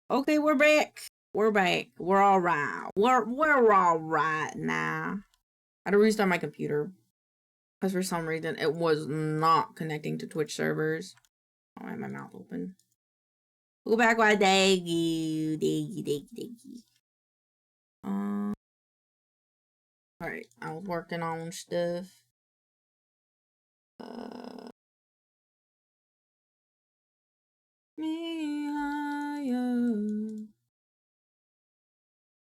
Okay, we're back. We're back. We're all right. We're all right now. I had to restart my computer because for some reason it was not connecting to Twitch servers. Oh, I have my mouth open. Go back, why daggy. All right, I was working on stuff. Me higher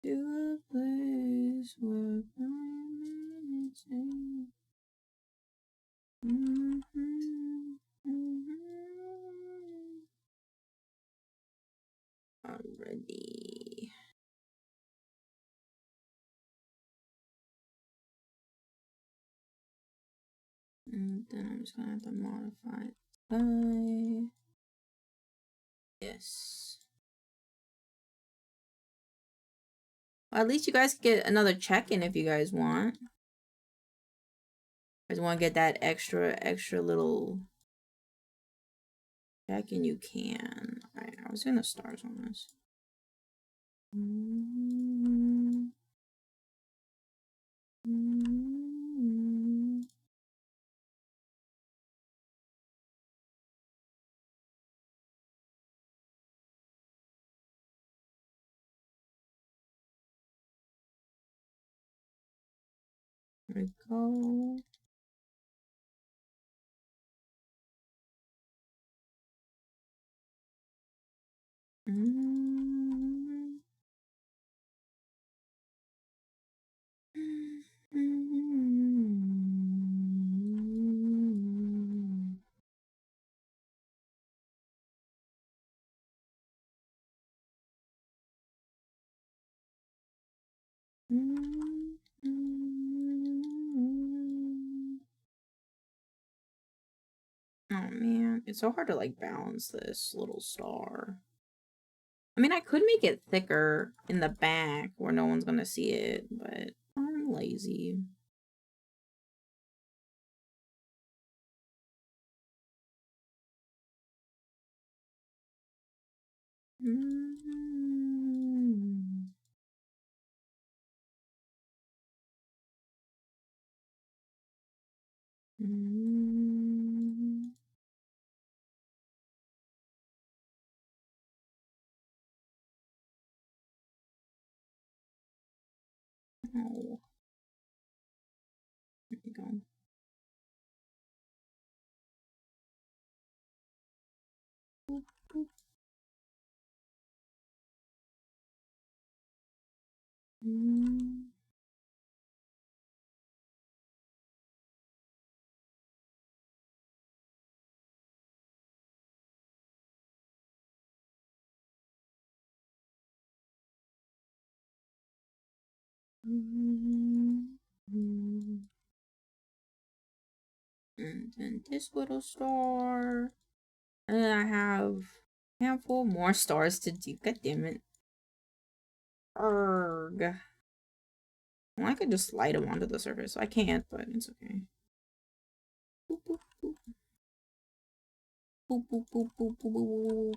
to a place where I'm insane. Already. And then I'm just gonna have to modify it. Yes. Well, at least you guys get another check-in if you guys want. I just want to get that extra little check-in. You can. Alright, I was doing the stars on this. There we go. Oh man, it's so hard to like balance this little star. I mean, I could make it thicker in the back where no one's gonna see it, but I'm lazy. Oh, there you go. Boop, boop. And then this little star. And then I have a handful more stars to do. God damn it. Erg. Well, I could just slide them onto the surface. I can't, but it's okay. Boop, boop, boop. Boop, boop, boop, boop, boop, boop.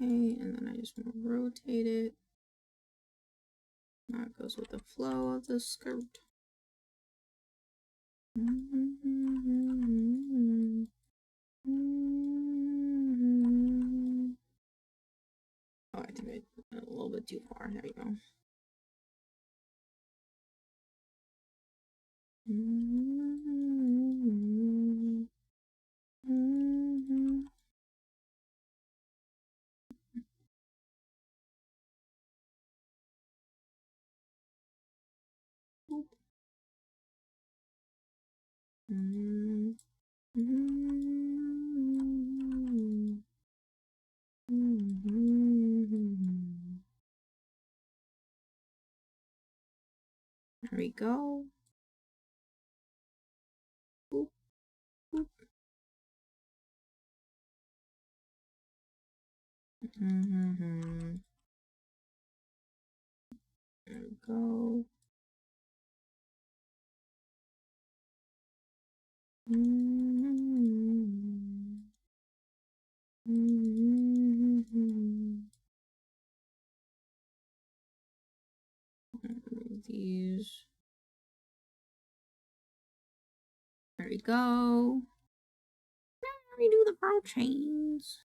Okay, and then I just want to rotate it. Now it goes with the flow of the skirt. Oh, I think I went a little bit too far. There you go. There we go. Boop, boop. There we go. These. There we go. Now we do the pearl chains.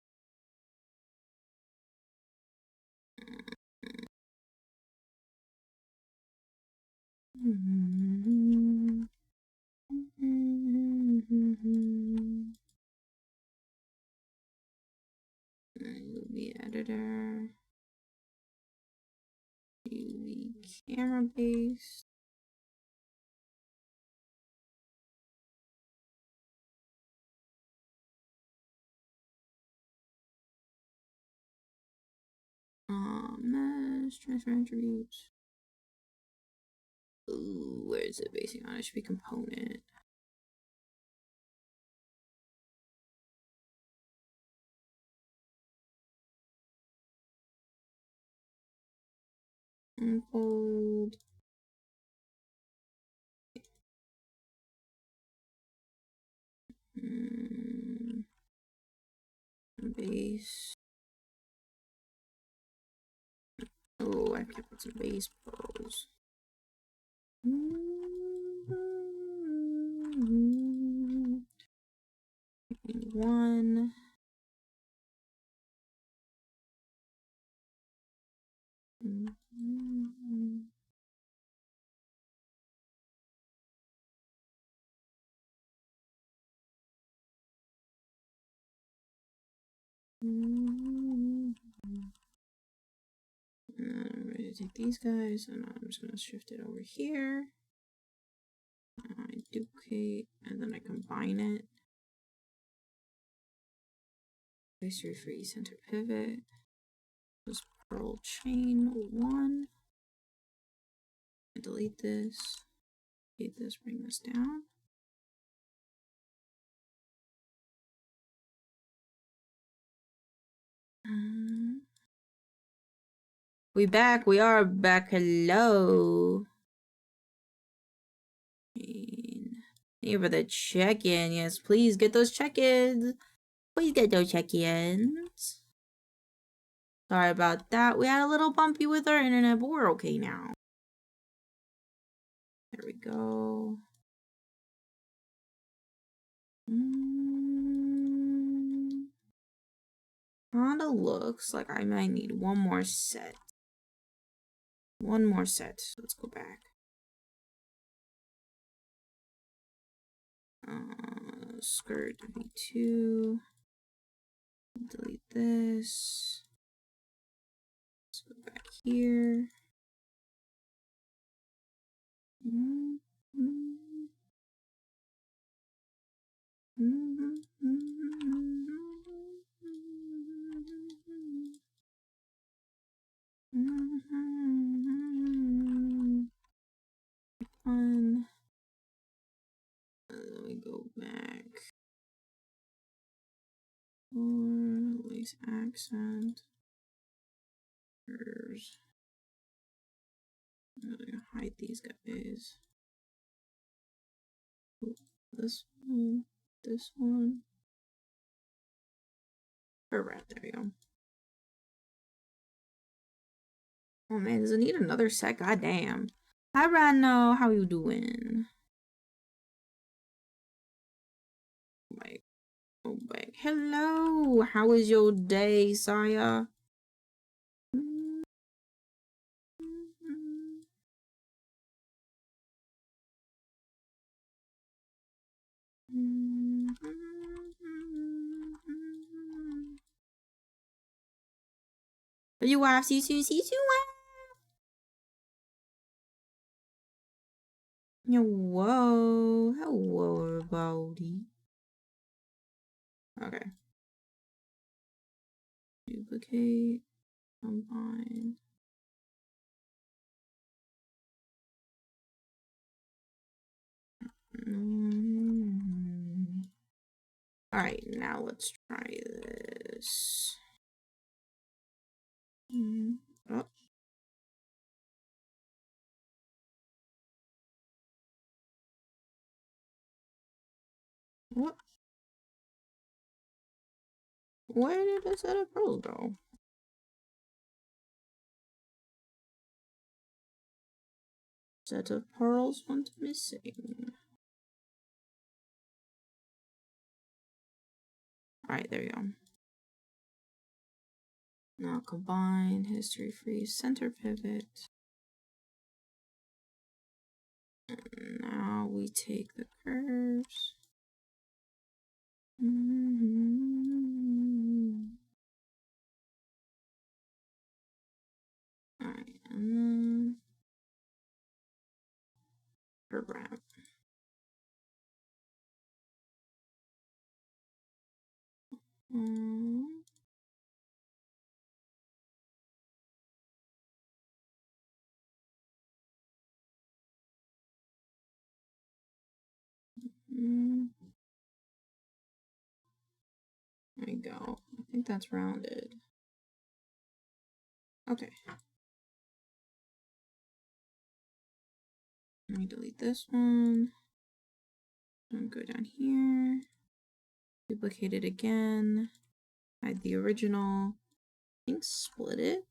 UV editor. UV camera base. Mesh, transfer attributes. Ooh, where is it basing on? It should be component. Unfold. Base. Oh, I can put some base pearls. One. I'm ready to take these guys, and I'm just gonna shift it over here. I duplicate, and then I combine it. Tracer free center pivot. This pearl chain 1. Delete this. Delete this. Bring this down. We back. We are back. Hello. Here for the check-in. Yes, please get those check-ins. Please get those check-ins. Sorry about that. We had a little bumpy with our internet, but we're okay now. There we go. Kinda looks like I might need one more set. One more set. Let's go back. Skirt V2. Delete this. Let's go back here. One. Then we go back. Lace accent. Curves. I'm gonna hide these guys. This one. This one. Alright, there we go. Oh man, does it need another set? God damn. Hi Rano, how you doing? Oh my. Hello, how was your day, Saya? You want to see Whoa, hello everybody. Okay. Duplicate, combine. All right, now let's try this. Oh. What? Where did the set of pearls go? Set of pearls went missing. Alright, there you go. Now combine, history freeze, center pivot. And now we take the curves. Alright, and then program. There we go. I think that's rounded. Okay. Let me delete this one. And go down here. Duplicate it again. Hide the original. I think split it.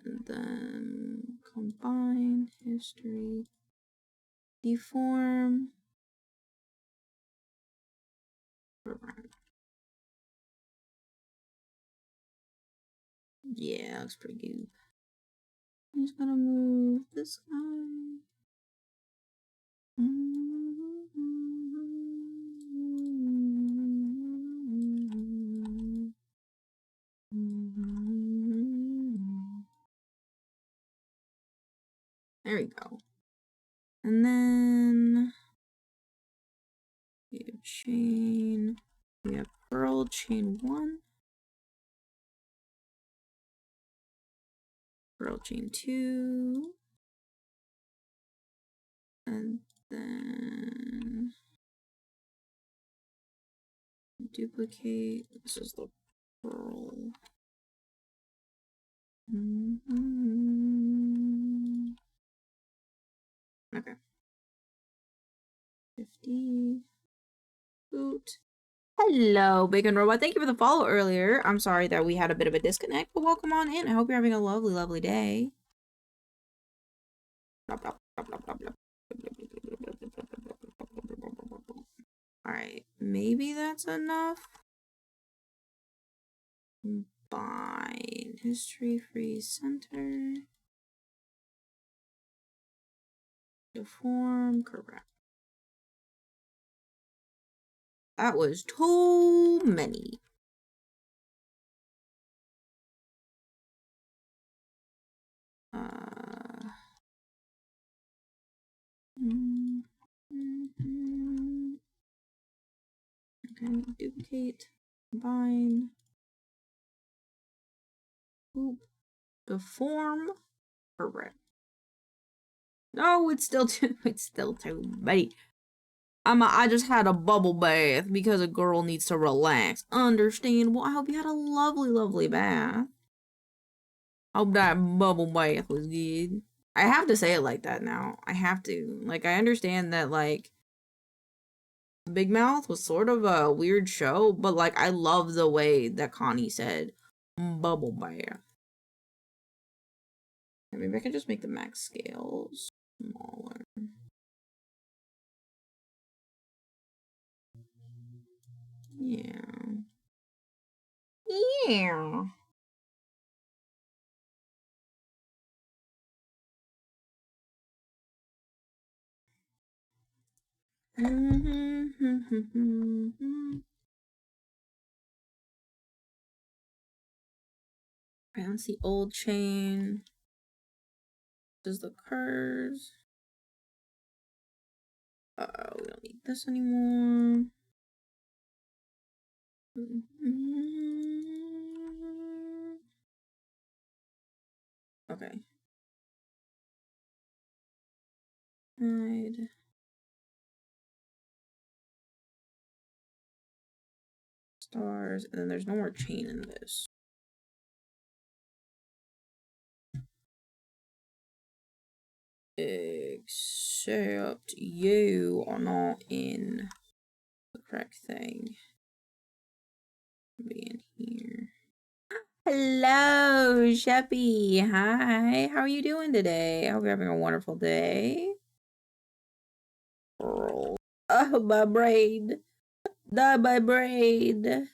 And then combine, history, deform, program. Yeah, looks pretty good. I'm just gonna move this guy. There we go. And then we have chain. We have pearl chain 1. Pearl chain 2. And then duplicate. This is the pearl. Okay. 50. Boot. Hello, Bacon Robot. Thank you for the follow earlier. I'm sorry that we had a bit of a disconnect, but welcome on in. I hope you're having a lovely, lovely day. Alright, maybe that's enough. Combine. History, freeze, center. Deform, correct. That was too many. Okay, duplicate, combine, boop, deform, correct. No, it's still too many. I just had a bubble bath because a girl needs to relax. Understand? Well, I hope you had a lovely, lovely bath. Hope that bubble bath was good. I have to say it like that now. I have to. Like, I understand that, like, Big Mouth was sort of a weird show, but, like, I love the way that Connie said bubble bath. Maybe I can just make the max scale smaller. Yeah. Yeah. Bounce the old chain. Does the curves. Uh-oh, we don't need this anymore. Okay. stars, and then there's no more chain in this. Except you are not in the correct thing. Be in here. Hello, Sheppy. Hi. How are you doing today? I hope you're having a wonderful day. Oh, my brain. My brain.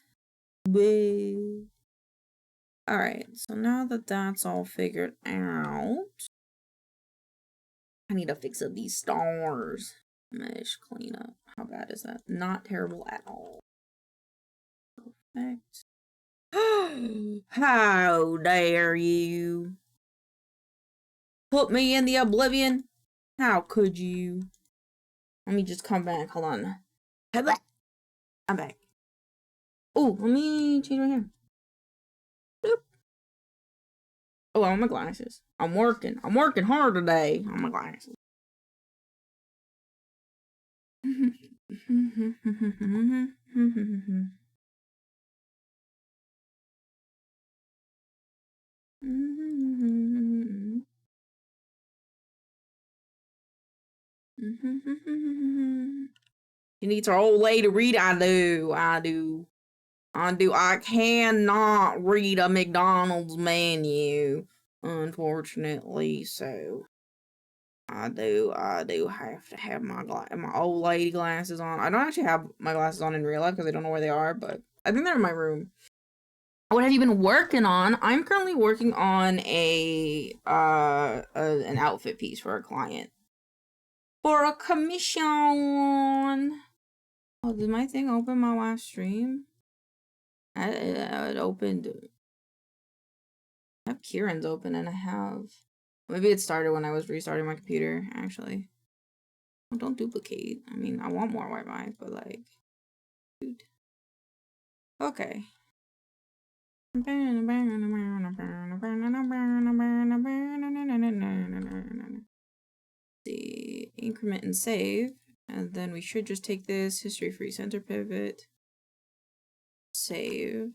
Alright, so now that that's all figured out, I need to fix up these stars. Mesh cleanup. How bad is that? Not terrible at all. Perfect. How dare you put me in the oblivion? How could you? Let me just come back. Hold on. I'm back. Oh, let me change my hair. Boop. Oh, I want my glasses. I'm working hard today on my glasses. She needs her old lady to read. I do. I cannot read a McDonald's menu, unfortunately, so I do have to have my old lady glasses on. I don't actually have my glasses on in real life because I don't know where they are, but I think they're in my room. What have you been working on? I'm currently working on an outfit piece for a client. For a commission. Oh, did my thing open my last stream? It opened. I have Kieran's open and I have... Maybe it started when I was restarting my computer, actually. Well, don't duplicate. I mean, I want more Wi-Fi, but like... Dude. Okay. See, increment and save. And then we should just take this history free center pivot. Save.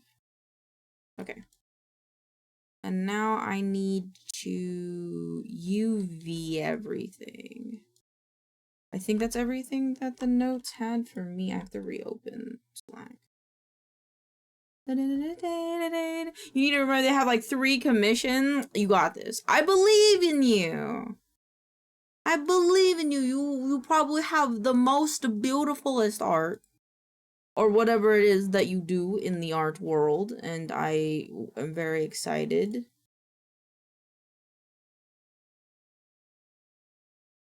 Okay. And now I need to UV everything. I think that's everything that the notes had for me. I have to reopen Slack. You need to remember they have like 3 commissions. You got this. I believe in you. I believe in you. You probably have the most beautifulest art. Or whatever it is that you do in the art world. And I am very excited.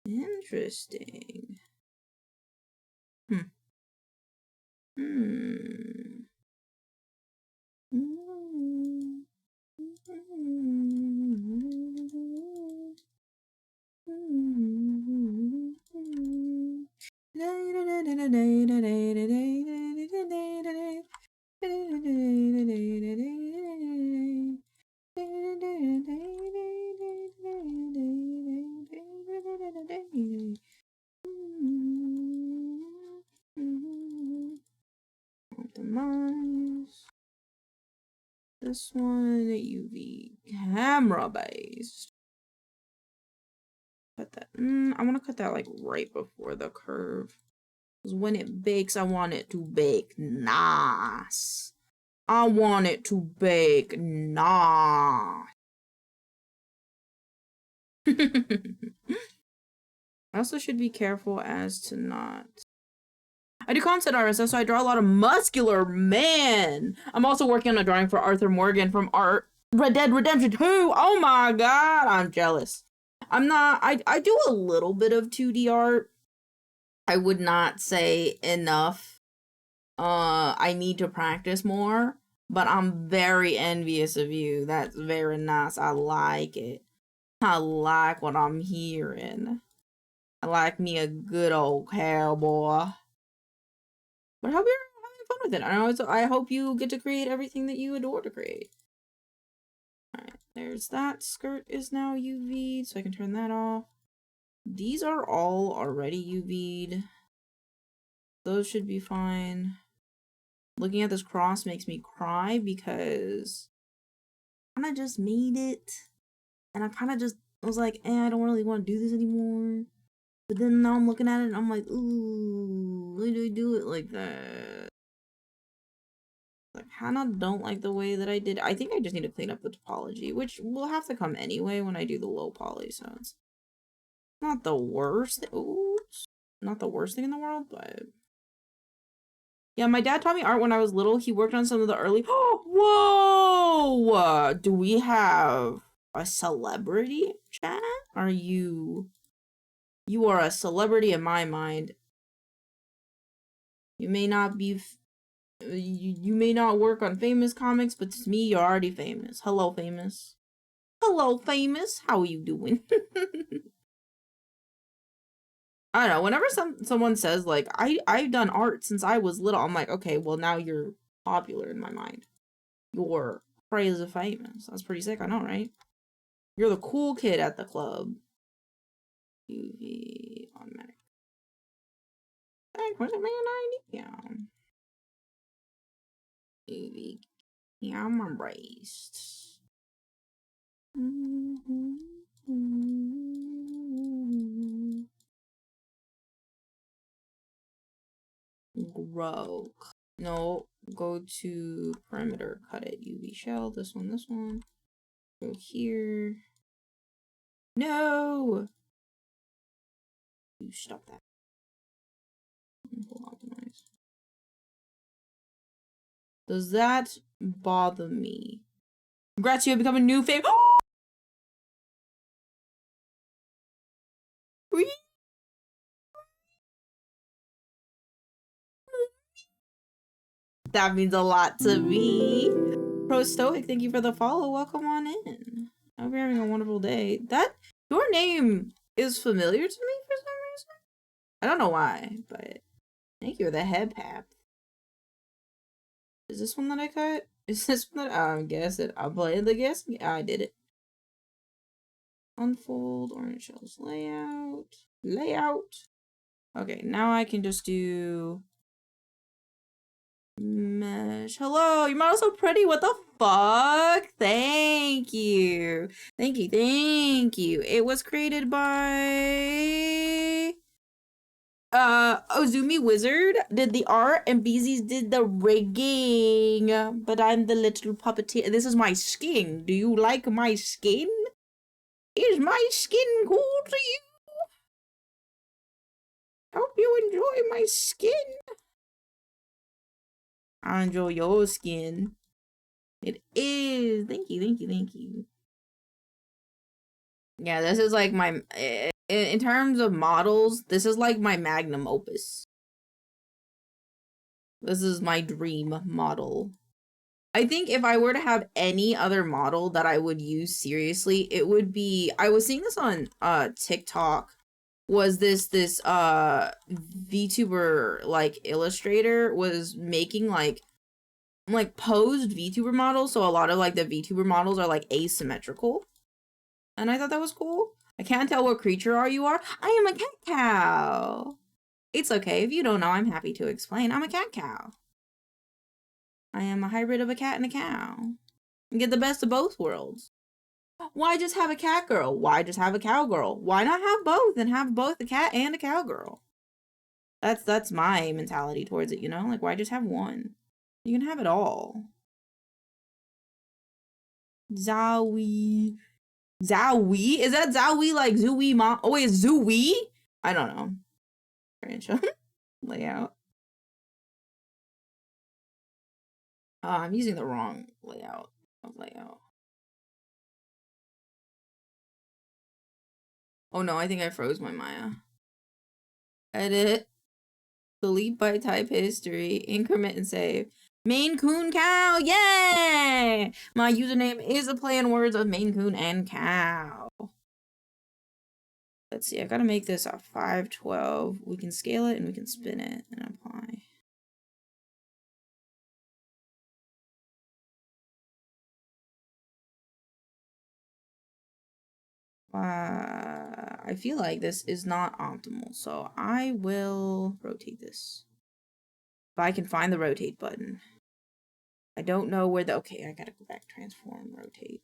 Interesting. Optimize. This one, UV camera based. Cut that. I want to cut that like right before the curve. Because when it bakes, I want it to bake nice. I want it to bake nice. I also should be careful as to not... I do concept art, so I draw a lot of muscular men. I'm also working on a drawing for Arthur Morgan from Red Dead Redemption 2. Oh my god, I'm jealous. I'm not... I do a little bit of 2D art. I would not say enough. I need to practice more. But I'm very envious of you. That's very nice. I like it. I like what I'm hearing. I like me a good old cowboy. But I hope you're having fun with it. I hope you get to create everything that you adore to create. Alright, there's that. Skirt is now UV'd, so I can turn that off. These are all already UV'd. Those should be fine. Looking at this cross makes me cry because I kind of just made it. And I kind of just was like, I don't really want to do this anymore. But then now I'm looking at it and I'm like, ooh, why do I do it like that? I kind of don't like the way that I did. I think I just need to clean up the topology, which will have to come anyway when I do the low poly, so it's not the worst. Oops. Not the worst thing in the world, but yeah, my dad taught me art when I was little. He worked on some of the early. Whoa! Do we have a celebrity chat? Are you? You are a celebrity in my mind. You may not be. You may not work on famous comics, but to me, you're already famous. Hello, famous. Hello, famous. How are you doing? I don't know. Whenever someone says like I've done art since I was little, I'm like, okay, well now you're popular in my mind. You're crazy famous. That's pretty sick. I know, right? You're the cool kid at the club. UV automatic. What's it man idea? UV camera embraced. Grow. No, go to perimeter, cut it. UV shell, this one. Go here. No! You stop that. Optimize. Does that bother me? Congrats, you have become a new favorite. That means a lot to me. Pro Stoic, thank you for the follow. Welcome on in. I hope you're having a wonderful day. Your name is familiar to me for some reason. I don't know why, but thank you for the head pap. Is this one that I cut? Is this one that I guess it? I'll play the guess. Yeah, I did it. Unfold orange shells layout. Okay, now I can just do mesh. Hello, your model's so pretty. What the fuck? Thank you. Thank you. It was created by Ozumi Wizard did the art and Beezy's did the rigging. But I'm the little puppeteer. This is my skin. Do you like my skin? Is my skin cool to you? Hope you enjoy my skin. I enjoy your skin. It is. Thank you. Yeah, this is like my, in terms of models, this is like my magnum opus. This is my dream model. I think if I were to have any other model that I would use seriously, it would be, I was seeing this on TikTok, was this VTuber like illustrator was making like posed VTuber models, so a lot of like the VTuber models are like asymmetrical. And I thought that was cool. I can't tell what creature you are. I am a cat cow. It's okay if you don't know, I'm happy to explain. I'm a cat cow. I am a hybrid of a cat and a cow. And get the best of both worlds. Why just have a cat girl? Why just have a cowgirl? Why not have both and have both a cat and a cowgirl? That's my mentality towards it, you know? Like, why just have one? You can have it all. Zowie. Zowie? Is that Zowie like Zooey mom? Oh wait, it's Zooey? I don't know. Branch layout. I'm using the wrong layout. Oh no, I think I froze my Maya. Edit. Delete by type history. Increment and save. Maincoow, yay! My username is a play on words of Maincoow and cow. Let's see, I gotta make this a 512. We can scale it and we can spin it and apply. I feel like this is not optimal, so I will rotate this. If I can find the rotate button. I don't know where the... Okay, I gotta go back. Transform, rotate.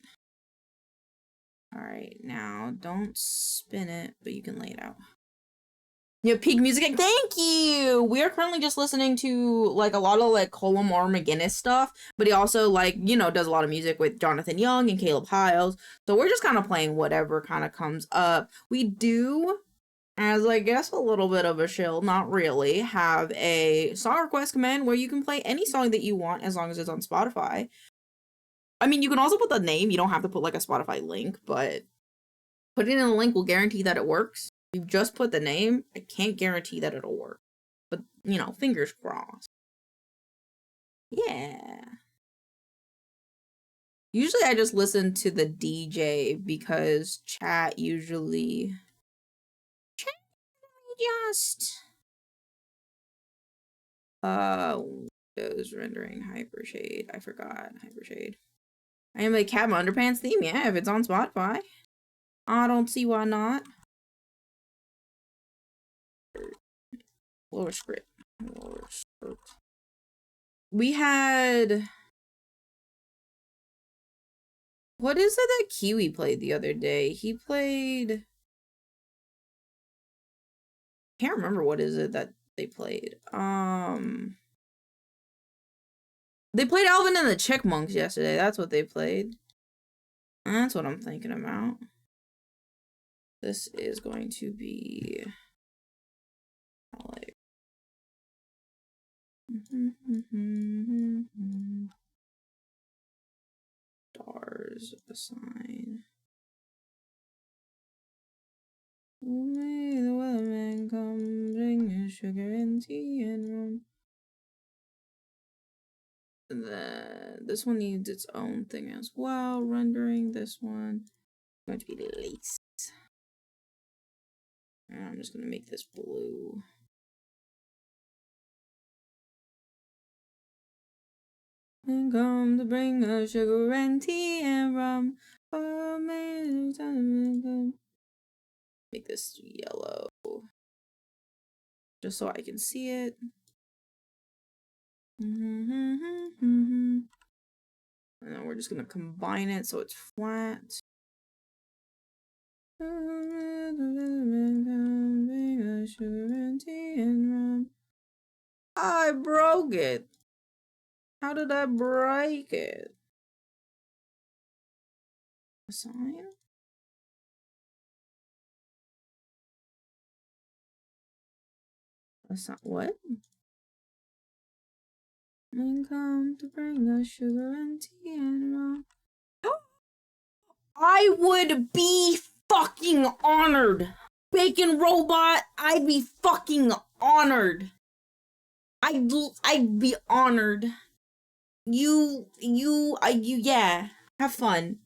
Alright, now don't spin it, but you can lay it out. Yeah, peak music. Thank you! We are currently just listening to, like, a lot of, like, Colum R. McGinnis stuff, but he also, like, you know, does a lot of music with Jonathan Young and Caleb Hiles, so we're just kind of playing whatever kind of comes up. We do, as I guess a little bit of a shill, not really, have a song request command where you can play any song that you want as long as it's on Spotify. I mean, you can also put the name, you don't have to put, like, a Spotify link, but putting in a link will guarantee that it works. You just put the name, I can't guarantee that it'll work. But, you know, fingers crossed. Yeah. Usually I just listen to the DJ because chat usually... just... Windows rendering Hypershade. I forgot. Hypershade. I am a Cat Underpants theme. Yeah, if it's on Spotify. I don't see why not. Lower script. Lower script. We had... What is it that Kiwi played the other day? He played... Can't remember what is it that they played. They played Alvin and the Chickmunks yesterday. That's what they played. That's what I'm thinking about. This is going to be... like... Stars assign. May the weatherman come, bring your sugar and tea and rum. This one needs its own thing as well. Rendering this one going to be lace. And I'm just gonna make this blue. And come to bring us sugar and tea and rum. Oh, man, make this yellow. Just so I can see it. And then we're just gonna combine it so it's flat. I broke it. How did I break it? Assign? Assign what? And come to bring us sugar and tea and rum. I would be fucking honored. Bacon Robot, I'd be fucking honored. I'd be honored. Yeah, have fun.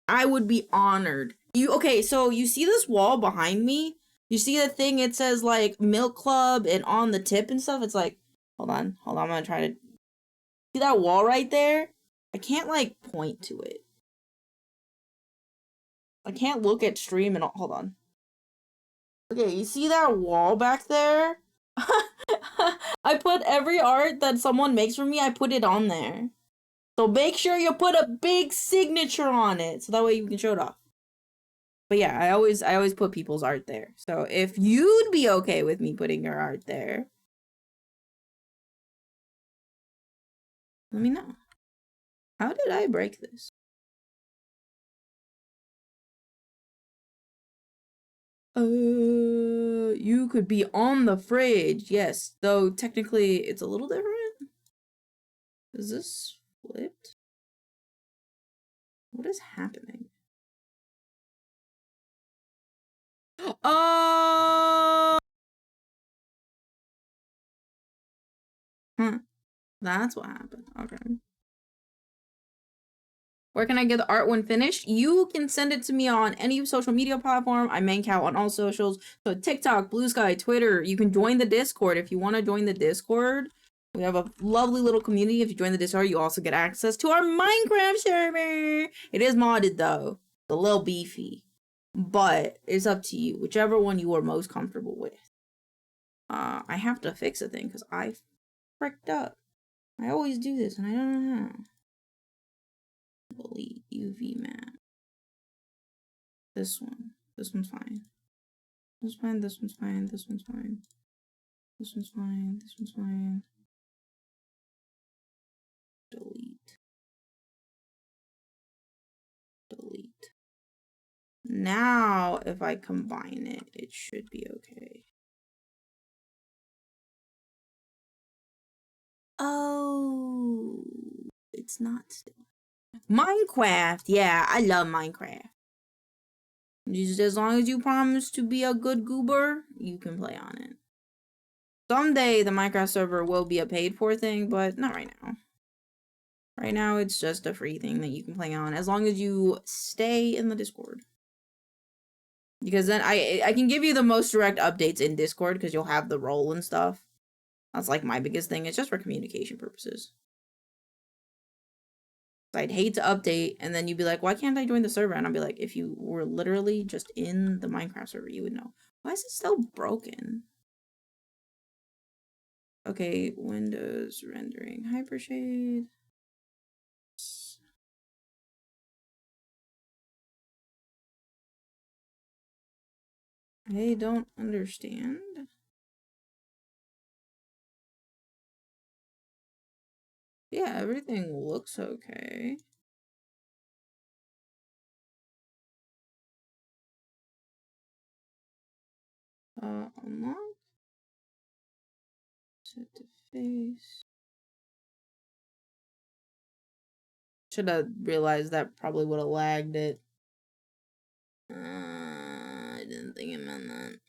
I would be honored. Okay, so you see this wall behind me? You see the thing, it says like Milk Club and on the tip and stuff? It's like, hold on, I'm gonna try to, see that wall right there? I can't like point to it. I can't look at stream and hold on. Okay, you see that wall back there? I put every art that someone makes for me, I put it on there. So make sure you put a big signature on it, so that way you can show it off. But yeah, I always put people's art there. So if you'd be okay with me putting your art there, let me know. How did I break this? You could be on the fridge, yes. Though technically it's a little different. Is this flipped? What is happening? That's what happened. Okay. Where can I get the art when finished? You can send it to me on any social media platform. I'm maincoow on all socials. So TikTok, Blue Sky, Twitter. You can join the Discord if you want to join the Discord. We have a lovely little community. If you join the Discord, you also get access to our Minecraft server. It is modded though. It's a little beefy. But it's up to you. Whichever one you are most comfortable with. I have to fix a thing because I fricked up. I always do this and I don't know how. Delete UV map. This one. This one's fine. This one's fine, this one's fine, this one's fine. This one's fine, this one's fine. Delete. Delete. Now, if I combine it, it should be okay. Oh, it's not still. Minecraft. Yeah, I love Minecraft. Just as long as you promise to be a good goober, you can play on it. Someday the Minecraft server will be a paid for thing, but not right now. Right now it's just a free thing that you can play on as long as you stay in the Discord. Because then I can give you the most direct updates in Discord because you'll have the role and stuff. That's like my biggest thing. It's just for communication purposes. I'd hate to update and then you'd be like, why can't I join the server? And I'll be like, if you were literally just in the Minecraft server, you would know. Why is it still broken? Okay, Windows rendering hypershade. I don't understand. Yeah, everything looks okay. Unlock. Set to face. Should have realized that probably would have lagged it. I didn't think it meant that.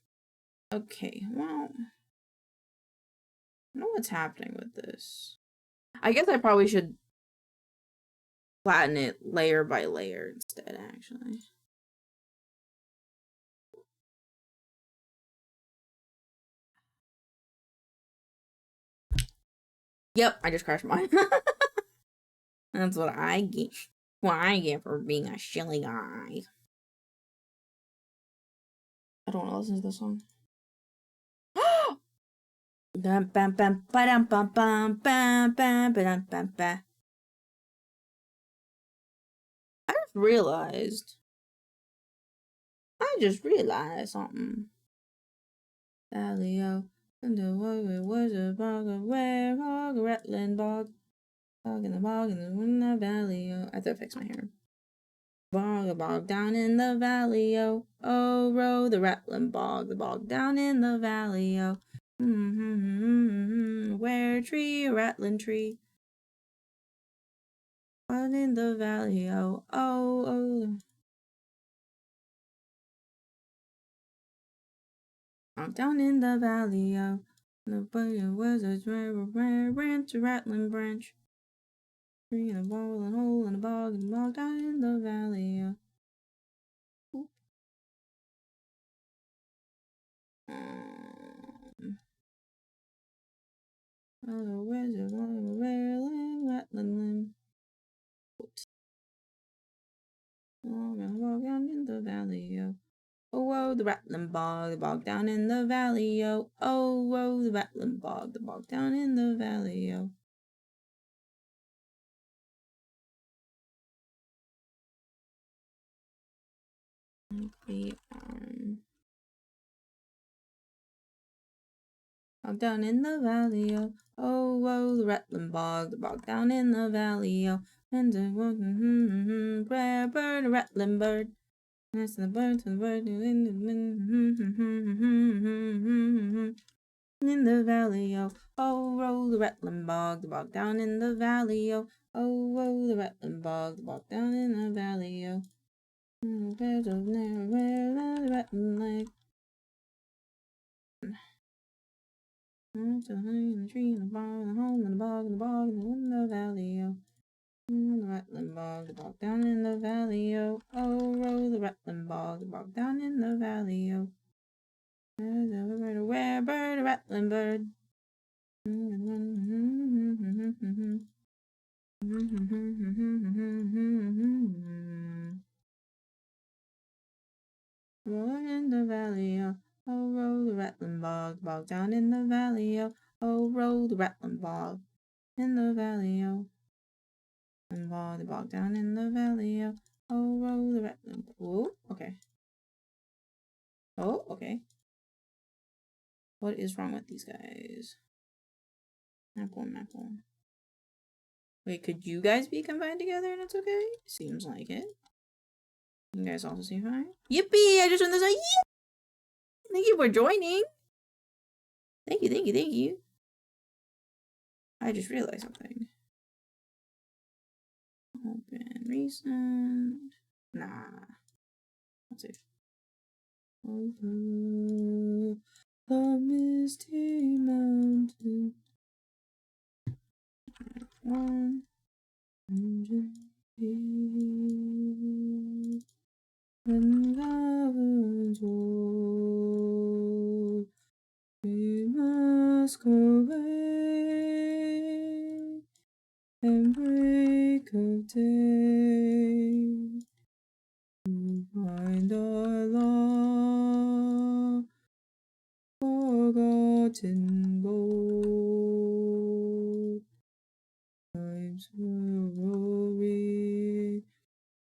Okay, well. I don't know what's happening with this. I guess I probably should flatten it layer by layer instead, actually. Yep, I just crashed mine. That's what I get. What I get for being a silly guy. I don't want to listen to this song. I just realized something. Valio, and the was a bog of where hog rattling bog. Bog in the Valio. I have to fix my hair. Bog down in the valley, oh, oh, row the rattling bog, the bog down in the valley, oh, where tree, rattling tree, down in the valley, oh, oh, oh, down in the valley, oh, nobody was a branch, a rattling branch, tree in a ball, and hole in a bog down in the valley, oh. Oh, where's your railing, rattling limb? Oh, gonna walk down in the valley, yo. Oh, whoa, the rattling bog, the bog down in the valley, yo. Oh, whoa, the rattling bog, the bog down in the valley, yo. We bog down in the valley, yo. Oh, whoa, the rattling bog, the bog down in the valley, yo. And the rare bird, a rattling bird. That's the bird to the bird in the valley, yo. Oh, roll the rattling bog, the bog down in the valley, yo. Oh, roll the rattling bog, the bog down in the valley, yo. There's a narrow rattling leg. It's a honey in the tree, in the bog, in the hole, in the bog, in the bog, in the valley, yo. The rattling bog, the bog down in the valley, yo. Oh, roll the rattling bog, the bog down in the valley, yo. There's a bird, a rare bird, a rattling bird. Rolling in the valley, Oh, roll the rattling bog, bog down in the valley, oh. Oh, roll the rattling bog in the valley, oh. And the bog down in the valley, oh. Oh, roll the rattling. Oh, okay. Oh, okay. What is wrong with these guys? Apple. Wait, could you guys be combined together and it's okay? Seems like it. You guys also seem fine. Yippee! I just won this. Thank you for joining. Thank you. I just realized something. Open recent. Nah. Let's see. Over the misty mountain. 100 feet. When goblins roll, we must go away and break of day to find our long forgotten gold. Times will glory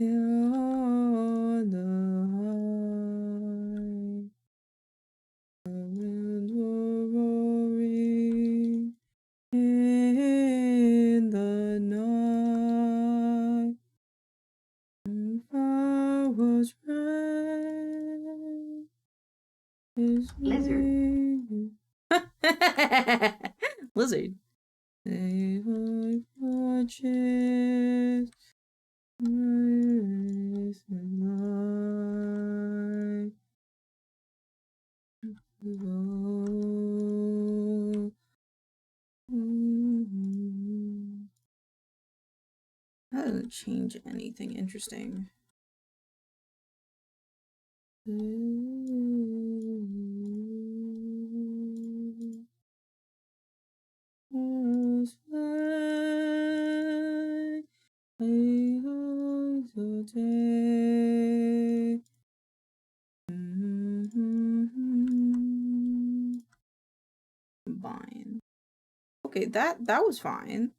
on the high. The winds were roaring in the night. And flowers red. Lizard. Lizard. They were watches. With the light. That doesn't change anything interesting. Combine. Okay, that was fine.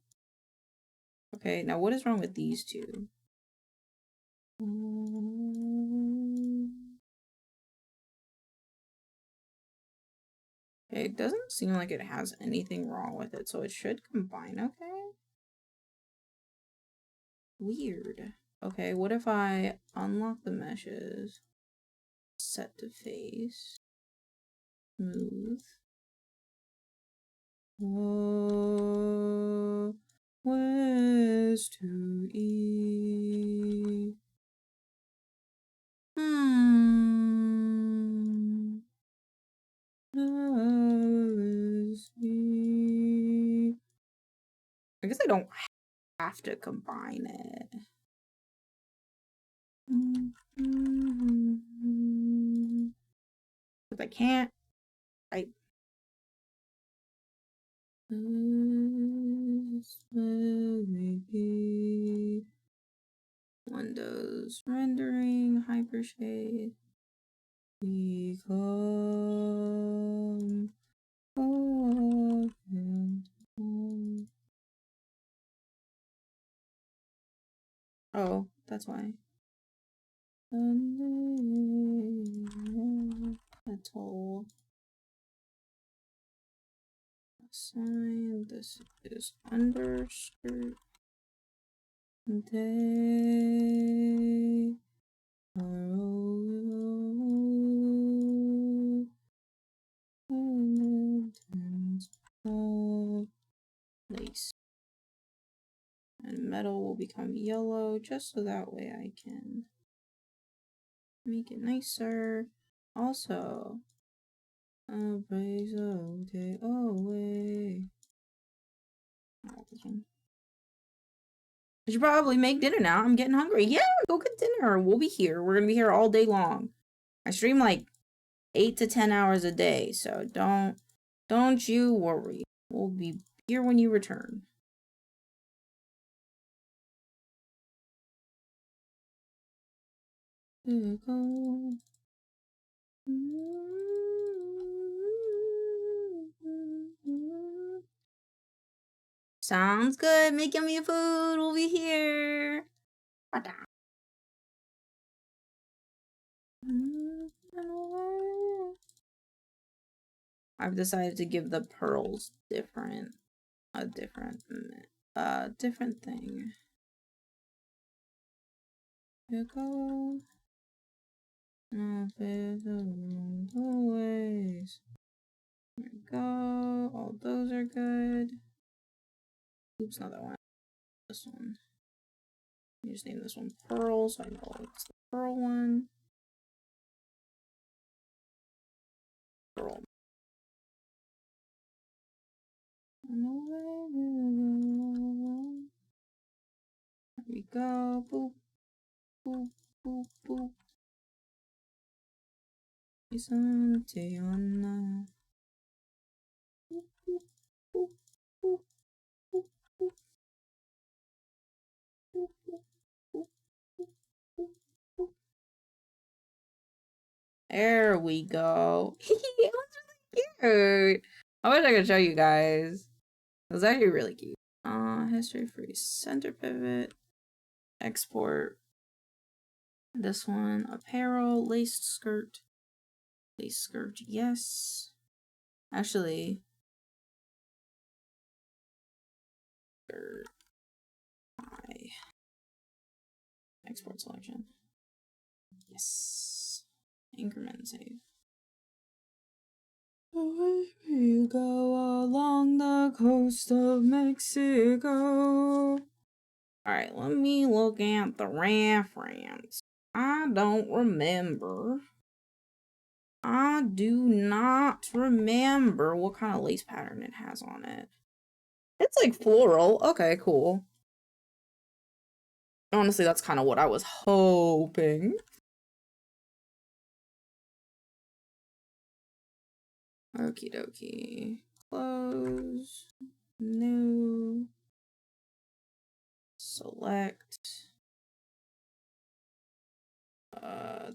Okay, now what is wrong with these two? Okay, it doesn't seem like it has anything wrong with it, so it should combine, okay? Weird. Okay, what if I unlock the meshes, set to face, smooth, west to east. I guess I don't have to combine it. If I can't, Windows rendering, hypershade, become open. Oh, that's why. That's all. Assign. This is underskirt. They are all lace. And metal will become yellow just so that way I can make it nicer. Also, praise okay away. Oh, this one. I should probably make dinner now. I'm getting hungry. Yeah, go get dinner. We'll be here. We're gonna be here all day long. I stream like 8 to 10 hours a day, so don't you worry. We'll be here when you return. There you go. Sounds good. Make yummy food. We'll be here. I've decided to give the pearls a different thing. Here go. No, always. There we go. All those are good. Oops, not that one. This one. You just name this one Pearl, so I know it's the Pearl one. Pearl. There we go. Boop, boop, boop, boop. Isante boop, boop, boop, boop, boop, boop, boop, boop, boop, boop. There we go. It was really cute. I wish I could show you guys. It was actually really cute. History free center pivot. Export. This one. Apparel. Laced skirt. Lace skirt. Yes. Actually. Skirt. Export selection. Yes. Increment and save. Away we go along the coast of Mexico. Alright, let me look at the reference. I don't remember. I do not remember what kind of lace pattern it has on it. It's like floral. Okay, cool. Honestly, that's kind of what I was hoping. Okie dokie. Close. New. Select.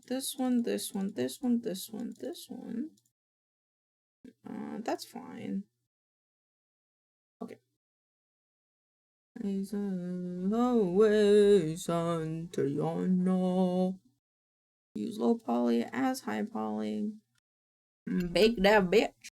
This one, this one, this one, this one, this one. That's fine. Okay. Always Santayana. Use low poly as high poly. Bake that bitch.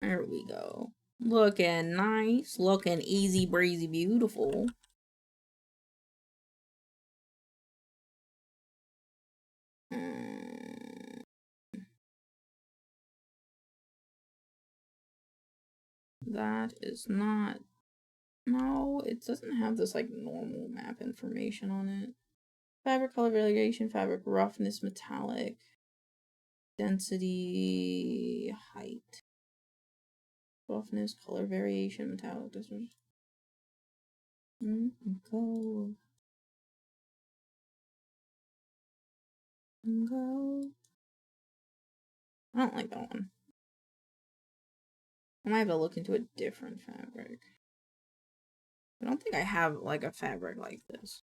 There we go. Looking nice. Looking easy breezy beautiful. That is not. No, it doesn't have this like normal map information on it. Fabric color variation, fabric roughness, metallic, density, height, roughness, color variation, metallic. This was go. I don't like that one. I might have to look into a different fabric. I don't think I have like a fabric like this.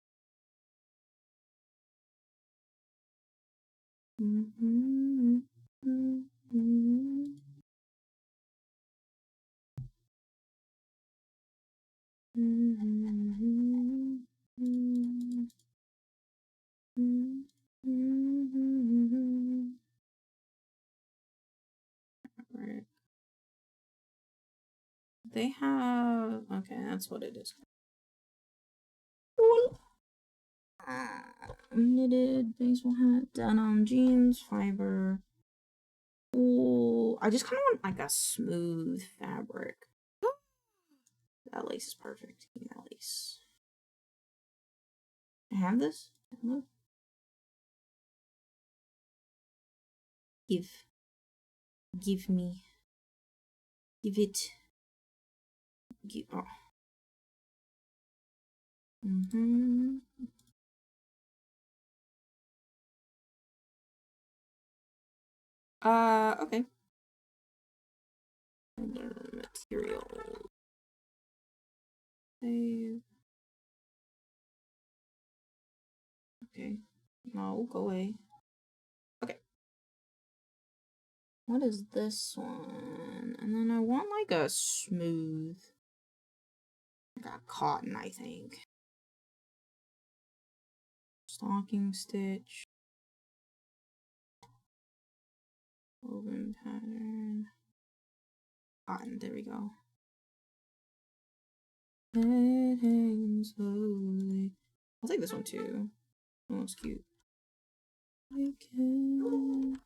Right. They have, okay, that's what it is. Knitted baseball hat, denim, jeans, fiber. Ooh, I just kind of want like a smooth fabric. That lace is perfect. Give me that lace. I have this? Hello? Give me. Give it. Give. Oh. Okay. Other materials. Save. Okay. No, go away. Okay. What is this one? And then I want like a smooth. I got cotton, I think. Stocking stitch. Woven pattern. Cotton, there we go. It hangs slowly. I'll take this one too. That one's cute. I can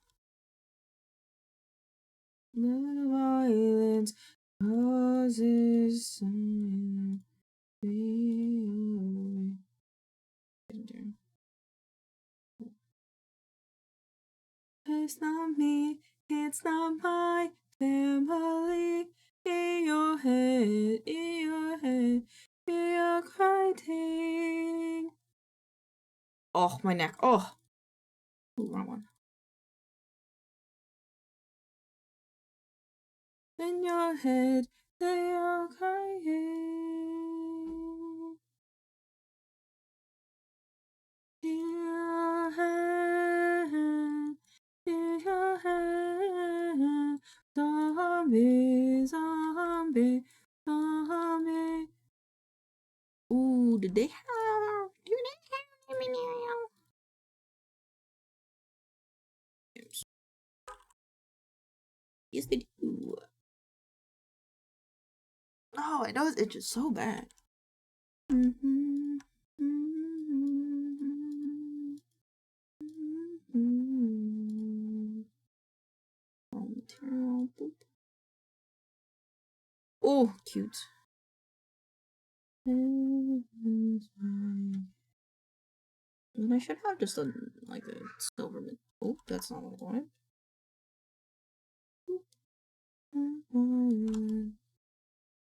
the violence causes some It's not me, it's not my family. In your head, you're crying. Oh, my neck. Oh. Ooh, wrong one. In your head, they are crying. In your head, zombie, zombie, zombie. Ooh, do they have material? Yes, they do. Oh, it does itch so bad. Material. Oh, cute. And I should have just a like a silver. Oh, that's not what I wanted.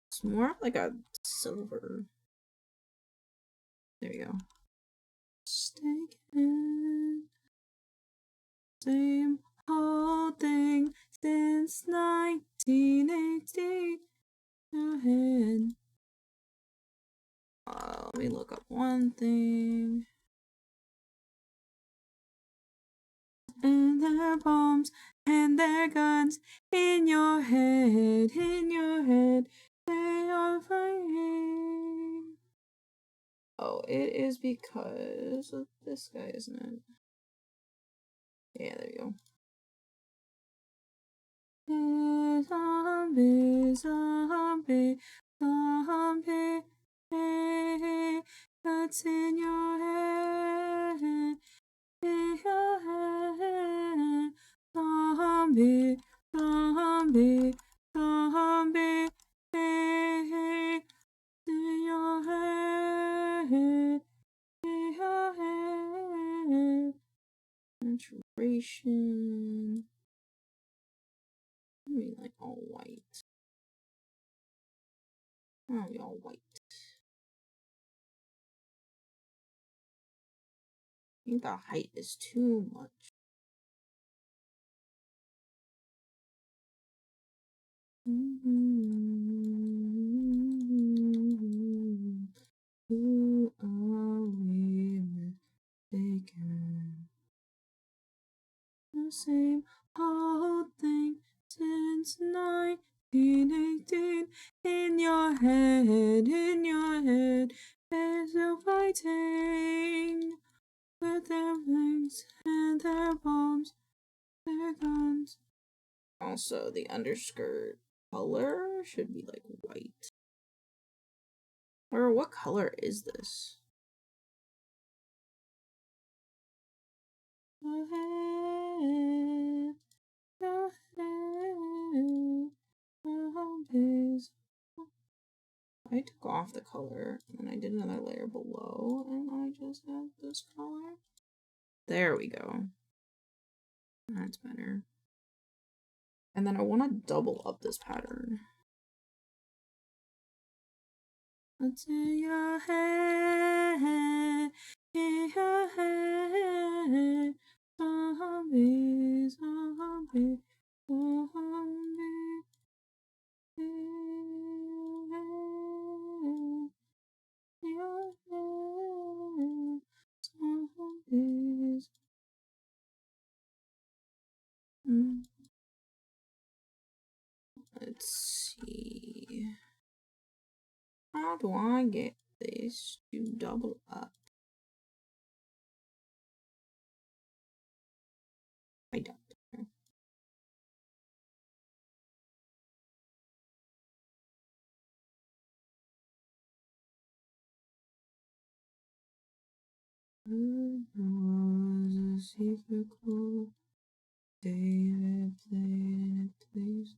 It's more like a silver. There you go. Sticking. Same old thing since 1980. Ahead. Let me look up one thing. And their bombs and their guns in your head, they are fighting. Oh, it is because of this guy, isn't it? Yeah, there you go. Zombie, zombie, zombie, hey, that's in your head, in your head. Zombie, zombie, zombie, hey, in your head, in your head. Saturation. I mean, like all white. Oh, y'all white. I think the height is too much. Who are we mistaken? The same old thing since 1918. In your head, they're still fighting with their wings and their bombs, their guns. Also, the underskirt color should be like white. Or what color is this? I took off the color and I did another layer below and I just have this color. There we go. That's better. And then I want to double up this pattern. What's in your head? In your head. Zombie, zombie, zombie. Let's see. How do I get this to double up? I don't know. Was a secret clue. David played it, please.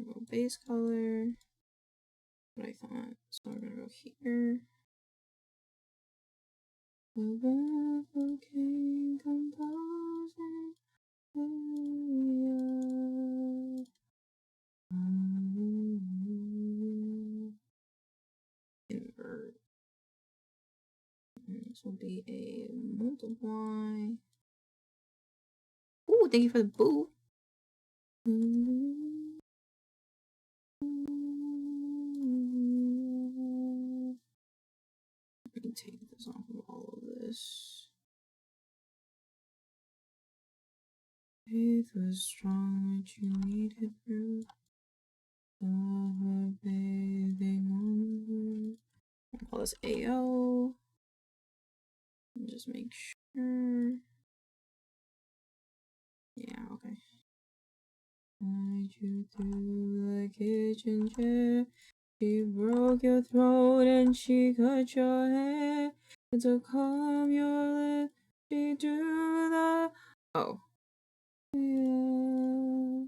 Go base color. What I thought. So we're gonna go here. Okay, composing. Invert. And this will be a multiply. Ooh, thank you for the boo. Let me take this off of all of this. Faith was strong, but you needed proof. Of bathing on. I'll call this AO. And just make sure. Yeah, okay. Guide you through the kitchen chair. She broke your throat and she cut your hair. And to calm your lips, she drew the. Oh. Yeah.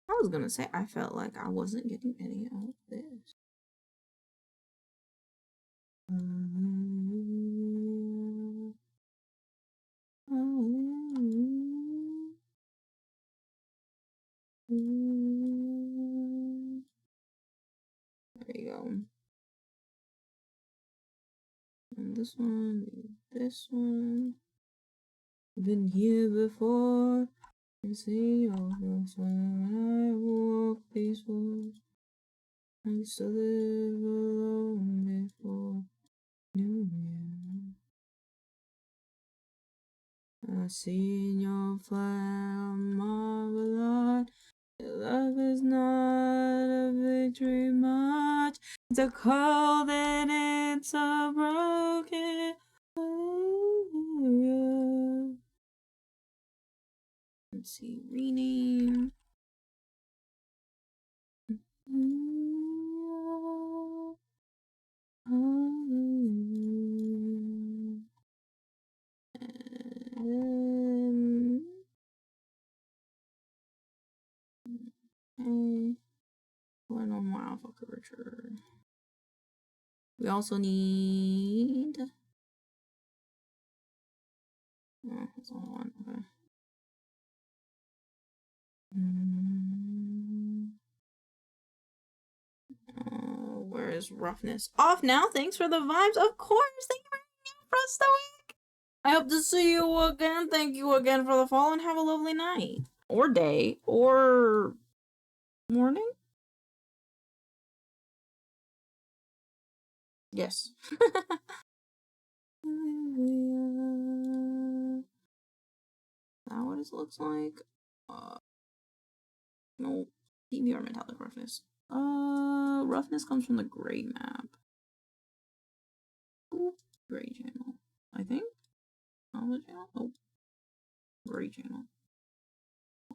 I was gonna say, I felt like I wasn't getting any of this. There you go. And this one, this one. Been here before. And see your voice when I walk these walls. I used to live alone before New Year. I seen your flag marvelous. Your love is not a victory march. It's a call that it's a broken. Hallelujah. Let's see, rename. One more alpha curvature. We also need. Oh, that's all one. Okay. Where is roughness? Off now. Thanks for the vibes. Of course. Thank you for the week. I hope to see you again. Thank you again for the follow and have a lovely night or day or morning. Yes. Now what it looks like? No. PBR metallic roughness. Roughness comes from the gray map. Ooh, gray channel, I think. Solid channel? Nope. Gray channel.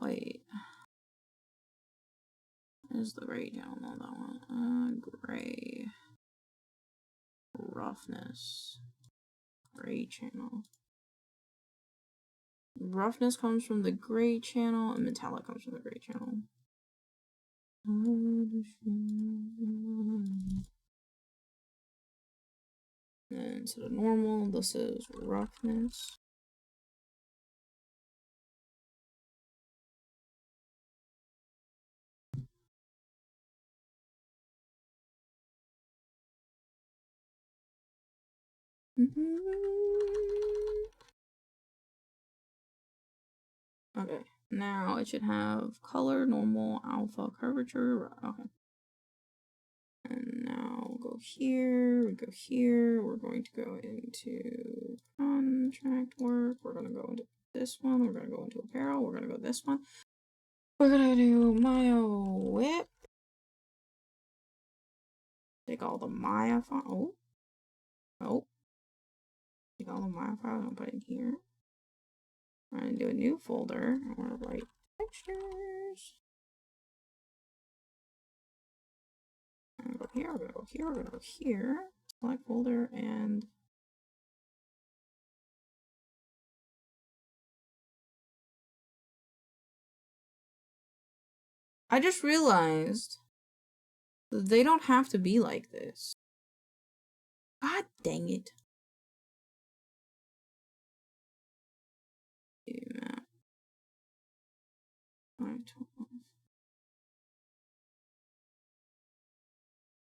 Wait. Is the gray channel? No, that one. Gray. Roughness. Gray channel. Roughness comes from the gray channel, and metallic comes from the gray channel. And instead of normal, this is roughness. Okay, now it should have color, normal, alpha, curvature. Okay. go here, we go here, we're going to go into contract work, we're going to go into this one, we're going to go into apparel, we're going to go this one. We're going to do Maya whip. Take all the Maya file. Oh. Take all the Maya files and put it in here. We're going to do a new folder. I want to write textures. I'm going to go here, we're going to go here, we're going to go here. Select folder and I just realized that they don't have to be like this. God dang it.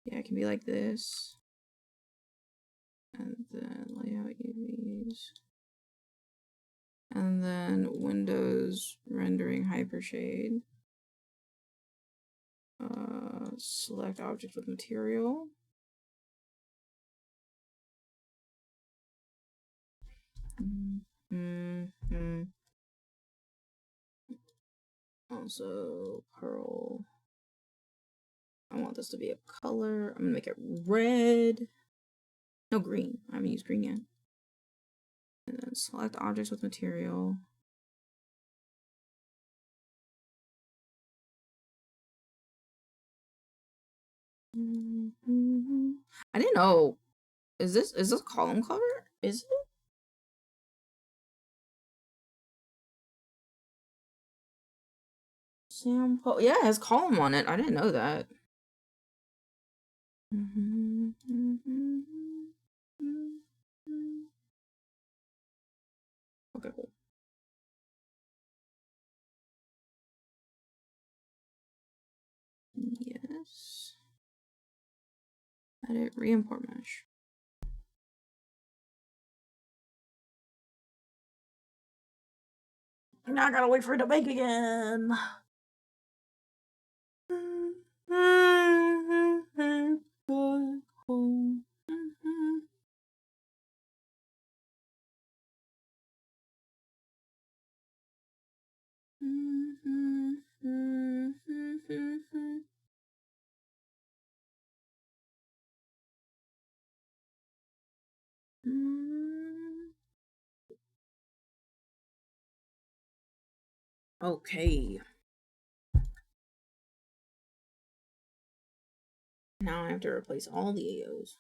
Yeah, it can be like this. And then layout UVs. And then Windows rendering hypershade. Select object with material. Also, Pearl. I want this to be a color. I'm gonna make it red. No, green. I haven't used green yet. And then select objects with material. I didn't know. Is this column cover? Is it? Sample. Yeah, it has column on it. I didn't know that. Okay, cool. Yes. Edit, re-import mesh. Now I gotta wait for it to bake again. Okay. Now I have to replace all the AOs.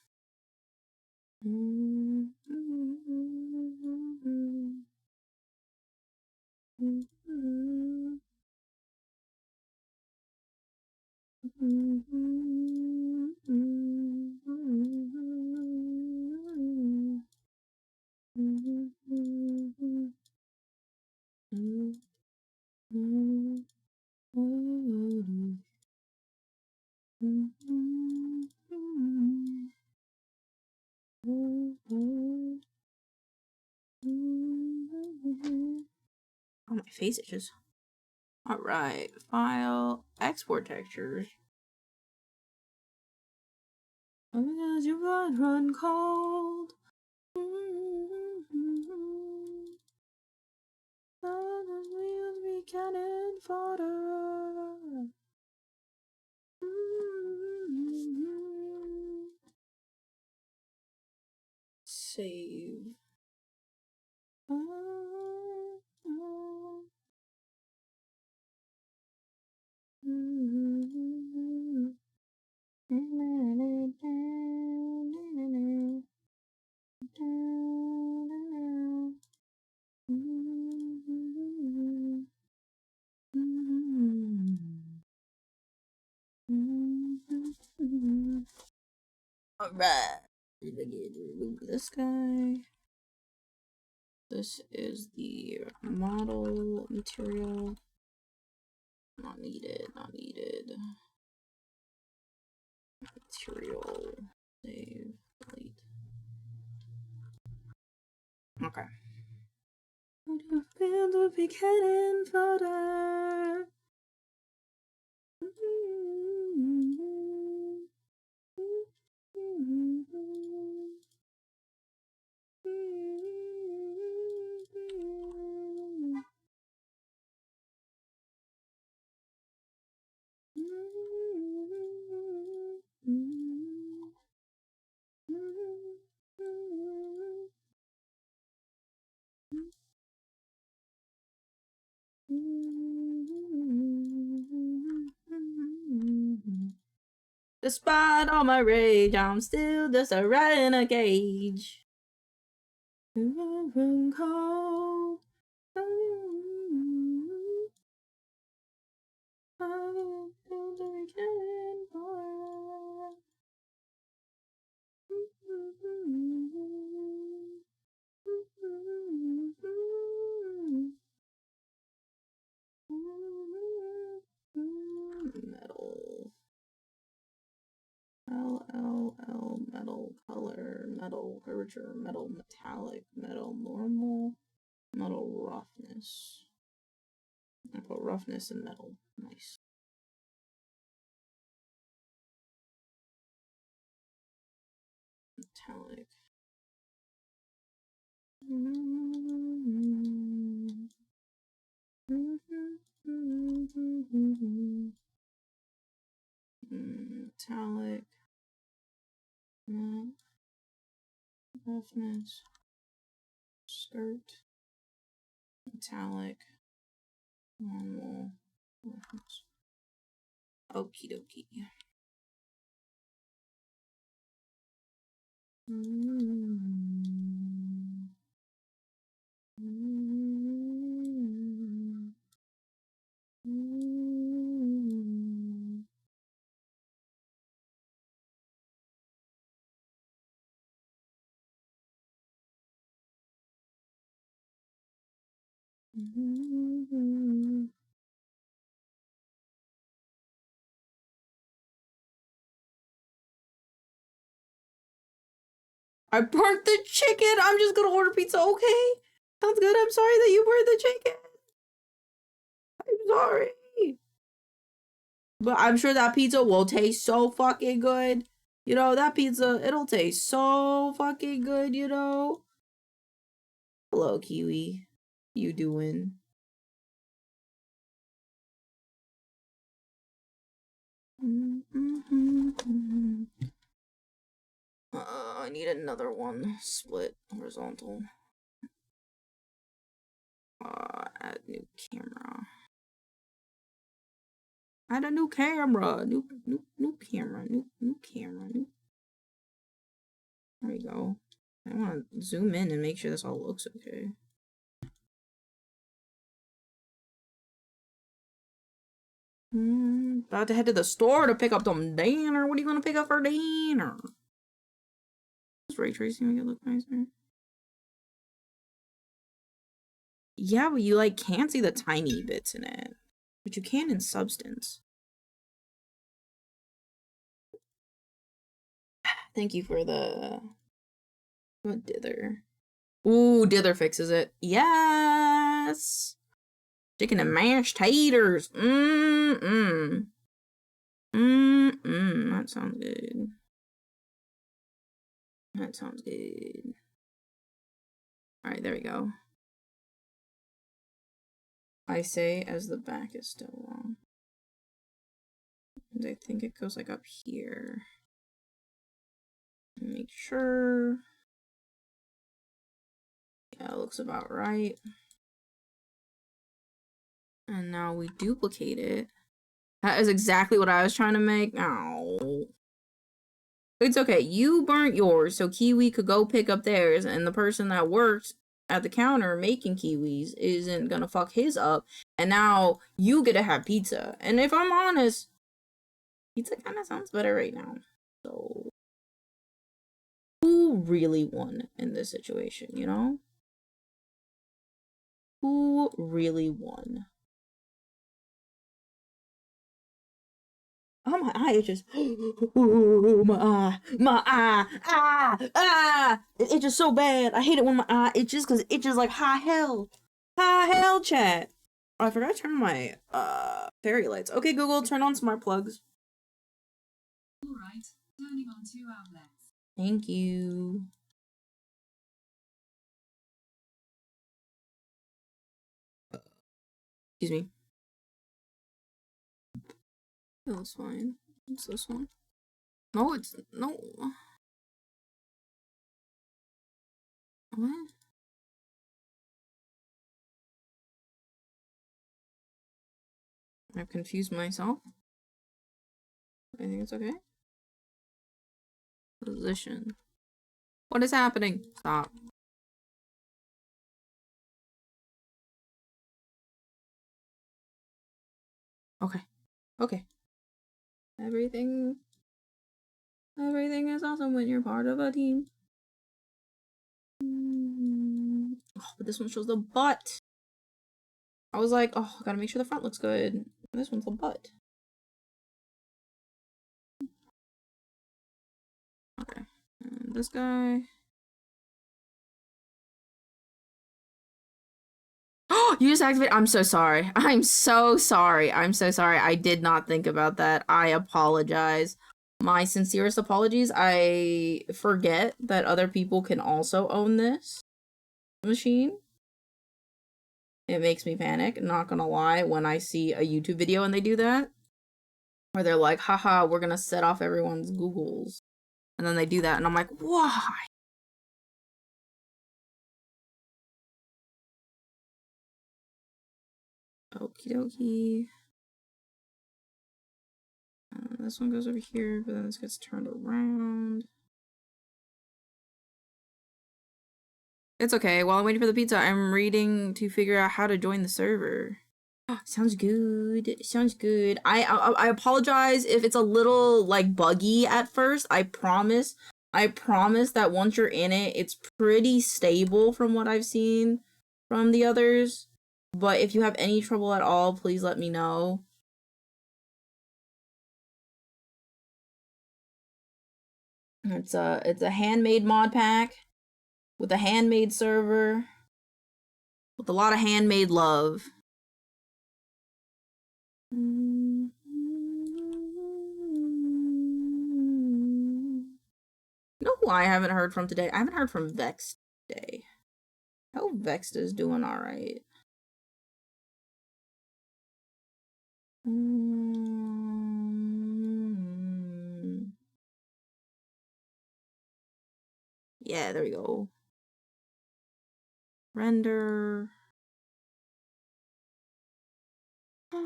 Oh, my face itches. Alright, file, export textures. Because your blood run cold. Wheels be cannon fodder. Save. Alright. Remove this guy. This is the model material. Not needed, not needed. Material. Save. Delete. Okay. Would you feel the big cannon fodder? Despite all my rage, I'm still just a rat in a cage. Metal. LLL, metal, color, metal, curvature, metal, metallic, metal, normal, metal, roughness. I put roughness and metal. Nice. Metallic. Metallic. Roughness. Skirt. Metallic. Normal. Roughness. Okie dokie. I burnt the chicken. I'm just gonna order pizza. Okay, sounds good. I'm sorry that you burnt the chicken. I'm sorry, but I'm sure that pizza will taste so fucking good. You know, that pizza, it'll taste so fucking good, you know. Hello, Kiwi. You doing? I need another one. Split horizontal. Add new camera. Add a new camera. New camera. New camera. There we go. I want to zoom in and make sure this all looks okay. About to head to the store to pick up some dinner. What are you gonna pick up for dinner? Does ray tracing make it look nicer? Yeah, but you like can't see the tiny bits in it, but you can in Substance. Thank you for the what dither. Ooh, dither fixes it. Yes. Chicken and mashed taters. That sounds good. That sounds good. Alright, there we go. I say as the back is still long. And I think it goes like up here. Make sure. Yeah, it looks about right. And now we duplicate it. That is exactly what I was trying to make. Oh. It's okay. You burnt yours so Kiwi could go pick up theirs, and the person that works at the counter making kiwis isn't gonna fuck his up, and now you get to have pizza. And if I'm honest, pizza kind of sounds better right now. So who really won in this situation, you know? Who really won? Oh, my eye itches. Oh, my eye. It itches so bad. I hate it when my eye itches because it itches like high hell. High hell, chat. Oh, I forgot to turn on my fairy lights. Okay, Google, turn on smart plugs. Alright, turning on 2 outlets. Thank you. Excuse me. Oh, it's fine. It's this one. No, it's no. What? I've confused myself. I think it's okay. Position. What is happening? Stop. Okay. Okay. Everything is awesome when you're part of a team. Oh, but this one shows the butt. I was like, oh, gotta make sure the front looks good. This one's the butt. Okay. And this guy. Oh, you just activate. I'm so sorry. I'm so sorry. I'm so sorry. I did not think about that. I apologize. My sincerest apologies. I forget that other people can also own this machine. It makes me panic, not gonna lie, when I see a YouTube video and they do that. Where they're like, haha, we're gonna set off everyone's Googles. And then they do that, and I'm like, why? Okie dokie. This one goes over here, but then this gets turned around. It's okay. While I'm waiting for the pizza, I'm reading to figure out how to join the server. Oh, sounds good. Sounds good. I apologize if it's a little like buggy at first. I promise that once you're in it, it's pretty stable from what I've seen from the others. But if you have any trouble at all, please let me know. It's a handmade mod pack with a handmade server with a lot of handmade love. You know who I haven't heard from today? I haven't heard from Vex today. I hope Vex is doing alright. Yeah, there we go. Render. Okay.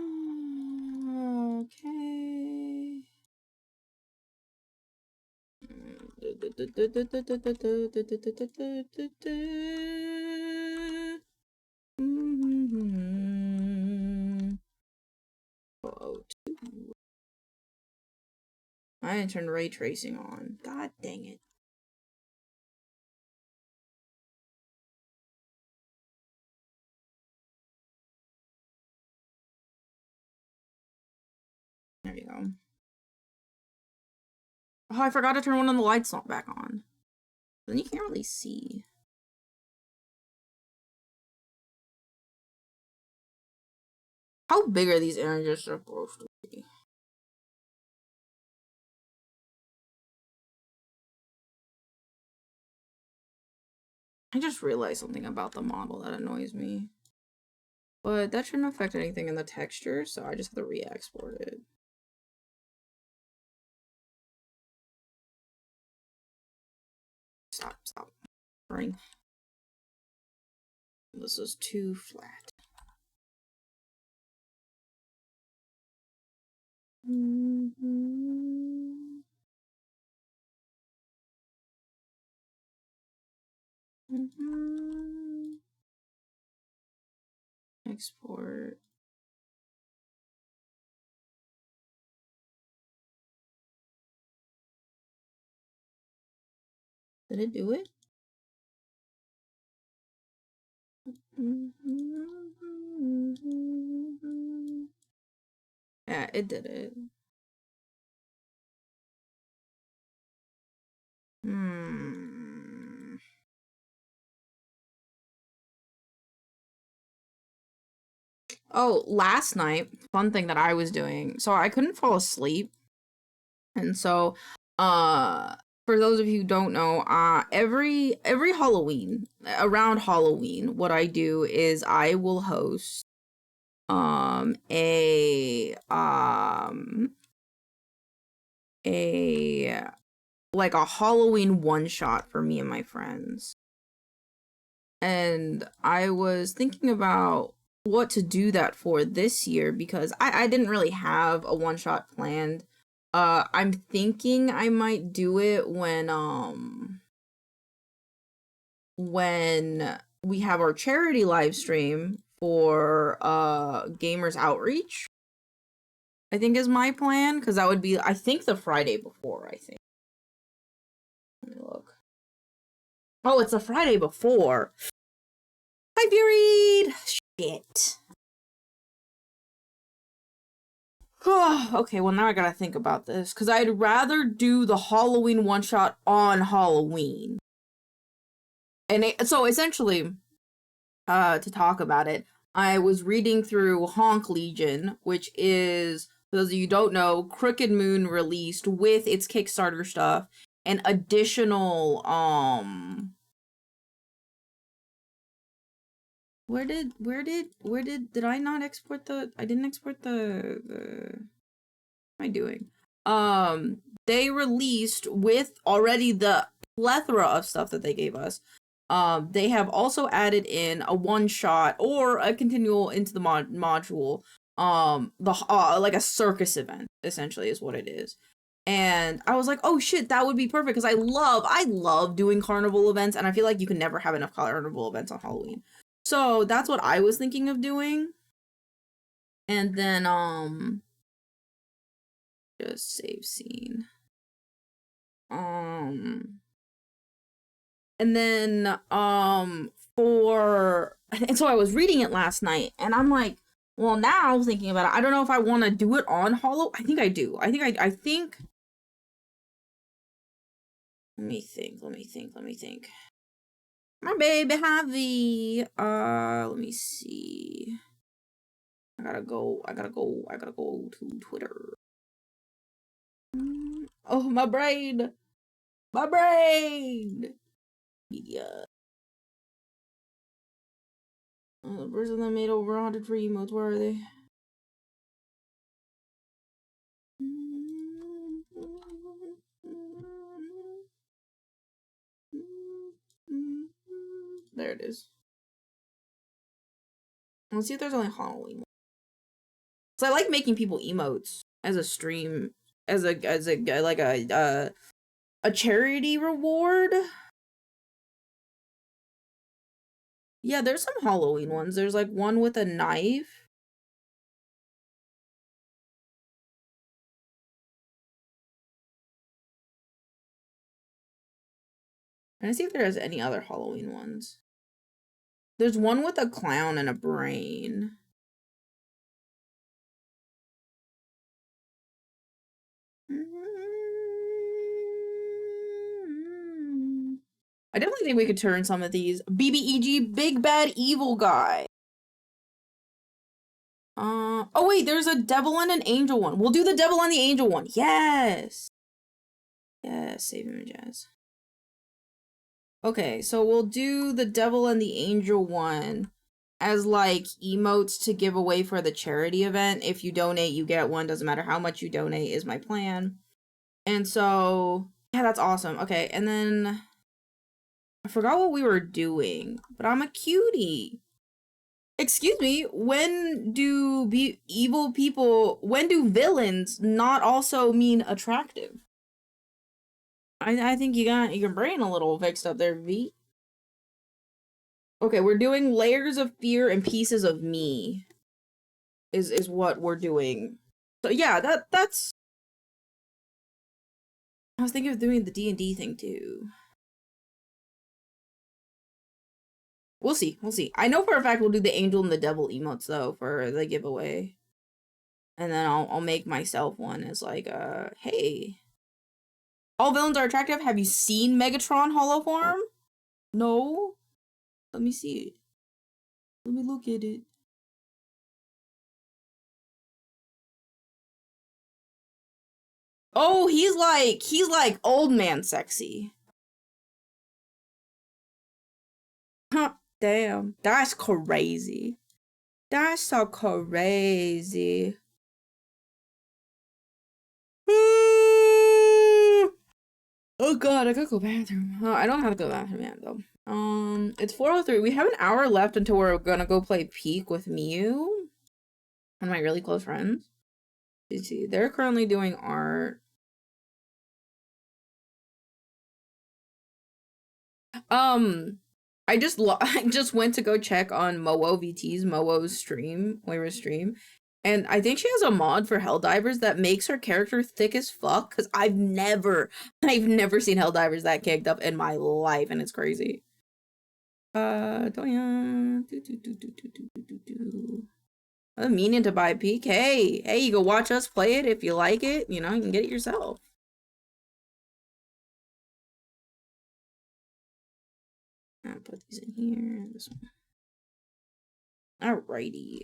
Oh, I didn't turn ray tracing on. God dang it. There you go. Oh, I forgot to turn one of the lights back on. Then you can't really see. How big are these images supposed to be? I just realized something about the model that annoys me. But that shouldn't affect anything in the texture, so I just have to re-export it. Stop. Ring. This is too flat. Export. Did it do it? Yeah, it did it. Oh, last night, fun thing that I was doing. So I couldn't fall asleep. And so, for those of you who don't know, every Halloween, around Halloween, what I do is I will host a like a Halloween one-shot for me and my friends. And I was thinking about what to do that for this year because I didn't really have a one-shot planned I'm thinking I might do it when we have our charity live stream for Gamers Outreach. I think is my plan, because that would be, I think, the Friday before, I think. Let me look. Oh, it's the Friday before. Hi, Buried! Shit. Okay, well now I gotta think about this, because I'd rather do the Halloween one-shot on Halloween. And so essentially, to talk about it, I was reading through Honk Legion, which is, for those of you who don't know, Crooked Moon released with its Kickstarter stuff an additional, did I not export the, I didn't export the, what am I doing? They released with already the plethora of stuff that they gave us. They have also added in a one-shot or a continual into the module, like a circus event, essentially, is what it is. And I was like, oh shit, that would be perfect, because I love doing carnival events, and I feel like you can never have enough carnival events on Halloween. So that's what I was thinking of doing. And then, just save scene. And then, and so I was reading it last night, and I'm like, well, now thinking about it, I don't know if I want to do it on I think I do. I think, let me think. My baby Javi, let me see. I gotta go to Twitter. Oh, my brain! Media. The person that made over 100 free emotes, where are they? There it is. Let's see if there's only Halloween. So I like making people emotes as a stream, as a like a charity reward. Yeah, there's some Halloween ones. There's like one with a knife. And I see if there's any other Halloween ones. There's one with a clown and a brain. I definitely think we could turn some of these. BBEG, Big Bad Evil Guy. Oh wait, there's a devil and an angel one. We'll do the devil and the angel one. Yes. Yes, save image as. Okay, so we'll do the devil and the angel one as like emotes to give away for the charity event. If you donate, you get one. Doesn't matter how much you donate is my plan. And so, yeah, that's awesome. Okay, and then I forgot what we were doing, but I'm a cutie. Excuse me, when do when do villains not also mean attractive? I think you got your brain a little fixed up there, V. Okay, we're doing layers of fear and pieces of me. Is what we're doing. So yeah, that's. I was thinking of doing the D&D thing too. We'll see. I know for a fact we'll do the angel and the devil emotes though for the giveaway. And then I'll make myself one as like hey. All villains are attractive. Have you seen Megatron Hollow Form? No? Let me see it. Let me look at it. Oh, he's like old man sexy. Huh, damn. That's crazy. That's so crazy. Oh god, I gotta go bathroom. I don't have to go to the bathroom yet though. It's 4:03. We have an hour left until we're gonna go play Peak with Mew. One of my really close friends. Let's see, they're currently doing art. I just went to go check on Mowo's stream, Moira's stream, and I think she has a mod for Helldivers that makes her character thick as fuck. Cause I've never seen Helldivers that caked up in my life, and it's crazy. I'm meaning to buy PK. Hey, you go watch us play it if you like it. You know, you can get it yourself. I'll put these in here. This one. Alrighty.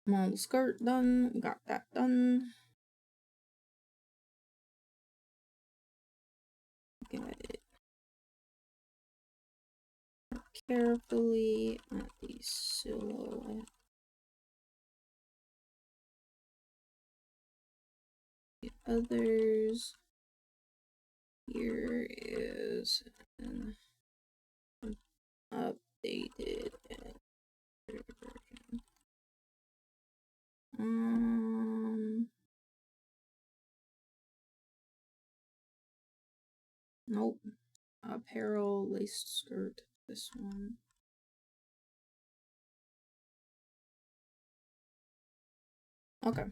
Small skirt done. Got that done. Get it carefully at the silhouette. The others. Here is an updated version. Nope. Apparel, laced skirt. This one. Okay.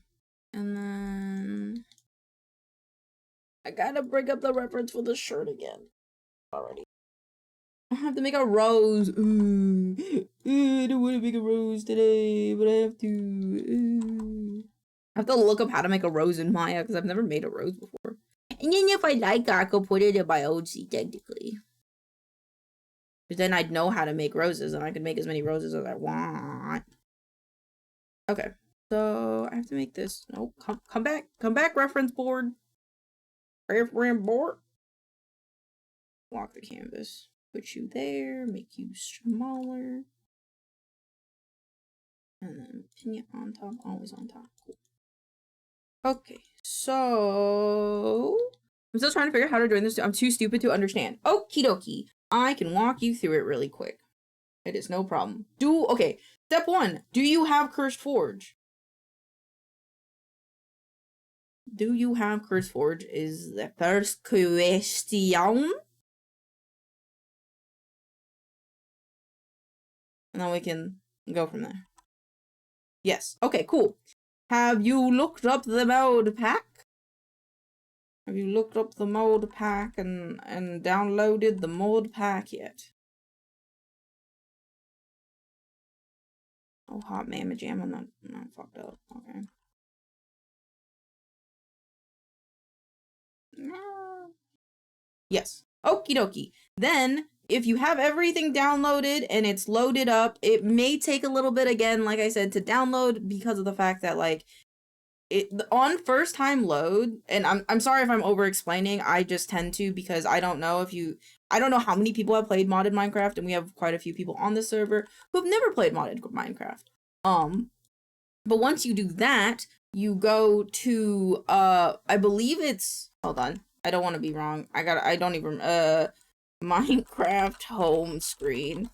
And then I gotta bring up the reference for the shirt again. Already. I have to make a rose. Ooh. I don't want to make a rose today, but I have to. I have to look up how to make a rose in Maya because I've never made a rose before. And then if I like it, I could put it in my OC technically. But then I'd know how to make roses and I could make as many roses as I want. Okay. So I have to make this. Nope. Come back, reference board. Reference board. Lock the canvas. Put you there. Make you smaller. And then pin you on top. Always on top. Cool. Okay. So I'm still trying to figure out how to join this. I'm too stupid to understand. Okie dokie. I can walk you through it really quick. It is no problem. Okay. Step 1. Do you have Cursed Forge? Do you have Cursed Forge is the first question. And then we can go from there. Yes. Okay, cool. Have you looked up the mod pack? Have you looked up the mod pack and downloaded the mod pack yet? Oh, hot mamma jam. I'm not fucked up. Okay. No. Yes. Okie dokie. Then, if you have everything downloaded and it's loaded up, it may take a little bit again, like I said, to download because of the fact that, like, on first time load, and I'm sorry if I'm over explaining, I just tend to because I don't know how many people have played modded Minecraft, and we have quite a few people on the server who have never played modded Minecraft. But once you do that, you go to I believe it's, hold on, I don't want to be wrong. Minecraft home screen.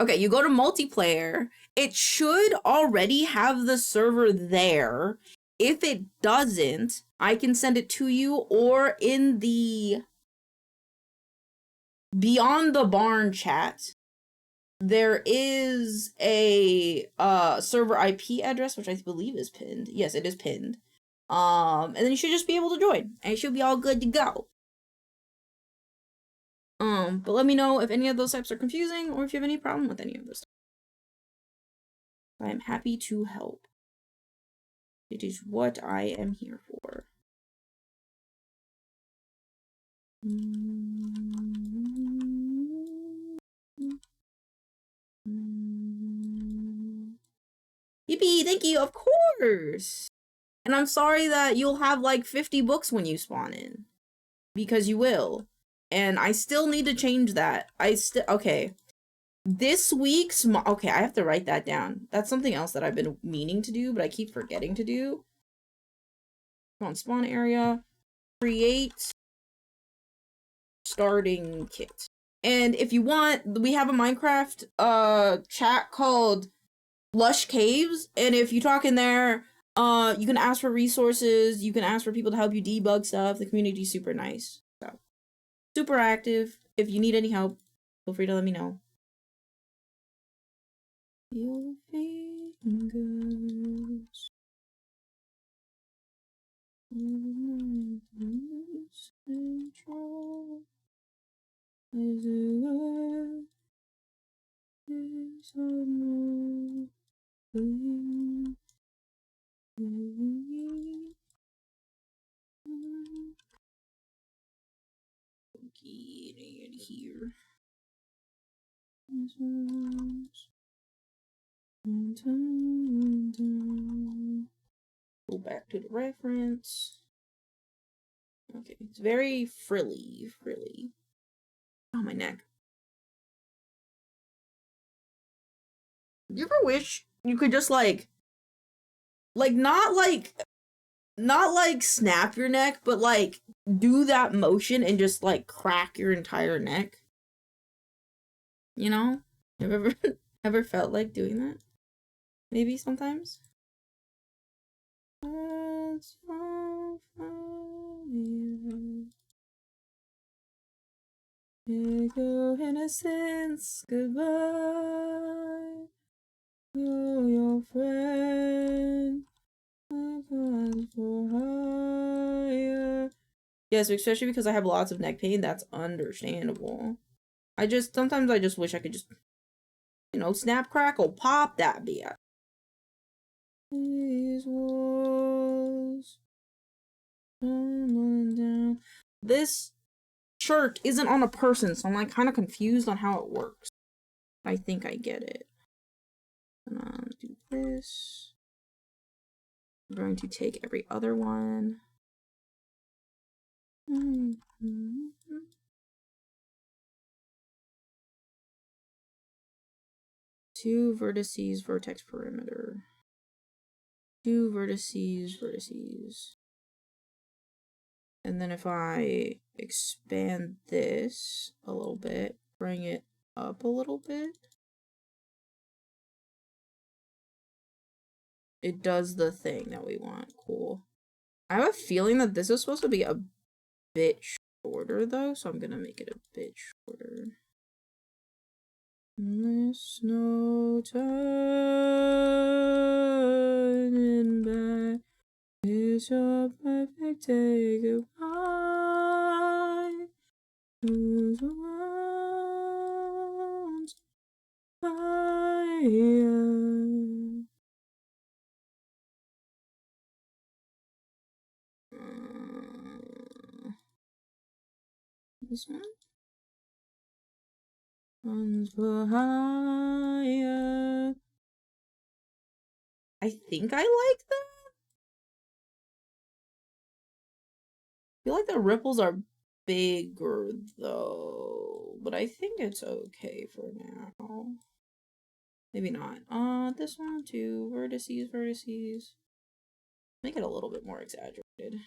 Okay, you go to multiplayer. It should already have the server there. If it doesn't, I can send it to you, or in the Beyond the Barn chat, there is a server IP address, which I believe is pinned. Yes, it is pinned. And then you should just be able to join, and it should be all good to go. But let me know if any of those types are confusing, or if you have any problem with any of this. I am happy to help. It is what I am here for. Yippee, thank you, of course! And I'm sorry that you'll have like 50 books when you spawn in. Because you will. And I still need to change that. Okay. This week's, okay, I have to write that down. That's something else that I've been meaning to do, but I keep forgetting to do. Come on, spawn area. Create starting kit. And if you want, we have a Minecraft chat called lush caves, and if you talk in there, you can ask for resources, you can ask for people to help you debug stuff. The community's super nice. So super active. If you need any help, feel free to let me know. Your fingers. Control is get in here. Go back to the reference. Okay, it's very frilly. Oh, my neck. You ever wish you could just not snap your neck, but like do that motion and just like crack your entire neck? You know? Have you ever felt like doing that? Maybe sometimes? It's so funny. Go innocence, goodbye. You're your friend. For higher. Yes, especially because I have lots of neck pain. That's understandable. Sometimes I just wish I could just, snap, crackle, pop that bitch. These walls tumbling down. This shirt isn't on a person, so I'm like kind of confused on how it works. I think I get it. Do this. I'm going to take every other one. Two vertices, vertex perimeter. Two vertices. And then if I expand this a little bit, bring it up a little bit, it does the thing that we want. Cool. I have a feeling that this is supposed to be a bit shorter though, so I'm gonna make it a bit shorter. There's no turning back. It's your perfect day. Goodbye. Who's around fire? This one? One's for higher. I think I like that. I feel like the ripples are bigger though, but I think it's okay for now. Maybe not. This one too. Vertices. Make it a little bit more exaggerated.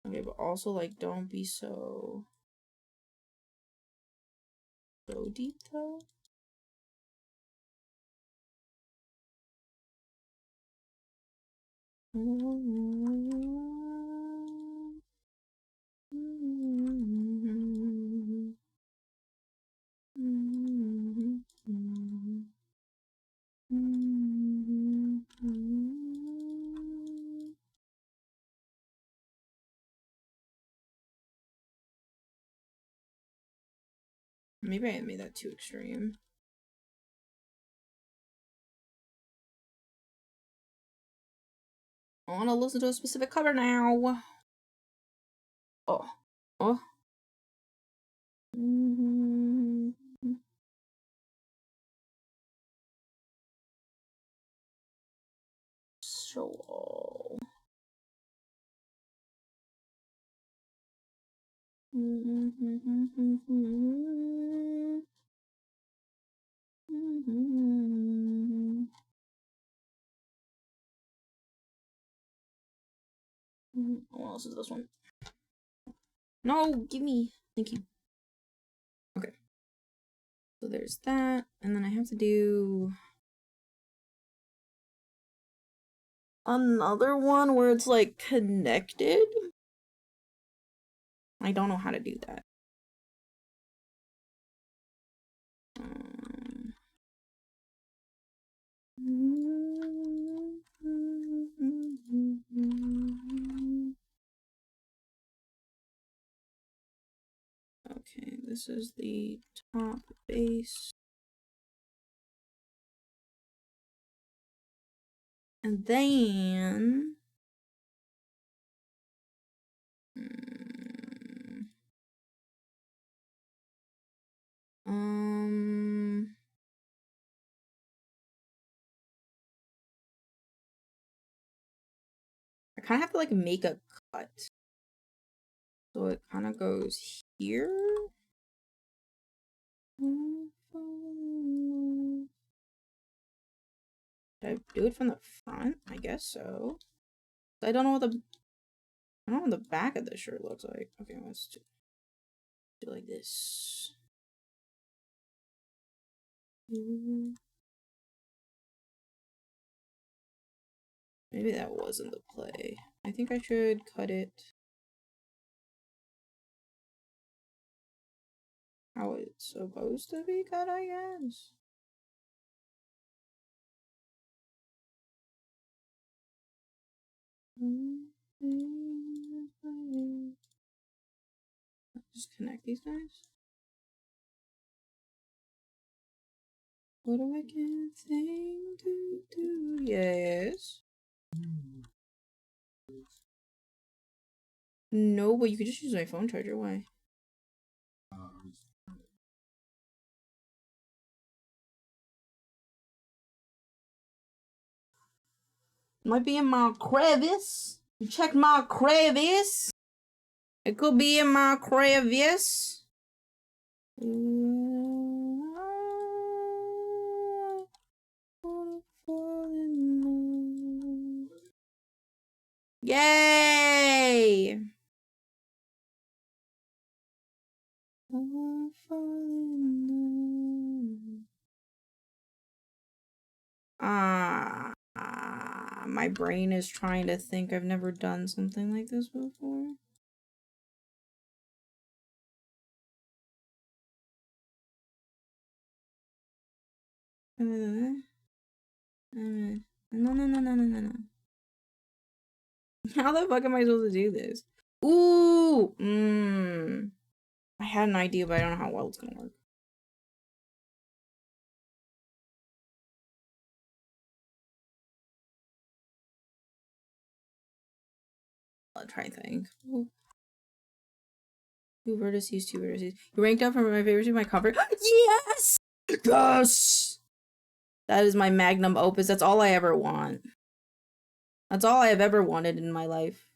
Okay, but also like don't be so detailed. Maybe I made that too extreme. I want to listen to a specific cover now. Oh. So. What else is this one? No, give me. Thank you. there's that, and then I have to do another one where it's like connected. I don't know how to do that. Okay, this is the top base. And then I kind of have to like make a cut. So it kind of goes here. Should I do it from the front? I guess so. I don't know what the back of the shirt looks like. Okay, let's do like this. Maybe that wasn't the play. I think I should cut it how it's supposed to be cut, I guess. Just connect these guys. What a wicked thing to do. Yes. No, but you could just use my phone charger. Why? Might be in my crevice. You check my crevice. It could be in my crevice. Yay! My brain is trying to think. I've never done something like this before. No. How the fuck am I supposed to do this? Ooh! I had an idea, but I don't know how well it's gonna work. I'll try and think. Two vertices, two vertices. You ranked up from my favorite to my cover. Yes! Yes! That is my magnum opus. That's all I ever want. That's all I have ever wanted in my life.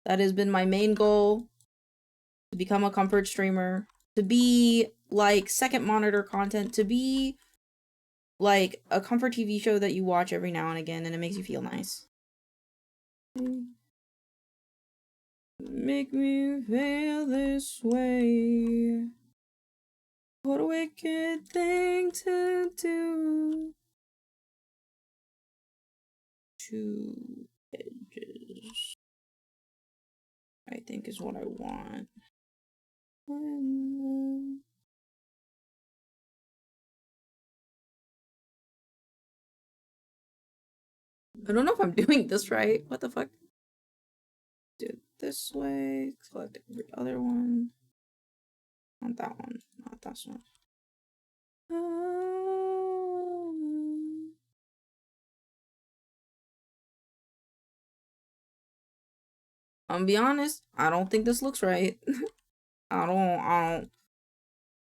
That has been my main goal. To become a comfort streamer. To be, like, second monitor content. To be, like, a comfort TV show that you watch every now and again and it makes you feel nice. Make me feel this way. What a wicked thing to do. Two edges, I think is what I want. I don't know if I'm doing this right. What the fuck? Do it this way. Select every other one. Not that one. Not this one. I'm gonna be honest. I don't think this looks right. I don't.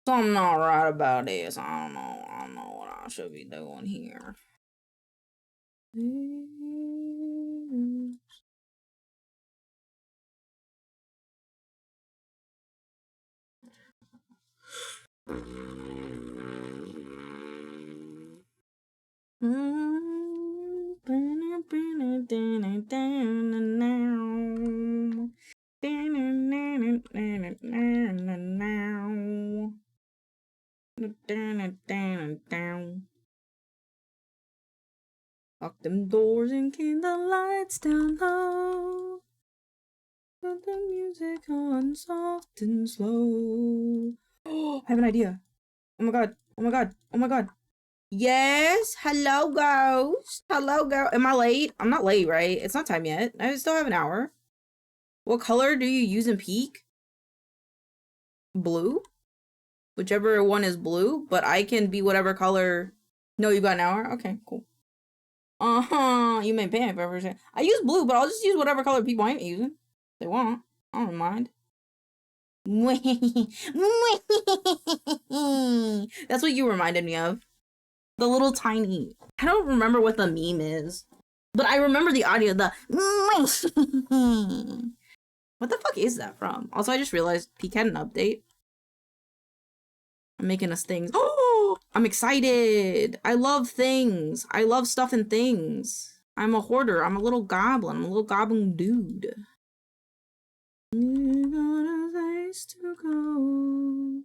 Something not right about this. I don't know what I should be doing here. Lock them doors and keep the lights down low. Put the music on soft and slow. Oh, I have an idea. Oh my god. Oh my god. Oh my god. Yes. Hello, ghost. Hello, girl. Am I late? I'm not late, right? It's not time yet. I still have an hour. What color do you use in peak? Blue? Whichever one is blue, but I can be whatever color. No, you got an hour? Okay, cool. You may pay me for everything. I use blue, but I'll just use whatever color people ain't using. They want. I don't mind. That's what you reminded me of. The little tiny. I don't remember what the meme is, but I remember the audio. The what the fuck is that from? Also, I just realized Peak had an update. I'm making us things. Oh, I'm excited. I love things. I love stuff and things. I'm a hoarder. I'm a little goblin. I'm a little goblin dude. You got a place to go.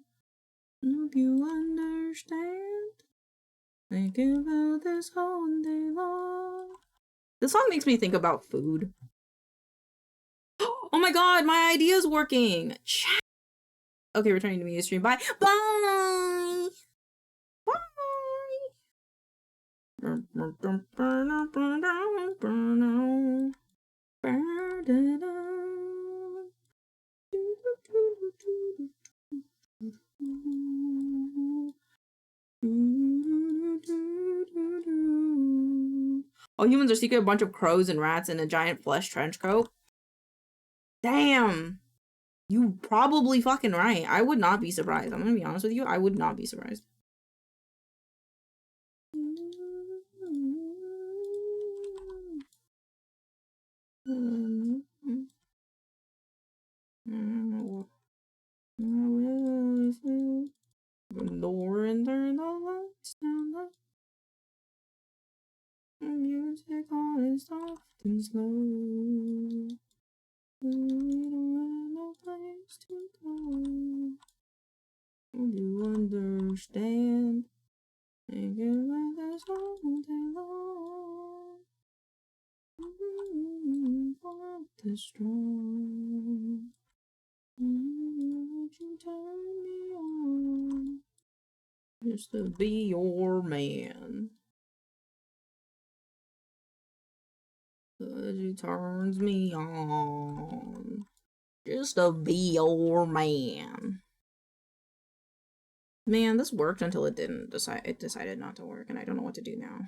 Hope you understand. Think about this all day long. This song makes me think about food. Oh my god, my idea's working. Chat. Okay, returning to media stream. Bye. Bye. All humans are secretly a bunch of crows and rats in a giant flesh trench coat. Damn. You probably fucking right. I would not be surprised. I'm gonna be honest with you. I would not be surprised. Door and turn the lights down. Music on soft and slow. We don't have no place to go. You understand? Think about this all day long. Want this strong. Would you turn me on? Just to be your man. Cause it turns me on. Just to be your man. Man, this worked until it didn't. It decided not to work, and I don't know what to do now.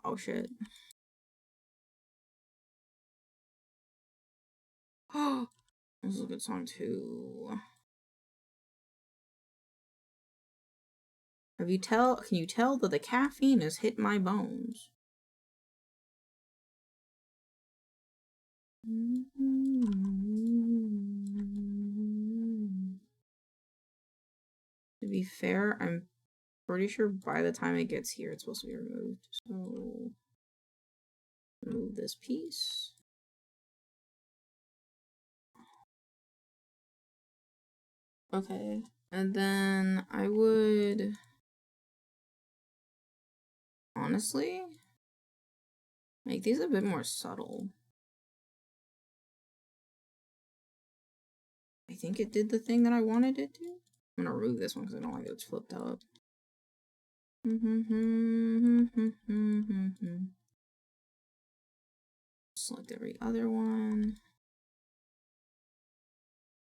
Oh shit. Oh, this is a good song too. Can you tell that the caffeine has hit my bones? To be fair, I'm pretty sure by the time it gets here, it's supposed to be removed. So, remove this piece. Okay, and then I would honestly make these a bit more subtle. I think it did the thing that I wanted it to. I'm gonna remove this one because I don't like it. It's flipped up. Select every other one.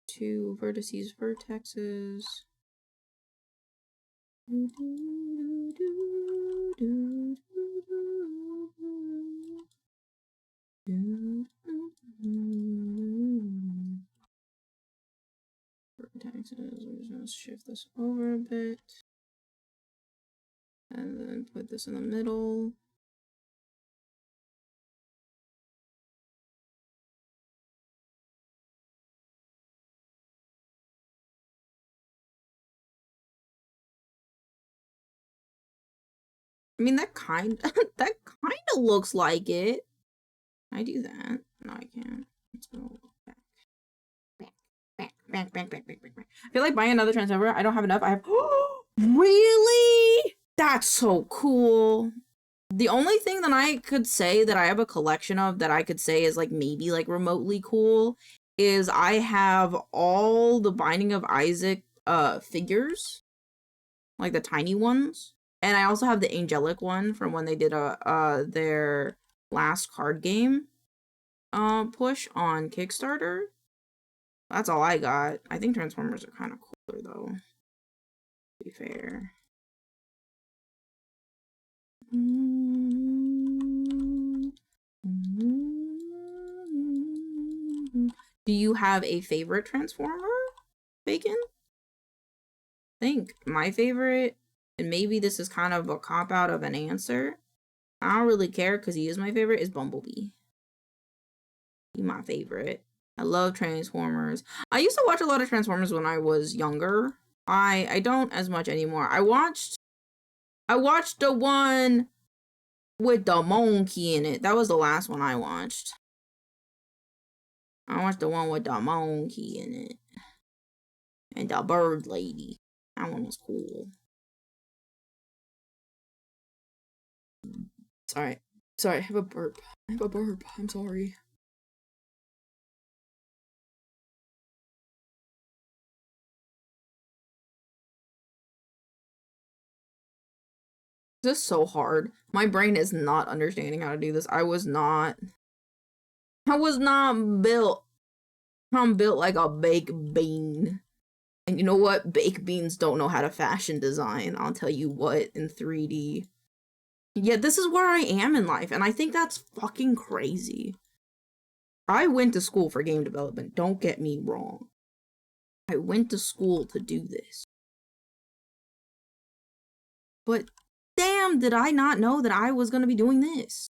2 vertices, vertexes. Vertexes. We're just gonna shift this over a bit. And then put this in the middle. I mean, that kind of looks like it. Can I do that? No, I can't. Let's go back. Back. I feel like buying another transformer. I don't have enough. I have. Really? That's so cool. The only thing that I could say that I have a collection of that I could say is like maybe like remotely cool is I have all the Binding of Isaac figures, like the tiny ones, and I also have the angelic one from when they did their last card game push on Kickstarter. That's all I got. I think Transformers are kind of cooler though, to be fair. Do you have a favorite Transformer, Bacon? I think my favorite, and maybe this is kind of a cop-out of an answer, I don't really care because he is my favorite, is Bumblebee. He's my favorite. I love Transformers. I used to watch a lot of Transformers when I was younger. I don't as much anymore. I watched the one with the monkey in it. That was the last one I watched. I watched the one with the monkey in it. And the bird lady. That one was cool. Sorry, I have a burp. I'm sorry. This is so hard. My brain is not understanding how to do this. I was not built. I'm built like a baked bean. And you know what? Baked beans don't know how to fashion design. I'll tell you what, in 3D. Yeah, this is where I am in life, and I think that's fucking crazy. I went to school for game development, don't get me wrong. I went to school to do this. But damn, did I not know that I was gonna be doing this.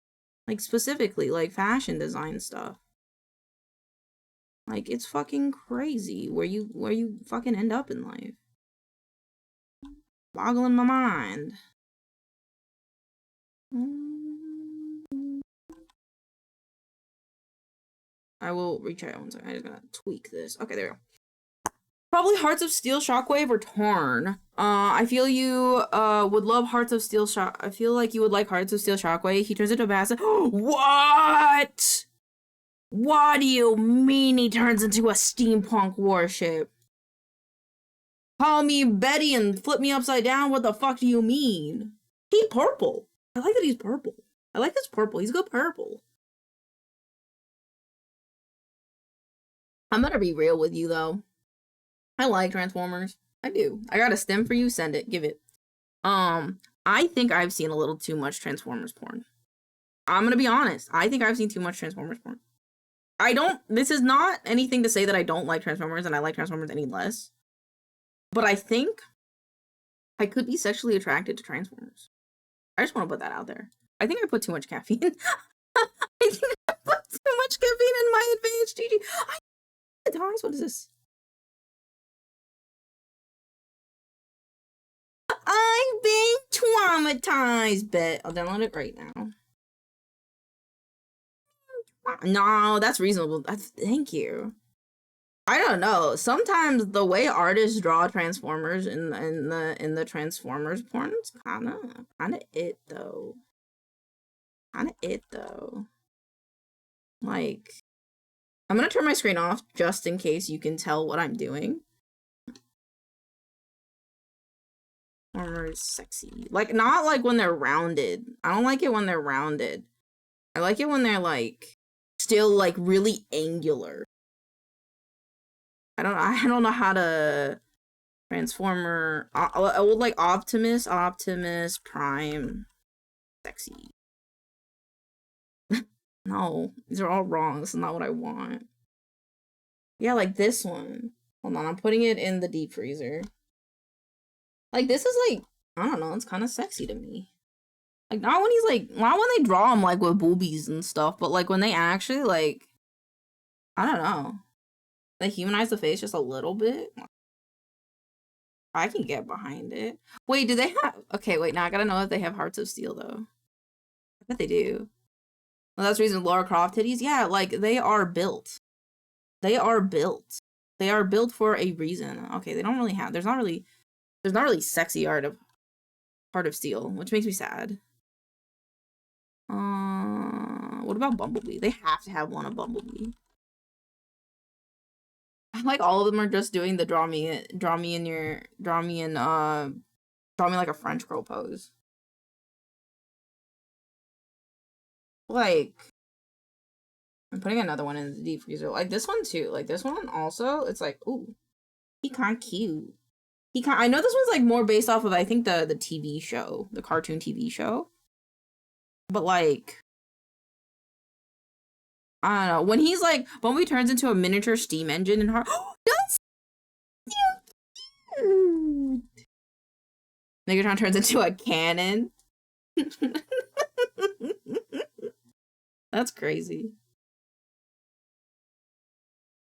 Like, specifically, like, fashion design stuff. Like, it's fucking crazy where you fucking end up in life. Boggling my mind. I will retry it one second. I just gotta tweak this. Okay, there we go. Probably Hearts of Steel, Shockwave, or Torn. I feel you would love Hearts of Steel I feel like you would like Hearts of Steel Shockwave. He turns into a bastard. What? What do you mean he turns into a steampunk warship? Call me Betty and flip me upside down? What the fuck do you mean? He's purple. I like that he's purple. I like this purple. He's good purple. I'm gonna be real with you though. I like Transformers. I do. I got a stem for you. Send it. Give it. I think I've seen a little too much Transformers porn. I'm gonna be honest. I think I've seen too much Transformers porn. This is not anything to say that I don't like Transformers and I like Transformers any less. But I think I could be sexually attracted to Transformers. I just want to put that out there. I think I put too much caffeine. I think I put too much caffeine in my advancedgg. What is this? I've been traumatized, bet. I'll download it right now. No, that's reasonable. Thank you. I don't know. Sometimes the way artists draw Transformers in the Transformers porn is kind of it though. Like, I'm gonna turn my screen off just in case you can tell what I'm doing. Transformers sexy. Like, not like when they're rounded. I don't like it when they're rounded. I like it when they're like still like really angular. I don't know how to Transformer. I would like Optimus Prime, sexy. No, these are all wrong. This is not what I want. Yeah, like this one. Hold on, I'm putting it in the deep freezer. Like, this is like, I don't know, it's kind of sexy to me. Like, not when he's like, not when they draw him like with boobies and stuff, but like when they actually like, I don't know, they humanize the face just a little bit. I can get behind it. Wait, do they have, okay, wait, now I gotta know if they have Hearts of Steel though. I bet they do. Well, that's the reason Lara Croft titties. Yeah, like they are built. They are built. They are built for a reason. Okay, they don't really have. There's not really sexy art of Heart of Steel, which makes me sad. What about Bumblebee? They have to have one of Bumblebee. I like all of them are just doing the draw me like a French girl pose. Like, I'm putting another one in the deep freezer. Like this one too. Like this one also. It's like, ooh, he kind of cute. I know this one's like more based off of I think the TV show, the cartoon TV show. But like, I don't know. When he's like, Bumblebee turns into a miniature steam engine and that's so cute. Megatron turns into a cannon. That's crazy.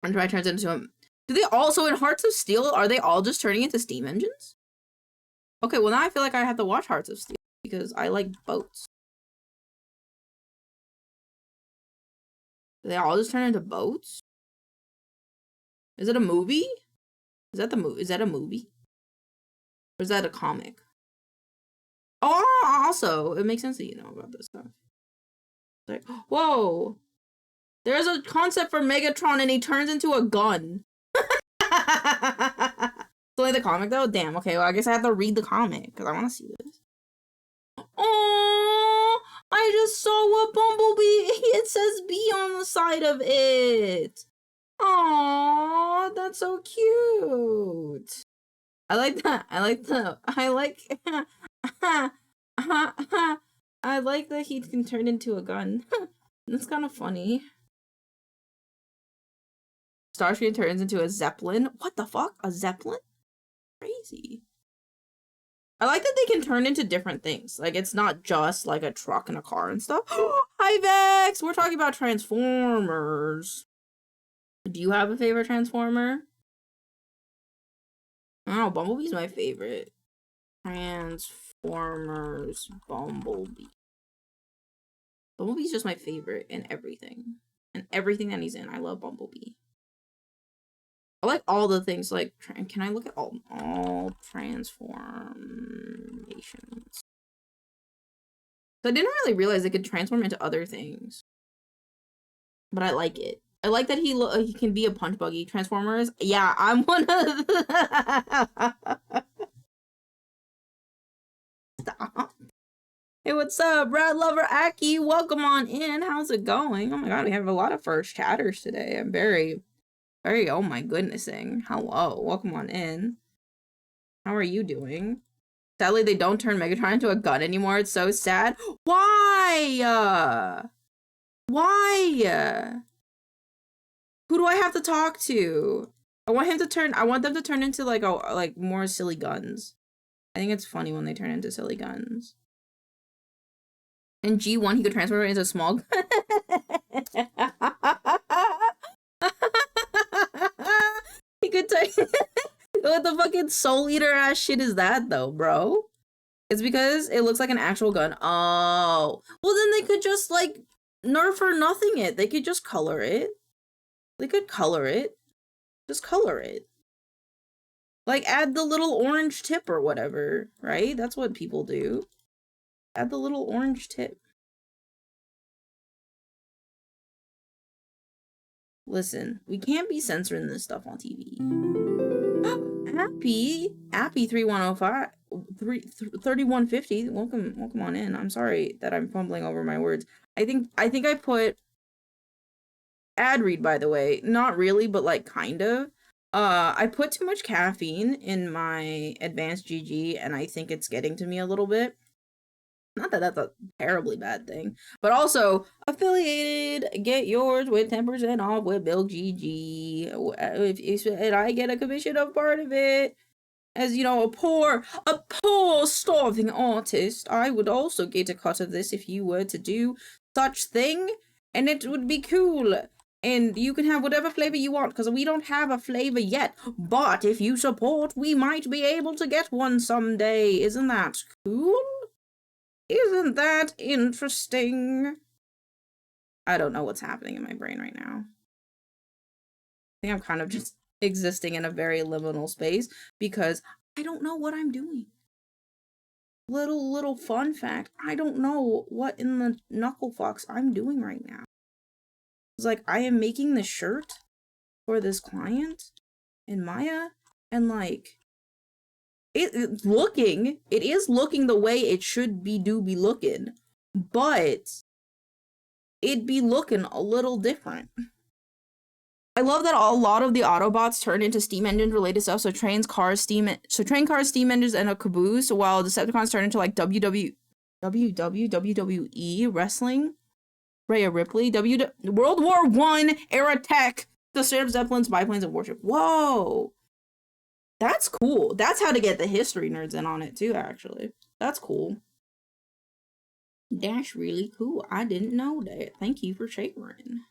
And Dry turns into a... Do they also, in Hearts of Steel, are they all just turning into steam engines? Okay, well now I feel like I have to watch Hearts of Steel because I like boats. Do they all just turn into boats? Is it a movie? Is that a movie? Or is that a comic? Oh, also, it makes sense that you know about this stuff. Like, whoa! There's a concept for Megatron and he turns into a gun. It's only the comic though? Damn, okay, well I guess I have to read the comic because I want to see this. Oh, I just saw a Bumblebee. It says B on the side of it. Oh, that's so cute. I like that. I like that he can turn into a gun. That's kind of funny. Starscream turns into a Zeppelin. What the fuck? A Zeppelin? Crazy. I like that they can turn into different things. Like, it's not just like a truck and a car and stuff. Hi, Vex! We're talking about Transformers. Do you have a favorite Transformer? Oh, Bumblebee's my favorite. Transformers Bumblebee. Bumblebee's just my favorite in everything. And everything that he's in, I love Bumblebee. I like all the things, like, can I look at all transformations? So I didn't really realize they could transform into other things. But I like it. I like that he can be a punch buggy. Transformers, yeah, I'm one of the... Stop. Hey, what's up, Brad Lover Aki? Welcome on in. How's it going? Oh my god, we have a lot of first chatters today. I'm very, oh my goodnessing. Hello, welcome on in. How are you doing? Sadly, they don't turn Megatron into a gun anymore. It's so sad. Why? Why? Who do I have to talk to? I want them to turn into like more silly guns. I think it's funny when they turn into silly guns. In G1, he could transform into a small gun. He could turn... What the fucking Soul Eater ass shit is that though, bro? It's because it looks like an actual gun. Oh. Well, then they could just, like, nerf or nothing it. They could just color it. They could color it. Just color it. Like, add the little orange tip or whatever, right? That's what people do. Add the little orange tip. Listen, we can't be censoring this stuff on TV. Appy 3150. Welcome on in. I'm sorry that I'm fumbling over my words. I think I put ad read, by the way. Not really, but like kind of. I put too much caffeine in my advancedgg and I think it's getting to me a little bit. Not that that's a terribly bad thing, but also affiliated. Get yours with 10% off with milkclubmedia. If I get a commission of part of it, as you know, a poor starving artist, I would also get a cut of this if you were to do such thing, and it would be cool. And you can have whatever flavor you want, because we don't have a flavor yet. But if you support, we might be able to get one someday. Isn't that cool? Isn't that interesting? I don't know what's happening in my brain right now. I think I'm kind of just existing in a very liminal space because I don't know what I'm doing. Little fun fact, I don't know what in the knuckle fucks I'm doing right now. It's like I am making the shirt for this client in Maya, and like it is looking the way it should be looking, but it'd be looking a little different. I love that a lot of the Autobots turn into steam engine related stuff. So train cars, steam engines, and a caboose. While Decepticons turn into like WWE wrestling, Rhea Ripley, World War I era tech, the straight up Zeppelins, biplanes, and warship. Whoa, that's cool. That's how to get the history nerds in on it too. Actually, that's cool. That's really cool. I didn't know that. Thank you for sharing.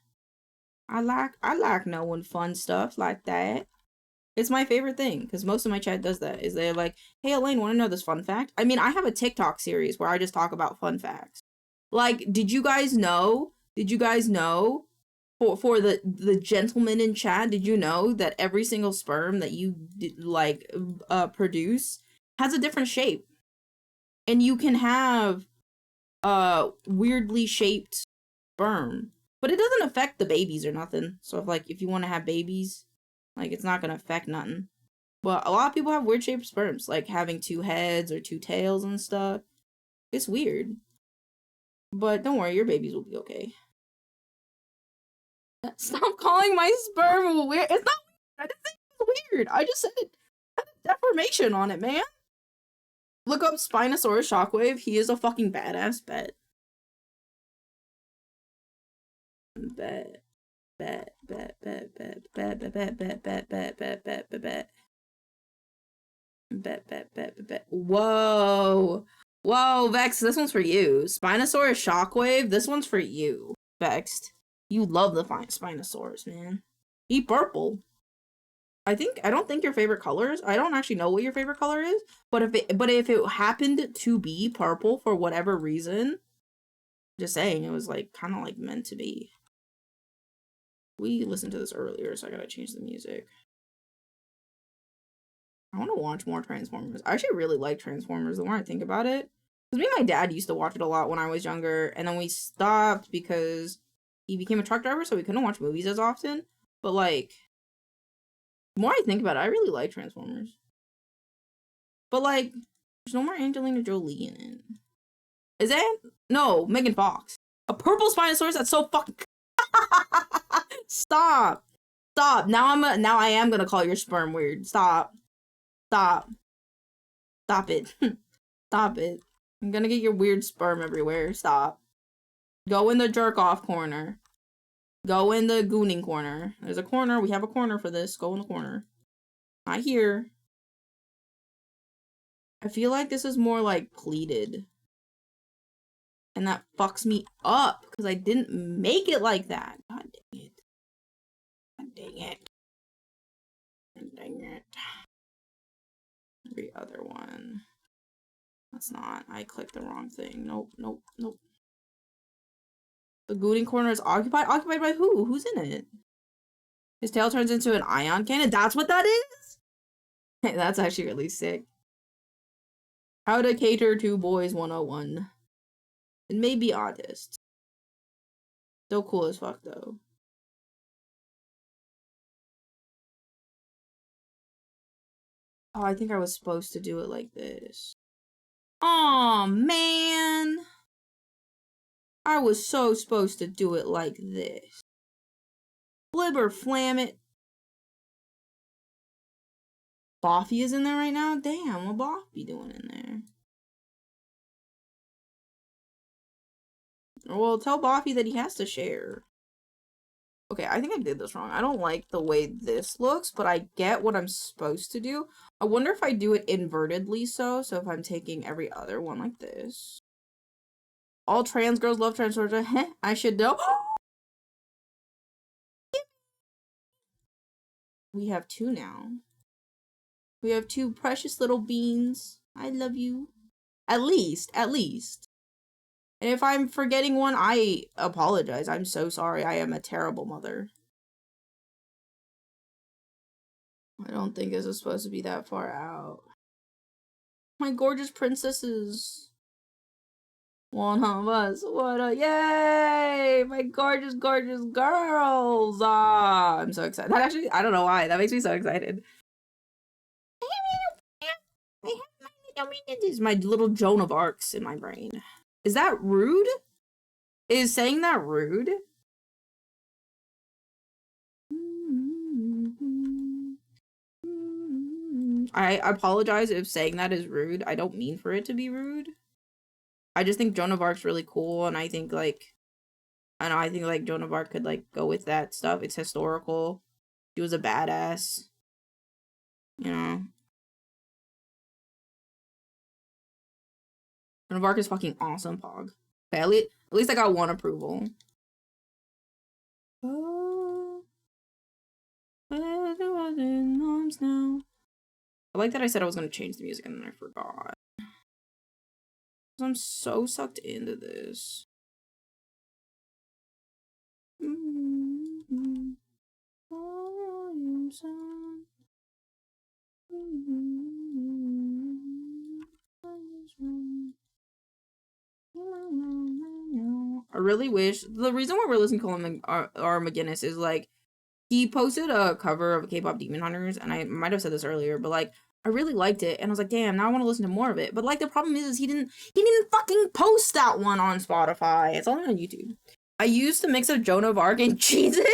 I like knowing fun stuff like that. It's my favorite thing because most of my chat does that. Is they're like, "Hey Elaine, want to know this fun fact?" I mean, I have a TikTok series where I just talk about fun facts. Like, did you guys know? For the gentlemen in chat, did you know that every single sperm that you produce has a different shape, and you can have weirdly shaped sperm. But it doesn't affect the babies or nothing. So if you want to have babies, like it's not gonna affect nothing. But a lot of people have weird shaped sperms, like having 2 heads or 2 tails and stuff. It's weird. But don't worry, your babies will be okay. Stop calling my sperm weird. It's not weird. I didn't say it was weird. I just said it had a deformation on it, man. Look up Spinosaurus Shockwave. He is a fucking badass. Bet. Whoa. Whoa, Vex, this one's for you. Spinosaurus Shockwave, this one's for you. Vexed. You love the Spinosaurus, man. Eat purple. I don't think your favorite color is. I don't actually know what your favorite color is, but if it happened to be purple for whatever reason, just saying, it was like kind of like meant to be. We listened to this earlier, so I gotta change the music. I want to watch more Transformers. I actually really like Transformers the more I think about it. Because me and my dad used to watch it a lot when I was younger, and then we stopped because he became a truck driver, so we couldn't watch movies as often. But like, the more I think about it, I really like Transformers. But like, there's no more Angelina Jolie in it. Is that? No, Megan Fox. A purple Spinosaurus? That's so fucking... Stop. Stop. Now I am gonna call your sperm weird. Stop. Stop. Stop it. Stop it. I'm gonna get your weird sperm everywhere. Stop. Go in the jerk off corner. Go in the gooning corner. There's a corner. We have a corner for this. Go in the corner. Not here. I feel like this is more like pleated. And that fucks me up because I didn't make it like that. God dang it. God dang it. God dang it. Every other one. That's not. I clicked the wrong thing. Nope, nope, nope. The gooning corner is occupied? Occupied by who? Who's in it? His tail turns into an ion cannon? That's what that is? Hey, that's actually really sick. How to cater to boys 101. It may be oddest. Still cool as fuck though. Oh, I think I was supposed to do it like this. Aw, man. I was so supposed to do it like this. Flibber flam it. Boffy is in there right now? Damn, what Boffy doing in there? Well, tell Boffy that he has to share. Okay, I think I did this wrong. I don't like the way this looks, but I get what I'm supposed to do. I wonder if I do it invertedly so if I'm taking every other one like this. All trans girls love Transformers. I should know. We have 2 now. We have 2 precious little beans. I love you. At least. And if I'm forgetting one, I apologize. I'm so sorry. I am a terrible mother. I don't think this is supposed to be that far out. My gorgeous princesses. One of us. What a yay! My gorgeous, gorgeous girls. Ah, I'm so excited. That actually, I don't know why. That makes me so excited. This is my little Joan of Arcs in my brain. Is that rude? Is saying that rude? I apologize if saying that is rude. I don't mean for it to be rude. I just think Joan of Arc's really cool, and I think, like, I don't know, I think, like, Joan of Arc could, like, go with that stuff. It's historical. She was a badass. You know? Joan of Arc is fucking awesome, Pog. Okay, at least I got one approval. Oh, now. I like that I said I was gonna change the music and then I forgot. I'm so sucked into this. I really wish the reason why we're listening to him R. McGinnis is like he posted a cover of K-pop Demon Hunters, and I might have said this earlier, but like I really liked it, and I was like, damn, now I want to listen to more of it. But like the problem is he didn't fucking post that one on Spotify. It's only on YouTube. I used to mix of Joan of Arc and Jesus.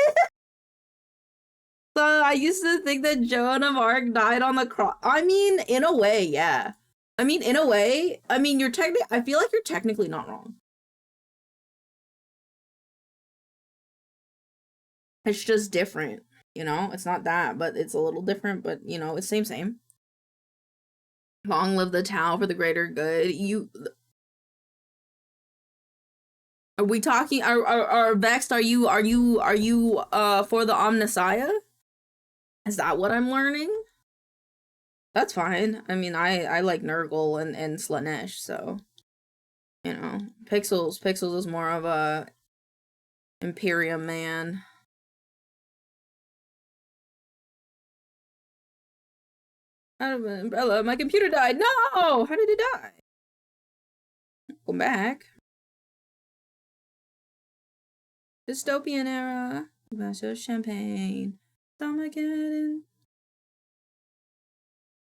So I used to think that Joan of Arc died on the cross. I mean, in a way, yeah. I mean, in a way, I mean, I feel like you're technically not wrong. It's just different, you know? It's not that, but it's a little different, but, you know, it's same. Long live the Tao for the greater good. Are we talking, are Vexed, are you, for the Omnissiah? Is that what I'm learning? That's fine. I mean, I like Nurgle and Slanesh, so, you know, Pixels is more of a Imperium man. Out of an umbrella, my computer died. No! How did it die? Welcome back. Dystopian era. Glass of champagne. Stomach-in.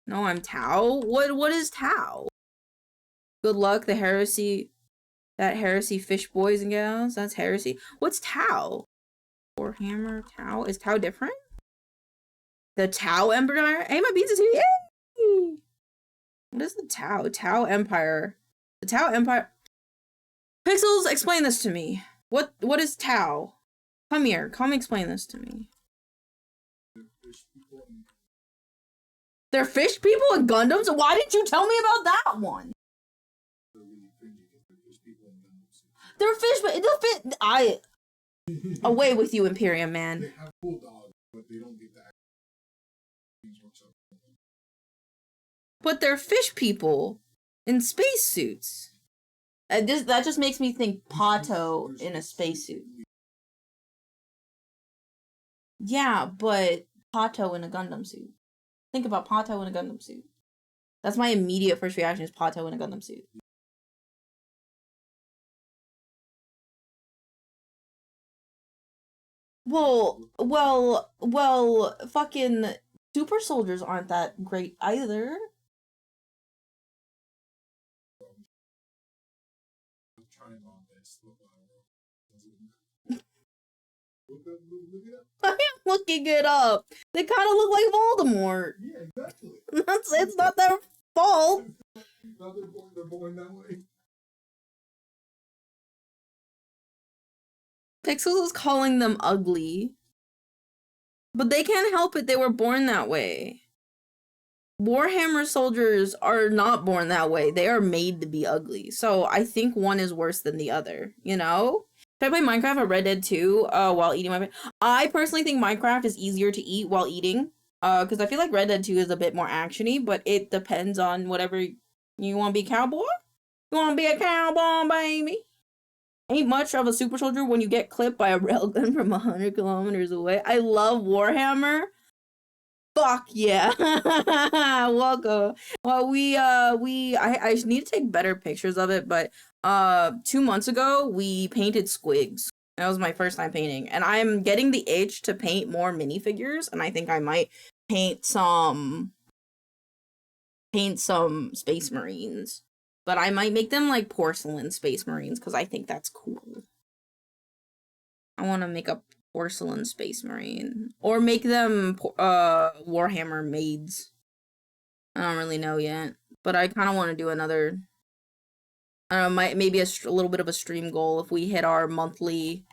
No, I'm Tau. What is Tau? Good luck, the heresy. That heresy fish boys and gals. That's heresy. What's Tau? Warhammer Tau? Is Tau different? The Tau Empire? Hey, my beats is here. Yay! What is the Tau? Tau Empire. The Tau Empire. Pixels, explain this to me. What is Tau? Come here. Come explain this to me. They're fish people and Gundams? Why didn't you tell me about that one? They're fish, but away with you, Imperium man. They have bulldogs, but they don't get that. But they're fish people in spacesuits. That just makes me think Pato in a spacesuit. Yeah, but Pato in a Gundam suit. Think about Pato in a Gundam suit. That's my immediate first reaction is Pato in a Gundam suit. Well, fucking super soldiers aren't that great either. I am looking it up. They kind of look like Voldemort. Yeah, exactly. It's not their fault. They're born that way. Pixels is calling them ugly. But they can't help it. They were born that way. Warhammer soldiers are not born that way. They are made to be ugly. So I think one is worse than the other, you know? Should I play Minecraft or Red Dead 2 while eating my... I personally think Minecraft is easier to eat while eating. Because I feel like Red Dead 2 is a bit more action-y, but it depends on whatever you want to be. Cowboy? You want to be a cowboy, baby? Ain't much of a super soldier when you get clipped by a railgun from 100 kilometers away. I love Warhammer. Fuck yeah. Welcome. Well, I need to take better pictures of it, but 2 months ago we painted squigs. That was my first time painting, and I'm getting the itch to paint more minifigures, and I think I might paint some Space Marines. But I might make them like porcelain Space Marines because I think that's cool. I want to make a porcelain Space Marine. Or make them Warhammer maids. I don't really know yet. But I kind of want to do another... I don't know, maybe a little bit of a stream goal if we hit our monthly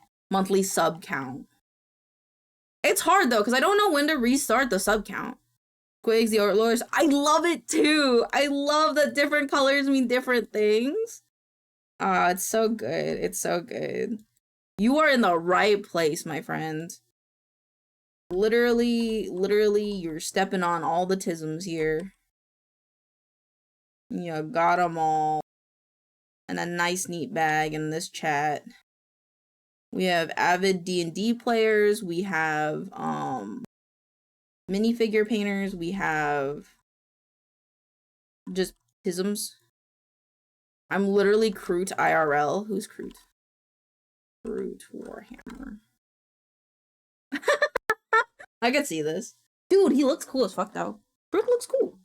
sub count. It's hard though, because I don't know when to restart the sub count. Quigs, the Overlords. I love it too. I love that different colors mean different things. It's so good. It's so good. You are in the right place, my friend. Literally, you're stepping on all the tisms here. You got them all. And a nice, neat bag in this chat. We have avid D&D players. We have, minifigure painters. We have just tisms. I'm literally Kroot IRL. Who's Kroot? Kroot Warhammer. I could see this. Dude, he looks cool as fuck though. Kroot looks cool.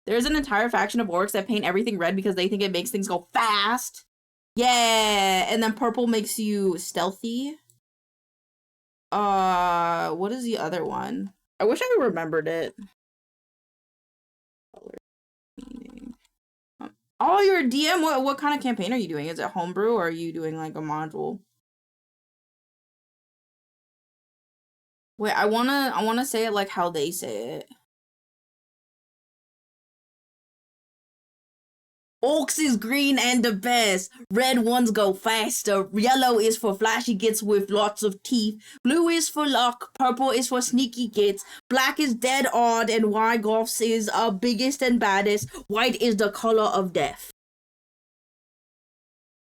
There's an entire faction of orcs that paint everything red because they think it makes things go fast. Yeah, and then purple makes you stealthy. What is the other one? I wish I remembered it. Oh, you're a DM? What kind of campaign are you doing? Is it homebrew or are you doing like a module? Wait, I wanna say it like how they say it. Orcs is green and the best. Red ones go faster. Yellow is for flashy gits with lots of teeth. Blue is for luck. Purple is for sneaky gits. Black is dead odd. And Wygoffs is biggest and baddest. White is the color of death.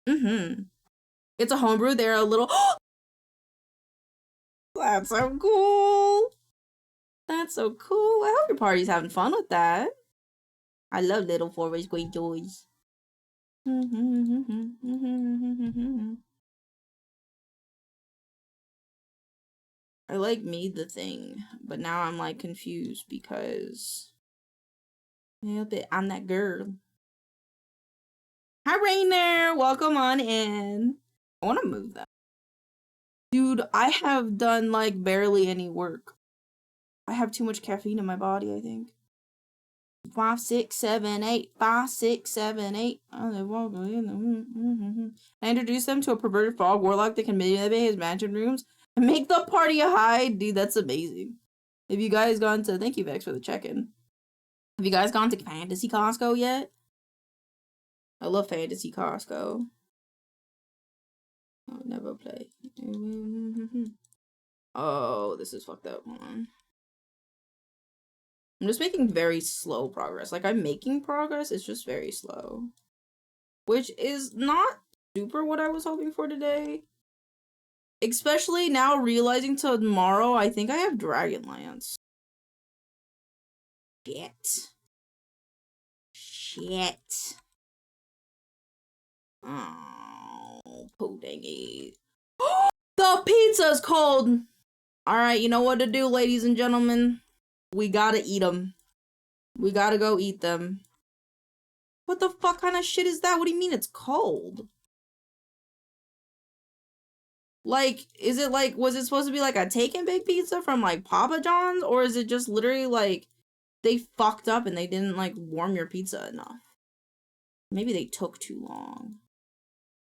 It's a homebrew. They're a little... That's so cool. That's so cool. I hope your party's having fun with that. I love little forest great joys. I like made the thing, but now I'm like confused because I'm that girl. Hi Rainer, welcome on in. I want to move that. Dude, I have done like barely any work. I have too much caffeine in my body, I think. 5, 6, 7, 8. 5, 6, 7, 8. I introduced them to a perverted frog warlock that can manipulate his mansion rooms and make the party hide. Dude, that's amazing. Have you guys gone to... Thank you, Vex, for the check-in. Have you guys gone to Fantasy Costco yet? I love Fantasy Costco. I'll never play. Oh, this is fucked up. Hold on. I'm just making very slow progress. Like, I'm making progress, it's just very slow. Which is not super what I was hoping for today. Especially now realizing tomorrow, I think I have Dragonlance. Shit. Oh, po dang it. The pizza's cold! Alright, you know what to do, ladies and gentlemen. We gotta eat them. We gotta go eat them. What the fuck kind of shit is that? What do you mean it's cold? Like, is it like, was it supposed to be like a take and bake pizza from like Papa John's? Or is it just literally like, they fucked up and they didn't like warm your pizza enough? Maybe they took too long.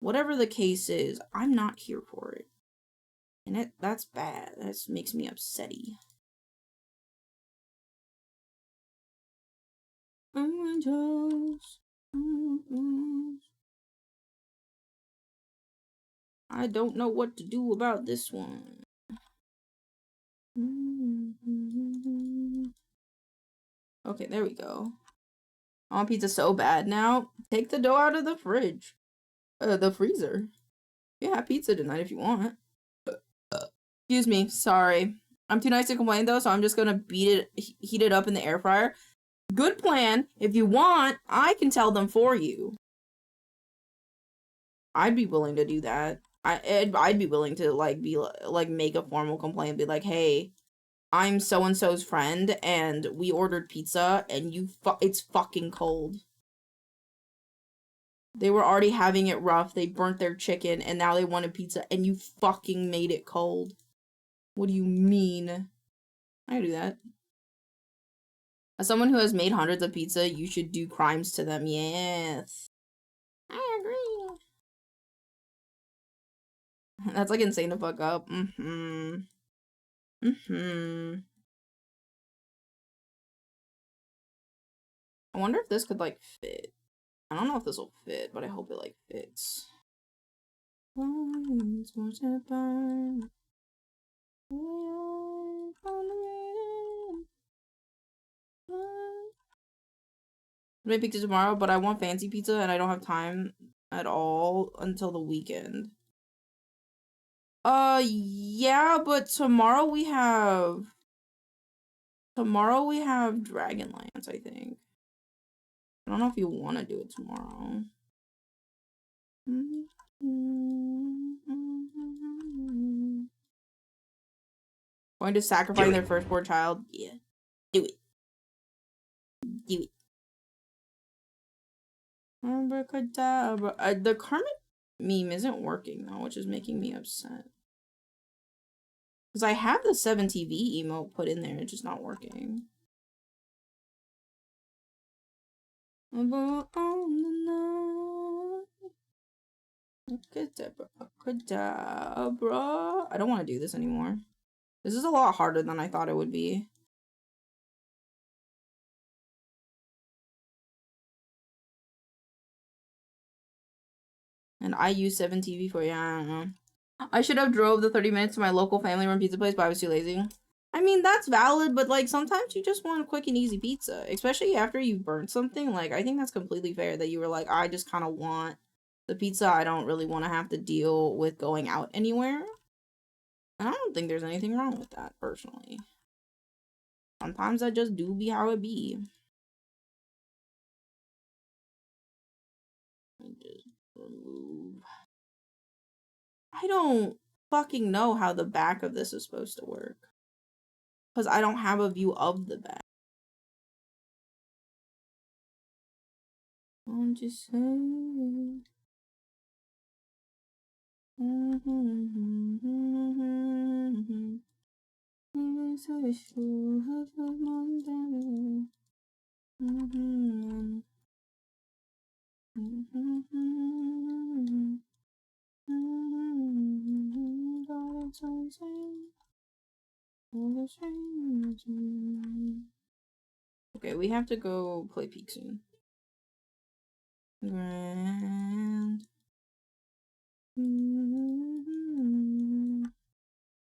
Whatever the case is, I'm not here for it. And that's bad. That makes me upsetty. I don't know what to do about this one. Okay, there we go. I want pizza so bad now. Take the dough out of the fridge. The freezer. Yeah, have pizza tonight if you want. Excuse me, sorry. I'm too nice to complain though, so I'm just gonna heat it up in the air fryer. Good plan. If you want, I can tell them for you. I'd be willing to do that. I'd be willing to make a formal complaint, be like, hey, I'm so and so's friend, and we ordered pizza, and it's fucking cold. They were already having it rough. They burnt their chicken, and now they wanted pizza, and you fucking made it cold. What do you mean? I can do that. As someone who has made hundreds of pizza, you should do crimes to them. Yes. I agree. That's like insane to fuck up. I wonder if this could like fit. I don't know if this will fit, but I hope it like fits. Maybe pizza tomorrow, but I want fancy pizza and I don't have time at all until the weekend. Yeah, but tomorrow we have Dragonlance, I think. I don't know if you want to do it tomorrow. Going to sacrifice their firstborn child? Yeah. Do it. Do it. The Kermit meme isn't working though, which is making me upset. Because I have the 7TV emote put in there, it's just not working. I don't want to do this anymore. This is a lot harder than I thought it would be. And I use 7TV for, yeah, I don't know. I should have drove the 30 minutes to my local family-run pizza place, but I was too lazy. I mean, that's valid, but, like, sometimes you just want a quick and easy pizza. Especially after you burnt something. Like, I think that's completely fair that you were like, I just kind of want the pizza. I don't really want to have to deal with going out anywhere. And I don't think there's anything wrong with that, personally. Sometimes that just do be how it be. Just remove. I don't fucking know how the back of this is supposed to work. Because I don't have a view of the back. I'm just saying. Okay, we have to go play Peak soon. Grand.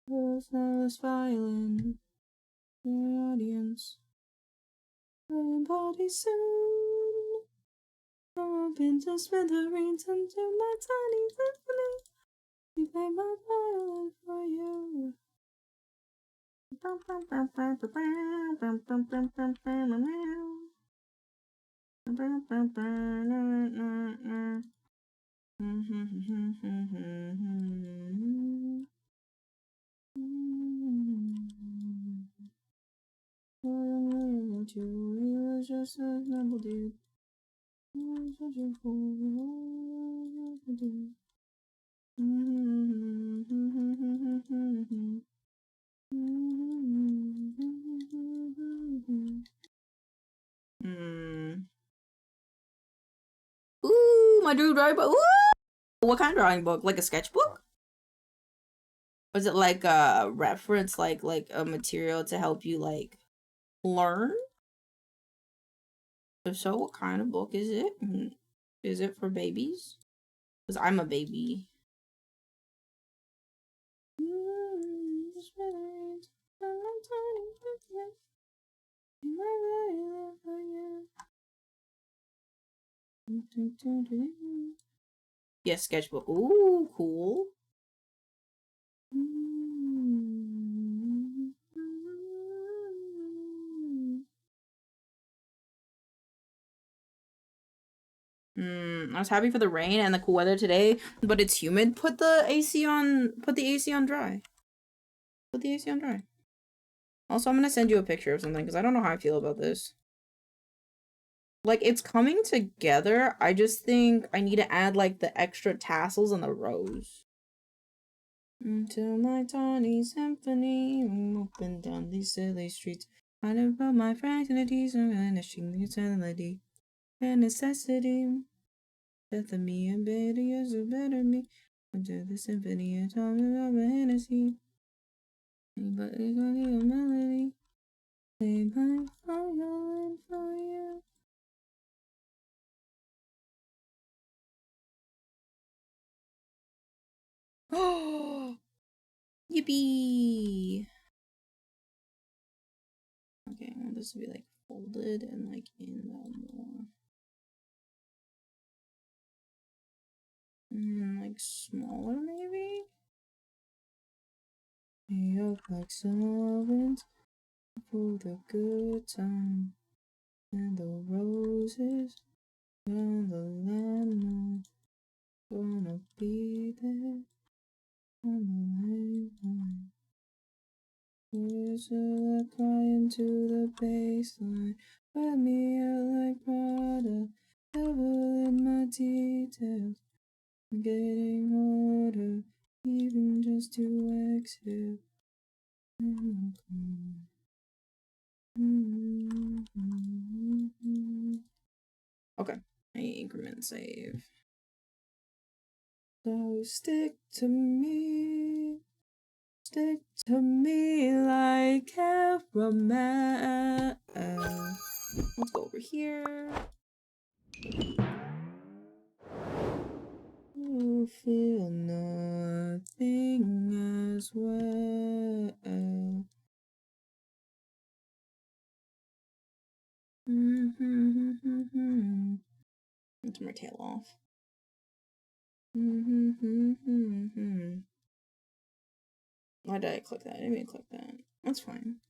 Personal violin. The audience. Body soon. Up into smithereens into my tiny symphony. We play my violin for you. Was just a number dude. Such a fool. Ooh, my drew drawing book. Ooh! What kind of drawing book? Like a sketchbook? Was it like a reference, like a material to help you like learn? If so, what kind of book is it? Is it for babies? Because I'm a baby. Yes, sketchbook. Ooh, cool. I was happy for the rain and the cool weather today, but it's humid. Put the AC on. Put the AC on dry. Put the AC on dry. Also, I'm gonna send you a picture of something because I don't know how I feel about this. Like, it's coming together. I just think I need to add like the extra tassels and the rose. Until my tawny symphony up and down these silly streets, I live about my fraternities and vanishing the utility and necessity. Death of me and better is a better me. Until the symphony and talking about my Hennessy. But it's only a melody. Play my violin for you. Oh, yippee! Okay, I want this to be like folded and like in the more. Like smaller maybe? Hey, up like servants for the good time. And the roses and the lemon gonna be there on the line. Whistle crying to the baseline. Let me out like Prada. Devil in my details. I'm getting harder, even just to exhale. Okay, I increment save. So stick to me like caramel. Let's go over here. You feel nothing as well. Let's turn my tail off. Why did I click that? I didn't mean to click that. That's fine.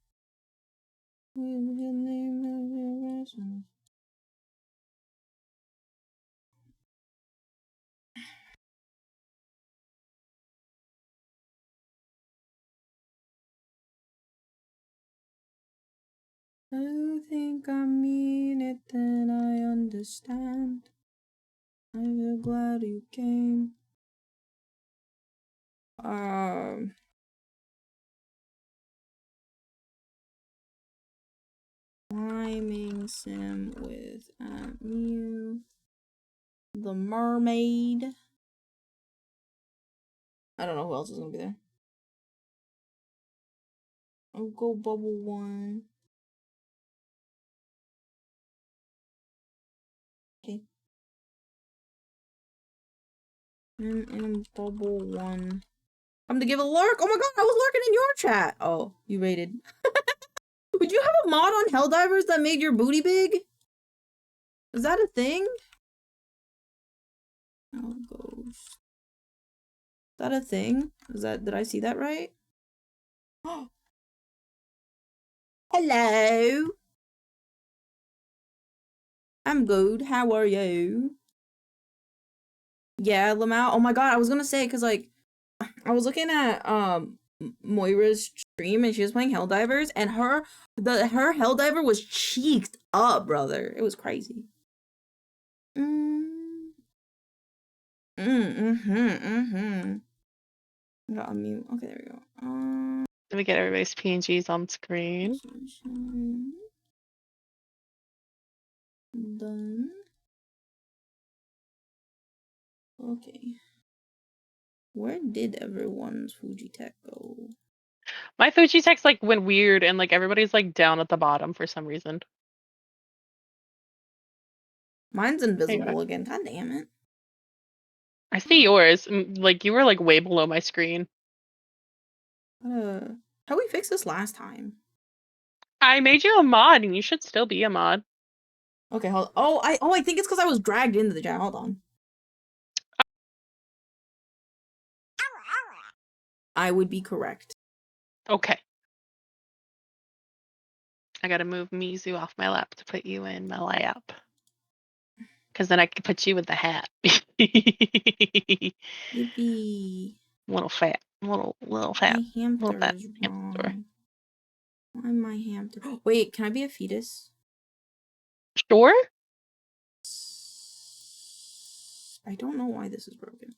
I think I mean it, then I understand. I'm so glad you came. Climbing sim with Mew. The mermaid. I don't know who else is gonna be there. I'll go bubble one. Okay. And bubble one. I'm to give a lurk. Oh my god, I was lurking in your chat. Oh, you rated. Would you have a mod on Helldivers that made your booty big? Is that a thing? How it goes. Is that a thing? Did I see that right? Hello. I'm good. How are you? Yeah, Lamau. Oh my god, I was gonna say, cause like, I was looking at Moira's stream and she was playing Helldivers and her Helldiver was cheeked up, brother. It was crazy. Got unmute. Okay, there we go. Let me get everybody's PNGs on screen. Done. Okay. Where did everyone's Fuji tech go? My Fuji text like went weird and like everybody's like down at the bottom for some reason. Mine's invisible again. God damn it. I see yours. Like you were like way below my screen. How we fixed this last time? I made you a mod and you should still be a mod. Okay, hold on. I think it's because I was dragged into the chat. Hold on. I would be correct. Okay. I gotta move Mizu off my lap to put you in my lap. Because then I can put you in the hat. Yippee. Little fat. Little fat. My Little hamster fat is hamster. wrong. Why my hamster? Wait, can I be a fetus? Sure? I don't know why this is broken.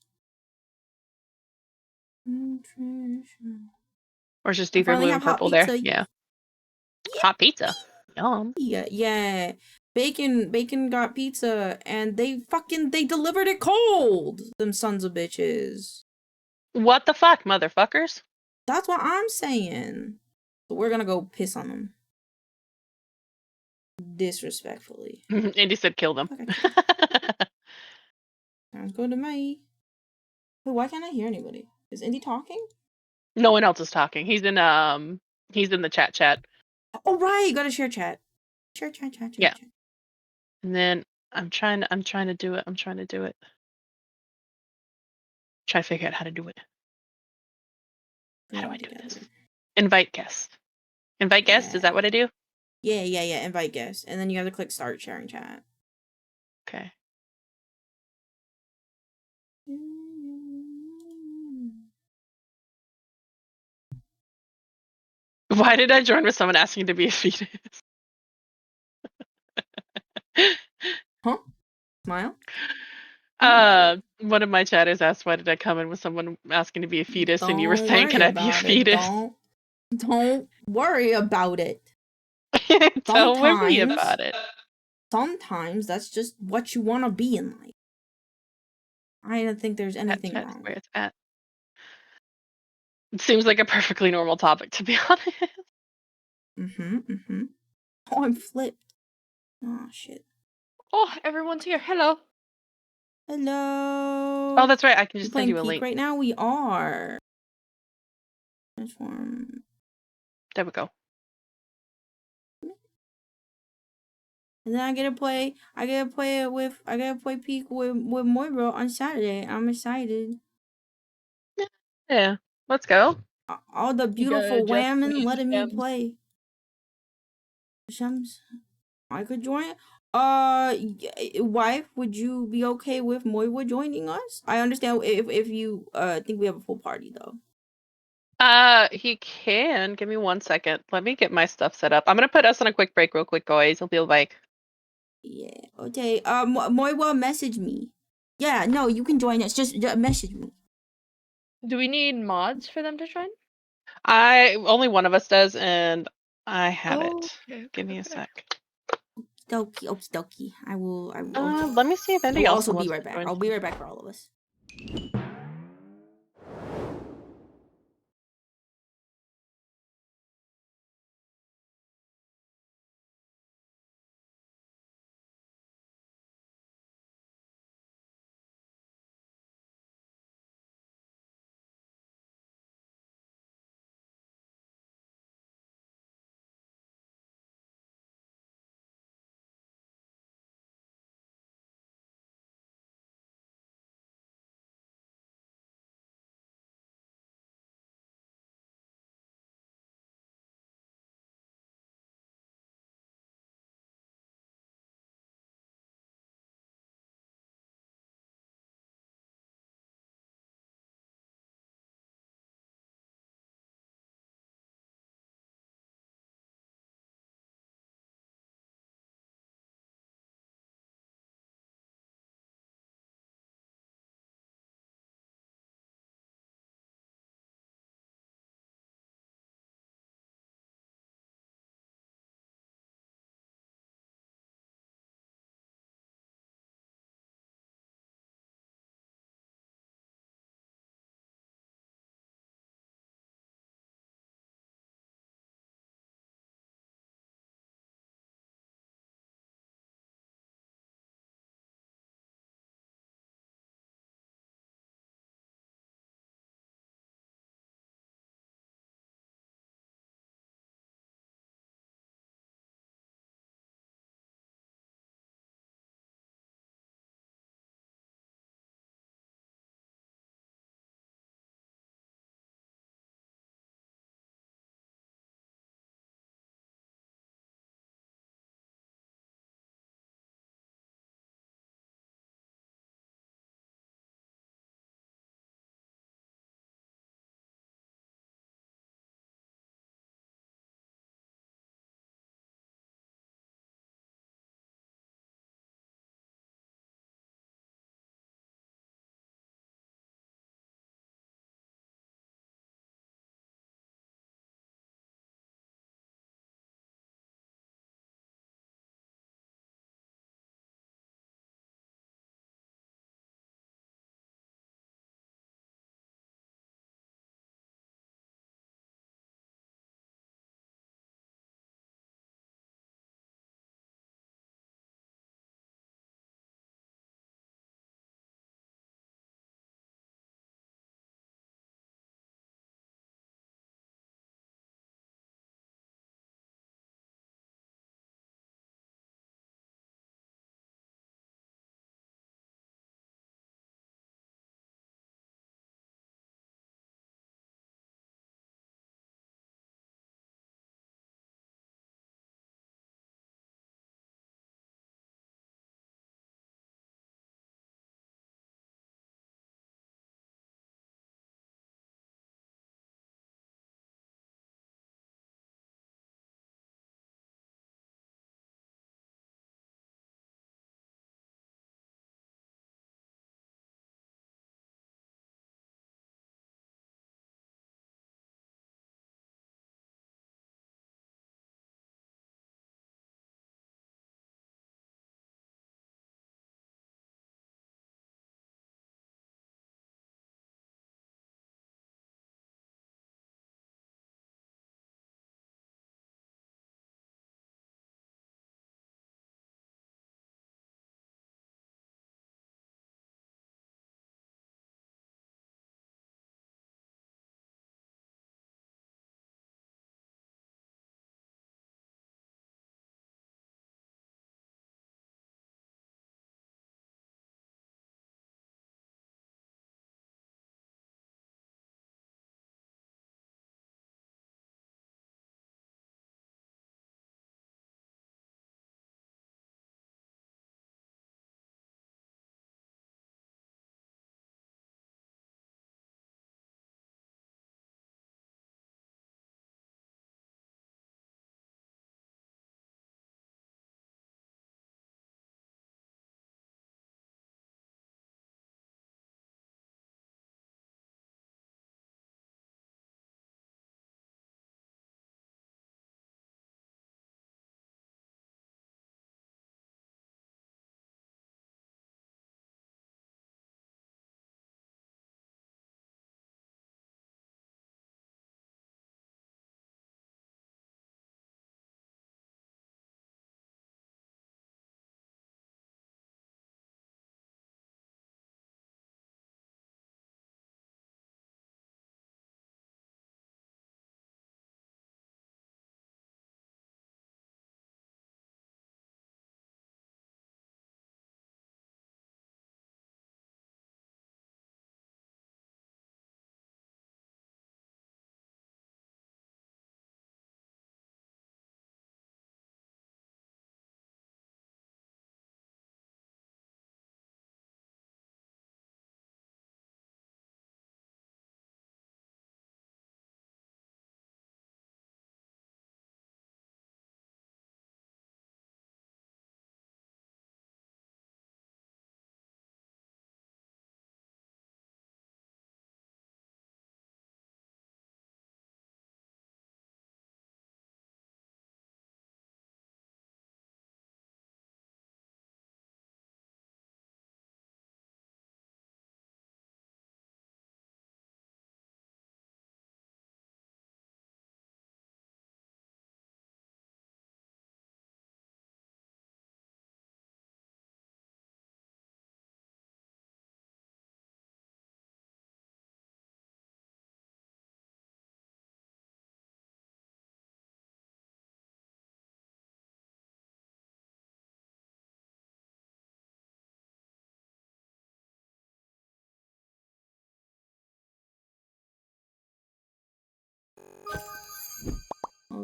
Nutrition. Or just I either finally blue have and hot purple there. pizza. Yeah. Hot pizza. Yum. Yeah. Bacon got pizza and they delivered it cold. Them sons of bitches. What the fuck, motherfuckers? That's what I'm saying. So we're gonna go piss on them. Disrespectfully. Andy said kill them. Okay. Sounds good to me. Wait, why can't I hear anybody? Is Indy talking? No one else is talking. He's in the chat. Oh right, you gotta share chat. Share chat. Yeah. And then I'm trying to do it. Try to figure out how to do it. How do I do this? Invite guest. Invite guest, is that what I do? Yeah. Invite guest. And then you have to click start sharing chat. Okay. Why did I join with someone asking to be a fetus? Huh? Smile? One of my chatters asked why did I come in with someone asking to be a fetus, and you were Don't saying, worry can I be a about it. fetus? Don't worry about it. Don't worry about it. Sometimes that's just what you want to be in life. I don't think there's anything Chat wrong. where it's at. It seems like a perfectly normal topic, to be honest. Oh, I'm flipped. Oh, shit. Oh, everyone's here. Hello. Hello. Oh, that's right. I can We're just playing send you a Peak link. right now. We are. Transform. There we go. And then I get to play Peak with Moira on Saturday. I'm excited. Yeah, let's go. All the beautiful just women me, letting me play. Shams, I could join. Wife, would you be okay with Moira joining us? I understand if you think we have a full party though. He can. Give me 1 second. Let me get my stuff set up. I'm gonna put us on a quick break real quick, guys. He'll be like, Yeah. Okay. Moira, message me. Yeah. No, you can join us. Just message me. Do we need mods for them to join? only one of us does, and I have it. Okay, Give me a sec. Okie dokie. I will. Let me see if I anybody will else also be wants right to back. join. I'll be right back for all of us.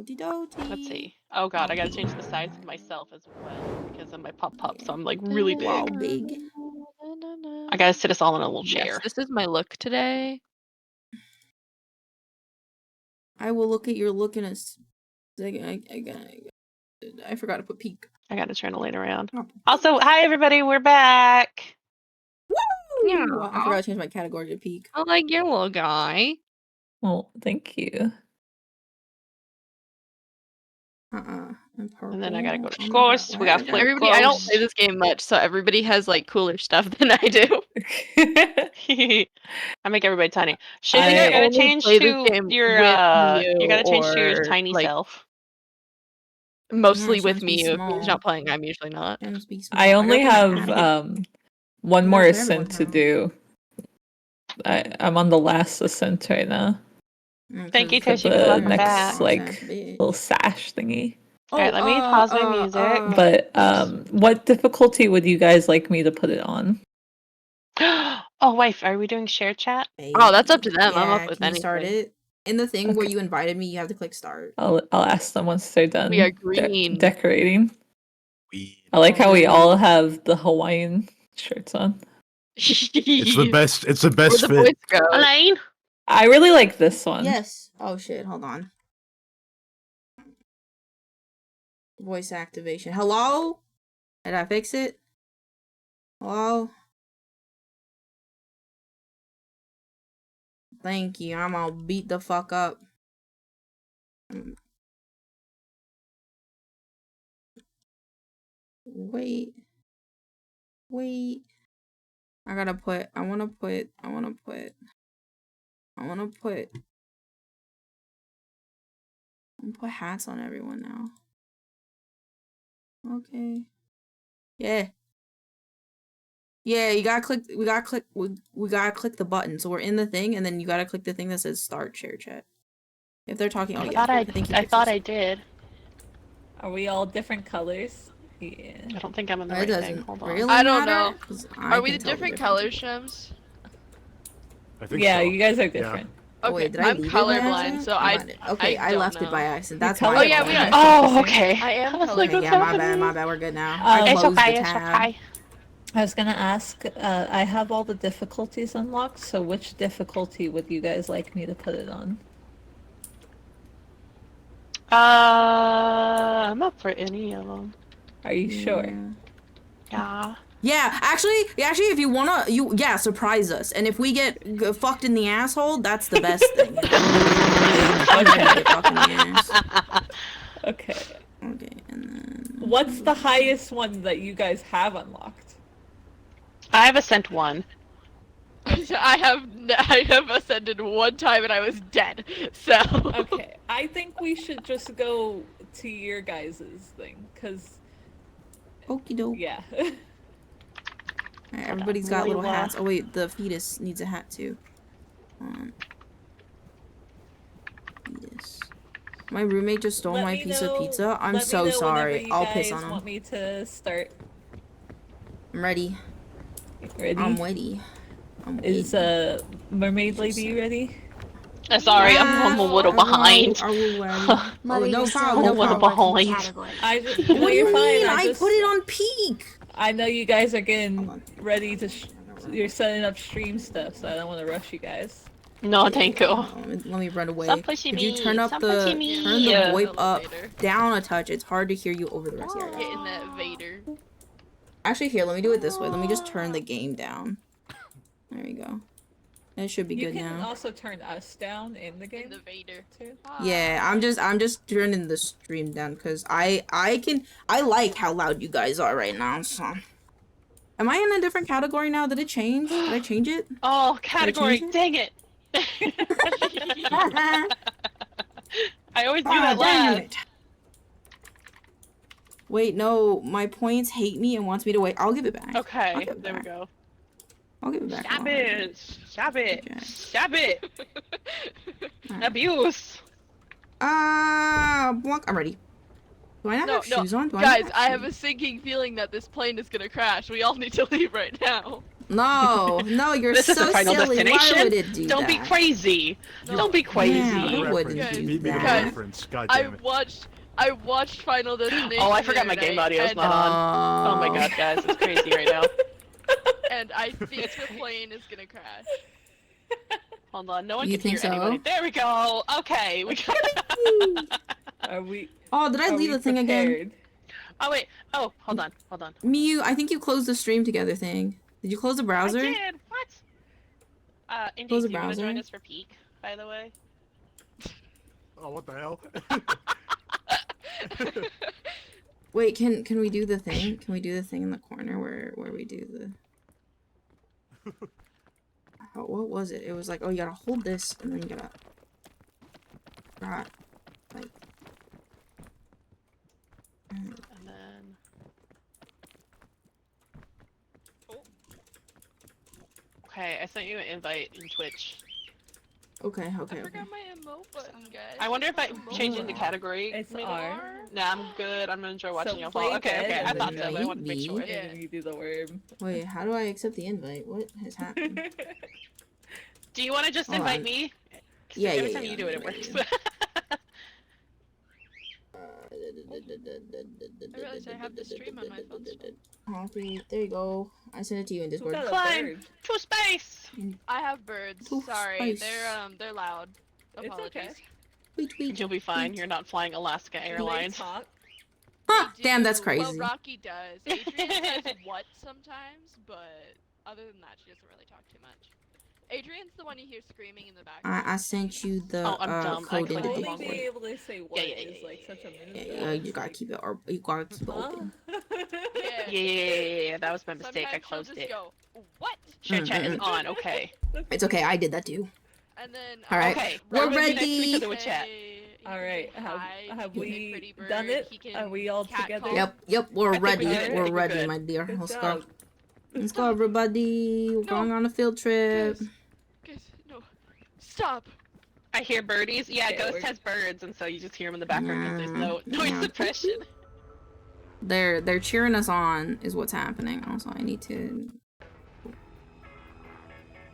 Doty doty. Let's see. Oh god, I gotta change the size of myself as well because of my pop, so I'm like really big. Wow, big. I gotta sit us all in a little Yes, chair. this is my look today. I will look at your look in a I forgot to put peak. I gotta turn the light around. Oh. Also, hi everybody, we're back. Woo! Yeah. I forgot to change my category to peak. I like your little guy. Well, thank you. And purple. And then I gotta go to Oh my ghosts. God, We why got I flip Everybody, I don't ghosts. play this game much, so everybody has like cooler stuff than I do. I make everybody tiny. Shane, I you gotta only change play this to game your with you gotta change to your or, tiny like, self. Mostly Yeah, with Shams be me. If small. he's not playing, I'm usually not. Shams be small. I only gotta put my have hat on. one You more gotta put everyone ascent to down. do. I'm on the last ascent right now. Thank you, For Toshi, for the welcome next back. like little sash thingy. Alright, let me pause my music. But what difficulty would you guys like me to put it on? Oh, wife, are we doing share chat? Oh, that's up to them. I'm Yeah, up with can you start anything. it? In the thing where Okay. you invited me, you have to click start. I'll ask them once they're done. We are green. Decorating. I like how we all have the Hawaiian shirts on. It's the best. It's the Where best the fit. boys go. Elaine? I really like this one. Yes. Oh shit, hold on. Voice activation. Hello? Did I fix it? Hello? Thank you. I'm gonna beat the fuck up. Wait. I wanna put hats on everyone now. Okay. Yeah. Yeah, you gotta click, we gotta click the button. So we're in the thing, and then you gotta click the thing that says start share chat. If they're talking, oh yeah. I think thought I did. Are we all different colors? Yeah. I don't think I'm in the It right thing. doesn't Hold on. really I don't matter, know. 'cause I Are we can the tell different difference. colors, Shems? I think Yeah, so. you guys are different. Oh, Okay, wait, did I I'm leave it by colorblind, accident? so I I found it. Okay, I don't left it by know. accident. That's You're why. Oh yeah, we are. Oh, okay. I am was like, colorblind. what's Yeah, my happening? bad. We're good now. I It's closed okay, the it's tab. okay. I was gonna ask, I have all the difficulties unlocked, so which difficulty would you guys like me to put it on? I'm up for any of them. Are you sure? Yeah. Yeah, actually, if you wanna, surprise us. And if we get fucked in the asshole, that's the best thing. You know? Get fucked in the ass. Okay. Okay, and then What's the highest one that you guys have unlocked? I have Ascent 1. I have ascended one time and I was dead. So Okay, I think we should just go to your guys' thing, cause okie doke. yeah. Alright, everybody's got little Layla. hats. Oh wait, the fetus needs a hat too. Fetus. My roommate just stole Let my me piece know- of pizza. I'm let me so know sorry. whenever you I'll piss guys on him. Want me to start? I'm ready. Ready? I'm ready. Is mermaid lady ready? Sorry, I'm a little behind. Oh, Mother, no you're problem, still no in the problem. coworking Behind. category. What do you You're fine. mean? I put it on peak. I know you guys are Hold getting on. ready to. You're setting up stream stuff, so I don't want to rush you guys. No, thank you. Let me run away. Stop pushing Could you me. turn up Stop the pushing me. turn the Yeah. VoIP up Elevator. down a touch? It's hard to hear you over the rest of the Get in that Vader. Actually, here, let me do it this way. Let me just turn the game down. There we go. It should be You good can now. also turn us down in the game In the Vader. too. Yeah, I'm just turning the stream down because I like how loud you guys are right now. So, am I in a different category now? Did it change? Did I change it? Oh, category. change Dang it. I always do that damn last. it. Wait, no, my points hate me and wants me to wait. I'll give it back. I'll Okay, give it there we back. go. I'll give it back. Stop I'll- it. Stop it. Okay. Stop it. Alright. Abuse. Blanc, I'm ready. Do I not No, have no, shoes on? Do I not guys, I have shoes? a sinking feeling that this plane is gonna crash. We all need to leave right now. No, no, you're This so is a final silly. Why destination. would it do Don't that? be crazy. No. Don't be crazy. Yeah, Meet me I the wouldn't reference. do Meet me the that. reference. God I damn it. watched Final Destination. Oh, I forgot the my other game night, audio is and, not on. Oh my god, guys, it's crazy right now. and I think the plane is gonna crash. Hold on, no one You can hear think so? anybody. There we go. Okay, we got. Are we? Oh, did I are leave we the thing again? prepared? Oh wait. Oh, hold on. Miu, I think you closed the stream together thing. Did you close the browser? I did. What? Indeed, Close the do you want to join browser. us for peak? By the way. Oh, what the hell? Wait, can we do the thing? Can we do the thing in the corner where we do the? Oh, what was it? It was like, oh, you gotta hold this and then you gotta. Right. Like. And then. Okay, I sent you an invite in Twitch. Okay. I forgot my emote button, guys. I wonder if I Emote change button. into category. It's maybe? R. Nah, I'm good. I'm gonna enjoy watching So y'all play fall. Okay, dead I and thought then so, but I wanted to make sure. Yeah. And then you do the worm. Wait, how do I accept the invite? What has happened? Do you want to just Hold invite on. me? 'Cause Yeah, every yeah, time yeah, you do it, it invite works. you. I realized I have the stream on my phone. Copy. There you go. I sent it to you in Who Discord. got a Climb bird? to space. I have birds. Oof, Sorry, spice. they're loud. It's Apologies. okay. Tweet, tweet. You'll be fine. You're not flying Alaska Do they Airlines. talk? Huh, They damn, that's do. crazy. Well, Rocky does. Adrian says what sometimes, but other than that, she doesn't really talk too much. Adrian's the one you hear screaming in the background. I sent you the Oh, I'm dumb. I code in clicked the the Only wrong Discord. being able to say what yeah, is like such a Yeah, minute. yeah, you gotta keep it, or you gotta keep it open. Yeah, that was my mistake. I Sometimes she'll closed just it. go, what? Share chat is on. Okay. It's okay, I did that too. And then All right, Okay. we're Everybody next to each ready. other with chat. All right, have we Pretty Bird, done it? he can Are we all cat together? call. Yep, we're I think we ready. did it. I We're think we're ready, good. my dear. Good Let's go. job. Let's go, everybody. We're No. going on a field trip. Guys, no. Stop. I hear birdies. Yeah, Okay, Ghost we're- has birds, and so you just hear them in the background because there's no Yeah. noise Yeah. suppression. They're cheering us on, is what's happening. Also, I need to.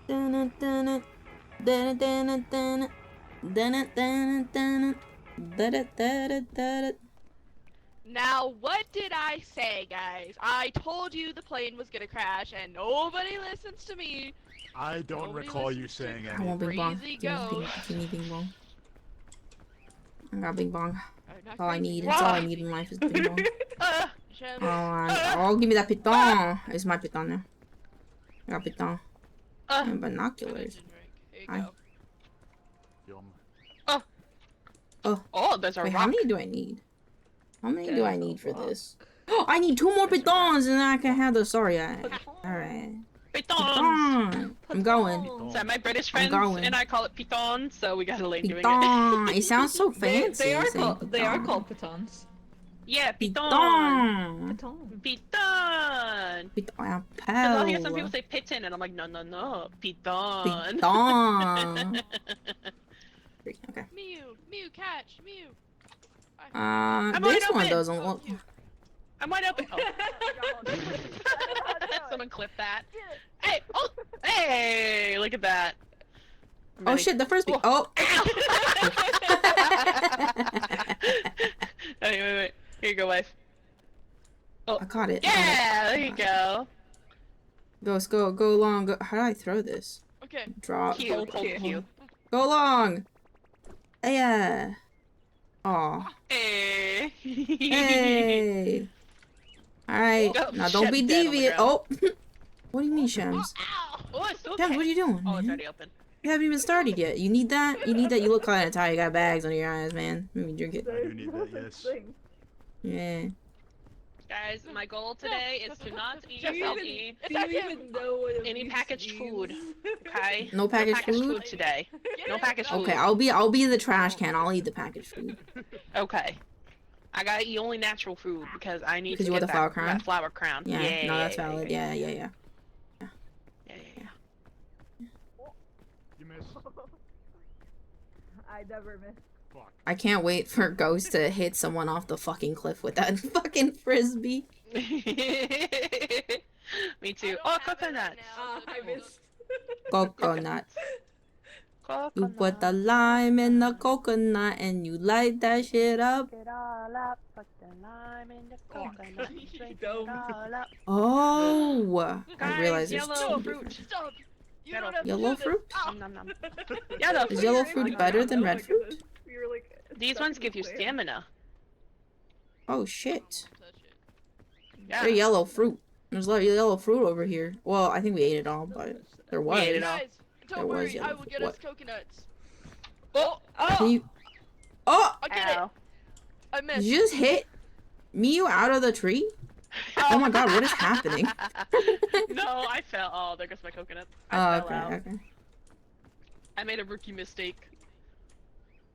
Dun dun dun dun dun dun dun dun. Now, what did I say, guys? I told you the plane was gonna crash, and nobody listens to me. I don't Nobody recall you listens to saying me. I anything. want bing bong. Crazy Do you need bing bong? I got bing bong. Or not All I crazy, need. guys. That's all I need in life is bing bong. Shem, Oh, give me that piton. It's my piton now. I got piton. And binoculars. Here you I- go. Yum. Oh, there's a Wait, rock. how many do I need? How many do I There's a need for rock. this? Oh, I need 2 more pitons and then I can have the sorry. Alright. Pitons. Piton. I'm going. Is that my British I'm friends? going. And I call it piton, so we got a lane doing it. Piton. It sounds so They, fancy. they are saying called they are piton. called pitons. Yeah, piton. Piton. Piton. Piton. Piton. Because I'll hear some people say piton, and I'm like, no, piton. Piton. Okay. Mew, catch, Mew. I'm This wide one open. doesn't look. I'm wide open. Oh. Someone clip that. Hey, oh, hey, look at that. I'm Oh ready. shit, the first beat. Oh. Wait. Here you go, wife. I caught it. Yeah, there you go. Go long. Go. How do I throw this? Okay. Drop. Q, hold Q. Q. Go long. Yeah. Aw. Hey. Hey. Alright. Oh, Now don't be Shem's dead on the deviant. ground. Oh. What do you mean, Shems? Ow. Oh, it's okay. Shems, what are you doing? Oh, it's man? already open. You haven't even started yet. You need that? You need that? You look kind of tired. You got bags under your eyes, man. Let me drink it. I do need that, yes. Yeah. Guys, my goal today is to not eat Do you any even know what any abuse packaged food. means? Okay? No packaged food? today. No packaged food. Okay, I'll be the trash can. I'll eat the packaged food. Okay. I gotta eat only natural food because I need Because to you want get the flower that, crown? that flower crown. Yeah. No, that's valid. Yeah. Yeah. You missed. I never miss. Fuck. I can't wait for Ghost to hit someone off the fucking cliff with that fucking frisbee. Me too. don't Oh, have it right coconuts. now, so I don't- missed. Coconut. You put the Coconut. lime in the coconut and you light that shit up. It all up, put the lime in the coconut, drink it Dumb. all up. Oh, I Guys, realize there's yellow two fruit. different. Stop! You Yellow don't have to Yellow do this. fruit? Ow. Nom, nom, nom. Yellow Is fruit. yellow Oh fruit my better God. than red fruit? These ones give you stamina. Oh shit. Touch it. Yeah. They're yellow fruit. There's a lot of yellow fruit over here. Well, I think we ate it all, but there was. ate it all. Guys, There don't was worry, I yellow will fruit. get What? us coconuts. Oh, Can you... Oh! I get it. ow. I Did missed. you just hit Miu out of the tree? Oh my god, what is happening? No, I fell. Oh, there goes my coconut. I Oh, fell okay, out. okay. I made a rookie mistake.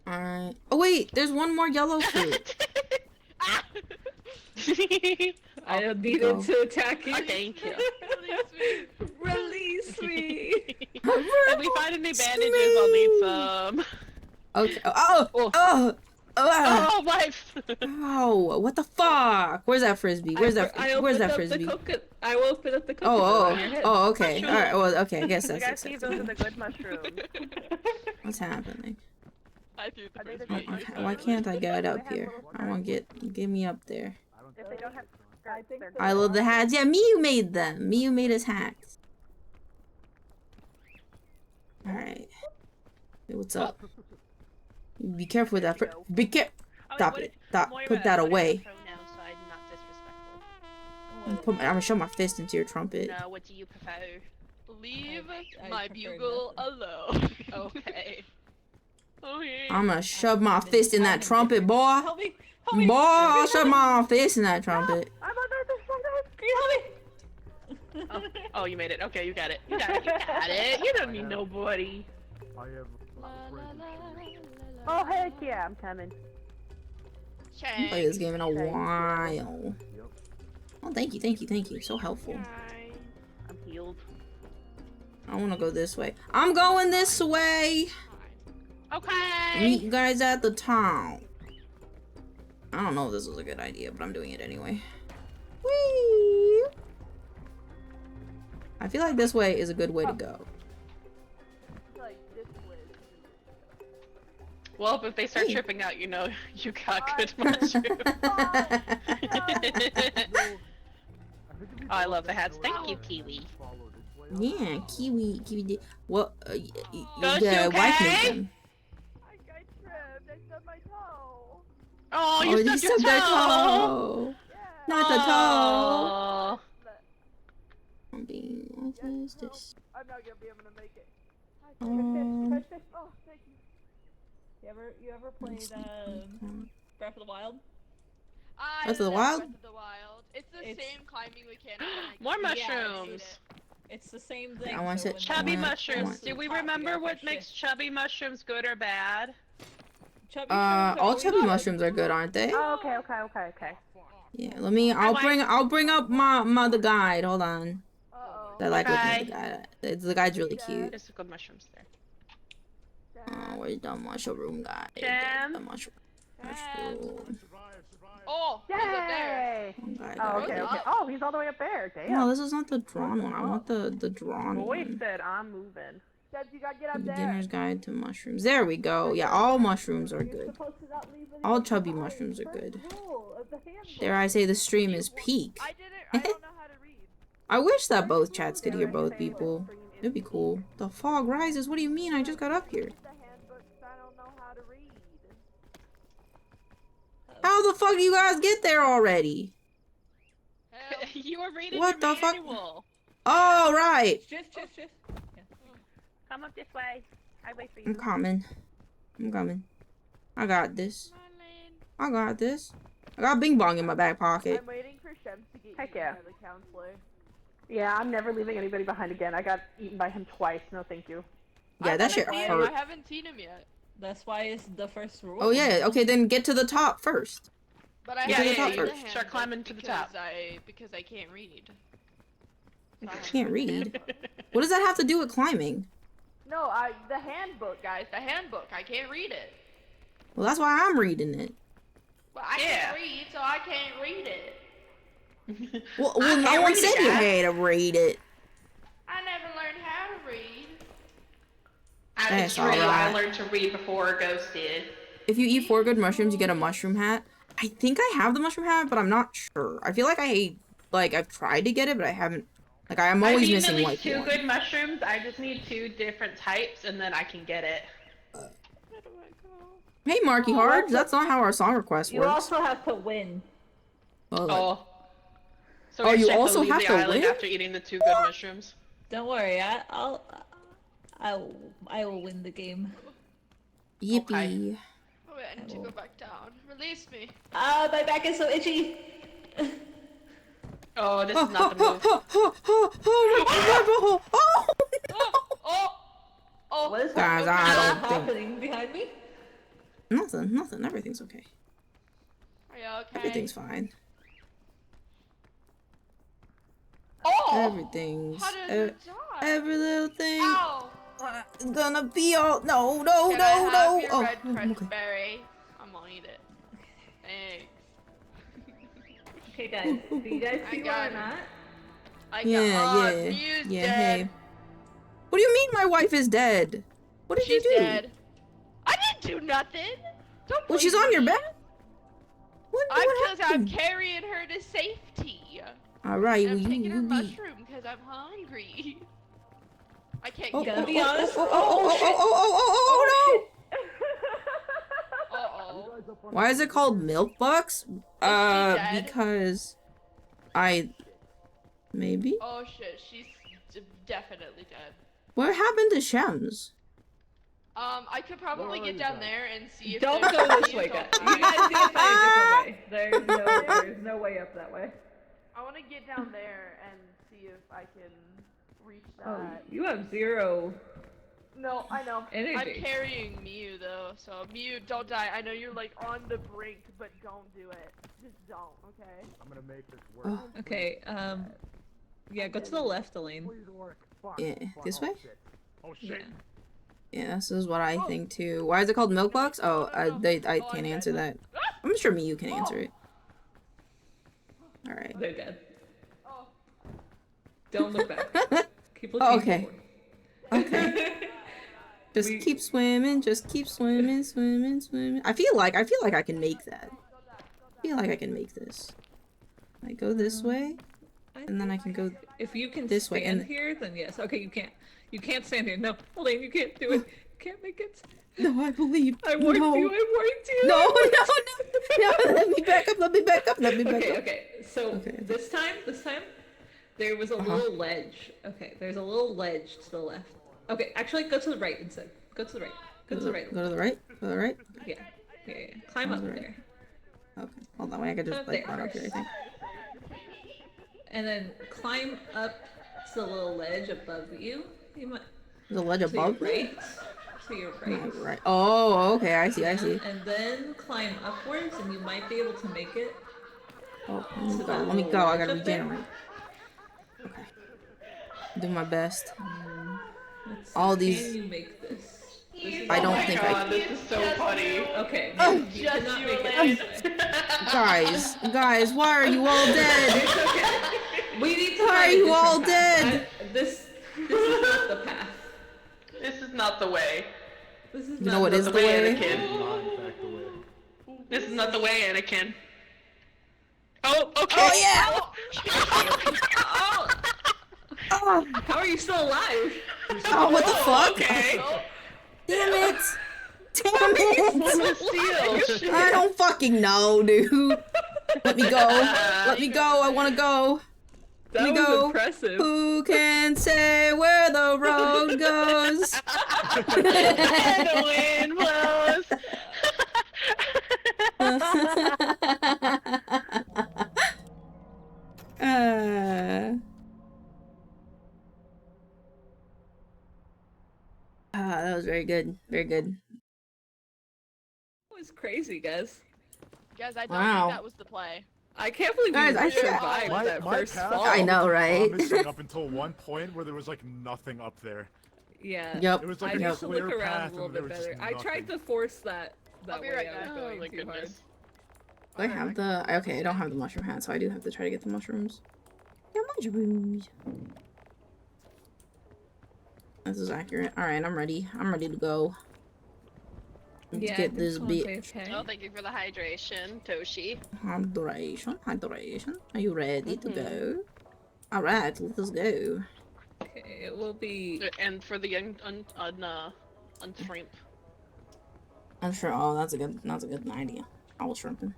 Alright. Oh wait, there's one more yellow fruit. I needed go. to attack you. Thank you. Release me. If we find any bandages, I'll need some. Okay. Oh! Oh. Oh! Oh! Oh, life! Oh! What the fuck? Where's that frisbee? Where's that? Where's that frisbee? I will open up the coconut Oh, on your head. oh, okay. All right. Well, okay. I guess You that's guys see, those are the acceptable. good mushrooms. What's happening? I threw the Are they the frisbee. good Okay, why can't I get up here? I want to get me up there. If they don't have skirts, they're I love the hats. Yeah, Miu made them. Miu made his hats. All right. Hey, what's up? Be careful with that. Be careful. Stop it. Stop. Put that away. I'm gonna shove my fist into your trumpet. No, what do you prefer? Leave I my prefer bugle nothing. alone. Okay. Okay. I'm gonna shove my fist in that trumpet, boy. Help me. Help me. Boy, I'll shove my fist in that trumpet. I'm under the Can you help me? Oh, you made it. Okay, you got it. You got it. You got it. You don't need nobody. I have La, la, la, Oh, heck yeah, I'm coming. I haven't played this game in a while. Yep. Oh, thank you, thank you, thank you. So helpful. I'm healed. I wanna go this way. I'm going this way. Okay. Meet you guys at the town. I don't know if this was a good idea, but I'm doing it anyway. Whee! I feel like this way is a good way to go. Well, if they start Hey. tripping out, you know you got good mushroom. I love the hats. Thank you, Kiwi. Yeah, kiwi. Well, Gosh, yeah, you wife okay? made them. I got tripped. I stubbed my toe. Oh, you Oh, stubbed you your stubbed their toe. toe. Not the toe. Oh. What is this? I'm not gonna be able to make it. Um, Oh, thank you. You ever played Breath of the Wild? I Breath of the love Wild? Breath of the Wild. It's the It's- same climbing mechanic. and I More just hate mushrooms. it. It's the same thing. I want so it- when Chubby I want- mushrooms. Do we remember what makes chubby mushrooms good or bad? Chubby all chubby mushrooms are good, aren't they? Oh, okay. Yeah, I'll bring up the guide. Hold on. Uh-oh. I like looking at Okay. the guide. The guide's really cute. There's good mushrooms there. Oh, where's the mushroom guy? Jam? The mushroom. Oh, he's up there. Guy, Oh, guy, okay, guy. okay. Oh, he's all the way up there. Damn. No, this is not the drawn one. I want the drawn Boy one. said I'm moving. Debs, you gotta get up there. Beginner's Guide to Mushrooms. There we go. Yeah, all mushrooms are good. All chubby mushrooms are good. Dare I say the stream is peak. I didn't. I don't know how to read. I wish that both chats could hear both people. It'd be cool. The fog rises? What do you mean? I just got up here. The handbooks. I don't know how to read. How the fuck do you guys get there already? Help. You were reading What your the fuck? manual. Oh, right. Shift. Come up this way. I wait for I'm coming. I got this. I got this. I got Bing Bong in my back pocket. I'm waiting for Shems to get Heck eaten yeah. by the counselor. Yeah, I'm never leaving anybody behind again. I got eaten by him twice. No, thank you. Yeah, that shit I hurt. haven't seen him yet. That's why it's the first rule. Oh, yeah. Okay, then get to the top first. But I Yeah, haven't yeah, read yeah, the you start climbing to the top. Because I can't read. So I I haven't can't read the read. handbook. What does that have to do with climbing? No, the handbook, guys. The handbook. I can't read it. Well, that's why I'm reading it. Well, I Yeah. can't read, so I can't read it. Well, no one said you had to read it. I never learned how to read. That's true. alright. I learned to read before Ghost did. If you eat 4 good mushrooms, you get a mushroom hat. I think I have the mushroom hat, but I'm not sure. I feel like I've tried to get it, but I haven't. Like, I'm always missing, I need like, at least 2 one. good mushrooms. I just need 2 different types, and then I can get it. Where do I go? Hey, Marky Hard, that's not how our song request You works. also have to win. Well, like, Oh. So Oh, we you have also leave have the to island win? after eating the 2 good mushrooms. Don't worry, I will win the game. yippee. Okay. Oh wait, I need to go back down. Release me. Ah, my back is so itchy. Oh, this is not the move. Oh, What is Guys, I don't think- happening behind me? Nothing. Everything's okay. are you okay? Everything's fine. Oh! Everything's. How did it die? Every little thing Ow! is gonna be all. No. Can I have your Oh, red fresh okay. berry? I'm gonna eat it. Thanks. Okay, guys. Do you guys see where I'm at? I got Yeah. Mew's Yeah. dead. Hey. What do you mean my wife is dead? What did She's you do? dead. I didn't do nothing. Don't Well, she's blame on your me. back. What Because I'm happened? carrying her to safety. All right, And well, I'm taking her you be. mushroom because I'm hungry. I can't Oh, get Gotta be honest. oh, no! Uh-oh. Why is it called milk bucks? dead? Because maybe. Oh shit, she's definitely dead. What happened to Shems? I could probably get down there and see if Don't there's go this any way, of guys. those- You guys need to find a different way. There's no way up that way. I want to get down there and see if I can reach that. Oh, you have 0. No, I know. Energy. I'm carrying Mew though, so Mew, don't die. I know you're like on the brink, but don't do it. Just don't, okay? I'm gonna make this work. Oh. Okay, yeah, go to the left, Elaine. Please work. Fuck. Yeah, Fuck. this Oh, way? shit. Oh Yeah. shit. Yeah, this is what I think too. Why is it called milk bucks? Oh, I can't answer that. I'm sure you can answer it. All right. They're dead. Oh. Don't look back. Keep looking Oh, okay. forward. Okay. Just We- keep swimming. Just keep swimming. I feel like I can make that. I feel like I can make this. I go this way, and then I can go. If you can this way, stand and- here, then yes. Okay, you can't. You can't stand here. No, Elaine, you can't do it. You can't make it. No, I believe. I warned no. you. I warned you. No, I warned no. Let me back up. Let me back up. Okay, okay. So Okay. this time, there was a little ledge. Okay, there's a little ledge to the left. Okay, actually, go to the right instead. Go to the right. Go to the right. Go to the right. Go to the right. Yeah. Climb Go up to the right. there, Okay. Hold on. Wait, I could just Up like there run up here. I first. think. and then climb up to the little ledge above you. You might There's a ledge to your above me. right. To your right. Right. Oh, okay. I see. And then climb upwards, and you might be able to make it. Oh, To the let me little go. I ledge gotta up there. regenerate. Okay. Do my best. Let's All see, these- Can you make this? This is I Oh don't my think God, I. this is so funny. Okay. Oh. You Just cannot you, make it Elaine. this way. Guys, why are you all dead? It's okay. We need to Why find are a you different all path. dead? This is not the path. This is not the way. This is You not know what This is is the way? Anakin. Not in fact the way. This is not the way, Anakin. Oh, okay. Oh yeah! Oh, how are you still alive? Oh, what the fuck? Okay. Damn it! Damn it! Seal. I don't fucking know, dude. Let me go. Let me go. I wanna go. That me was go. impressive. Who can say where the road goes? And the wind blows. That was very good. Very good. That was crazy, guys. Guys, I don't Wow. think that was the play. I can't believe Guys, you I survived My- that my first path- fall. I know, right? Promising up until one point where there was like nothing up there. Yeah. Yep. It was I like a need to clear look around path a little and there bit was just better. I tried nothing. to force that I'll be way. right I back. was Oh going my too hard. goodness. I have the okay. I don't have the mushroom hat, so I do have to try to get the mushrooms. Yeah, mushrooms. This is accurate. All right, I'm ready. I'm ready to go. Let's get this bitch. Okay. Oh, thank you for the hydration, Toshi. Hydration, hydration. Are you ready to go? All right, let's go. Okay, it will be. And for the shrimp. I'm sure. Oh, that's a good idea. I was shrimping.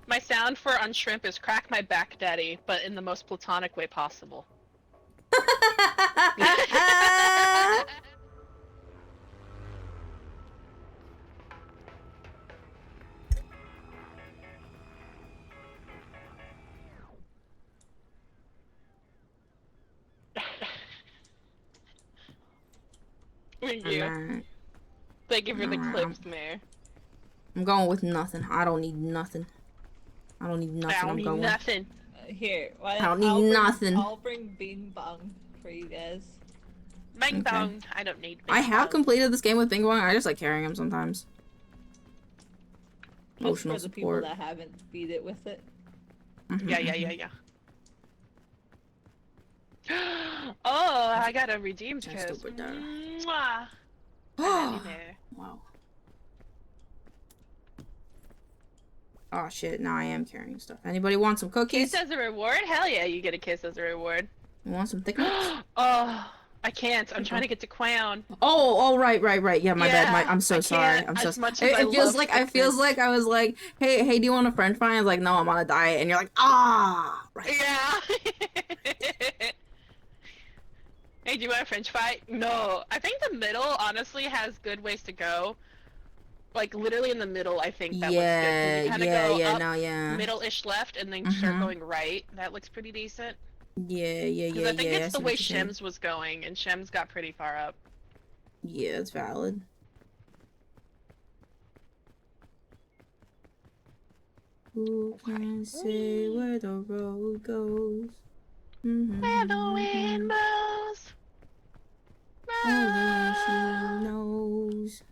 My sound for unshrimp is crack my back, daddy, but in the most platonic way possible. Thank you. Alright. Thank you for the Alright, clips, Mayor. I'm going with nothing. I don't need nothing. I don't need nothing. I don't I'm need going. nothing. Here, I don't need nothing. I'll bring Bing Bong for you guys. Bang Okay. bong. I don't need. I bang have bong. completed this game with Bing Bong. I just like carrying him sometimes. Just Emotional for the support. people that haven't beat it with it. Mhm, Yeah. Oh, I got a redeemed Just kiss. over there. Mwah. mhm. There. Wow. Oh shit! Now I am carrying stuff. Anybody want some cookies? Kiss as a reward? Hell yeah, you get a kiss as a reward. You want some thick nuts? Oh, I can't. I'm trying to get to Clown. Oh, right. Yeah, my bad. Yeah, I'm so I sorry. can't I'm so as sorry. much as I It feels love like thickness. I was like, hey, do you want a French fry? I was like, no, I'm on a diet, and you're like, ah, right. Yeah. Hey, do you want a French fry? No. I think the middle honestly has good ways to go. Like literally in the middle, I think that looks good. 'Cause you kinda go up, no, yeah. middle-ish left, and then start going right. That looks pretty decent. Yeah. Because I think it's see the what way you're saying. Shems was going, and Shems got pretty far up. Yeah, it's valid. Who can say where the road goes? Where the wind blows. Only she knows.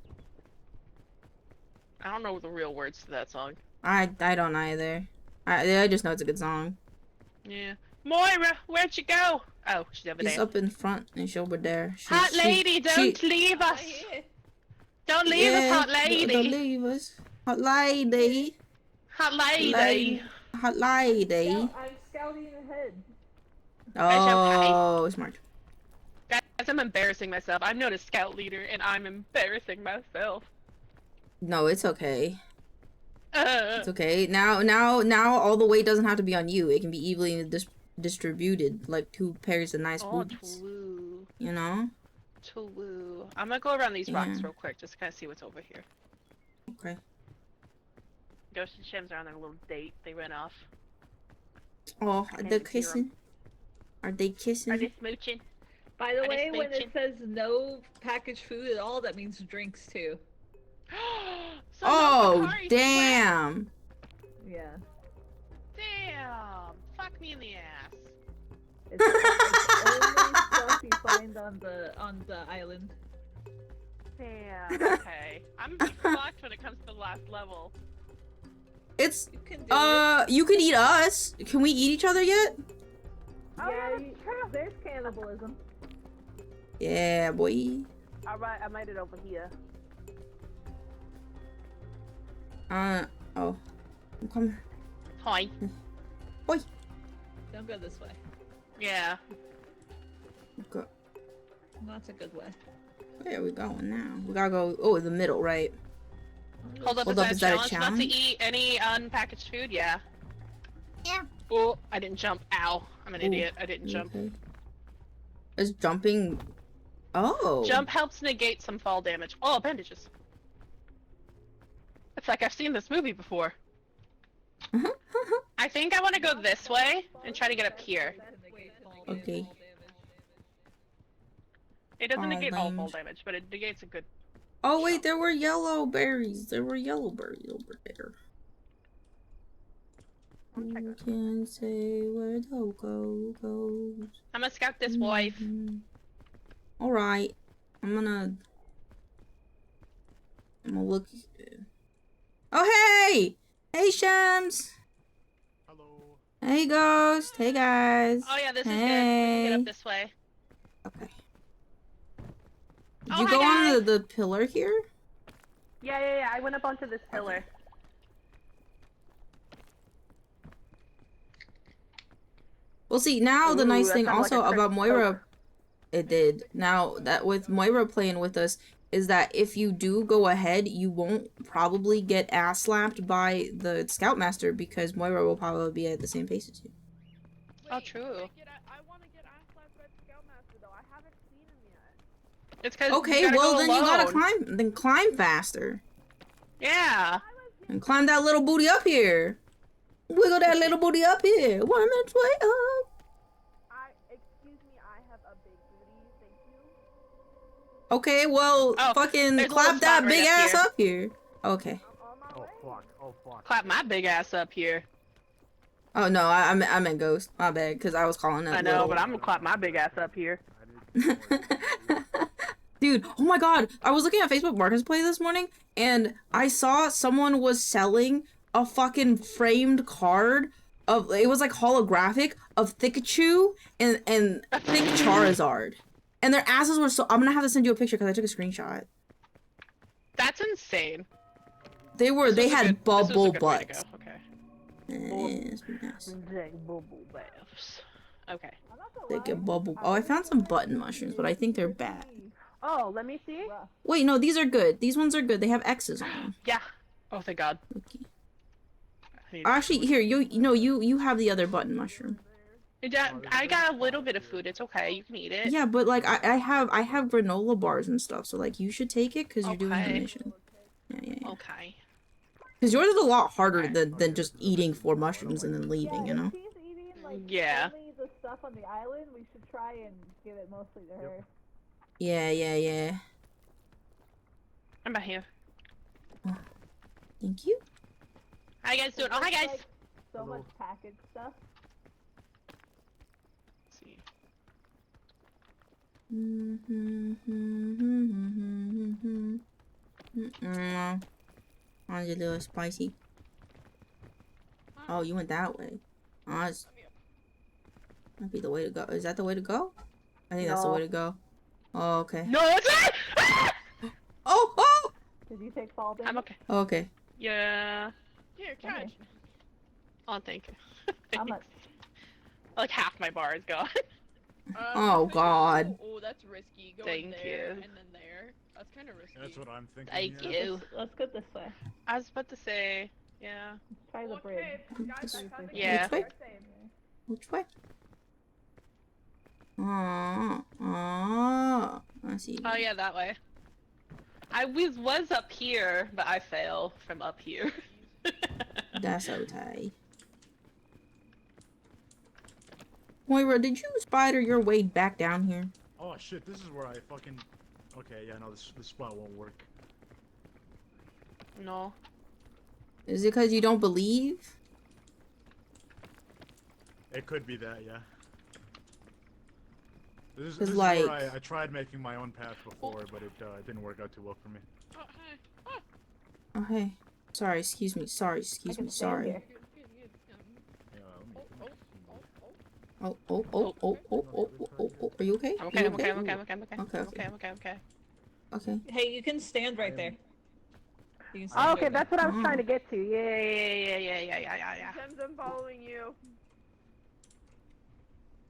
I don't know the real words to that song. I don't either. I just know it's a good song. Yeah. Moira, where'd you go? Oh, she's over She's there. up in front and she's over there. Hot lady, don't leave us. Don't leave us, hot Don't lady. leave us. Hot lady. Hot lady. Hot lady. I'm scouting ahead. Oh, smart. Guys, I'm embarrassing myself. I'm not a scout leader, and I'm embarrassing myself. No, it's okay. It's okay. Now, all the weight doesn't have to be on you. It can be evenly distributed, like 2 pairs of nice Oh, boots. Twoo. You know? Twoo. I'm gonna go around these rocks Yeah. real quick, just to kind of see what's over here. Okay. Ghost and Shems are on their little date. They ran off. Oh, I they're didn't hear 'em. kissing. Are they kissing? Are they smooching? By the Are way, they when it smooching? says no packaged food at all, that means drinks too. So no Oh, Bakari damn. Yeah. Sweat. Damn! Fuck me in the ass. It's only stuff you find on the island. Damn. Okay. I'm fucked when it comes to the last level. It's You can do you could eat us. Can we eat each other yet? it. Yeah, there's cannibalism. Yeah, boy. Alright, I made it over here. Oh. I'm coming. Hi. Don't go this way. Yeah. Go. That's a good way. Where are we going now? We gotta go. Oh, the middle, right? Hold up, Hold is up, that is that a a challenge? Not to challenge? eat any unpackaged food? Yeah. Yeah. Oh, I didn't jump. Ow. I'm an Ooh, idiot. I didn't jump. Okay. Is jumping? Oh. Jump helps negate some fall damage. Oh, bandages. It's like I've seen this movie before. I think I want to go this way and try to get up here. Okay. It doesn't Fall negate all fall damage. damage, but it negates a good... Oh wait, there were yellow berries. There were yellow berries over there. Who can say where the go goes? I'm gonna scout this wife. All right, I'm gonna look. Oh hey, Hey, Shams. Hello. Hey, Ghost. Hey, guys. Oh yeah, this is good. We Hey. can get up this way. Okay. Did Oh, you hi, go on guys. the pillar here? Yeah. I went up onto this pillar. Well, see, now the Ooh, nice that thing sounded like also a about Coke. Moira, it did. Now that with Moira playing with us, is that if you do go ahead, you won't probably get ass slapped by the Scoutmaster because Moira will probably be at the same pace as you. Oh, true. I want to get ass slapped by the Scoutmaster though. I haven't seen him yet. It's because Okay, well then you gotta climb. Then climb faster Yeah. and climb that little booty up here. Wiggle that little booty up here. 1 minute way up. Excuse me, I have a big booty. Thank you. Okay, well, Oh, fucking there's a clap little that spot big right ass up up here. Okay. I'm on my Oh way. fuck. Oh fuck. Clap my big ass up here. Oh no, I meant Ghost. My bad, because I was calling it. I know, little. but I'm gonna clap my big ass up here. Dude, oh my god, I was looking at Facebook Marketplace this morning, and I saw someone was selling a fucking framed card of, it was like holographic, of Pikachu and Thick Charizard. And their asses were so, I'm gonna have to send you a picture because I took a screenshot. That's insane. They were, This they was a had good- this was a bubble good way to butts. go. Okay. Yes, yes. Bubble baths. Okay. They get bubble. Oh, I found some button mushrooms, but I think they're bad. Oh, let me see. Wait, no, these are good. These ones are good. They have X's on them. Yeah. Oh, thank God. Okay. I need Actually, food. here, you have the other button mushroom. Yeah, I got a little bit of food. It's okay. You can eat it. Yeah, but like I have granola bars and stuff, so like you should take it because you're doing the Okay. mission. Yeah. Okay. Because yours is a lot harder Okay. than just eating 4 mushrooms and then leaving, you know? If she's eating like Yeah. only the stuff on the island, we should try and give it mostly to her. Yeah. I'm back here. Thank you. How you guys doing? Oh, hi guys. Like, so much packaged stuff. Let's see. Mine's a little spicy. Oh, you went that way. Oh, that's might be the way to go. Is that the way to go? I think that's the No. way to go. Oh, okay. No, it's not! Ah! Oh! Did you take fall damage? I'm okay. Okay. Yeah. Here, catch. Oh, thank you. How much? Like half my bar is gone. Oh, God. Oh, that's risky. Going Thank there you. and then there. That's kind of risky. That's what I'm thinking. Thank yeah. you. Let's go this way. I was about to say, yeah. Let's try the bridge. Guys, I found the Yeah. Which way? Which way? I see. Oh yeah, that way. I was up here, but I fell from up here. That's okay. Moira, did you spider your way back down here? Oh shit, this is where I fucking. Okay, yeah, no, this spot won't work. No. Is it because you don't believe? It could be that, yeah. This Cause is like- where I tried making my own path before, but it didn't work out too well for me. Oh, hey. Oh, Oh, hey. Sorry, excuse me. Sorry, excuse I me. can stand Sorry. here. good. Yeah, Oh. Are you okay? I'm okay. You I'm okay. I'm okay. I'm okay. I'm okay. Okay, I'm okay. okay. I'm okay. I'm okay. Okay. Hey, you can stand right there. You can stand Oh, right okay. there. That's what I was Oh. trying to get to. Yeah. Gems, I'm following you.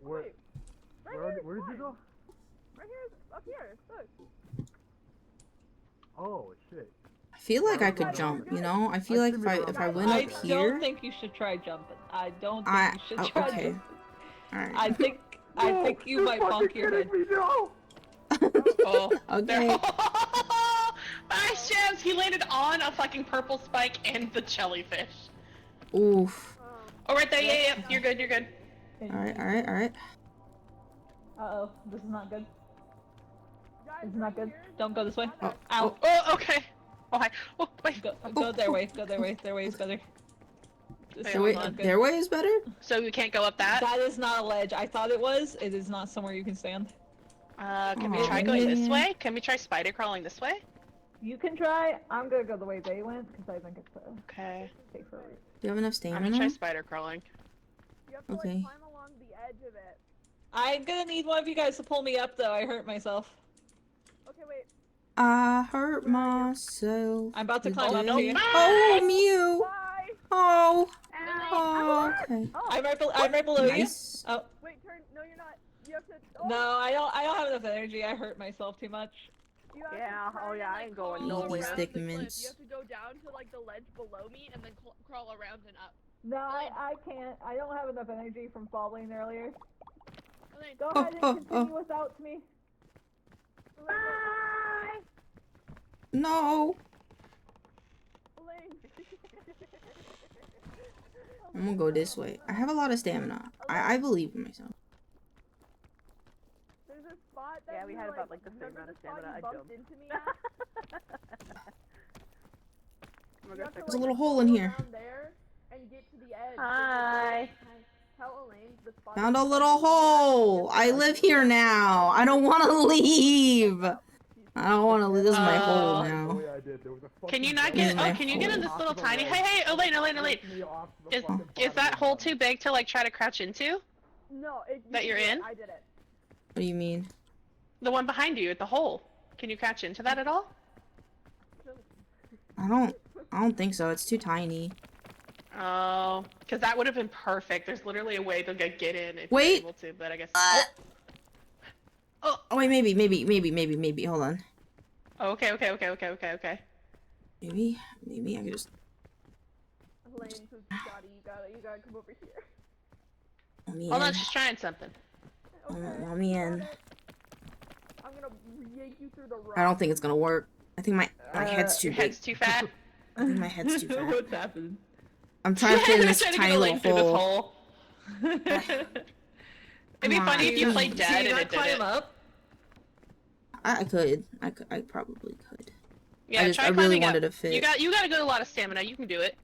Where did you go? Right here, up here. Look. Oh shit. I feel like I could jump, you know? I feel like if I went I up here. don't think you should try jumping. I don't think I you should try okay. jumping. Alright. I think you might bonk your head. Oh. Okay. Nice chance. He landed on a fucking purple spike and the jellyfish. Oof. Oh, right there. Yeah. You're good. You're good. Alright. Uh-oh, this is not good. This is not good. Don't go this way. Oh, Ow. Oh, okay. Oh, hi. Oh, wait. Go their way. Go their way. Their way is better. This Wait, is Their way, not good. their way is better? So we can't go up that? That is not a ledge. I thought it was. It is not somewhere you can stand. Can we Aw, try going this man. way? Can we try spider crawling this way? You can try. I'm gonna go the way they went because I think it's a Okay. safer route. Do you have enough I'm gonna stamina? try spider crawling. You have to Okay. like climb along the edge of it. I'm gonna need one of you guys to pull me up though. I hurt myself. Okay, wait. I hurt myself. I'm about to climb up to today. you. Oh, Mew! Bye. Oh! Ow. Oh, okay. Oh. I'm right below Nice. you. Oh Wait, turn. No, you're not. You have to. Oh, no, I don't have enough energy. I hurt myself too much. You have Yeah, to oh turn yeah, and, I like, ain't going crawl nowhere. around Stick the cliff. mints. You have to go down to like the ledge below me and then crawl around and up. No, I can't. I don't have enough energy from falling earlier. Elaine, Go Oh, ahead and oh, continue without me. Bye. No! Elaine. I'm gonna go this way. I have a lot of stamina. I believe in myself. There's a spot that Yeah, we you, had about, like, the same remember amount of spot stamina you I bumped jumped. into me at? You have to, There's a like, little hole in go here. around there and get to the edge. Hi. Tell Elaine the spot. Found that a you little bumped into me hole! I live here now! I don't wanna leave! I don't wanna leave. This is my hole The now. way I did, there was a Can you fucking not This is get? my Oh, can you get in this hole. little Off to the tiny? right. Hey, Elaine. Ripped me off the Is fucking is bottom that of hole the too big to like try to crouch into? at. No, you That you're did it. in? I did it. What do you mean? The one behind you at the hole. Can you crouch into that at all? I don't think so. It's too tiny. Oh, because that would have been perfect. There's literally a way to get in if Wait. you're able to, but I guess. Oh wait, maybe. Hold on. Oh, okay. Maybe I could just. Elaine says, Scotty, you gotta come over here. Let me Hold on, in. she's trying something. Let me in. I'm gonna yank you through the rock. I don't think it's gonna work. I think my head's too Your big. head's too fat. I think my head's too fat. What's happened? I'm trying to fit in this Trying to tiny get little Elaine through this hole. hole. It'd be Come funny on. if you played Can dead Can you and not it did climb it. up? I probably could. Yeah, I really climbing wanted up. to fit. You got a good lot of stamina. You can do it.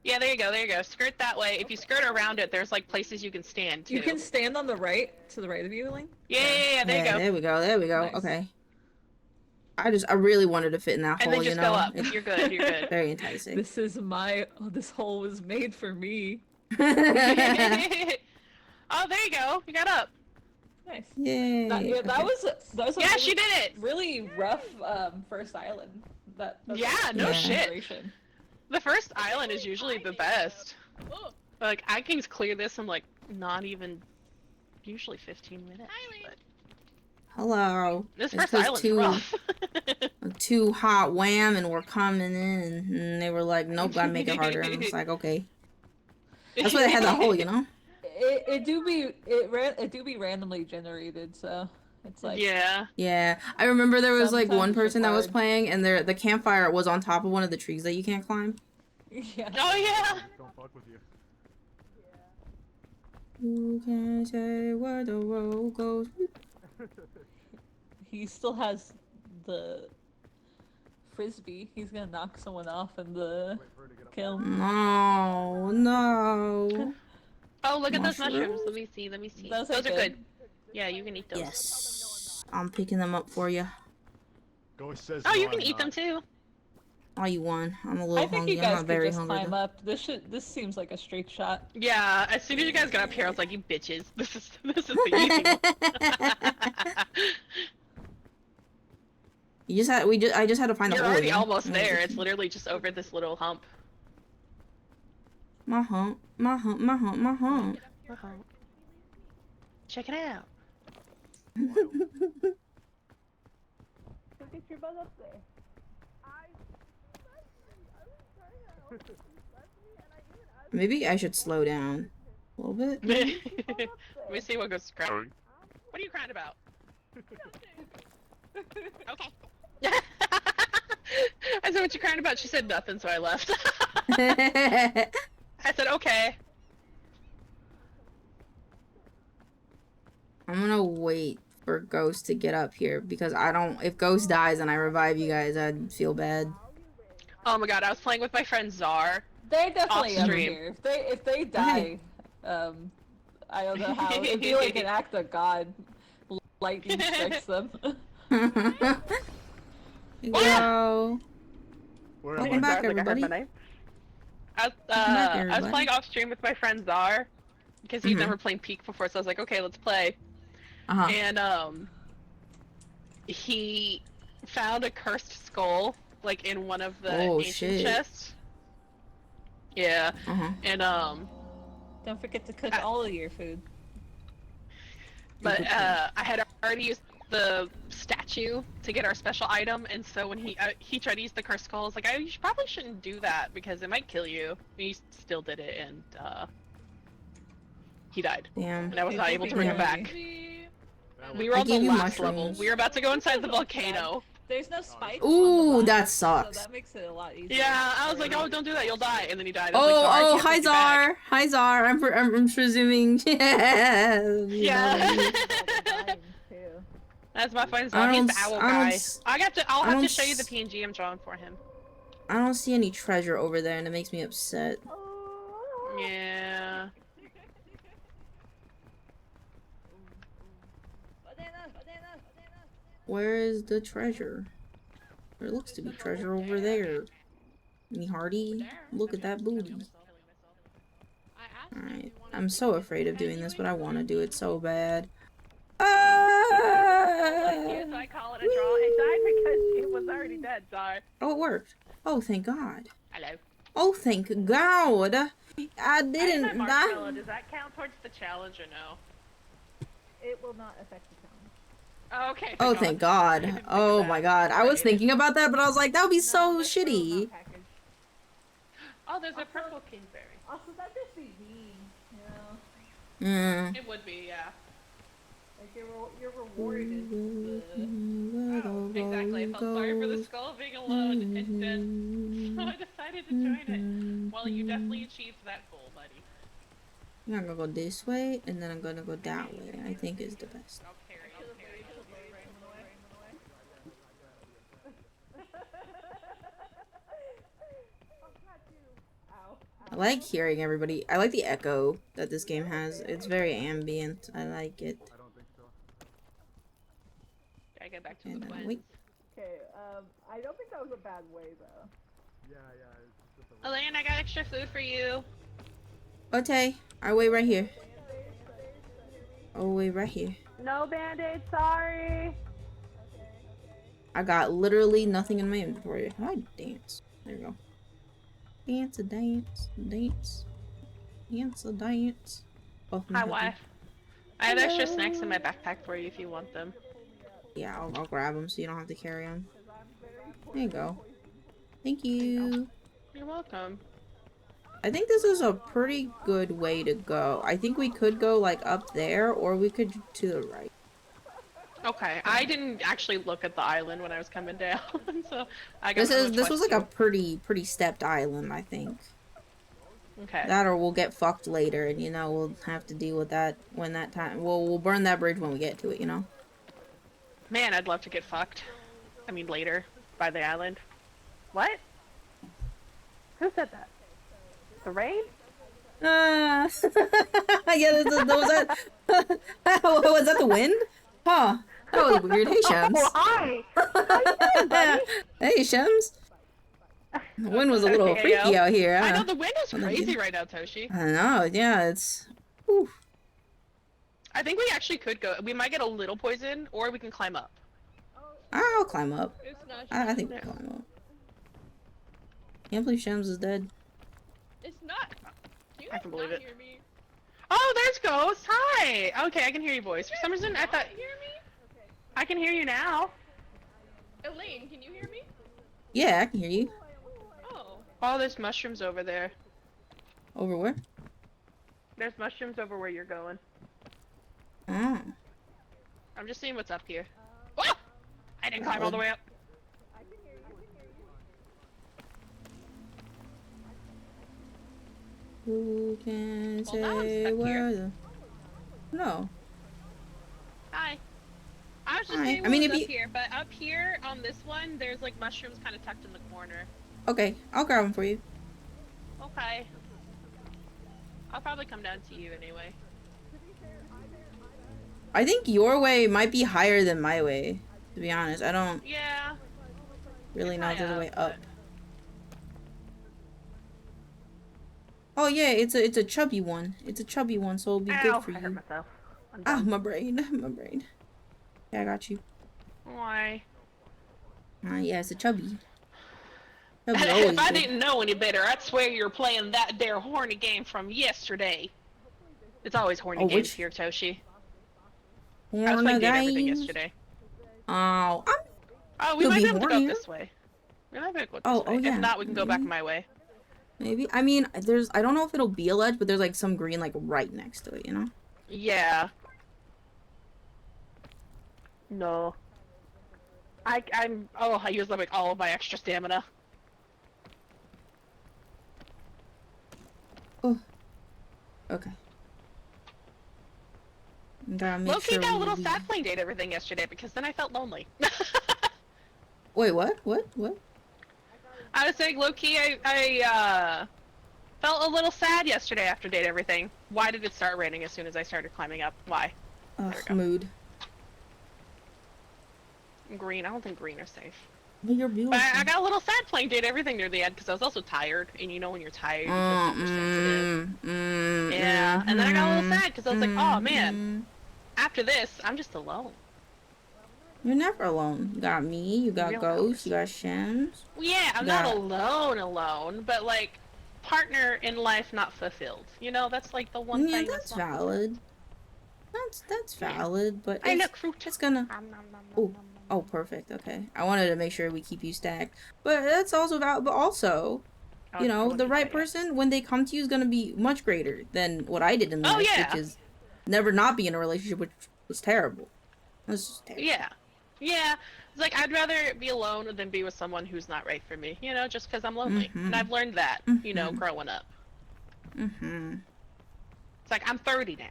Yeah, there you go. Skirt that way. If you skirt around it, there's like places you can stand too. You can stand on the right, to the right of you, Elaine. Yeah, there you go. There we go. Nice. Okay. I really wanted to fit in that And hole, then just you know. go up. It's You're good. You're good. very enticing. This is my. Oh, this hole was made for me. Oh, there you go. You got up. Nice. Yay. That Okay. was a Yeah, really, she did it. really rough first island. That's Yeah, no Yeah. shit. inspiration. The first island is usually the best. Oh, Like, I can clear this in like not even usually 15 minutes. But Hello. this It's first 'cause island's rough. two hot wham and we're coming in and they were like, nope, gotta make it harder. And I was like, okay. That's why they had that hole, you know? It do be randomly generated, so it's like Yeah. Yeah. I remember there was like Sometimes one it's person that was hard. playing and the campfire was on top of one of the trees that you can't climb. yeah. Oh yeah. Don't fuck with you. You can say where the road goes. He still has the frisbee. He's gonna knock someone off in the Wait for her to get up. kill. No. Oh, look at those Mushrooms? mushrooms. Let me see. Those Those are are good. good. Yeah, you can eat those. Yes. I'm picking them up for you. Ghost says Oh, no, you can I'm eat them not. too. Oh, you won. I'm a I little think hungry. you I'm guys not could very just hungry. climb though. up. This seems like a straight shot. Yeah, as soon as you guys got up here, I was like, you bitches. This is the easy one. I just had to find a You're hole. already you know? almost there. It's literally just over this little hump. My hump. Check it out. So get your butt up there. Maybe I should slow down a little bit. Let me see what goes crying. What are you crying about? Okay. I said, what you crying about? She said nothing, so I left. I said, okay. I'm gonna wait for Ghost to get up here because if Ghost dies and I revive you guys, I'd feel bad. Oh my god, I was playing with my friend Czar. They're definitely up Off-stream. here. If they die, I don't know how. It'd be like an act of God. Lightning strikes them. Yo. Where Welcome am I? back, Sorry, I think I heard my everybody. name. I was, Welcome back, I was everybody. playing off stream with my friend Czar because he'd Mhm. never played Peak before, so I was like, okay, let's play. Uh-huh. And he found a cursed skull like in one of the Oh, ancient shit. chests. Yeah, Uh-huh. and Don't forget to cook I- all of your food. but I had already used the statue to get our special item, and so when he tried to use the cursed skull, I was like, you probably shouldn't do that because it might kill you. And he still did it, and he died. Damn. And I was not able to bring him back. We were I on the gave you last level. mushrooms. We were about to go inside the volcano. There's no spikes. Ooh, on the that bottom, sucks. So that makes it a lot easier. Yeah, I was like, oh, don't do that, you'll die. And then he died. I was like, Czar, I Oh, can't hi take you back. Czar. Hi Czar. I'm presuming. Yeah. Yeah. That's my friend Czar. He's the owl guy. I'll have to show you the PNG I'm drawing for him. I don't see any treasure over there, and it makes me upset. Yeah. Where is the treasure? There looks to be treasure over there. Me Hardy, look at that booty. Alright, I'm so afraid of doing this, but I want to do it so bad. So I call it a draw. It died because it was already dead, Czar. Oh, it worked. Oh, thank God. Hello. Oh, thank God. I didn't Marshmallow, die. does that count towards the challenge or no? It will not affect the challenge. Oh, okay. Oh, thank God. Oh my God. I was thinking about that, but I was like, that would be so shitty. Oh, there's a purple kingberry. Also, that'd just be mean, you know? Mm. It would be, yeah. Like, your reward is Oh, exactly. I felt sorry for the skull being alone and dead, so I decided to join it. Well, you definitely achieved that goal, buddy. I'm gonna go this way, and then I'm gonna go that way. I think is the best. I'll carry. I like hearing everybody. I like the echo that this game has. It's very ambient. I like it. I don't think so. Gotta get back to And the twins. wait. Okay, I don't think that was a bad way, though. Yeah, it's just a Elaine, I got extra food for you. Okay, I wait right here. Oh, wait right here. No band-aid, sorry. I got literally nothing in my inventory. I dance. There you go. Dance a dance, dance, dance a dance. Oh, Hi, wife. I have extra snacks in my backpack for you if you want them. Yeah, I'll grab them so you don't have to carry them. There you go. Thank you. You're welcome. I think this is a pretty good way to go. I think we could go like up there, or we could to the right. Okay, I didn't actually look at the island when I was coming down, so I got This was like a pretty stepped island, I think. Okay. That or we'll get fucked later, and you know we'll have to deal with that when that time. We'll burn that bridge when we get to it, you know. Man, I'd love to get fucked. I mean, later by the island. What? Who said that? The rain? Yeah, was that was that the wind? Huh? That was weird. Hey, Shems. Hi. Hey, Shems. The wind was a little Okay, freaky yo. out here. I huh? know the wind is crazy right now, Toshi. I know. Yeah, it's. Whew. I think we actually could go. We might get a little poison, or we can climb up. I'll climb up. It's not. I think we'll Yeah. climb up. Can't believe Shems is dead. It's not. Do you I guys can believe not it. hear me? Oh, there's Ghost. Hi. Okay, I can hear your voice. For some reason, I thought Hear me? I can hear you now. Elaine, can you hear me? Yeah, I can hear you. Oh. Oh, there's mushrooms over there. Over where? There's mushrooms over where you're going. Oh. I'm just seeing what's up here. Oh! I didn't climb all the way up. Who can Well, now I'm say stuck here. where the... No. Hi. I was just Hi. seeing I mean, what was if up here, but up here on this one, there's like mushrooms kind of tucked in the corner. Okay, I'll grab them for you. Okay. I'll probably come down to you anyway. I think your way might be higher than my way, to be honest. I don't... Yeah. really know if there's a way but- up. Oh yeah, it's a chubby one. It's a chubby one, so it'll be Ow, good for I hurt you. myself. I'm Ah, done. my brain, my brain. Yeah, I got you. Why? Yeah, it's a chubby. Chubby always If I good. didn't know any better, I'd swear you're playing that there horny game from yesterday. It's always horny Oh, games which- here, Toshi. I was Horny playing Date Everything games. yesterday. Oh, Oh, we You'll might be be able to go hornier. this way. We might be able to go Oh, this way. oh, yeah. If not, we can go back Maybe. my way. maybe. I mean, I don't know if it'll be a ledge, but there's like some green like right next to it, you know? Yeah. No. Oh, I used like all of my extra stamina. Okay. Gotta make Low-key sure got a we little leave. sad playing Date Everything yesterday because then I felt lonely. Wait, what? What? I was saying, low-key, I felt a little sad yesterday after Date Everything. Why did it start raining as soon as I started climbing up? Why? Ugh, we go. mood. Green. I don't think green are safe. But you're beautiful. But I got a little sad playing Date Everything near the end because I was also tired, and you know when you're tired, you feel super sensitive. Yeah, and then I got a little sad because I was like, oh man, after this, I'm just alone. You're never alone. You got me, you got Real Ghost, you got Shems. Well, yeah, I'm Yeah. not alone, but like, partner in life not fulfilled. You know, that's like the one Yeah, thing that's that's not valid. That's valid, but I it's, look fruit. it's gonna... Ooh. Oh, perfect. Okay. I wanted to make sure we keep you stacked. But that's also valid. But also, you know, the right person, when they come to you, is going to be much greater than what I did in life, yeah. which is never not be in a relationship, which was terrible. It was just terrible. Yeah. Yeah. It's like, I'd rather be alone than be with someone who's not right for me, you know, just because I'm lonely. Mhm. And I've learned that, you know, Mhm. growing up. Mm-hmm. It's like, I'm 30 now.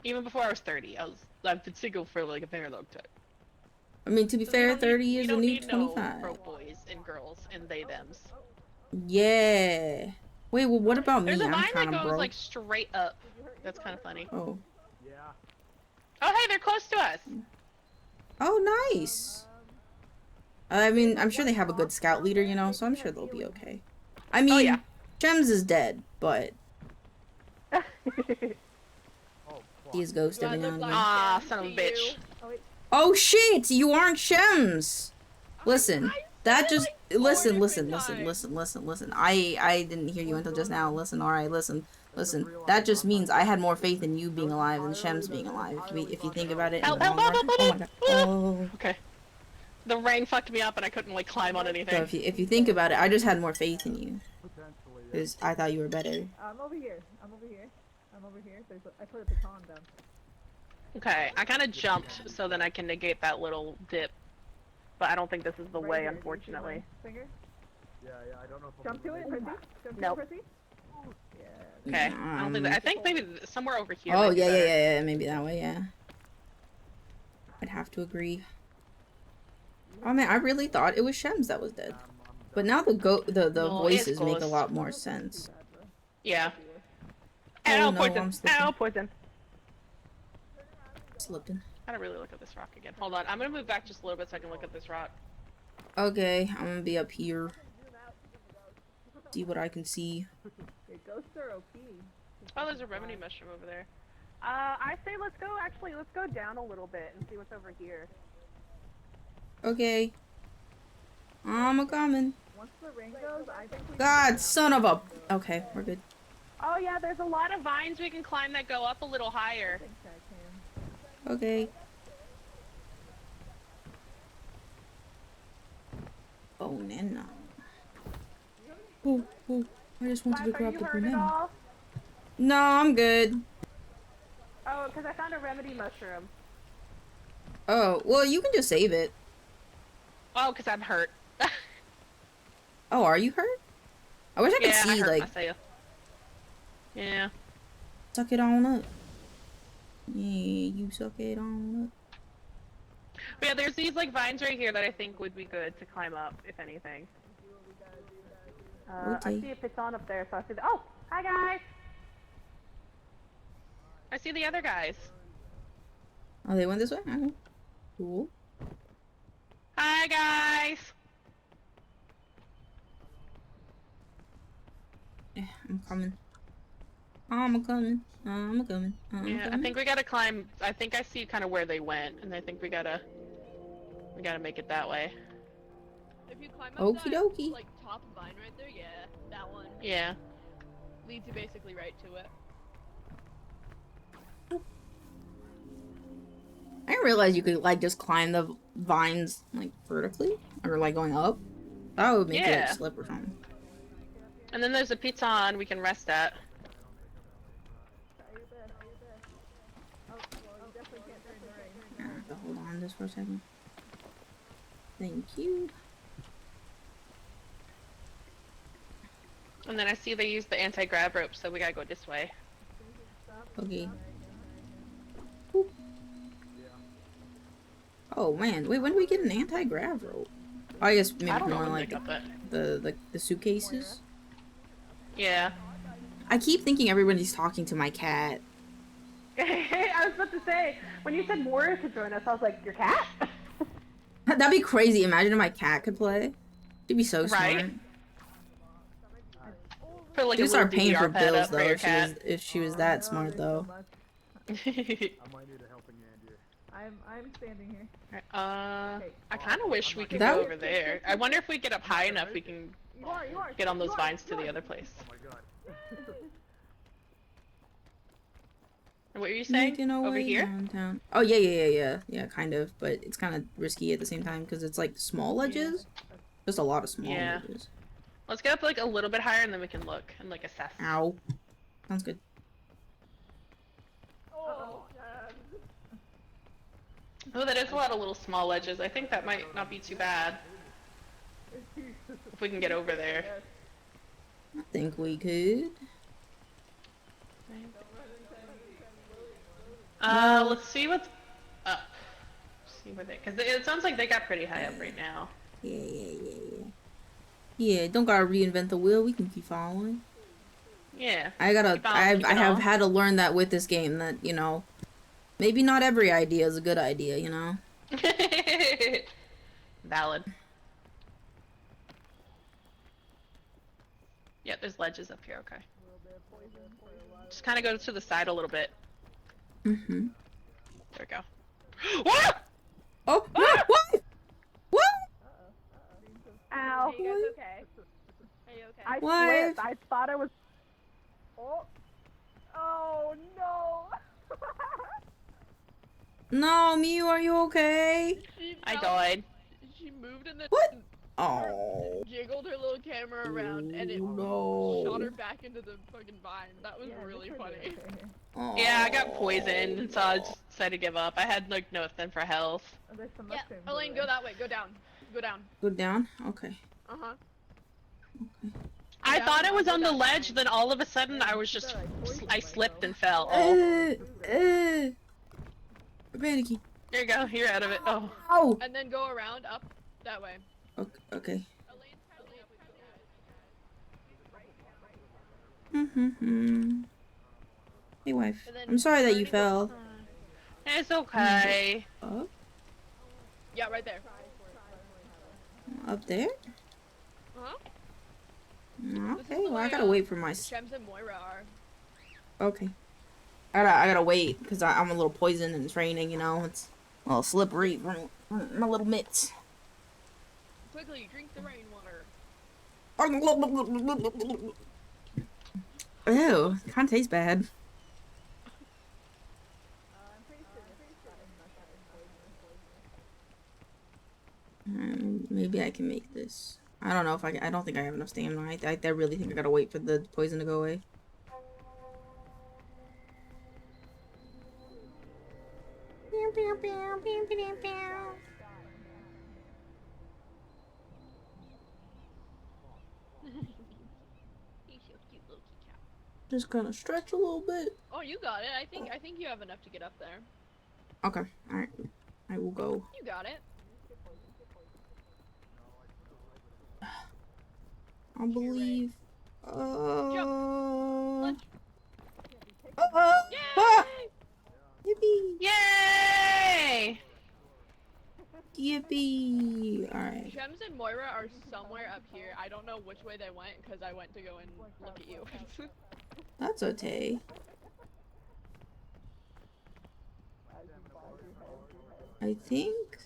Even before I was 30, I've been single for like a very long time. I mean, to be So fair, you 30 is you a don't new need no 25. pro boys and girls and they thems. Yeah. Wait, well, what about me? There's a I'm vine that kind of goes broke. like straight up. That's kind of funny. Oh. Yeah. Oh, hey, they're close to us. Oh, nice. I mean, I'm sure they have a good scout leader, you know, so I'm sure they'll be okay. I mean, yeah. Shems is dead, but Oh, he is ghost every now and again. Ah, son of a bitch. Oh shit! You aren't Shems. Listen, that just listen. I didn't hear you until just now. Listen, all right, listen. That just means I had more faith in you being alive than Shems being alive. If you think about it. Help, in the help, long help, run. help, Oh my god. help. Oh. Okay. The rain fucked me up and I couldn't like climb on So anything. if you think about it, I just had more faith in you potentially. Yeah. because I thought you were better. I'm over here. I put a baton down. Okay, I kind of jumped so then I can negate that little dip. But I don't think this is the way, unfortunately. Finger. Yeah, I don't know if Jump to it, Prissy. Jump to Nope. it, Prissy. Okay, I don't think that. I think maybe somewhere over here. Oh might be better. yeah, maybe that way, yeah. I'd have to agree. Oh man, I really thought it was Shems that was dead. But now the No, voices it's make a close. lot more sense. Yeah. Oh, Ow, no, poison. I'm slipping. Ow, poison. Slipping. I gotta really look at this rock again. Hold on, I'm gonna move back just a little bit so I can look at this rock. Okay, I'm gonna be up here. See what I can see. Your ghosts are OP. Oh, there's a remedy mushroom over there. I say let's go down a little bit and see what's over here. Okay. I'm a coming. Once the rain goes, I think we God, son of a. Okay, we're good. Oh yeah, there's a lot of vines we can climb that go up a little higher. think I can. Okay. Oh, Nana. Oh, I just wanted to grab the banana. No, I'm good. Oh, because I found a remedy mushroom. Oh, well, you can just save it. Oh, because I'm hurt. Oh, are you hurt? I wish I could Yeah, I see, hurt like, myself. Yeah. suck it on up. Yeah, you suck it on up. But yeah, there's these like vines right here that I think would be good to climb up, if anything. I Okay. see if it's on up there, so I see the- Oh! Hi guys! I see the other guys. Oh, they went this way? Okay. Cool. Hi guys! I'm coming. I'm coming. I'm coming. Yeah, I think we gotta climb. I think I see kind of where they went, and I think we gotta make it that way. If you climb up Okie that, dokie. like, top vine right there, yeah, that one. Yeah. Leads you basically right to it. I didn't realize you could like just climb the vines like vertically or like going up. That would make it Yeah. like, slip or something. And then there's a pizza we can rest at. I have to hold on this for a second. Thank you. And then I see they use the anti-grab rope, so we gotta go this way. Okay. Oop. Oh man, wait, when do we get an anti-grav rope? Oh, I guess maybe I don't from know one when like they got that. the suitcases. Yeah. I keep thinking everybody's talking to my cat. I was about to say, when you said Moira could join us, I was like, your cat? That'd be crazy. Imagine if my cat could play. She'd be so smart. Right? Put like She'd a start little paying for DVR pad bills up for though your if cat. she was that smart though. I might need a helping hand here. I'm standing here. I kind of wish we could That go would- over there. I wonder if we get up high enough, we can You are. get on those vines to the other place. Oh my god. What were you saying? Making our Over way here? downtown. Oh yeah, kind of, but it's kind of risky at the same time because it's like small ledges. Just a lot of small Yeah. ledges. Let's get up like a little bit higher and then we can look and like assess. Ow. Sounds good. Oh, Oh, that is a lot of little small ledges. I think that might not be too bad. If we can get over there. I think we could. Let's see what's up. See where they, because it sounds like they got pretty high up right now. Yeah. Yeah, don't gotta reinvent the wheel. We can keep following. Yeah. I gotta. Keep on, I keep it have on. had to learn that with this game that maybe not every idea is a good idea. Valid. Yeah, there's ledges up here. Okay. Just kind of go to the side a little bit. Mhm. There we go. Ah! Oh, what? What? ow. Are you guys okay? Are you okay? I What? slipped. I thought I was. Oh no. No, Mew, are you okay? She I fell- died. She moved and then What? Oh. jiggled her little camera around and it No. shot her back into the fucking vine. That was really funny. Oh. Yeah, I got poisoned, and so I just decided to give up. I had like nothing for health. Yeah, Elaine, go that way. Go down. Go down. Go down? Okay. Uh-huh. I Yeah, thought it was go on the down. ledge, then all of a sudden I was just, I slipped and fell. I'm panicking. Here you go, you're out of it. Oh. Oh! And then go around up that way. Okay. Elaine's probably Hey, wife. And then I'm sorry that you turning fell. It's okay. Up? Yeah, right there. Up there? Uh-huh. Okay, the well, I way, gotta wait for my... Shems and Moira are. Okay. I gotta wait, because I'm a little poisoned and it's raining, It's a little slippery from my little mitts. Quickly, drink the rainwater. Ew, kind of tastes bad. Maybe I can make this. I don't know if I don't think I have enough stamina. I really think I gotta wait for the poison to go away. He's so cute, little kitty cat. Just gonna stretch a little bit. Oh, you got it. I think you have enough to get up there. Okay, alright. I will go. You got it. I believe. Lunch. Ah! Yippee! Yay! Yippee! Alright. Shems and Moira are somewhere up here. I don't know which way they went because I went to go and look at you. That's okay. I think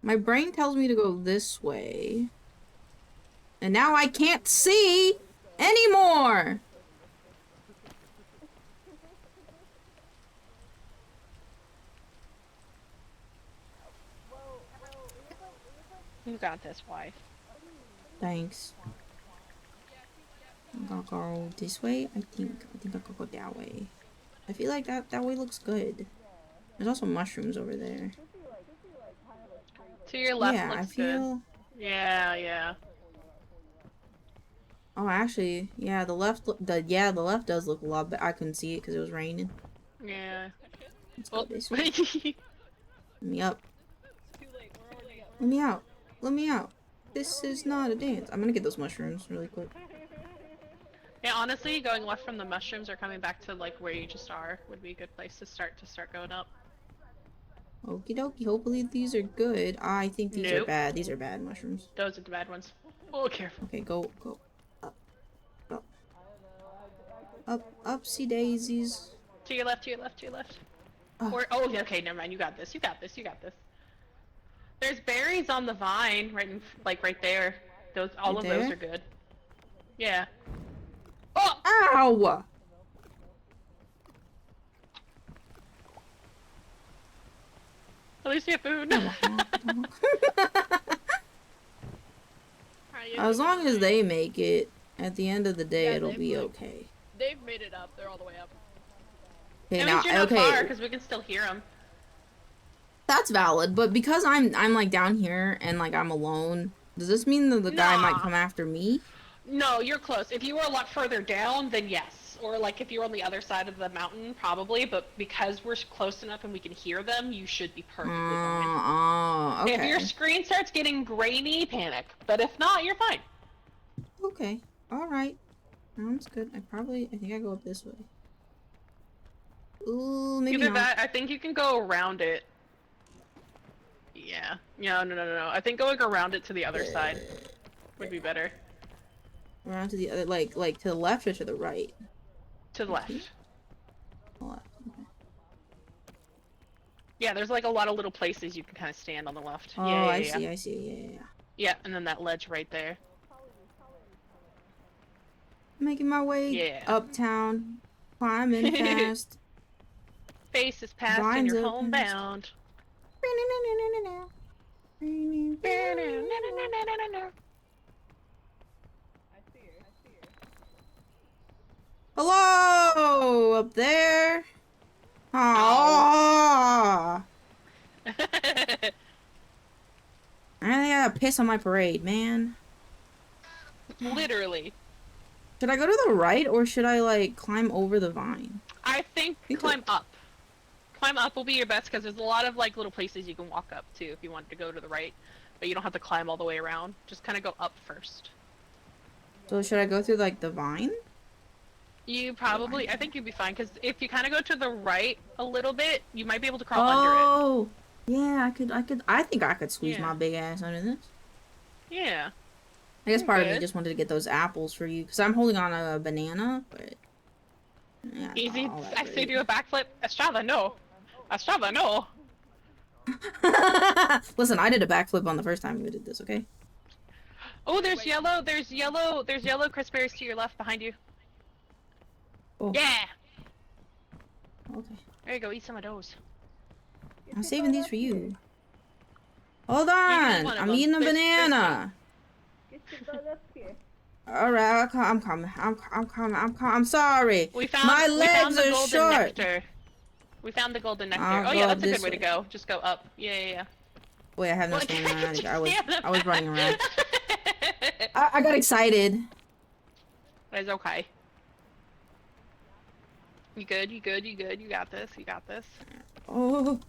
my brain tells me to go this way. And now I can't see anymore. You got this, wife. Thanks. I'll go this way. I think I'll go that way. I feel like that way looks good. There's also mushrooms over there. To your left Yeah, looks I feel. good. Yeah. Oh, actually, yeah, the left does look a lot better. I couldn't see it because it was raining. Yeah. Let's go Oh. this way. Let me up. Let me out. Let me out. This is not a dance. I'm gonna get those mushrooms really quick. Yeah, honestly, going left from the mushrooms or coming back to like where you just are would be a good place to start going up. Okie dokie. Hopefully these are good. I think these are Nope. bad. These are bad mushrooms. Those are the bad ones. Oh, careful. Okay, go. Up. Upsy daisies. To your left. Oh. Or yeah, okay, never mind. You got this. There's berries on the vine, right there. All Right of those there? are good. Yeah. Oh! Ow! At least you have food. As long as they make it, at the end of the day, Yeah, it'll they've, be like- okay. They've made it up. They're all the way up. Okay, That now, means you're not okay, far, because we can still hear them. that's valid. But because I'm like down here and like I'm alone, does this mean that the guy might Nah. come after me? No, you're close. If you were a lot further down, then yes. Or like if you were on the other side of the mountain, probably. But because we're close enough and we can hear them, you should be perfectly fine. Okay. If your screen starts getting grainy, panic. But if not, you're fine. Okay. All right. Sounds good. I think I go up this way. Ooh, maybe Either not. that, I think you can go around it. Yeah. No. I think going around it to the other side would be better. Around to the other, like to the left or to the right? To the left. To the left. Okay. Yeah, there's like a lot of little places you can kind of stand on the left. Oh, Yeah, I see. Yeah. Yeah, and then that ledge right there. Making my way Yeah. uptown, climbing fast. Face is past and Vines you're up homebound. Hello, up there. Oh. I gotta piss on my parade, man. Literally. Should I go to the right or should I like climb over the vine? I think Me too. climb up. Climb up will be your best because there's a lot of like little places you can walk up to if you wanted to go to the right, but you don't have to climb all the way around. Just kind of go up first. So should I go through like the vine? You probably, I think you'd be fine because if you kind of go to the right a little bit, you might be able to crawl under it. Oh, yeah, I think I could squeeze Yeah. my big ass under this. Yeah. I guess part of me good. just wanted to get those apples for you because I'm holding on a banana, but yeah, it's Easy. not all that I say great. do a backflip. Estrada, no. Estrada, no. Listen, I did a backflip on the first time we did this. Okay. Oh, there's yellow crispberries to your left behind you. Oh. Yeah. Okay. There you go. Eat some of those. I'm saving these for you. Hold can on, eat one of I'm them. eating a There's banana. All right, I'm coming. I'm sorry. We found My we found legs the are golden short. nectar. We found the golden nectar. I'll Oh yeah, go that's a good this way to way. go. Just go up. Yeah. Wait, I have no Well, stamina. just I was stand running around. up. I got excited. It's okay. You good? You got this. Oh.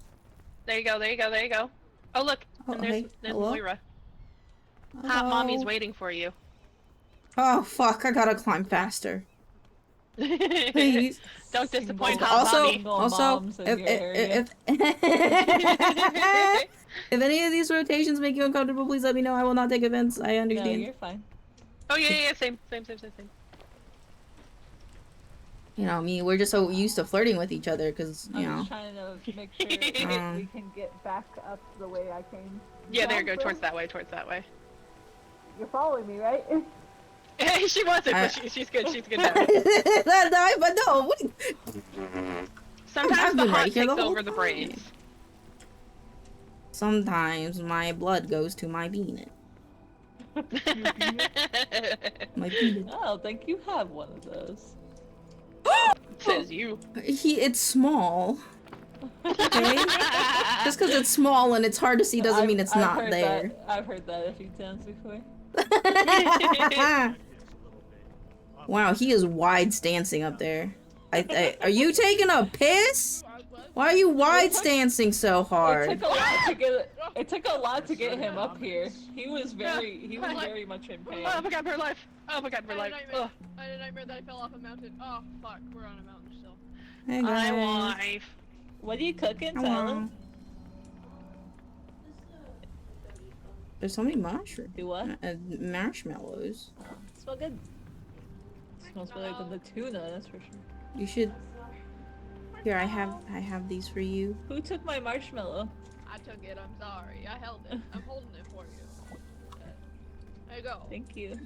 There you go. Oh look, Oh, and hey, there's hello? Moira. Hot Hello? mommy's waiting for you. Oh fuck! I gotta climb faster. Please. Don't disappoint Single- Hot Also, Mommy. Single also, moms in if, your area. if any of these rotations make you uncomfortable, please let me know. I will not take offense. I No, understand. you're fine. Oh yeah, same. You know, me, we're just so used to flirting with each other because, you I'm know. just trying to make sure we can get back up the way I came. Yeah, there you down go. from. Towards that way. You're following me, right? She wasn't, but she's good. She's good now. But no. What? Sometimes I've the been hot right here takes the whole over the time. brains. Sometimes my blood goes to my peanut. My peanut. I don't think you have one of those. Says you. It's small. Okay? Just because it's small and it's hard to see doesn't mean it's I've not heard there. I've heard that a few times before. Wow, he is wide stancing up there. Are you taking a piss? Why are you wide stancing so hard? It took a lot to get him up here. He was very much in pain. Oh, I forgot her life. Oh, I forgot her life. Ugh. I had a nightmare that I fell off a mountain. Oh fuck, we're on a mountain still. Hey My guys. wife. What are you cooking, Hello. Tyler? There's so many mushrooms. Do what? Marshmallows. Smell good. Smells better than the tuna, that's for sure. You should. Here, I have these for you. Who took my marshmallow? I took it, I'm sorry. I held it. I'm holding it for you. There you go. Thank you.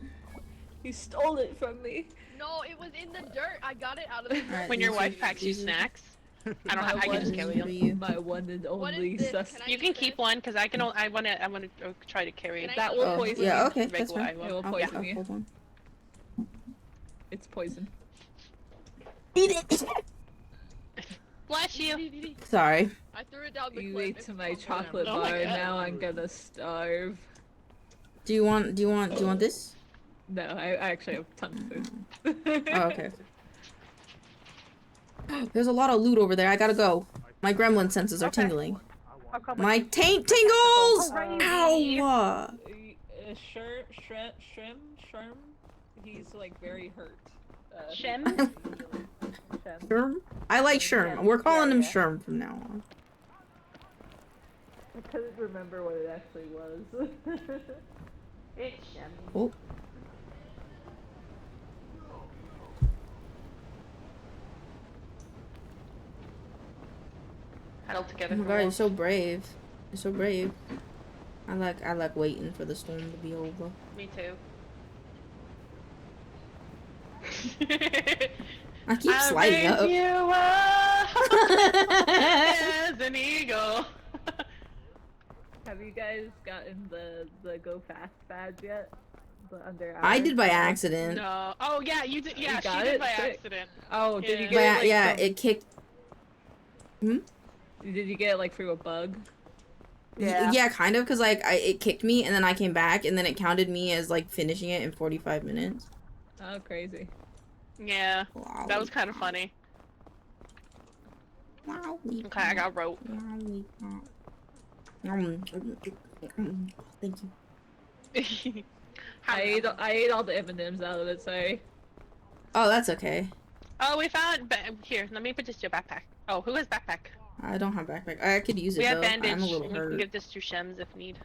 You stole it from me. No, it was in the dirt. I got it out of the dirt. Alright, When your these wife are- packs you these are- snacks. I don't My have. I can just one- carry for them. you. My one and What only is this? sus. Can I You can use keep this? one because I can. I want to try to carry Can it. I That use will this? poison Yeah, you. okay, Make that's what I fine. will. It will I'll- poison I'll you. hold one. It's poison. Eat it! Bless you. Sorry. I threw it down the You cliff. ate It's to my fine. chocolate Oh my bar, God. now I'm gonna starve. Do you want this? No, I actually have tons of food. Oh, okay. There's a lot of loot over there. I gotta go. My gremlin senses are Okay. tingling. I'll come My with taint tingles! Alrighty. Ow! Sherm, he's like very hurt. Shem. Sherm? I like Sherm. We're calling him Sherm from now on. I couldn't remember what it actually was. It's Shem. Oh. Huddled together. Oh my for god, a you're so brave. You're so brave. I like waiting for the storm to be over. while. Me too. I keep sliding up. You as an eagle. Have you guys gotten the go fast badge yet? The under I hours? did by accident. No. Oh yeah, you did. Yeah, You got she did it? by Sick. accident. Oh, did you Yeah. get it? Like, Yeah, from- it kicked. Did you get it like through a bug? Yeah, kind of, cause like it kicked me and then I came back and then it counted me as like finishing it in 45 minutes. Oh, crazy. Yeah, Wow. that was kind of funny. Wow. Okay, I got rope. Thank you. I ate all the M&Ms out of it. Sorry. Oh, that's okay. Oh, we found. Here, let me put this to your backpack. Oh, who has backpack? I don't have backpack. I could use it We have though. bandage. I'm a little We can hurt. give this to Shems if need.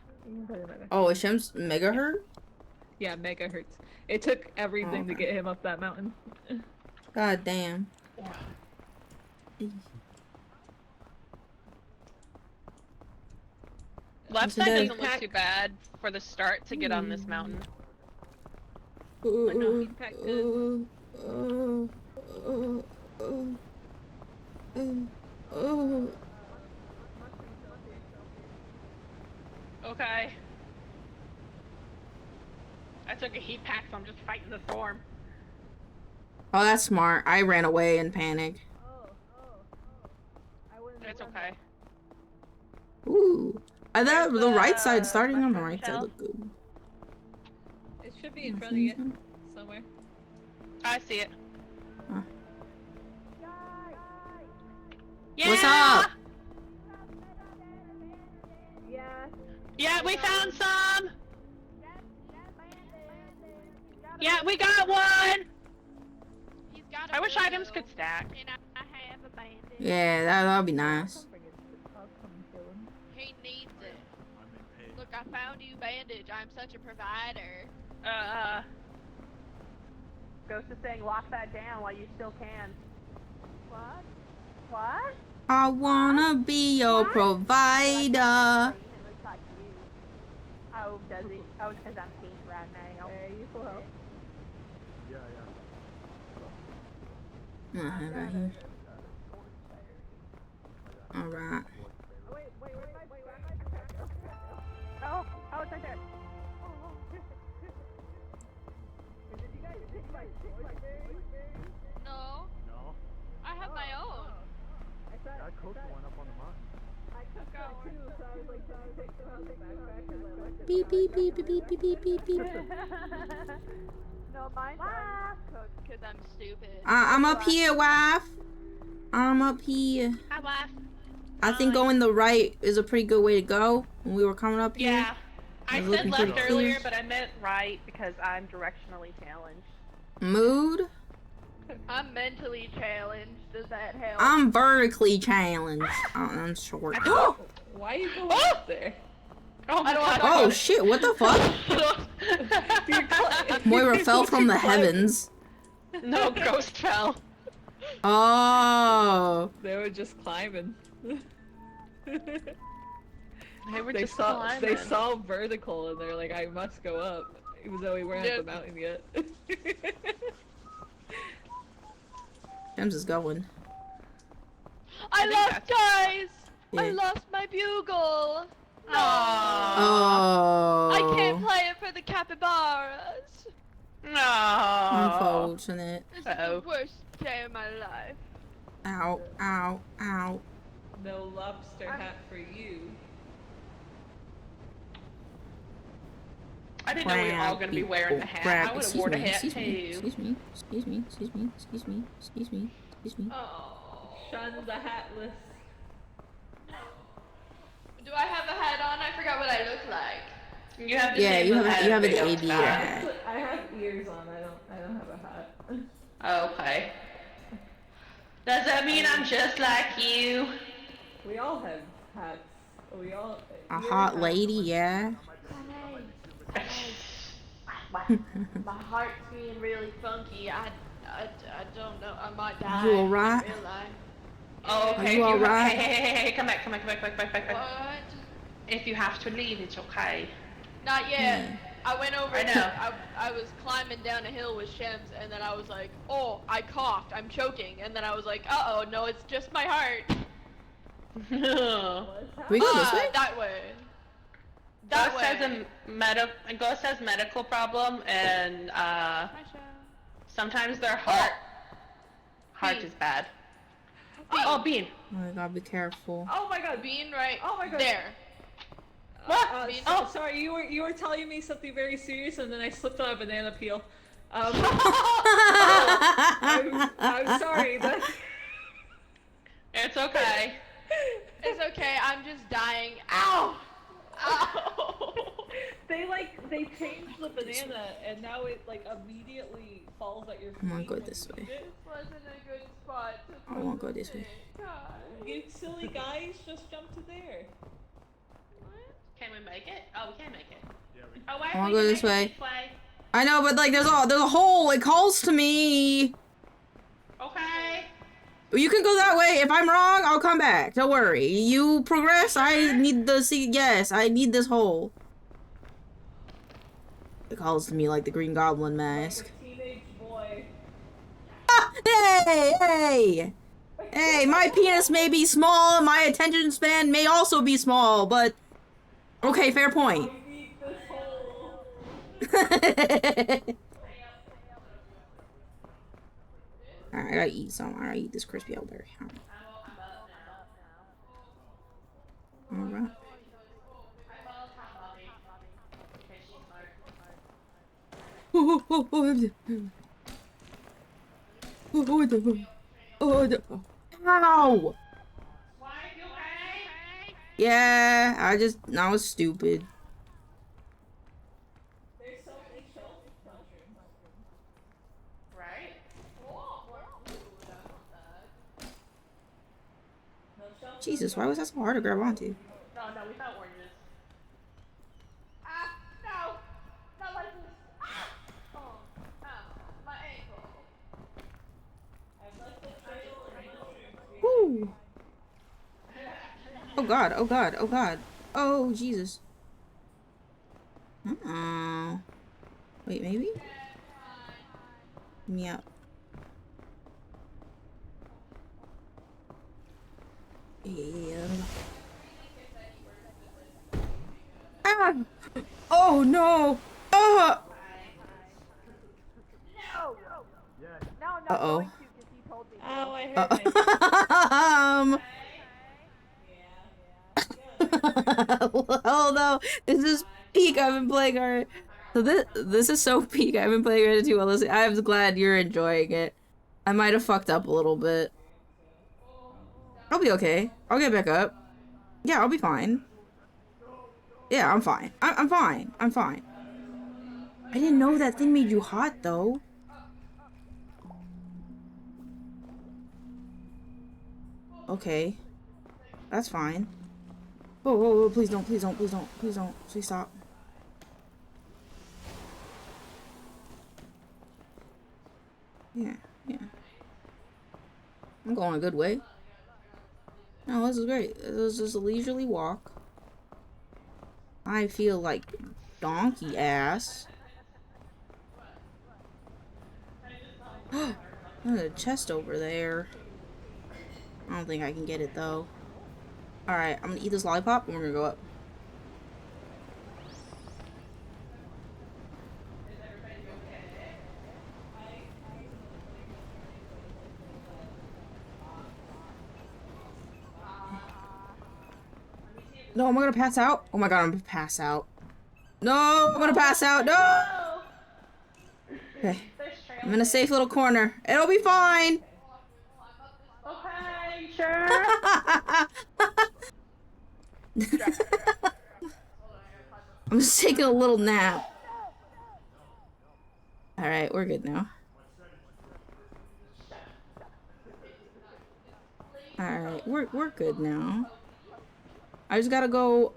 Oh, is Shem's mega hurt? Yeah, mega hurts. It took everything to Okay. get him up that mountain. God damn. Left So side then- doesn't look too bad for the start to get on this mountain. no, he packed good. Okay. I took a heat pack, so I'm just fighting the storm. Oh, that's smart. I ran away in panic. It's okay. Ooh. I thought the right side, starting on the mushroom right side shell? looked good. It should be in front of you somewhere. I see it. Huh. Yeah! What's up? Yeah, we found some! Yeah, we got one! He's got got a I wish burrito, items could stack. And I have a bandage. Yeah, that'll be nice. I'll come kill him. He needs it. I'm in pain. Look, I found you bandage. I'm such a provider. Ghost is saying lock that down while you still can. What? What? I wanna be your provider. Oh, does he? Oh, because I'm pink right now. Hey, you full health? Yeah. Right here. Alright. Wait. Oh, it's right there. No, No. I have my own. I cooked one up on the mountain. Beep beep beep beep beep beep beep beep beep. No, mine's Because I'm stupid. I'm up here, wife. I'm up here. Hi, wife. I think going the right is a pretty good way to go. When we were coming up here. Yeah. I I was said looking left pretty earlier, clear. but I meant right. because I'm directionally challenged. Mood. I'm mentally challenged. Does that help? I'm vertically challenged. Oh, I'm short. Why are you going up there? Oh my god. Oh shit! What the fuck? Moira fell from the heavens. No, ghost fell. Oh. They were just climbing. They were They just saw climbing. vertical and they're like, I must go up, even though we weren't at the mountain yet. James is going. I think lost, that's- guys! I Yeah. lost my bugle! No! Oh. I can't play it for the capybaras! No. Unfortunate. This is Uh-oh. the worst day of my life. Ow, ow, ow. No lobster hat for you. I didn't know we were all gonna be wearing the hat. I would have worn a hat Excuse me, too. excuse me, excuse me, excuse me, excuse me, excuse me, excuse me. Oh, shun the hatless. Do I have a hat on? I forgot what I look like. You have the Yeah, same you have an video aviator back. hat. I have ears on. I don't have a hat. Oh, okay. Does that mean I'm just like you? We all have hats. We all. A hot lady, yeah. My heart's being really funky. I don't know. I might die. You alright? in real life. Oh, okay. Are you alright? Hey, come back. What? If you have to leave, it's okay. Not yet. I went over. I know. I was climbing down a hill with Shems, and then I was like, "Oh, I coughed. I'm choking." And then I was like, "Uh oh, no, it's just my heart." We go this way? That way. That Ghost way. has a Ghost has medical problem, and Hi, Shem. sometimes their heart Bean. is bad. Bean. Oh, Bean. Oh my god, be careful. Oh my god, Bean right Oh my god. there. What? Bean. Oh, sorry. You were telling me something very serious, and then I slipped on a banana peel. I'm sorry. It's okay. It's okay, I'm just dying. Ow! Ow! They changed the banana, and now it like immediately falls at your feet. I'm gonna go when this you way. eat it. Wasn't a good spot to I won't go this way. God. You silly guys, just jump to there. Can we make it? Oh, we can make it. Yeah, we Oh, why I wanna we go can this make it way. I know, but like there's a hole. It calls to me. Okay. You can go that way. If I'm wrong, I'll come back. Don't worry. You progress. I need the see. Yes, I need this hole. It calls to me like the Green Goblin mask. Like a teenage boy. Ah, hey! Hey, my penis may be small and my attention span may also be small, but okay, fair point. I need this hole. Alright, I gotta eat some. I gotta eat this crispy elderberry. Alright. Ow! Yeah, I was stupid. There's so many shells of mushrooms. Right? Jesus, why was that so hard to grab onto? No, we found oranges. Ah, no! Not like this. Ah! Oh, my ankle. Woo! Oh god, oh god, oh god. Oh, Jesus. Wait, maybe? Yeah. Yeah. Ah! Oh no! Ah! No, I'm not Uh-oh. going to because you told me. Oh, I heard myself. Well, no, this is peak. I've been playing our. So this is so peak. I've been playing it too well. I'm glad you're enjoying it. I might have fucked up a little bit. I'll be okay. I'll get back up. Yeah, I'll be fine. Yeah, I'm fine. I'm fine. I'm fine. I didn't know that thing made you hot though. Okay, that's fine. Whoa, whoa, whoa, please don't, please don't, please don't, please don't, please stop. Yeah, yeah. I'm going a good way. No, this is great. This is just a leisurely walk. I feel like donkey ass. There's a chest over there. I don't think I can get it though. Alright, I'm gonna eat this lollipop and we're gonna go up. No, am I gonna pass out? Oh my god, I'm gonna pass out. No, I'm gonna pass out. No! Okay. I'm in a safe little corner. It'll be fine. Okay, sure. I'm just taking a little nap. Alright, we're good now. Alright, we're good now. I just gotta go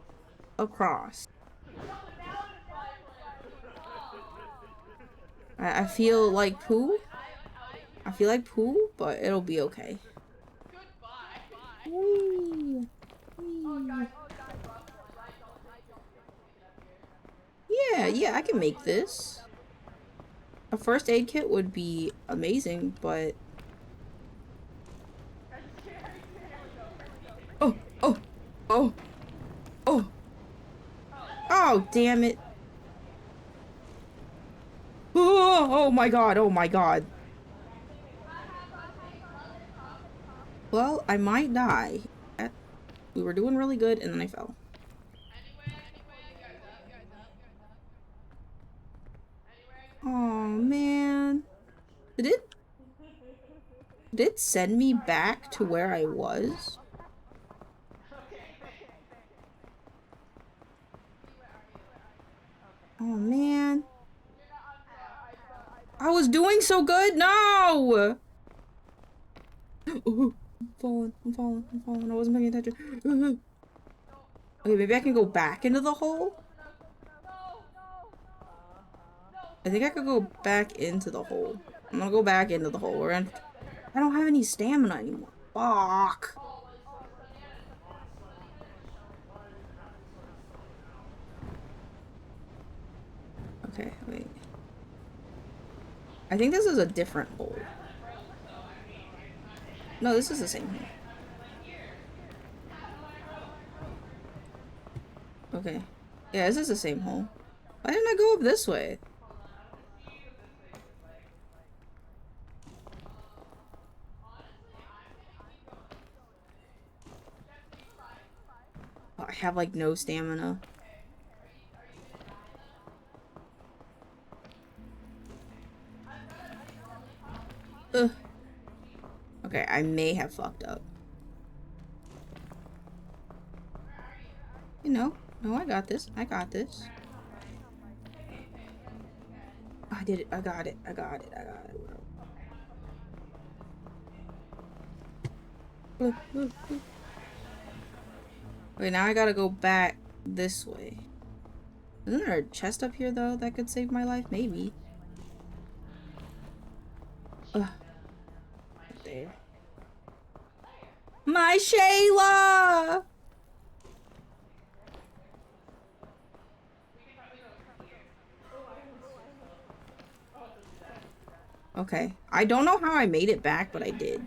across. I feel like poo. I feel like poo, but it'll be okay. Whee! Whee! Yeah, I can make this. A first aid kit would be amazing, but... Oh! Oh, damn it. Oh my god, oh my god. Well, I might die. We were doing really good, and then I fell. Oh man. Did it send me back to where I was? Oh man. I was doing so good. No! I'm falling. I wasn't paying attention. Okay, maybe I can go back into the hole? I think I could go back into the hole. I'm gonna go back into the hole. I don't have any stamina anymore. Fuck. Okay, wait. I think this is a different hole. No, this is the same hole. Okay. Yeah, this is the same hole. Why didn't I go up this way? Oh, I have like no stamina. Ugh. Okay, I may have fucked up. You know, no, I got this. I got this. I did it. I got it. Wait, now I gotta go back this way. Isn't there a chest up here, though, that could save my life? Maybe. Ugh. There. My Shayla! Okay. I don't know how I made it back, but I did.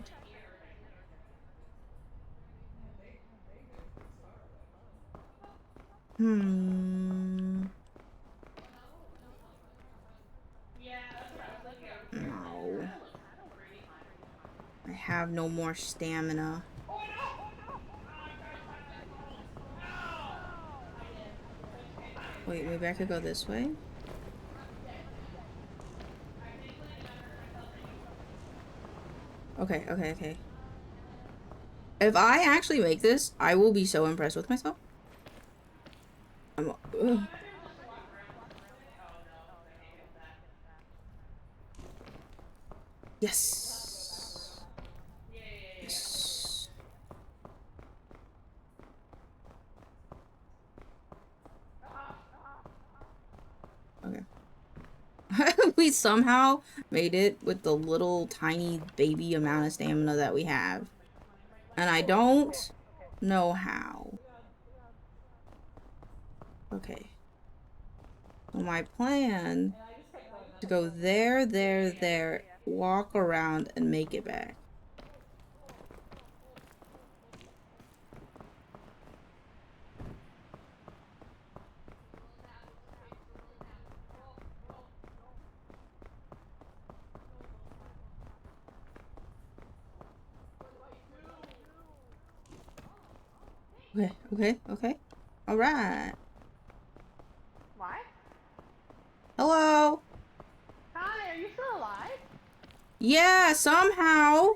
No. I have no more stamina. Wait, maybe I could go this way? Okay, okay, okay. If I actually make this, I will be so impressed with myself. Yes. Yes. Okay. We somehow made it with the little tiny baby amount of stamina that we have. And I don't know how. Okay. So my plan is to go there, there, there, walk around, and make it back. Okay, okay, okay. Alright. What? Hello? Hi, are you still alive? Yeah, somehow.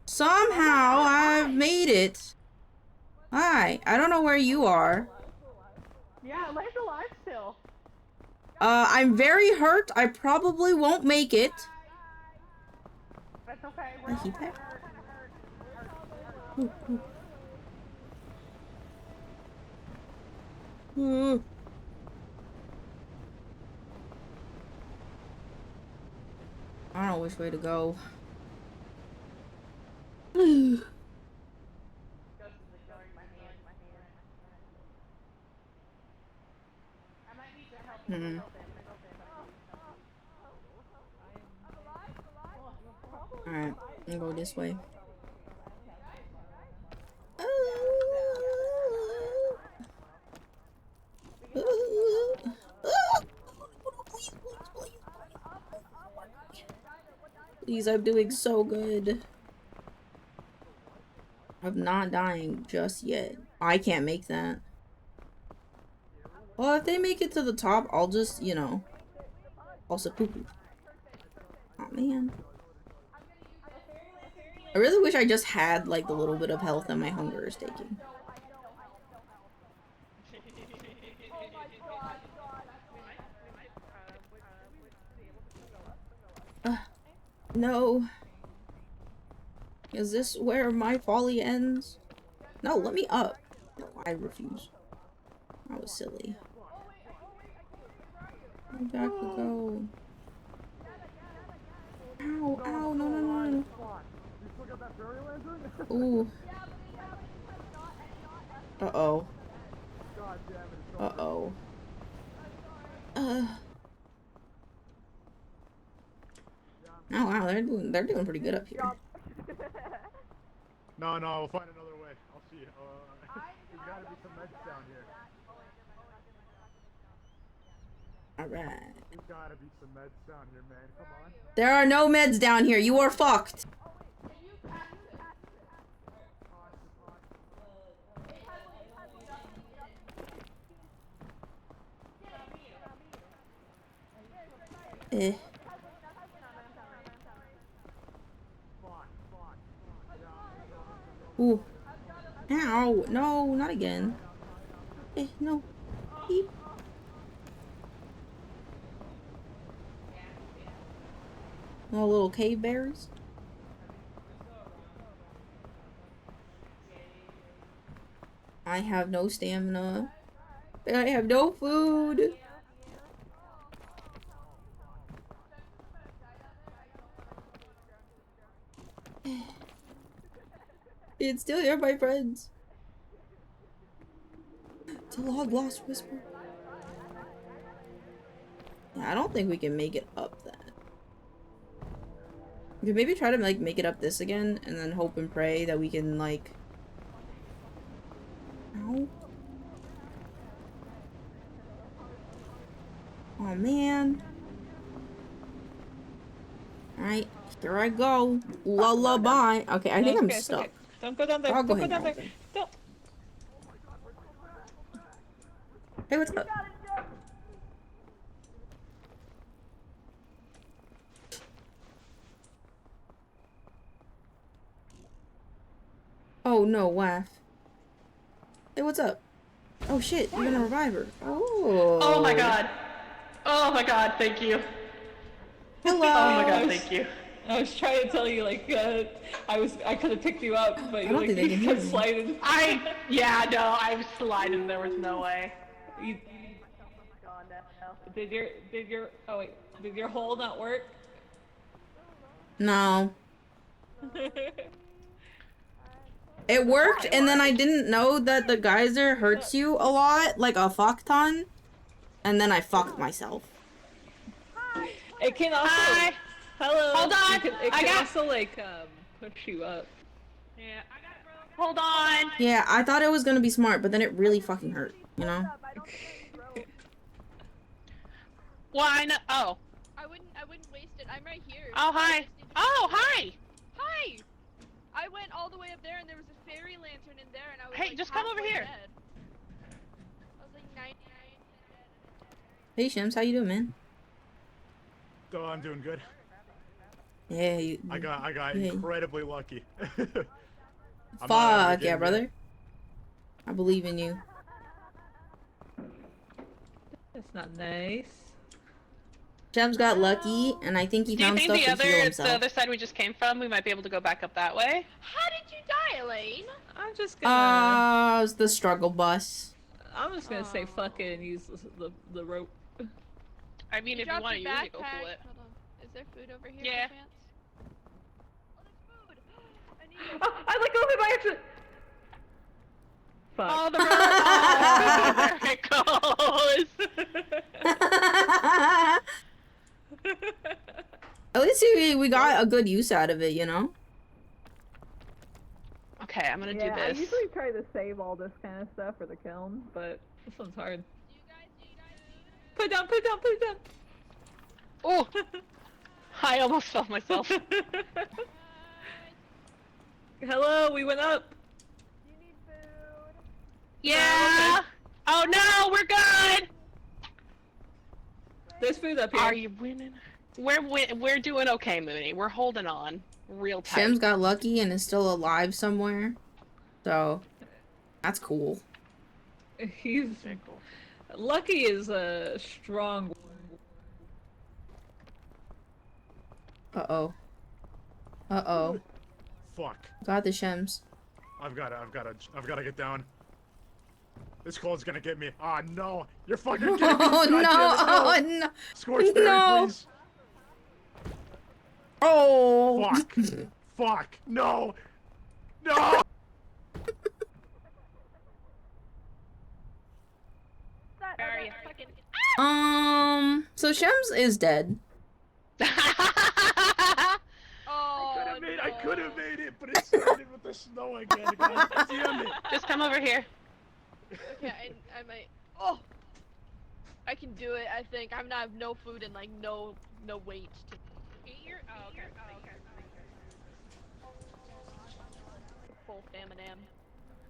Somehow I've made it. Hi, I don't know where you are. Yeah, Life's alive still. I'm very hurt. I probably won't make it. That's okay. I keep that. I don't know which way to go. Alright, I'm gonna go this way. Please, I'm doing so good. I'm not dying just yet. I can't make that. Well, if they make it to the top, I'll just, you know, also poo-poo. Oh, man. I really wish I just had, like, the little bit of health that my hunger is taking. No. Is this where my folly ends? No, let me up. No, I refuse. That was silly. Where'd Jack go? Ow, ow, no, no, no, no. Ooh. Uh-oh. Uh-oh. Oh wow, they're doing pretty good up here. No, we'll find another way. I'll see. There's gotta be some meds down here. Alright. There's gotta be some meds down here, man. Come on. There are no meds down here. You are fucked. Eh. Ooh. Ow. No, not again. Eh, no. Beep. No little cave berries. I have no stamina. And I have no food. It's still here, my friends. It's a log lost whisper. Yeah, I don't think we can make it up that. We could maybe try to like make it up this again and then hope and pray that we can like. Ow. Oh man. Alright, here I go. Lullaby. Okay, I think I'm stuck. Okay. Don't go down there. I'll go Don't go hang down out there. there. Don't. Hey, what's up? Oh no, Waff. Hey, what's up? Oh shit, you're gonna revive her. Oh. Oh my god. Oh my god, thank you. Hello. Oh my god, thank you. I was trying to tell you, like, I could have picked you up, but don't think they you can hear kept me. sliding. Yeah, no, I was sliding, there was no way. You, did your hole not work? No. It worked, and then I didn't know that the geyser hurts you a lot, like a fuck ton, and then I fucked myself. It can also. Hi. Hello. Hold on, It can also like push you up. Yeah, I got it, bro. Hold on. Yeah, I thought it was gonna be smart, but then it really fucking hurt, you know? Why not? Oh. I wouldn't waste it. I'm right here. Oh, hi. I just need to- Oh, hi. Hi! I went all the way up there and there was a fairy lantern in there and I was Hey, like, just come over halfway here. dead. I was like 99. Hey, Shims, how you doing, man? Oh, I'm doing good. Yeah, you... I got yeah. incredibly lucky. Fuck, yeah, brother. I believe in you. That's not nice. Shims got lucky, and I think he Do you found think stuff the to heal other himself. side we just came from, we might be able to go back up that way? How did you die, Elaine? I'm just gonna. It's the struggle bus. I'm just gonna say fuck it and use the rope. I mean, if you dropped want to your use it, go backpack. for it. Hold on. Is there food over here? Yeah. perchance? Oh, there's food. I need it. Oh, I let go of it by accident. Fuck. Oh, the road. Oh, there it goes. At least we got a good use out of it, you know? Okay, I'm gonna do Yeah, I this. usually try to save all this kind of stuff for the kiln, but This one's hard. Do you guys Put it down. Put it down. Put it down. Oh, I almost fell myself. Hello, we went up. you need food. Yeah. Oh no, we're good. There's food up here. Are you winning? We're doing okay, Mooney. We're holding on real tight. Shims got lucky and is still alive somewhere. So, that's cool. He's lucky is a strong. Uh-oh. Uh-oh. Fuck. Got the Shims. I've gotta get down. This cold's gonna get me. Ah, no. You're fucking kidding me. Oh God no! damn it, Oh no! Scorched berry, No. please. Oh! Fuck. Fuck. No. No. Where are you? Fucking. So Shims is dead. Oh, I could have made it, but it started with the snow again. God damn it. Just come over here. Okay, I might. Oh, I can do it. I think I'm not have no food and like no weight. To... Eat your. Oh, okay. Oh, okay. Full famine am.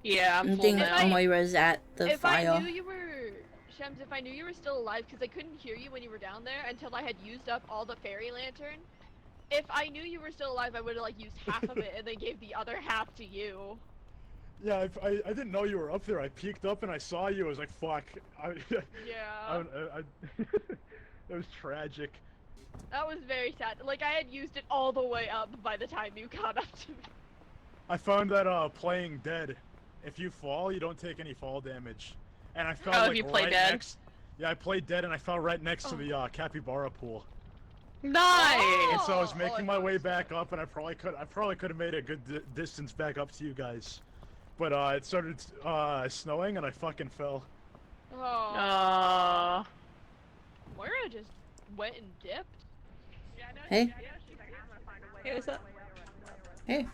Yeah, I'm I full think now. Moira's at the If I fire. knew you were, Shems, if I knew you were still alive, because I couldn't hear you when you were down there until I had used up all the fairy lantern. If I knew you were still alive, I would have like used half of it and then gave the other half to you. Yeah, I didn't know you were up there. I peeked up and I saw you. I was like, fuck. Yeah. It was tragic. That was very sad. Like I had used it all the way up by the time you caught up to me. I found that playing dead if you fall, you don't take any fall damage. And I fell Oh, if like you play right dead? next. Yeah, I played dead, and I fell right next to the capybara pool. Nice. And so I was Oh, making I my know way it's back up, and I probably could have made a good distance back up to you guys. But it started snowing, and I fucking fell. Oh. Moira just went and dipped. Hey, Hey, what's up? hey.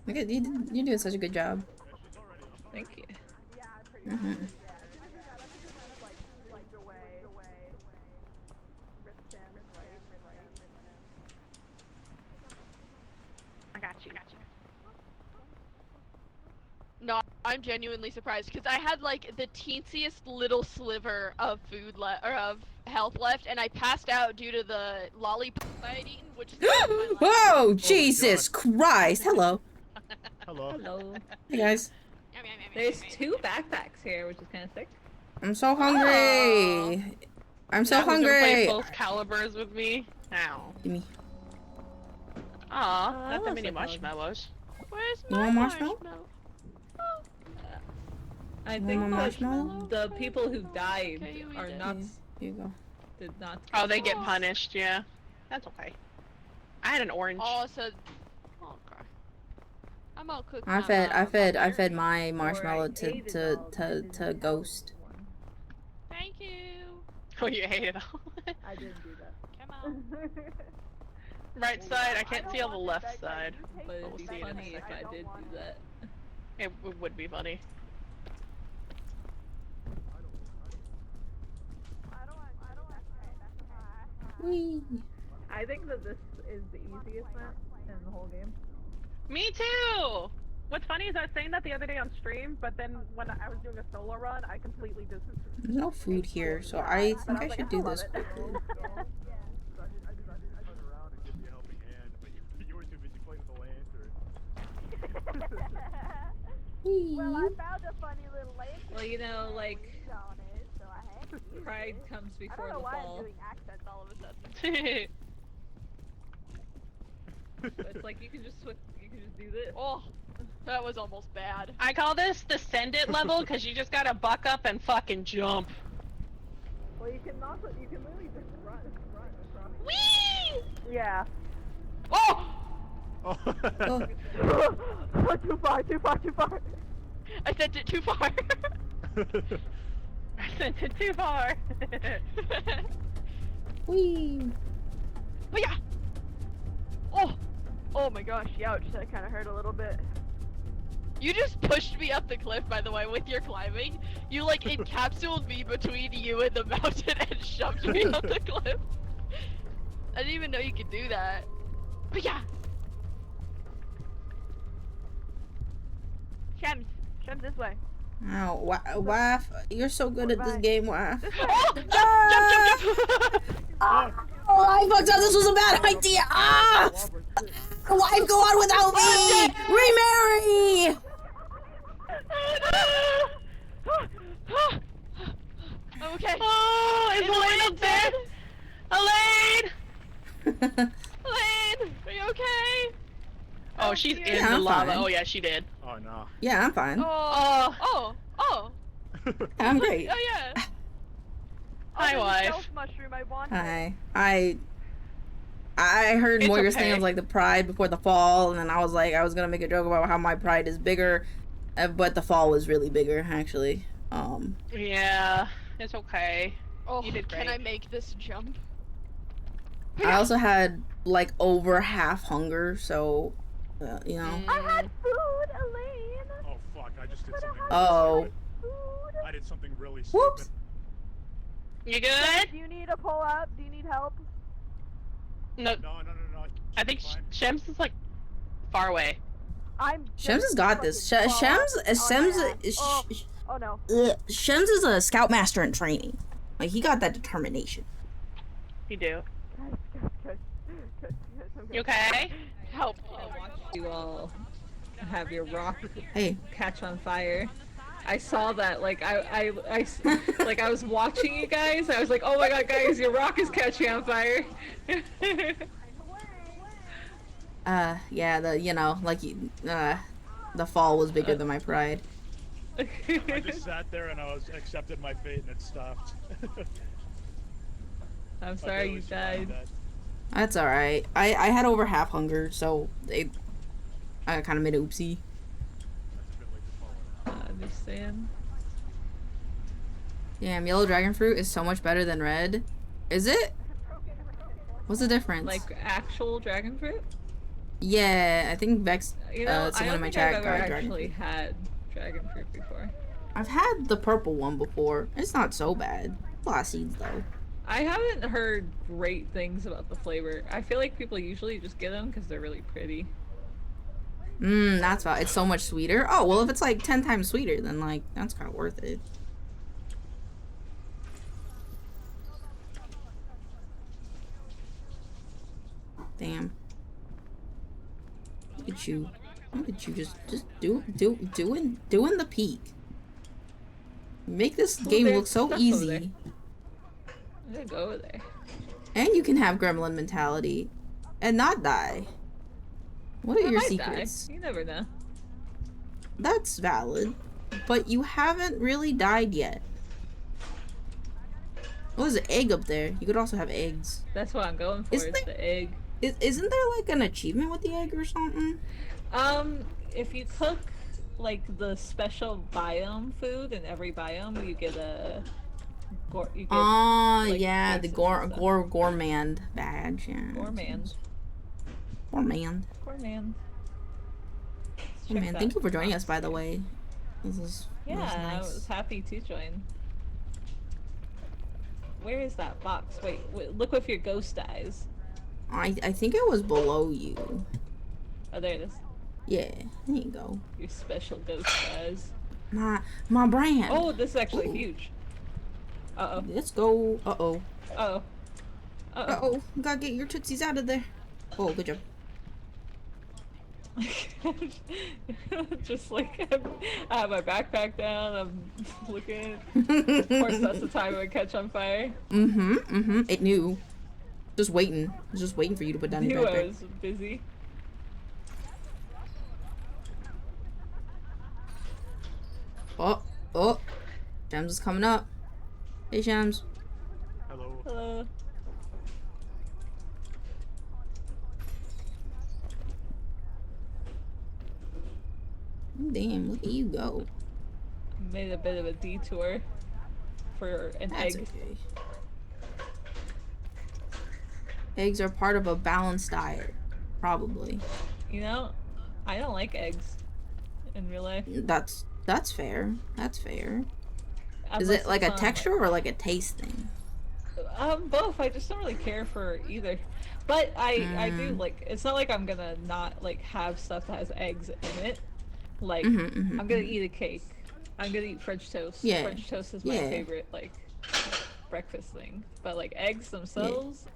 Look at you. You're doing such a good job. Thank you. Mhm. I got you. No, I'm genuinely surprised because I had like the teensiest little sliver of food left or of health left, and I passed out due to the lollipop I had eaten, which saved my life. Whoa, Jesus Christ! Hello. Hello. Hello. Hey guys. There's 2 backpacks here, which is kind of sick. I'm so hungry. I'm so Now who's gonna play hungry. both calibers with me? Ow. Give me. Aw, I not that love many psychology. marshmallows. Where's You my want marshmallow? I You think want that marshmallow? the people who died Okay, you eat are it. not Here you go. did not. Oh, they get punished, yeah. That's okay. I had an orange. Oh, so. Oh, okay. I'm all cooked. I fed my marshmallow Or I ate it all, I to didn't Ghost. eat one. Thank you. Oh, you hate it all. I didn't do that. Come on. Right side, I can't see on the left side. But it'd We'll be see in a funny if I second. did do that. It would be funny. Whee. I think that this is the easiest map in the whole game. Me too! What's funny is I was saying that the other day on stream, but then when I was doing a solo run, I completely just... There's no food here, so I think I should do this quickly. Turn around and give you a helping hand, but you were too busy playing with the lantern. Whee. Well, I found a funny little lantern. Well, you know, like on it, so I had to use pride it. comes I before don't know the why I'm fall. doing accents all of a sudden. But it's like you can just do this. Oh, that was almost bad. I call this the send it level, because you just gotta buck up and fucking jump. Well, you can literally just run across. Whee! Yeah. Oh! Oh. Oh, Too far. I sent it too far. I sent it too far. whee. But yeah. Oh my gosh, ouch, that kind of hurt a little bit. You just pushed me up the cliff, by the way, with your climbing. You like encapsulated me between you and the mountain and shoved me up the cliff. I didn't even know you could do that. But yeah. Shems this way. Ow, wife, you're so good at this game, wife. Oh! Jump! Oh, I fucked up. This was a bad idea. Ah! Wife, go on without me. Remarry. I'm okay. Oh, is Elaine up there? Elaine! Elaine, are you okay? Oh, she's dear. in Yeah, the I'm lava. fine. Oh yeah, she did. Oh no. Yeah, I'm fine. Oh. I'm great. Oh yeah. Hi, wife. Stealth mushroom I wanted. Hi. I heard It's Moira saying okay. it was like the pride before the fall, and then I was like, I was gonna make a joke about how my pride is bigger, but the fall was really bigger, actually. Yeah, it's okay. Oh, You did can great. I make this jump? I also had like over half hunger, so you know. I had food, Elaine. Oh fuck! I just did something. Oh. Stupid. I did something really Whoops. stupid. You good? Do you need a pull up? Do you need help? No, No. I think Fine. Shems is like far away. I'm. Shems has got this. fucking Shems Oh no. Shems is a scoutmaster in training. Like he got that determination. You do. Good. You okay? Help. I watched you all have your rock Hey. catch on fire. I saw that, like, I was watching you guys, I was like, oh my god, guys, your rock is catching on fire. Yeah, the fall was bigger than my pride. I just sat there and I was accepted my fate and it stopped. I'm sorry you died. That's alright. I had over half hunger, so I kind of made an oopsie. I understand. Damn, yellow dragon fruit is so much better than red. Is it? What's the difference? Like actual dragon fruit? Yeah, I think Vex, You know, I someone in don't my think chat I've got ever dragon actually fruit. had dragon fruit before. I've had the purple one before. It's not so bad. A lot of seeds though. I haven't heard great things about the flavor. I feel like people usually just get them because they're really pretty. That's about. It's so much sweeter. Oh, well, if it's like 10 times sweeter, then like that's kind of worth it. Damn. Look at you. Look at you just doing the peak. Make this game there's look so stuff over there. easy. I'm gonna go over there. And you can have gremlin mentality and not die. What are I your might secrets? Die. You never know. That's valid. But you haven't really died yet. Oh, there's an egg up there. You could also have eggs. That's what I'm going for. Isn't It's there- the egg. Isn't there like an achievement with the egg or something? If you cook like the special biome food in every biome, you get a. You get, like, yeah, the eggs and stuff. gourmand badge. Yeah. Gourmand. Gourmand. Gourmand. Oh man, thank you for joining us, by the way. This is Yeah, I nice. was happy to join. Where is that box? Wait, look with your ghost eyes. I think it was below you. Oh, there it is. Yeah, there you go. Your special ghost eyes. My brand. Oh, this is actually Ooh. huge. Uh-oh. Let's go. Uh-oh. Uh-oh. Uh-oh. Uh-oh. Gotta get your tootsies out of there. Oh, good job. Just like I have my backpack down, I'm looking. Of course, that's the time it would catch on fire. It knew. Just waiting. It was just waiting for you to put down your Knew I backpack. was busy. Oh. Shams is coming up. Hey, Shams. Hello. Hello. Damn, look at you go. Made a bit of a detour for an That's egg. okay. Eggs are part of a balanced diet. Probably. You know, I don't like eggs in real life. That's fair. That's fair. Is Unless it like a it's on, texture or like a taste thing? Both. I just don't really care for either. But I do like. It's not like I'm gonna not like have stuff that has eggs in it. Like I'm gonna eat a cake. I'm gonna eat French toast. Yeah. French toast is my Yeah. favorite like breakfast thing. But like eggs themselves.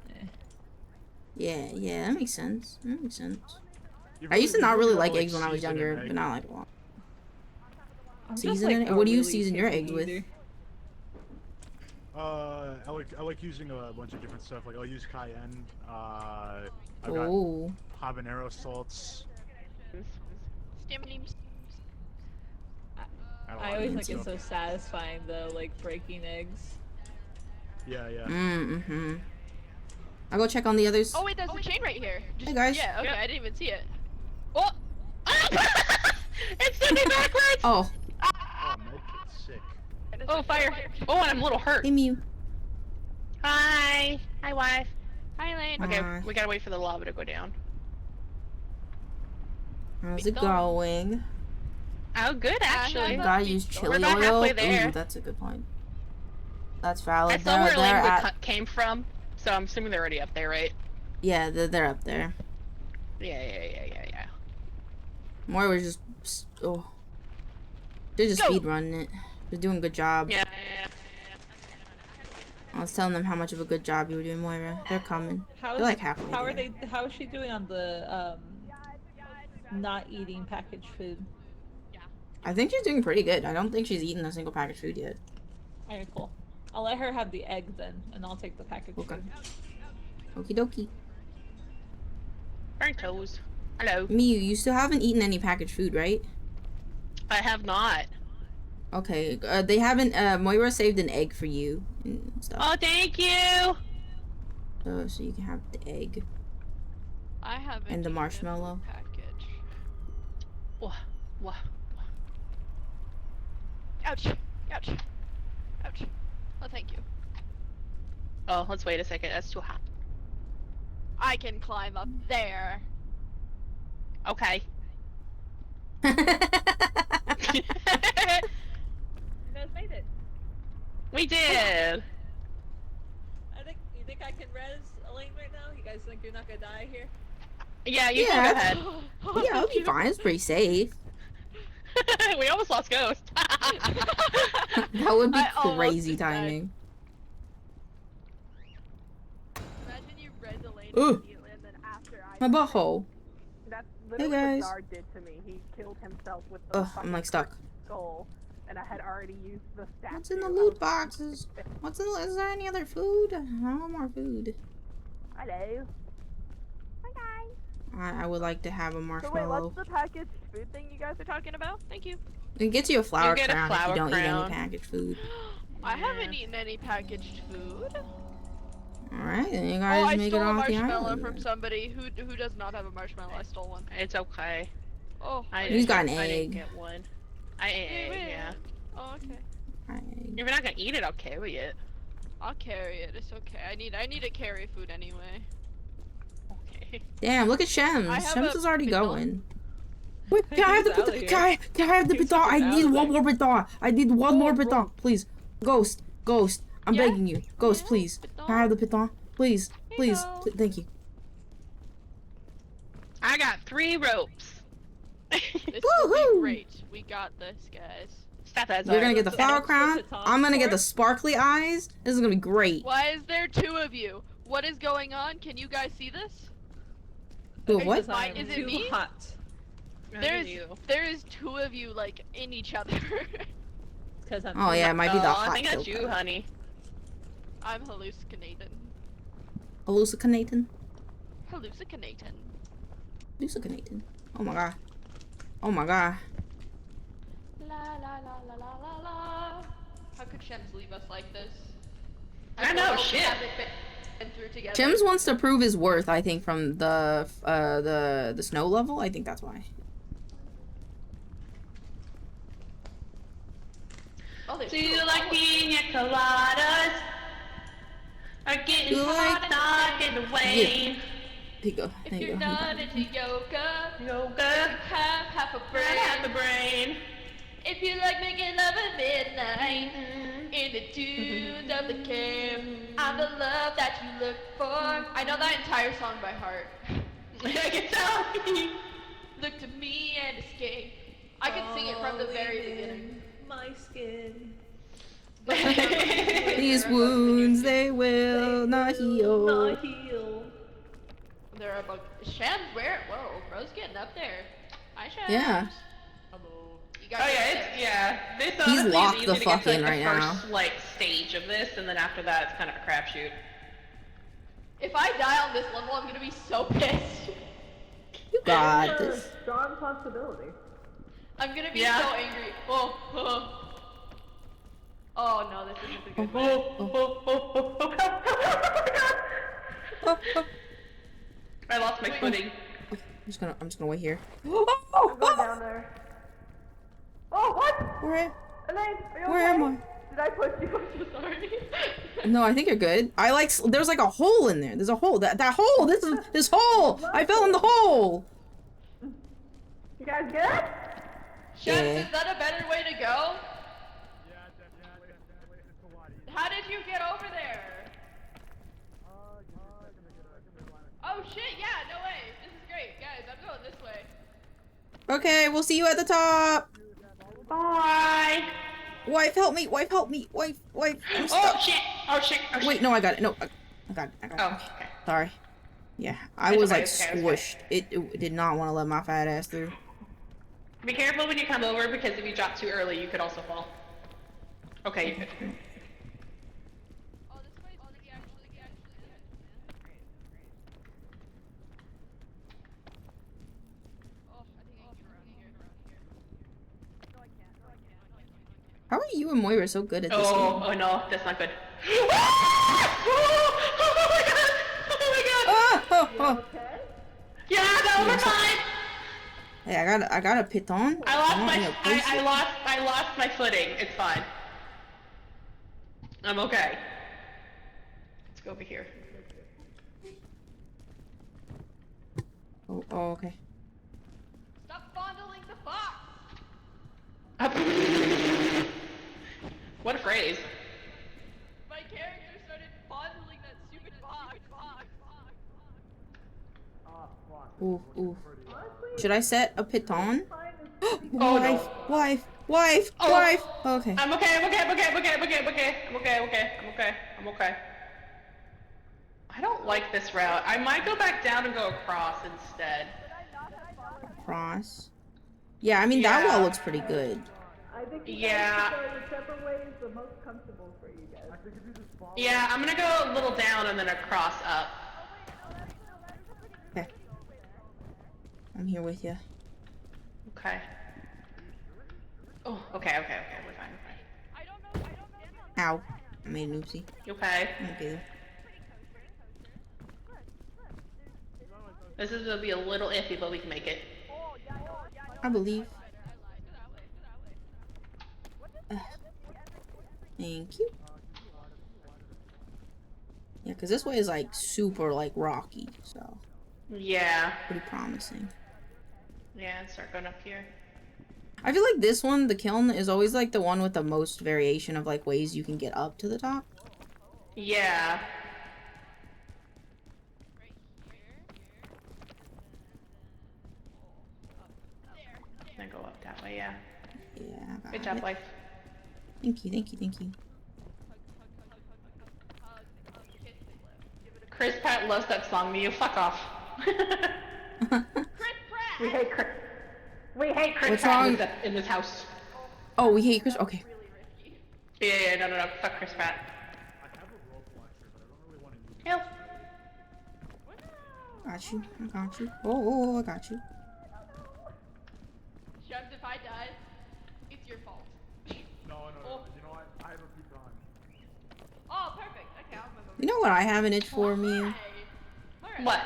Yeah, that makes sense. That makes sense. You I used to not you really gotta, like eggs when I was season an younger, egg. but now I like a lot. I'm just, Seasoning like, it? a What do you really season your picky eggs with? eater. I like using a bunch of different stuff. Like I'll use cayenne. I've got Oh. habanero salts. I always like think it's so satisfying though, like breaking eggs. Yeah. I'll go check on the others. Oh wait, there's a chain right here. Hey, guys. Yeah, okay, Yep. I didn't even see it. Oh! It's sending backwards! Oh, Oh, medkit's sick. Oh, fire. Oh, and I'm a little hurt. hey Mew. Hi. Hi, wife. Hi, Lane. Okay, Hi. we gotta wait for the lava to go down. How's it going? Oh, good, actually. have a- Gotta use We're chili about oil. halfway there. Ooh, that's a good point. That's valid. I saw where they're Lane at. came from, so I'm assuming they're already up there, right? Yeah, they're up there. Yeah. Moira was just they're just Go. speed running it. They're doing a good job. Yeah. I was telling them how much of a good job you were doing, Moira. They're coming. They're like halfway How are there. they? How is she doing on the not eating packaged food? I think she's doing pretty good. I don't think she's eaten a single packaged food yet. Alright, cool. I'll let her have the egg then, and I'll take the packaged Okay. food. Okie dokie. Burnt toes. Hello. Miyu, you still haven't eaten any packaged food, right? I have not. Okay, they haven't, Moira saved an egg for you and stuff. Oh, thank you! So you can have the egg. I haven't. And the eaten a marshmallow. food package. Wah. Ouch! Ouch! Ouch! Oh, thank you. Oh, let's wait a second. That's too hot. I can climb up there. Okay. You guys made it. We did! You think I can res Elaine right now? You guys think you're not gonna die here? Yeah, you Yeah. can go ahead. Yeah, it'll be fine. It's pretty safe. We almost lost Ghost. That would be I almost crazy just died. timing. Imagine you read the lane Ooh. immediately and then after I. My butthole. That's Hey literally guys. what Dar did to me. He killed himself with the Ugh, fucking I'm like stuck. skull, and I had already used the statue. What's in the I loot was- boxes? What's in the, is there any other food? I want more food. Hello. Hi guys. I would like to have a So wait, marshmallow. what's the packaged food thing you guys are talking about? Thank you. It gets you a flower get a crown if flower you don't eat crown. any packaged food. I haven't eaten any packaged food. Alright, then you Oh, guys I make it stole a off the marshmallow island. from somebody who does not have a marshmallow. I stole one. It's okay. Oh, He's got an I didn't egg. get one. I ate, wait. yeah. Oh, okay. Alright. If you're not gonna eat it, I'll carry it. I'll carry it. It's okay. I need to carry food anyway. Okay. Damn, look at Shems. I have Shems a is already bidon. going. Wait, can I have the He's outta bidon? here. Can I have the He's bidon? I super need outta one there. more bidon. I need one more bro. bidon, please. Ghost, I'm Yeah? begging you. Ghost, Yeah? please. Bidon? Can I have the bidon? Please, please. Bidon. Thank you. I got 3 ropes. This will Woohoo! be great. We got this, guys. Stop that. You're gonna get the Yeah, flower that's what crown. the top I'm gonna get for. the sparkly eyes. This is gonna be great. Why is there 2 of you? What is going on? Can you guys see this? Dude, what? Because I'm Is it too me? hot. There is 2 of you like in each other. Because I'm Oh too yeah, it hot. might be the I hot think that's filter. you, honey. I'm hallucinating. Hallucinating. Hallucinating. Hallucinating. Oh my god. Oh my god. La la la la la la la. How could Shems leave us like this? I know, Like, shit. We haven't been through together. Jims wants to prove his worth, I think, from the snow level. I think that's why. Oh, there's Do you 2 like pina coladas? Or getting You like- hot dog in the way? There you go. If There you you're go. not into yoga, Yoga. have half a brain. Have the brain. If you like making love at midnight, in the dunes of the cave, I'm the love that you look for. I know that entire song by heart. I can tell. Look to me and escape. I can sing it from the very Falling beginning. in My skin. These wounds, they will not heal. Not heal. There are about Shems. Where? Whoa, bro's getting up there. Hi, Shems. Yeah. You got Oh yeah, it's, yeah. This He's honestly locked is the easy to fuck get to, in like, right the now. first, like, stage of this, and then after that, it's kind of a crapshoot. If I die on this level, I'm gonna be so pissed. You got this. Strong possibility. I'm gonna be Yeah. so angry. Oh no, this isn't a good way. I lost my footing. I'm just gonna wait here. Go down there. Oh, what? Where Elaine, are you Where okay? am I? Did I push you? I'm so sorry. No, I think you're good. I like. There's like a hole in there. There's a hole. That hole. This hole. I fell in the hole. You guys good? Shems, Yeah. is that a better way to go? Yeah, definitely. It's a lot easier. How did you get over there? Oh shit, yeah, no way. This is great. Guys, I'm going this way. Okay, we'll see you at the top. Bye. Wife, help me. Wife, help me. Wife. I'm Oh stuck. shit! Oh shit! Oh shit! Wait, no, I got it. No, I got it. Oh, okay. Sorry. Yeah, I It's was okay, like it's okay, squished. It did not want to let my fat ass through. Be careful when you come over, because if you drop too early, you could also fall. Okay, you could. Oh, this way is actually good. Oh, I think I can get around here. No, I can't. How are you and Moira so good at this game? Oh no, that's not good. Oh my god! Oh my god! Oh. Yeah, no, we're fine. Hey, I got a piton. I lost my footing. It's fine. I'm okay. Let's go over here. Oh, okay. Stop fondling the fox! What a phrase. My character started fondling that stupid fox. Ooh. Should I set a piton? Oh, no. Wife. Okay. I'm okay. I don't like this route. I might go back down and go across instead. Cross. Yeah, I mean that wall looks pretty good. I think Yeah. whichever way is the most comfortable for you guys. Yeah, I'm gonna go a little down and then across up. Okay. I'm here with you. Okay. Oh, okay, we're fine. Ow. I made an oopsie. You okay? Okay. This is gonna be a little iffy, but we can make it. I believe. Thank you. Yeah, because this way is like super like rocky, so Yeah. pretty promising. Yeah, and start going up here. I feel like this one, the kiln, is always like the one with the most variation of like ways you can get up to the top. Yeah. Then go up that way, yeah. Yeah. I Good got job, it. wife. Thank you. Chris Pratt loves that song, Mew. Fuck off. We hate Chris What's Pratt wrong? in this house. Oh, we hate Chris. Okay. Yeah, no. Fuck Chris Pratt. I have a rope launcher, but I don't really want to use it. Help. I got you. Oh, I got you. Shubbed, if I die, it's your fault. No. You know what? I have a pecan. Oh, perfect. Okay, I'll move over. You know what I have an itch for, Mew? What?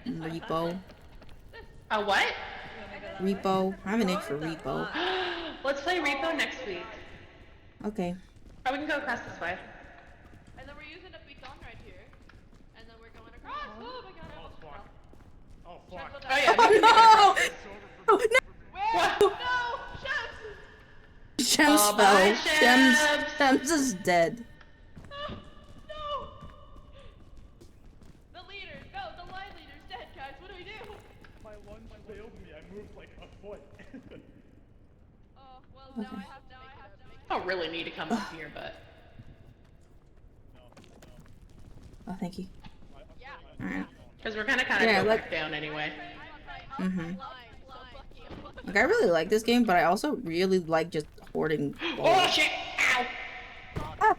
Repo. A what? Repo. I have an itch for Repo. Let's play Repo next week. Okay. Oh, we can go across this way. And then we're using a beacon right here. And then we're going across. Oh my god, I almost fell. Oh fuck. Oh yeah. Oh no! Oh, no! Where? No! Chefs! Shems Oh, bye, fell. Shems. Shems is dead. No! The leader! No, the line leader's dead, guys. What do we do? My lunge failed me. I moved like a foot. Oh, well, now I have to make I don't really need to come up here, but Oh, thank you. Yeah. Alright. because we're gonna Yeah, go let- back down anyway. Like, I really like this game, but I also really like just hoarding Oh balls. shit! Ow!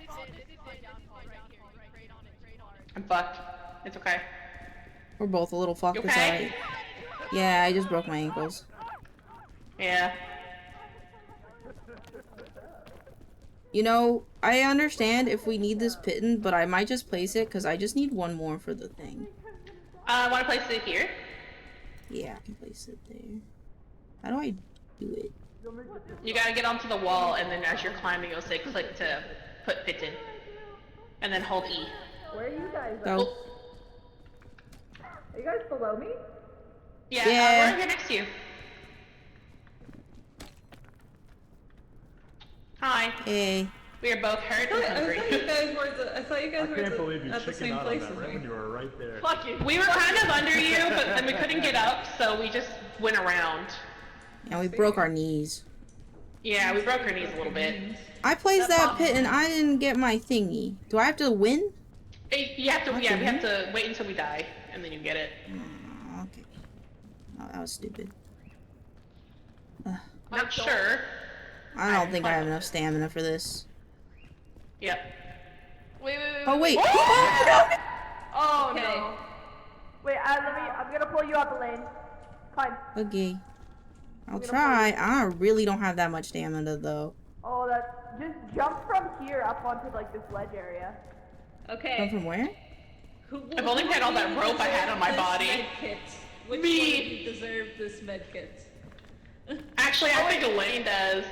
I'm fucked. It's okay. We're both a little fucked. You It's okay? alright. Yeah, I just broke my ankles. Yeah. You know, I understand if we need this piton, but I might just place it because I just need one more for the thing. Want to place it here? Yeah, I can place it there. How do I do it? You gotta get onto the wall, and then as you're climbing, it'll say click to put pit in, and then hold E. Where are you guys at? Go. Are you guys below me? Yeah, Yeah. we're here next to you. Hi. Hey. We are both hurt and I hungry. thought you guys were I can't believe you at the chickened same out on place that as right me. when you were right there. Fuck you. We were kind of under you, but then we couldn't get up, so we just went around. And we broke our knees. Yeah, we broke our knees a little bit. I placed that pit and I didn't get my thingy. Do I have to win? You have to, yeah, we have to wait until we die, and then you get it. Oh, okay. Oh, that was stupid. Not sure. I don't think I have enough stamina for this. Yep. Wait. Oh, wait. Oh, Okay. no. Wait, I'm gonna pull you out the lane. Fine. Okay. I'll try. I really don't have that much stamina, though. Oh, that just jump from here up onto like this ledge area. Okay. Come from where? I've only had all that rope I had on my body. Which Me. one of you deserve this med kit? Actually, I think Elaine does.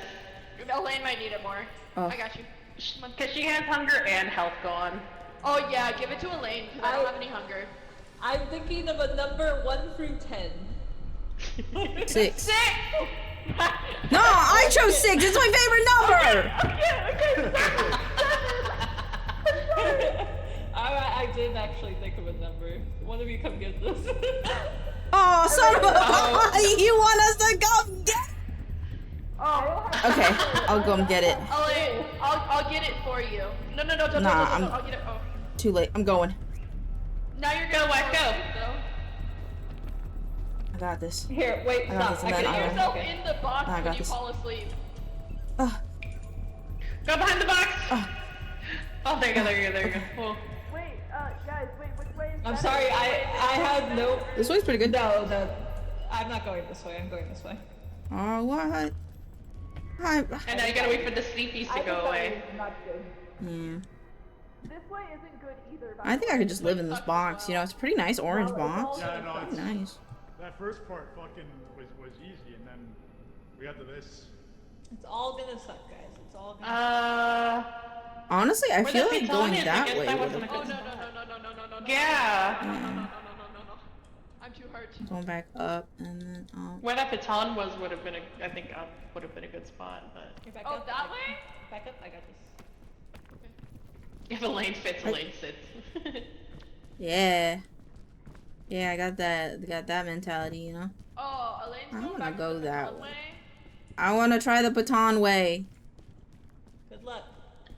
Elaine might need it more. Oh. I got you. Because she has hunger and health gone. Oh yeah, give it to Elaine because I don't have any hunger. I'm thinking of a number 1 through 10. 6. No, I chose 6. It's my favorite number. I did actually think of a number. One of you come get this. Oh, son of a! You want us to come get? Oh. Okay, I'll go and get it. Elaine, I'll get it for you. No, don't. I'll get it. Oh. Too late. I'm going. Now you're gonna Wife, go. I got this. Here, wait, I got stop. this, and then Put I'll- yourself in the box I got when you this. fall asleep. Ugh. Go behind the box. Oh, there you go. Whoa. Wait, guys, wait, which way is I'm that? sorry, I had no... This way's pretty good. No, I'm not going this way, I'm going this way. Oh, what? Hi. And now you gotta wait for the sleepies to go away. Not good. Yeah. This way isn't good either. I think I could just live in this box. You know, it's a pretty nice orange box. Yeah, no, Pretty it's, nice. that first part fucking was easy, and then we got to this. It's all gonna suck, guys. It's all gonna Honestly, I Where feel the like baton going is, I that guess way that would wasn't a have good Oh spot. no. Yeah. No. I'm too hurt. going back up and then Where that baton was would have been I think would have been a good spot, but You're back Oh, up. that way? Back up, I got this. if Elaine fits, Elaine sits. Yeah. Yeah, I got that mentality, you know. Oh, Elaine's I going wanna back go to the that baton way. I want to try the baton way. Good luck.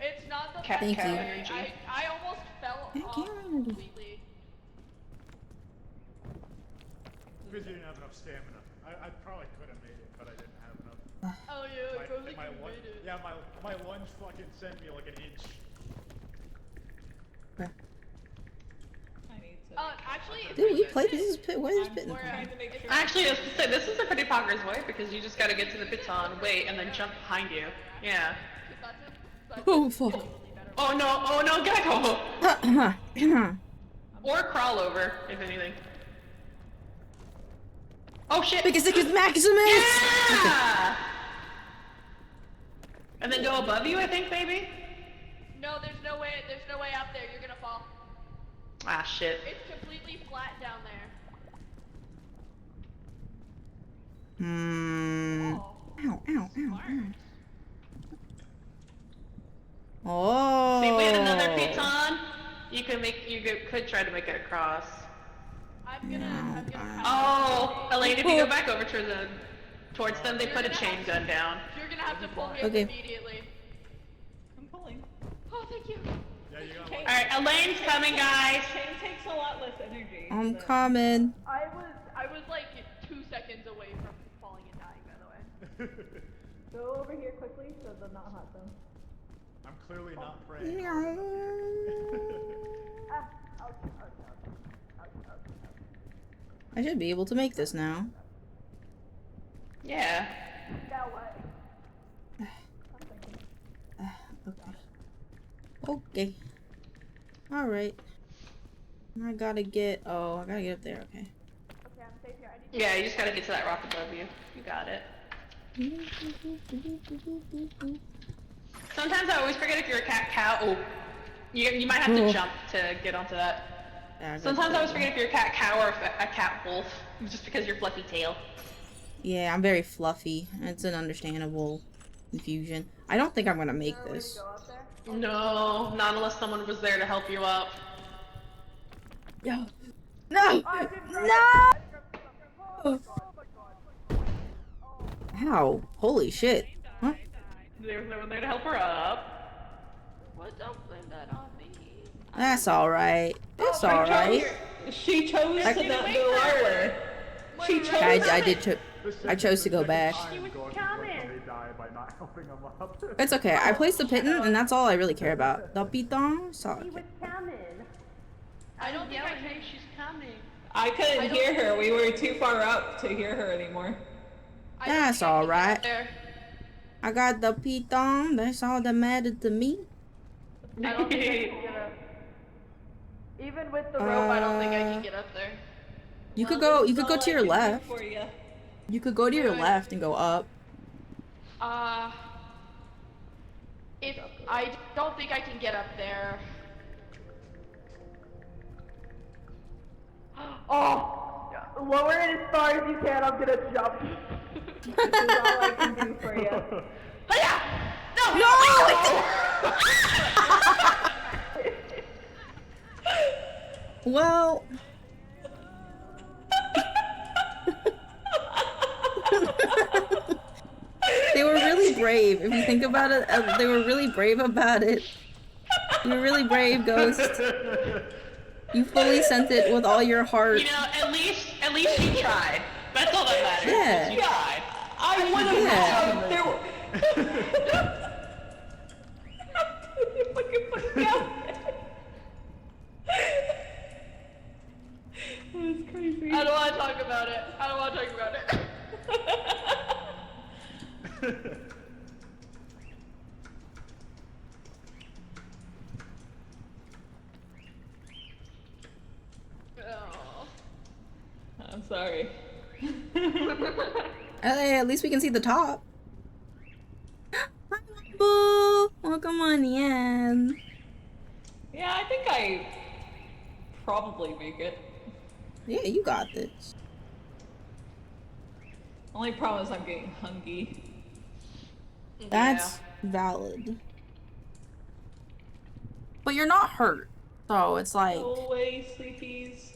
It's not the Cat best Thank you. way. I almost fell Thank off you. completely. Because you didn't have enough stamina. I probably could have made it, but I didn't have enough. Oh yeah, I totally my could've made it. yeah, my lunge fucking sent me like an inch. I need to... Actually, Did we play this? What is pit? I'm trying to make sure... Actually, I was gonna say this is a pretty progress way because you just gotta get to the baton, wait, and then jump behind you. Yeah. Oh fuck. Oh no, gotta go. Or crawl over, if anything. Oh shit! Because it is Maximus. Yeah! And then go above you, I think, maybe? No, there's no way up there. You're gonna fall. Ah, shit. It's completely flat down there. Ow, ow, ow, ow. Oh. See, if we had another piton, you could try to make it across. I'm gonna Oh, Elaine, if you go back over towards them, they put a chain gun down. You're gonna have to pull me Okay. immediately. I'm pulling. Oh, thank you. Yeah, you got Okay. Alright, Elaine's coming, guys. Chain takes a lot less energy. I'm so- coming. I was like 2 seconds away from falling and dying, by the way. Go over here quickly so they're not hot them. I'm clearly not praying. Ah, ouch, ouch, ouch. I should be able to make this now. Yeah. Now what? Okay. Alright. I gotta get up there, okay. Okay, I'm safe here. I need Yeah, you just gotta get to that rock above you. You got it. Sometimes I always forget if you're a cat cow. Oh, you might have to jump to get onto that. Yeah, Sometimes I always forget if you're a cat cow or a cat wolf, just because of your fluffy tail. Yeah, I'm very fluffy. It's an understandable confusion. I don't think I'm gonna make this. to go up there. No, not unless someone was there to help you up. No! No! I didn't grab No! it. Oh my god. Ow. Holy shit. Huh? There was no one there to help her up. What? Don't blame that on me. That's alright. It's alright. She chose to not go lower. She chose. I chose to go back. I'm going to personally die by not helping him up. It's okay. I placed the piton, and that's all I really care about. The piton? Sorry. I don't think I can. She's coming. I couldn't hear her. We were too far up to hear her anymore. I don't That's think I can get alright. up there. I got the Python. That's all that mattered to me. I don't think I can get up. Even with the rope, I don't think I can get up there. You could go. You could go That's to all your I can do left. for ya. You could go to your Wait. left and go up. If I don't think I can get up there. Oh, lower it as far as you can. I'm gonna jump. This is all I can do for ya. Well. They were really brave. If you think about it, they were really brave about it. You were really brave, Ghost. You fully sent it with all your heart. You know, at least you tried. That's all that matters. Yeah. You tried. I would have Yeah. You fucking out. That was crazy. I don't want to talk about it. I don't want to talk about it. Oh. I'm sorry. Hey, at least we can see the top. Hi, Boo! Welcome on in. Yeah, I think I probably make it. Yeah, you got this. Only problem is I'm getting hungry. That's valid. But you're not hurt, so it's like. Go away, sleepies.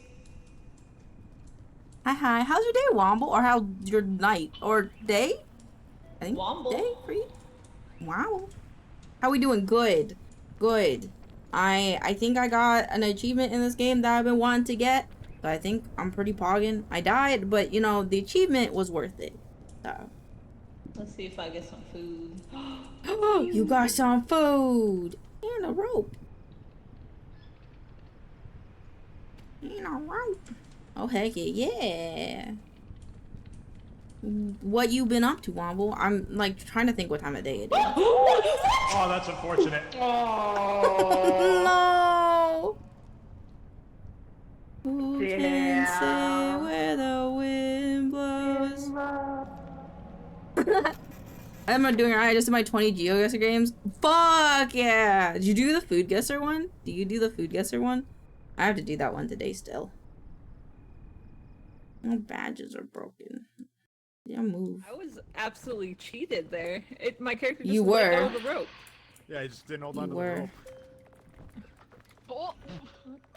Hi. How's your day, Womble? Or how's your night? Or day? I think Womble. day for you. Wow. How we doing? Good. Good. I think I got an achievement in this game that I've been wanting to get. So I think I'm pretty pogging. I died, but you know, the achievement was worth it. So. Let's see if I get some food. You got some food. And a rope. And a rope. Oh, heck yeah. What you been up to, Womble? I'm like trying to think what time of day it is. Oh, that's unfortunate. No. Who can say where the wind blows? I'm not doing alright. I just did my 20 GeoGuessr games. Fuck yeah! Did you do the food guesser one? Do you do the food guesser one? I have to do that one today still. My badges are broken. Yeah, move. I was absolutely cheated there. My character just You let go were. of the rope. Yeah, I just didn't hold on You to were. the rope.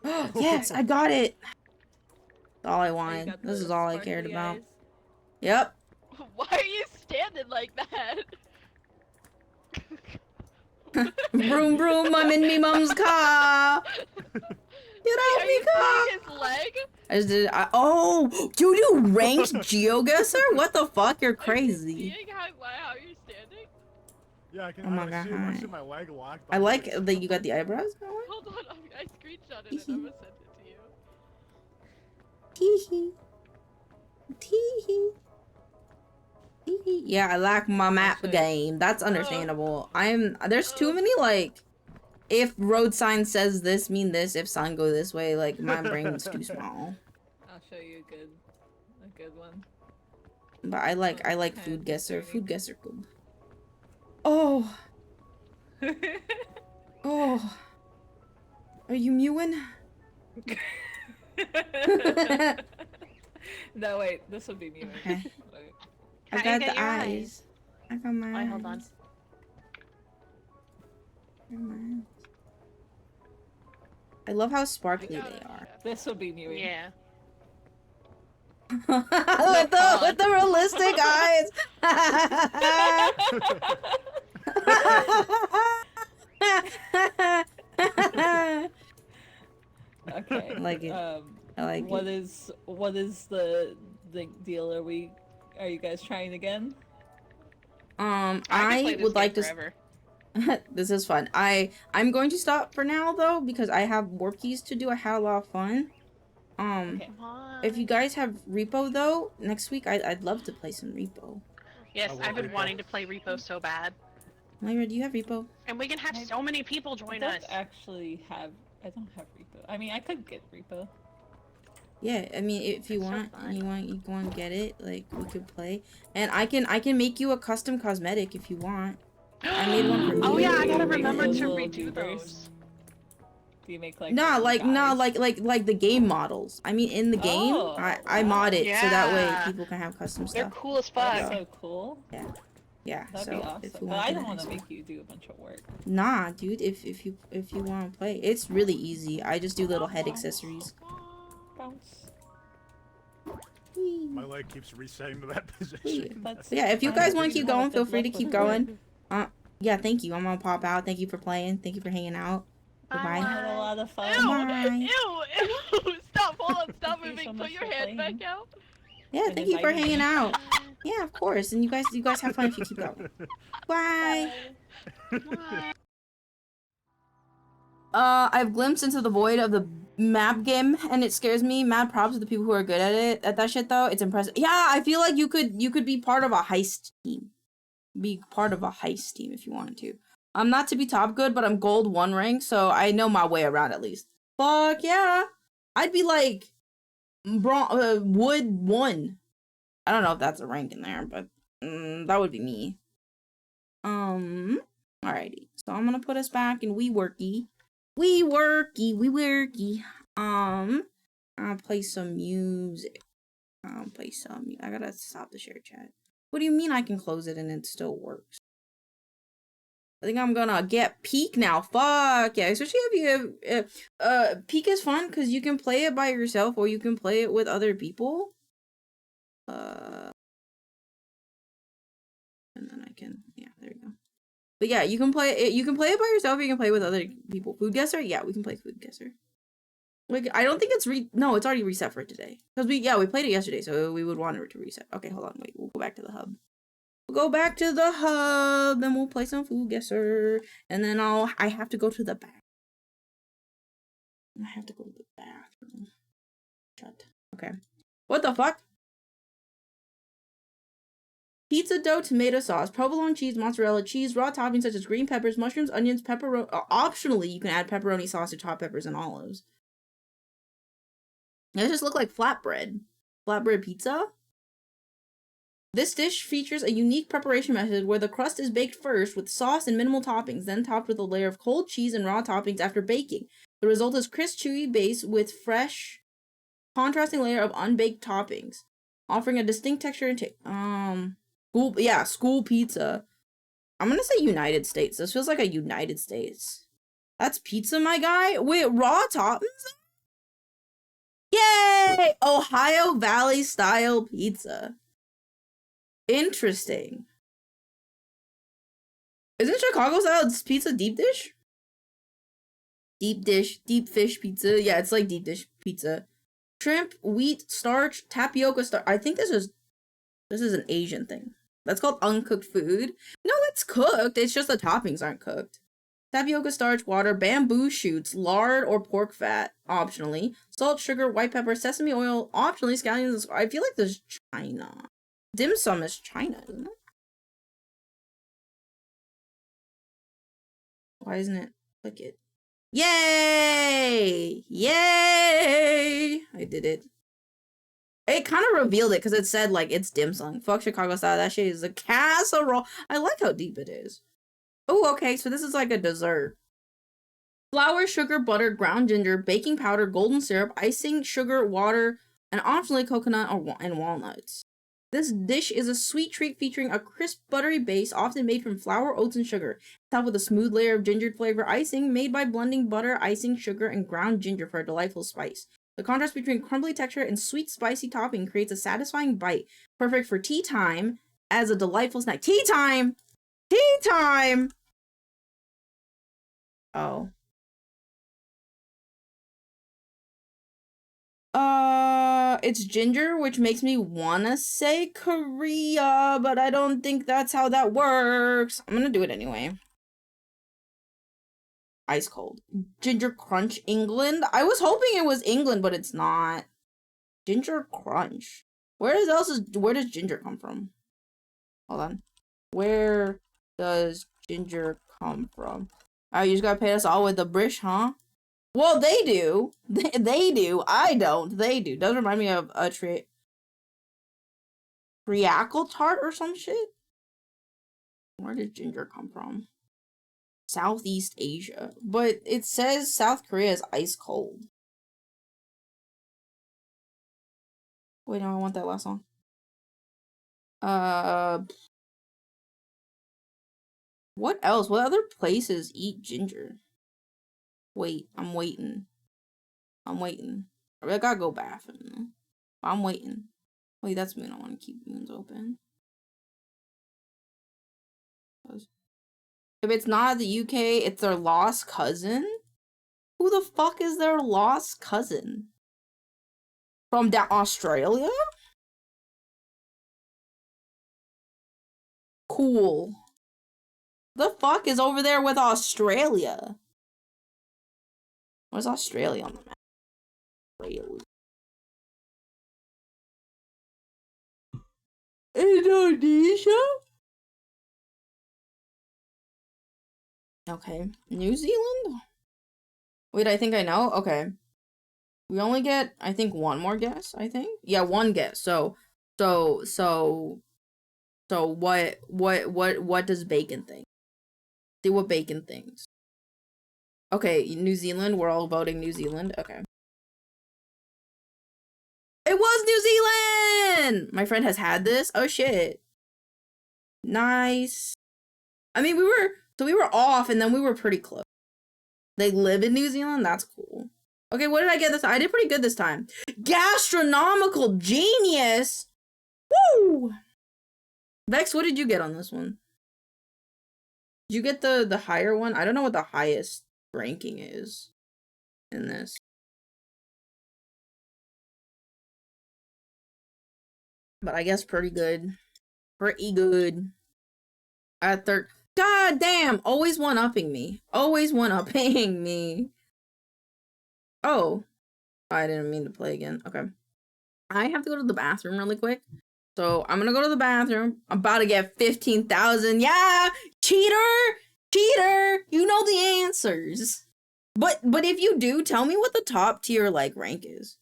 Oh. Yes, I got it. That's all I Oh, you wanted. got This the is all I cared sparkly about. eyes. Yep. Why are you standing like that? Broom broom, I'm in me mom's car. Get Are off me you car. seeing his leg? I just did. Oh, you do ranked GeoGuessr? What the fuck? You're Are you crazy. seeing how you're standing? Yeah, I can. Oh my I see, God. I see my leg locked. I like that you got the eyebrows going. Hold on, I screenshotted it. I'm gonna send it to you. Tee hee. Yeah, I lack my map Actually- game. That's understandable. There's too many, like, if road sign says this, mean this, if sign go this way, like, my brain's too small. I'll show you a good one. But I like food guesser. Food guesser cool. Oh. Oh. Are you mewing? No, wait, this would be me. Okay. Wait. I How got you get the your eyes. I got my Wait, hold on. eyes. Eyes. I love how sparkly they are. This would be me. Yeah. with the realistic eyes. Okay. I like it. I like What it. is the deal? Are you guys trying again? I I would like to. Forever. This is fun. I'm going to stop for now though because I have warp keys to do. I had a lot of fun. Okay. If you guys have repo though, next week I'd love to play some repo. Yes, want I've been repo. wanting to play Repo so bad. Lyra, do you have repo? And we can have so many people join I us. don't actually have. I don't have repo. I mean, I could get repo. Yeah, I mean, if you That's so want, fun. you go and get it. Like, we could play, and I can make you a custom cosmetic if you want. I made one for me. Oh yeah, I gotta You make remember those to little redo beavers? those. Do you make like Nah, little guys? like the game models. I mean, in the game, Oh, I mod it so that way Yeah. people can have custom They're stuff. cool as That's fuck. so cool. Yeah, That'd so be if awesome. you But want I to don't get want to nice- make you do a bunch of work. Nah, dude, if you want to play, it's really easy. I just do little head accessories. Bounce. My leg keeps resetting to that position. That's Yeah, if you fine. guys want You to keep have a going, feel good free to luck keep with going. Yeah, thank you. I'm gonna pop out. Thank you for playing. Thank you for hanging out. Goodbye. I had a lot of fun. Ew! Bye. Ew! Stop! Hold on! Stop Thank you so moving! much Put your for hand playing. back out. Yeah, And thank you for inviting me. hanging out. Yeah, of course. And you guys have fun if you keep going. Bye. I've glimpsed into the void of the map game, and it scares me. Mad props to the people who are good at it. At that shit though, it's impressive. Yeah, I feel like you could be part of a heist team. Be part of a heist team if you wanted to. I'm not to be top good, but I'm gold 1 rank, so I know my way around at least. Fuck yeah, I'd be like, wood 1. I don't know if that's a rank in there, but that would be me. Alrighty. So I'm gonna put us back in WeWorky. I'll play some music. I gotta stop the share chat. What do you mean I can close it and it still works? I think I'm gonna get Peak now. Fuck yeah, especially if you have, Peak is fun because you can play it by yourself or you can play it with other people. And then I can, yeah, there you go. But yeah, you can play it by yourself, you can play with other people. Food guesser? Yeah, we can play food guesser. Like, I don't think it's no, it's already reset for today. Because we played it yesterday, so we would want it to reset. Okay, hold on, wait, we'll go back to the hub. We'll go back to the hub and we'll play some food guesser. And then I have to go to the bathroom. Shut. Okay. What the fuck? Pizza dough, tomato sauce, provolone cheese, mozzarella cheese, raw toppings such as green peppers, mushrooms, onions, pepperoni. Optionally, you can add pepperoni, sausage, hot peppers, and olives. It just look like flatbread. Flatbread pizza? This dish features a unique preparation method where the crust is baked first with sauce and minimal toppings, then topped with a layer of cold cheese and raw toppings after baking. The result is crisp, chewy base with fresh, contrasting layer of unbaked toppings, offering a distinct texture and taste. School pizza. I'm gonna say United States. This feels like a United States. That's pizza, my guy? Wait, raw toppings? Yay! Ohio Valley style pizza. Interesting. Isn't Chicago style pizza deep dish? Deep fish pizza. Yeah, it's like deep dish pizza. Shrimp, wheat, starch, tapioca starch. I think this is an Asian thing. That's called uncooked food. No, it's cooked. It's just the toppings aren't cooked. Tapioca starch, water, bamboo shoots, lard or pork fat, optionally. Salt, sugar, white pepper, sesame oil, optionally. Scallions. I feel like there's China. Dim sum is China, isn't it? Why isn't it? Click it. Yay! Yay! I did it. It kind of revealed it because it said, like, it's dim sum. Fuck Chicago style. That shit is a casserole. I like how deep it is. Oh, okay. So this is like a dessert. Flour, sugar, butter, ground ginger, baking powder, golden syrup, icing, sugar, water, and optionally coconut and walnuts. This dish is a sweet treat featuring a crisp, buttery base, often made from flour, oats, and sugar, topped with a smooth layer of gingered flavor icing made by blending butter, icing, sugar, and ground ginger for a delightful spice. The contrast between crumbly texture and sweet, spicy topping creates a satisfying bite, perfect for tea time as a delightful snack. Tea time! Tea time! Oh. It's ginger, which makes me wanna say Korea, but I don't think that's how that works. I'm gonna do it anyway. Ice cold. Ginger crunch, England? I was hoping it was England, but it's not. Ginger crunch. Where does ginger come from? Hold on. Where does ginger come from? Oh, you just gotta pay us all with the British, huh? Well, they do. They do. I don't. They do. Does remind me of a treacle tart or some shit. Where did ginger come from? Southeast Asia. But it says South Korea is ice cold. Wait, no, I want that last song. What else? What other places eat ginger? Wait, I'm waiting. I'm waiting. I gotta go bathroom. I'm waiting. Wait, that's Moon. I want to keep Moons open. If it's not the UK, it's their lost cousin? Who the fuck is their lost cousin? From Australia? Cool. The fuck is over there with Australia? Where's Australia on the map? Australia. Indonesia? Okay. New Zealand? Wait, I think I know. Okay. We only get, I think, one more guess, I think. Yeah, one guess. So what does Bacon think? See what Bacon thinks. Okay, New Zealand. We're all voting New Zealand. Okay. It was New Zealand! My friend has had this. Oh, shit. Nice. I mean, we were off, and then we were pretty close. They live in New Zealand? That's cool. Okay, what did I get this time? I did pretty good this time. Gastronomical genius! Woo! Vex, what did you get on this one? Did you get the higher one? I don't know what the highest ranking is in this. But I guess pretty good. Pretty good. At third. God damn! Always one-upping me. Always one-upping me. Oh. I didn't mean to play again. Okay. I have to go to the bathroom really quick. So I'm gonna go to the bathroom. I'm about to get 15,000. Yeah! Cheater! Cheater! You know the answers. But if you do, tell me what the top tier like rank is.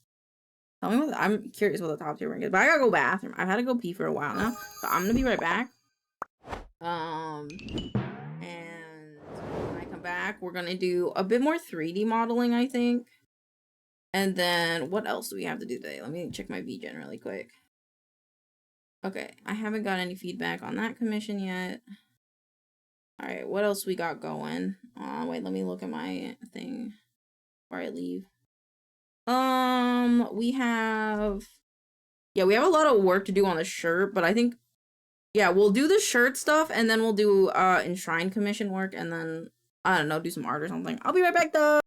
Tell me what I'm curious what the top tier rank is. But I gotta go bathroom. I've had to go pee for a while now. So I'm gonna be right back. And when I come back, we're gonna do a bit more 3D modeling, I think. And then what else do we have to do today? Let me check my VGen really quick. Okay, I haven't got any feedback on that commission yet. All right, what else we got going? Wait, let me look at my thing before I leave. We have a lot of work to do on the shirt, but I think, yeah, we'll do the shirt stuff, and then we'll do enshrined commission work, and then, I don't know, do some art or something. I'll be right back, though.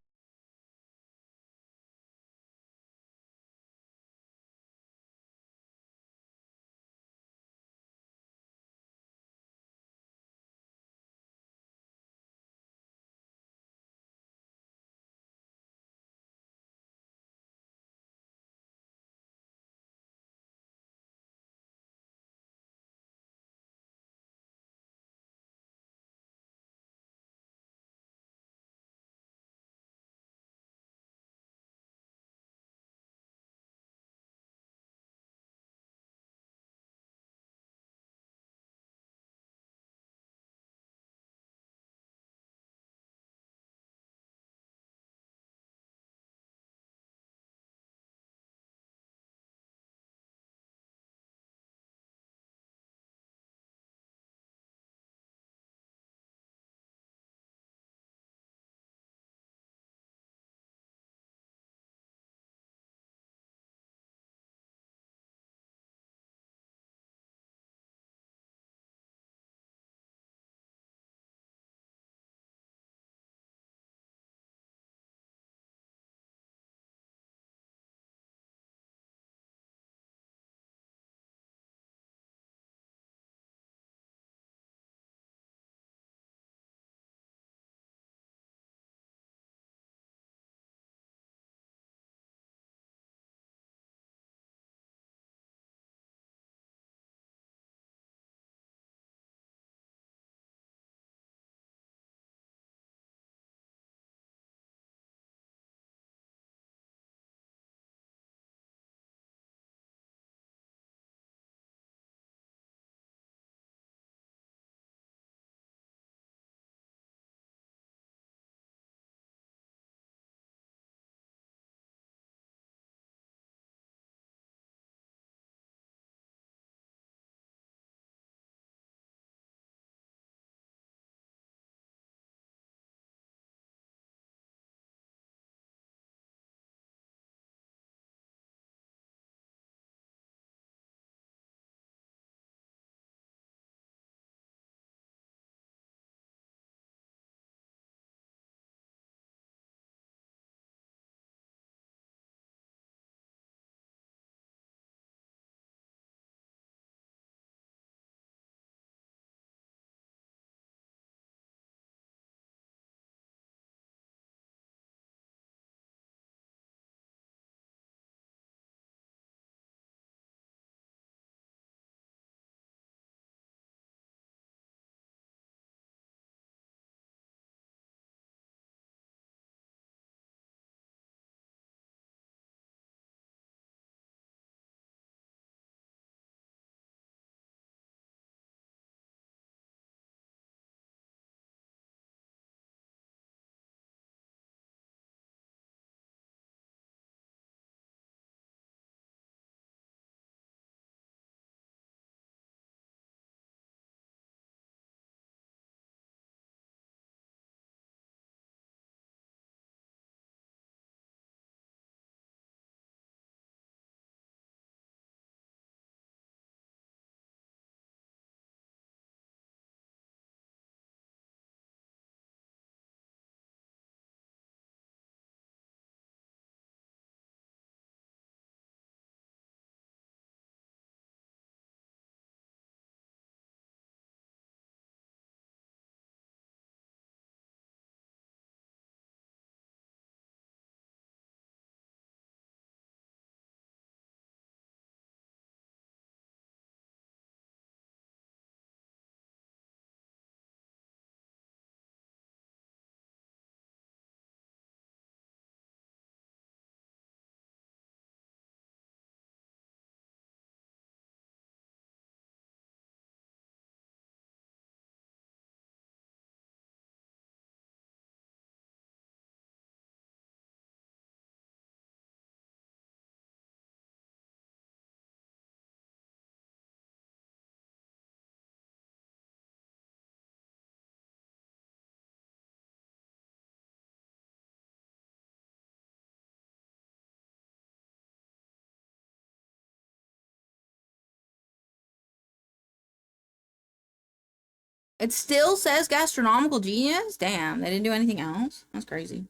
It still says gastronomical genius? Damn, they didn't do anything else? That's crazy.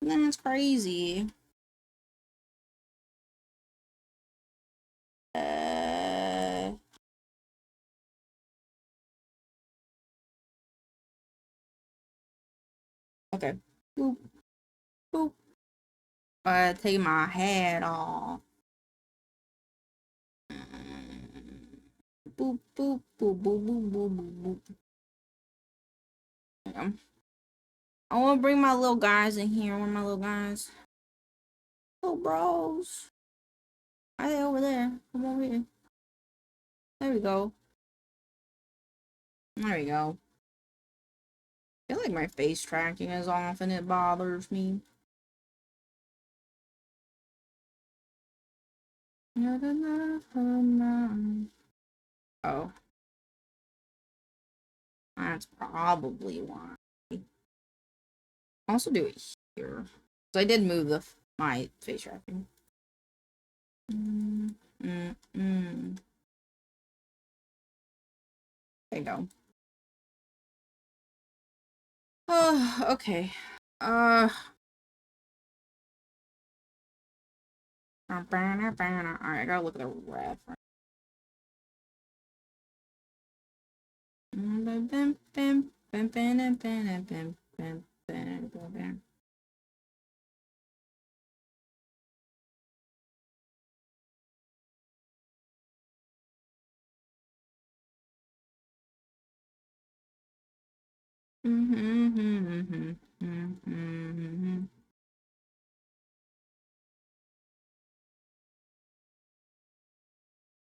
That's crazy. Okay. Boop. Boop. Take my hat off. Boop, boop, boop, boop, boop, boop, boop, boop. Yeah. I want to bring my little guys in here. Where are my little guys? Little bros. Are they over there? Come over here. There we go. There we go. I feel like my face tracking is off and it bothers me. Oh. That's probably why. I'll also do it here. So I did move my face tracking. There you go. Oh, okay. Alright, I gotta look at the reference.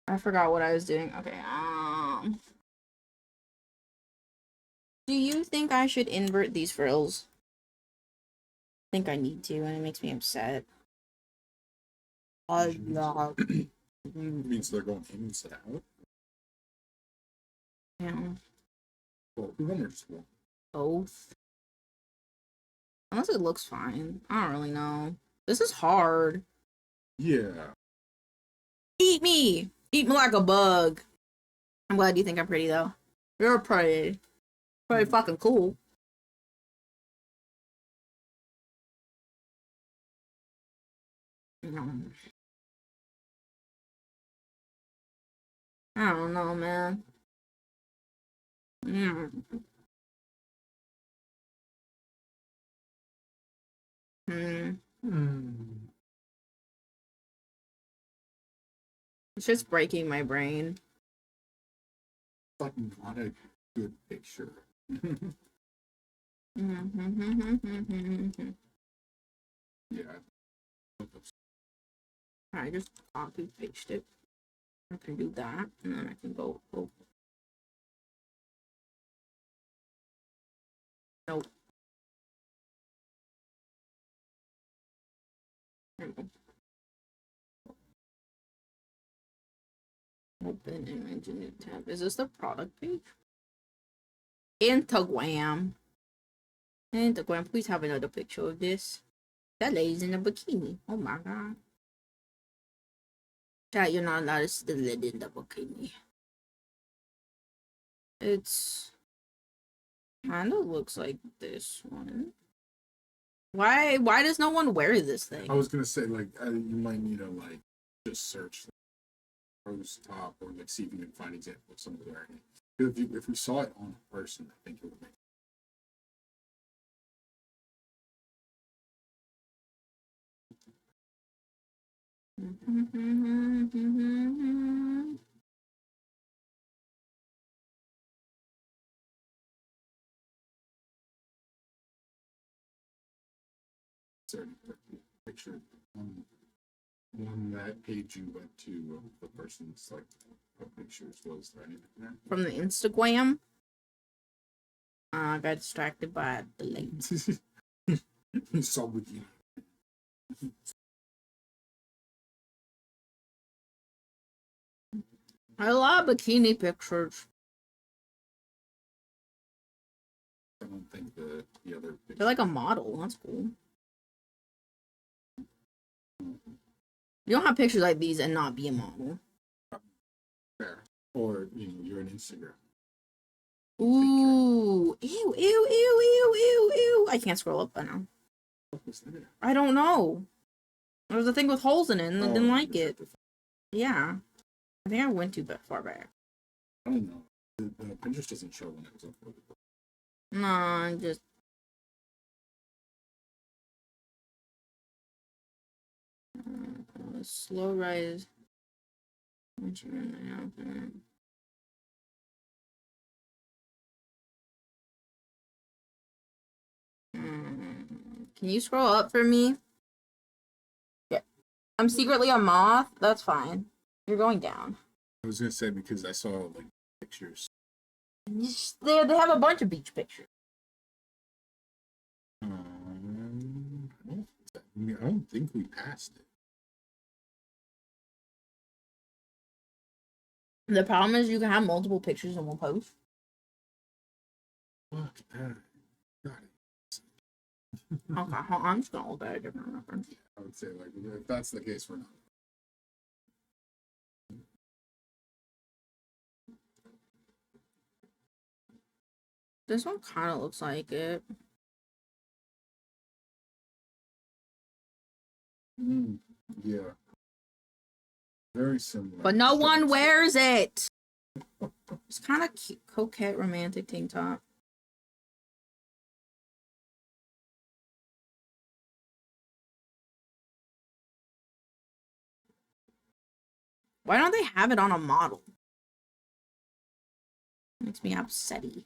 I forgot what I was doing. Okay, do you think I should invert these frills? I think I need to, and it makes me upset. Allah. Means they're going inside out? Yeah. Well, one or just one? Both. Unless it looks fine. I don't really know. This is hard. Yeah. Eat me! Eat me like a bug. I'm glad you think I'm pretty, though. You're pretty. Pretty fucking cool. I don't know, man. It's just breaking my brain. Like not a good picture. Yeah. I just copy paste it. I can do that, and then I can go. Oh. Nope. Open image in new tab. Is this the product page? Instagram. Instagram, please have another picture of this. That lady's in a bikini. Oh my god. Chat, you're not allowed to see the lady in the bikini. It's kind of looks like this one. Why does no one wear this thing? I was gonna say, like, you might need to, like, just search the rose top or, like, see if you can find examples of someone wearing it. If we saw it on a person, I think it would make certain picture on that page you went to, the person's, like, what pictures was there anything there? From the Instagram? I got distracted by the light. You saw with you. I love bikini pictures. I don't think the other picture... They're like a model. That's cool. You don't have pictures like these and not be a model. Fair. Or, you know, you're an Instagram. Ooh. Ew, ew, ew, ew, ew, ew. I can't scroll up by now. I don't know. There was a thing with holes in it and I didn't like it. Yeah. I think I went too far back. I don't know. The Pinterest doesn't show when it was uploaded. No, I'm just... slow rise. Can you scroll up for me? Yeah. I'm secretly a moth. That's fine. You're going down. I was gonna say because I saw like pictures. They have a bunch of beach pictures. I don't think we passed it. The problem is you can have multiple pictures in one post. Fuck that. Got it. Okay, hold on. I'm just gonna look at a different reference. I would say like if that's the case, we're not. This one kind of looks like it. Yeah. Very similar. But no one wears it. It's kind of cute, coquette, romantic tank top. Why don't they have it on a model? Makes me upsetty.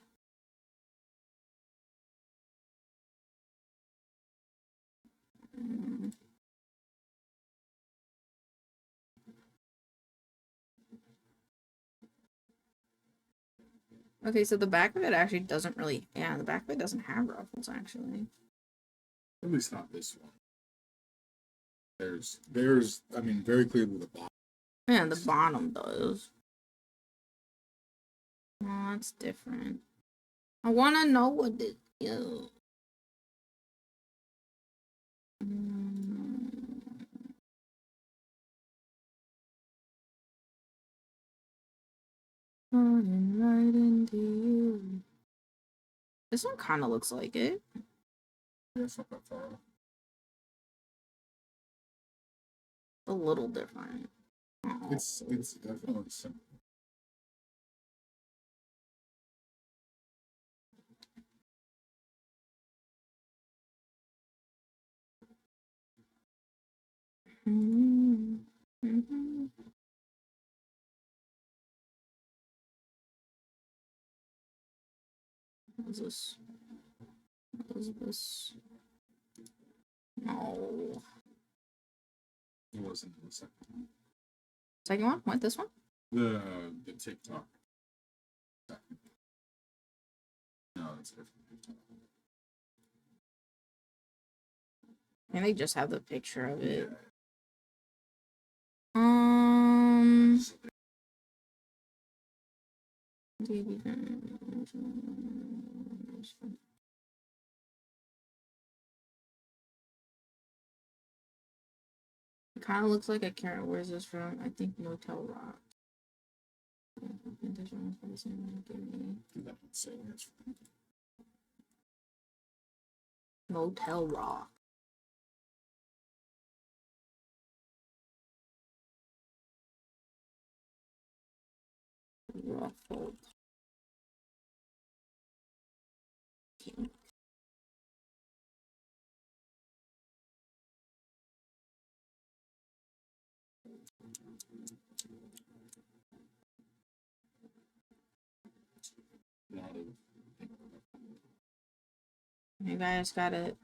Okay, so the back of it actually doesn't really... Yeah, the back of it doesn't have ruffles, actually. At least not this one. There's, I mean, very clearly the bottom. Yeah, the bottom does. Oh, that's different. I want to know what it is. Running right into you. This one kind of looks like it. Yeah, it's not that far off. A little different. Oh. It's definitely simple. What is this? What is this? No. It wasn't the second one. Second one? What, this one? The TikTok. No, it's different. I think they just have the picture of it. Yeah. It kind of looks like a carrot. Where's this from? I think Motel Rock. Motel Rock. Ruffled. Pink. You guys gotta...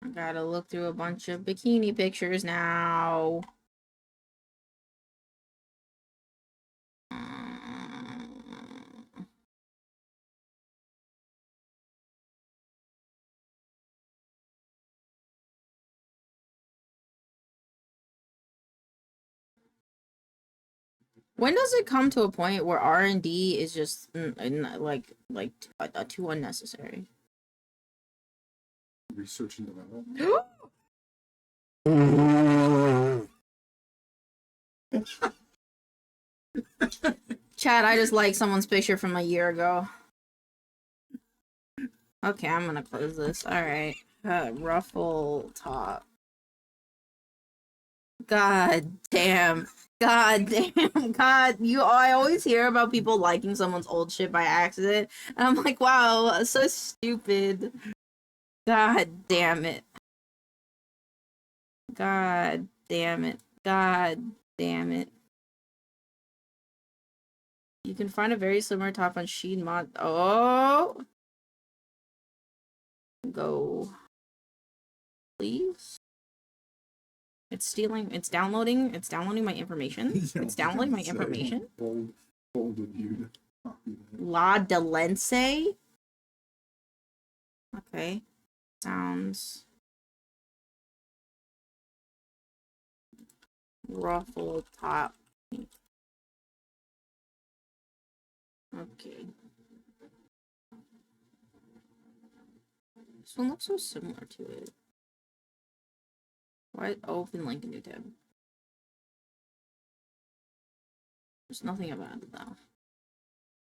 I gotta look through a bunch of bikini pictures now. When does it come to a point where R&D is just like too unnecessary? Research and development. Chad, I just like someone's picture from a year ago. Okay, I'm gonna close this. Alright. Ruffle top. God damn. God damn. God, I always hear about people liking someone's old shit by accident. And I'm like, wow, so stupid. God damn it. God damn it. God damn it. You can find a very similar top on Sheen Mod. Oh! Go. Please? It's downloading my information. Yeah, It's downloading my say, information. Bold of you to copy that. La Delense? Okay. Sounds ruffle top. Okay. This one looks so similar to it. Why open link a new tab? There's nothing about it though.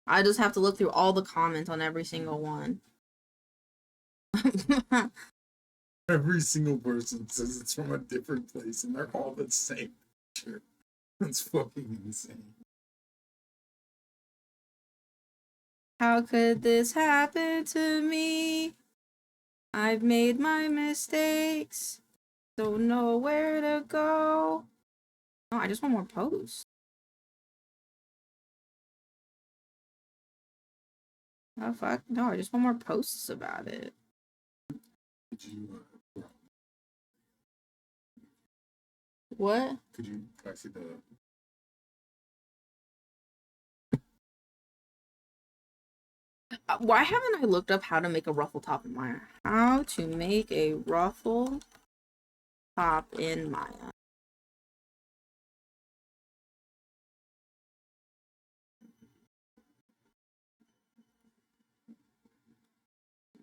I just have to look through all the comments on every single one. Every single person says it's from a different place and they're all the same picture. That's fucking insane. How could this happen to me? I've made my mistakes. Don't know where to go. No, I just want more posts. Oh fuck. No, I just want more posts about it. Could you, What? could you see the... Why haven't I looked up how to make a ruffle top in Maya? How to make a ruffle top in Maya.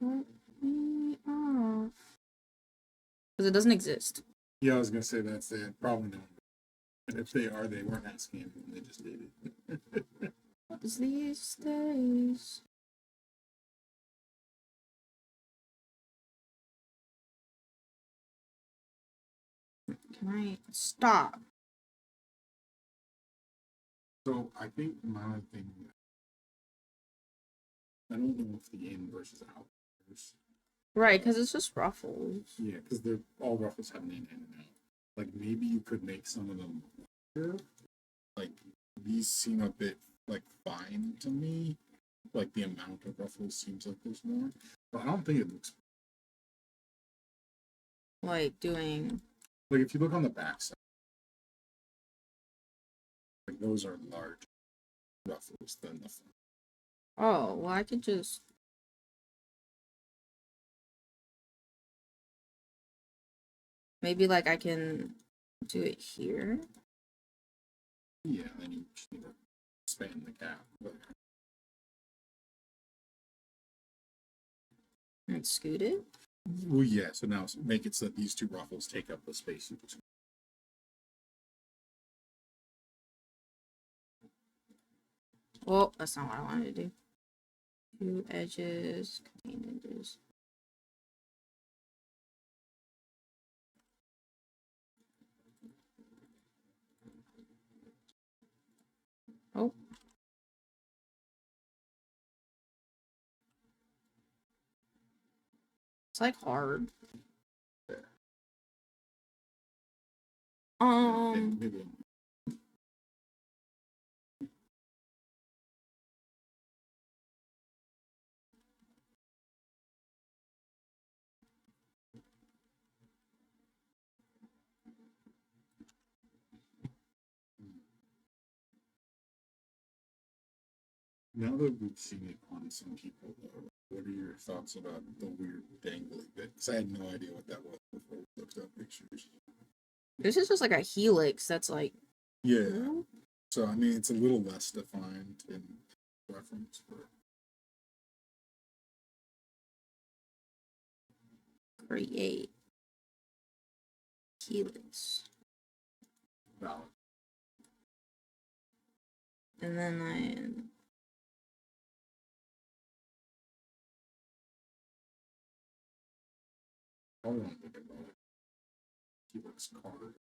Let me off. Because it doesn't exist. Yeah, I was gonna say that's it. Probably not. And if they are, they weren't asking him, they just did it. What is these days? Can I stop? So I think my thing, I don't know if the in versus out. Right, because it's just ruffles. Yeah, because they're all ruffles have an in and an out. Like maybe you could make some of them larger. Like these seem a bit like fine to me. Like the amount of ruffles seems like there's more, but I don't think it looks Like doing. like if you look on the back side, like those are large ruffles than the front. Oh, well, I could just. Maybe like I can do it here. Yeah, then you just need to expand the gap. But And scoot it. well, yeah. So now make it so that these two ruffles take up the space in between. Well, that's not what I wanted to do. Two edges, contain edges. Oh. It's like hard. Maybe. Now that we've seen it on some people, though, what are your thoughts about the weird dangly bit? Because I had no idea what that was before we looked up pictures. This is just like a helix that's like. Yeah. So, I mean, it's a little less defined in reference, but... Create. Helix. Valid. And then I want to think about it. Keywords card.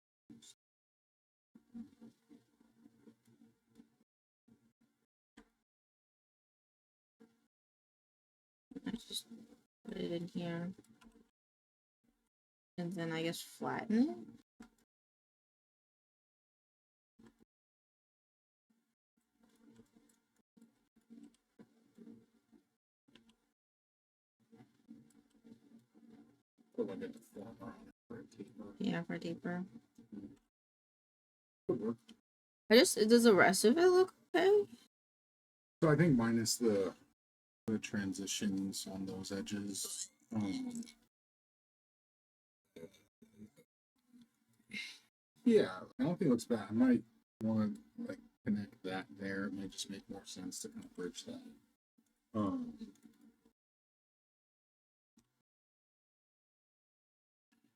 I just put it in here. And then I guess flatten it. Put like a deformer on it for a taper. Yeah, for deeper. Could work. Does the rest of it look okay? So I think minus the transitions on those edges. Yeah, I don't think it looks bad. I might want to like connect that there. It might just make more sense to kind of bridge that.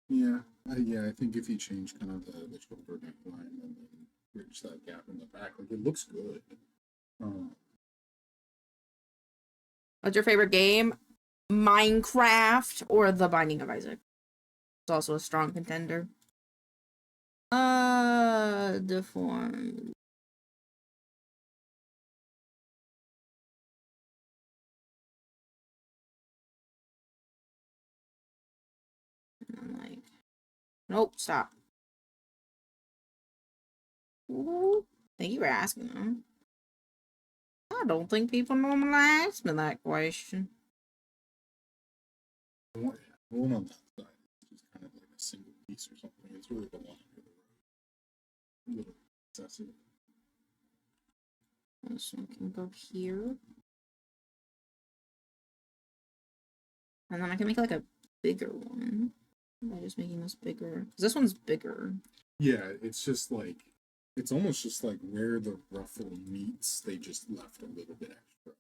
Yeah, I think if you change kind of the shoulder neckline and then bridge that gap in the back, like it looks good. What's your favorite game? Minecraft or The Binding of Isaac? It's also a strong contender. Deformed. I'm like, nope, stop. Ooh, thank you for asking them. I don't think people normally ask me that question. One on that side is just kind of like a single piece or something. It's really the one under the road. A little excessive. This one can go here. And then I can make like a bigger one by just making this bigger. 'Cause this one's bigger. Yeah, it's just like, it's almost just like where the ruffle meets, they just left a little bit extra.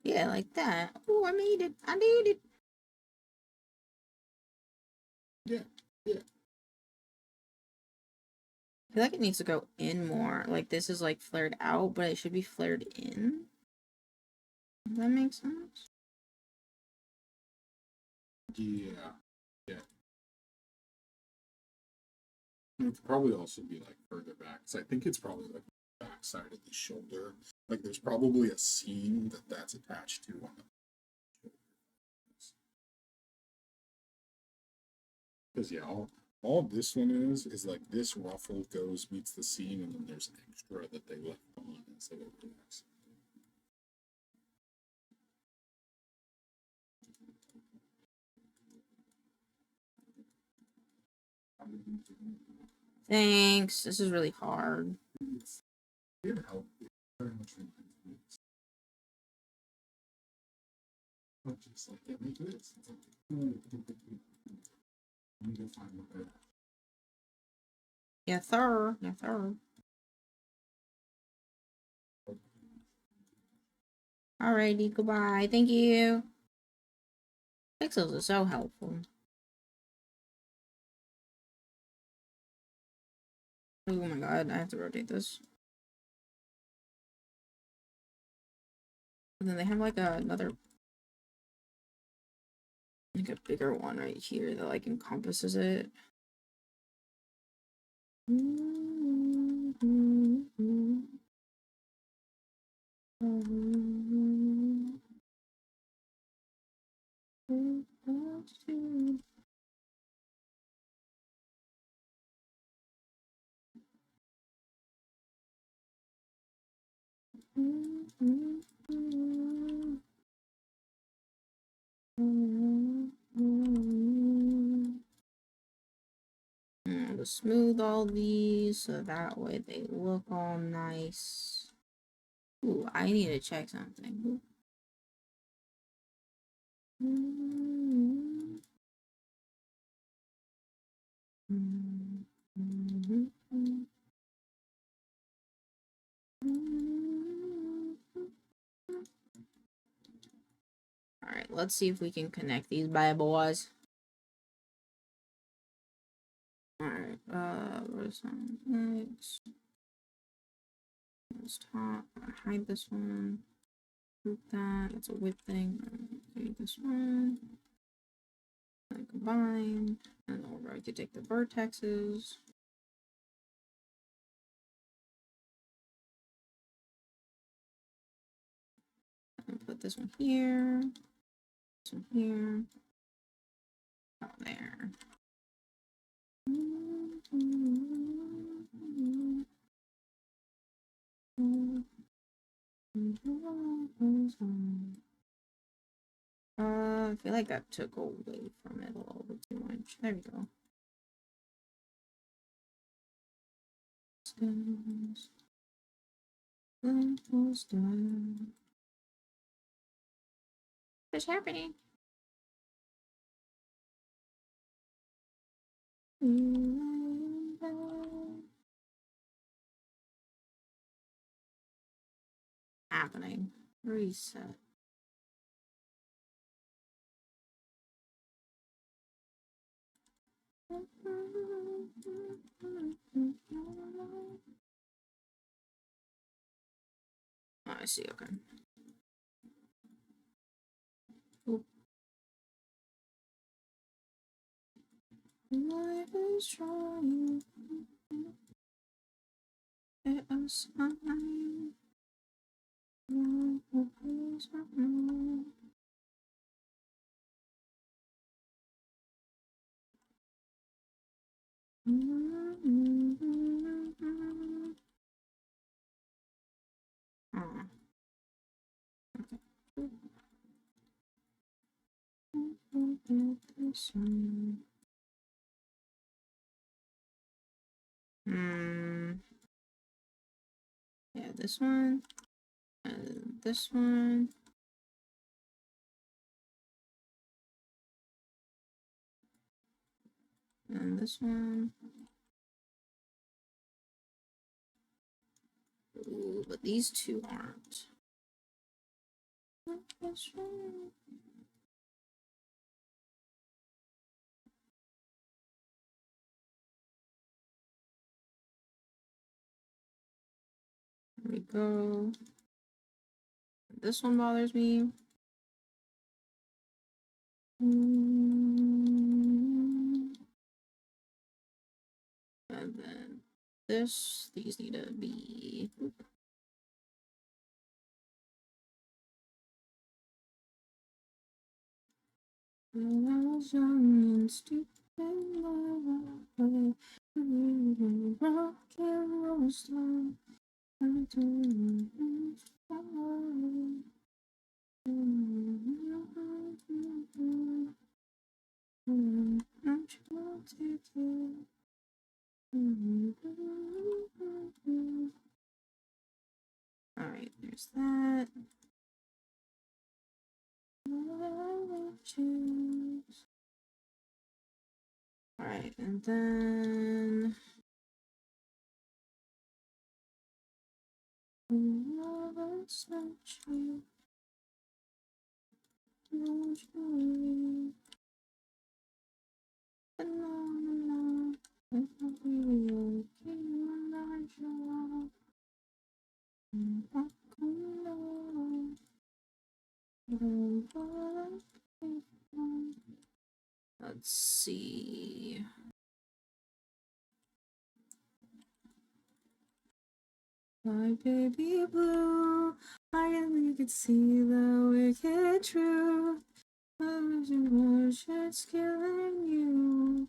Yeah, like that. Oh, I made it. I did it. Yeah. I feel like it needs to go in more. Like this is like flared out, but it should be flared in. Does that make sense? Yeah. It could probably also be like further back. So I think it's probably like the back side of the shoulder. Like there's probably a seam that's attached to on the shoulder. Because yeah, all this one is like this ruffle goes meets the seam, and then there's an extra that they left on instead of relaxing. Thanks. This is really hard. It helped. Very much reminds me. Not just like, yeah, make this. It's like, let me go find what that. Yeah, sir. Yeah, sir. Alrighty, goodbye. Thank you. Pixels are so helpful. Oh my god, I have to rotate this. And then they have like another, like a bigger one right here that like encompasses it. To smooth all these so that way they look all nice. Ooh, I need to check something. let's see if we can connect these bad boys. Alright, where's some next? Let's talk. Hide this one. Group that. That's a whip thing. Okay, this one. And combine. And we're going to take the vertexes. And put this one here. This one here. Oh, there. I feel like that took away from it a little bit too much. There we go. Stems. What's happening? Happening. Reset. Oh, I see, okay. Oop. Life is trying it a sign. Yeah, this one, and this one. And this one. Ooh, but these two aren't. There we go. This one bothers me. And then these need to be. When I was young and stupid, rock and roll star. Alright, there's that. Alright, and then let's see. My baby blue, I only could see the wicked truth. It's killing you.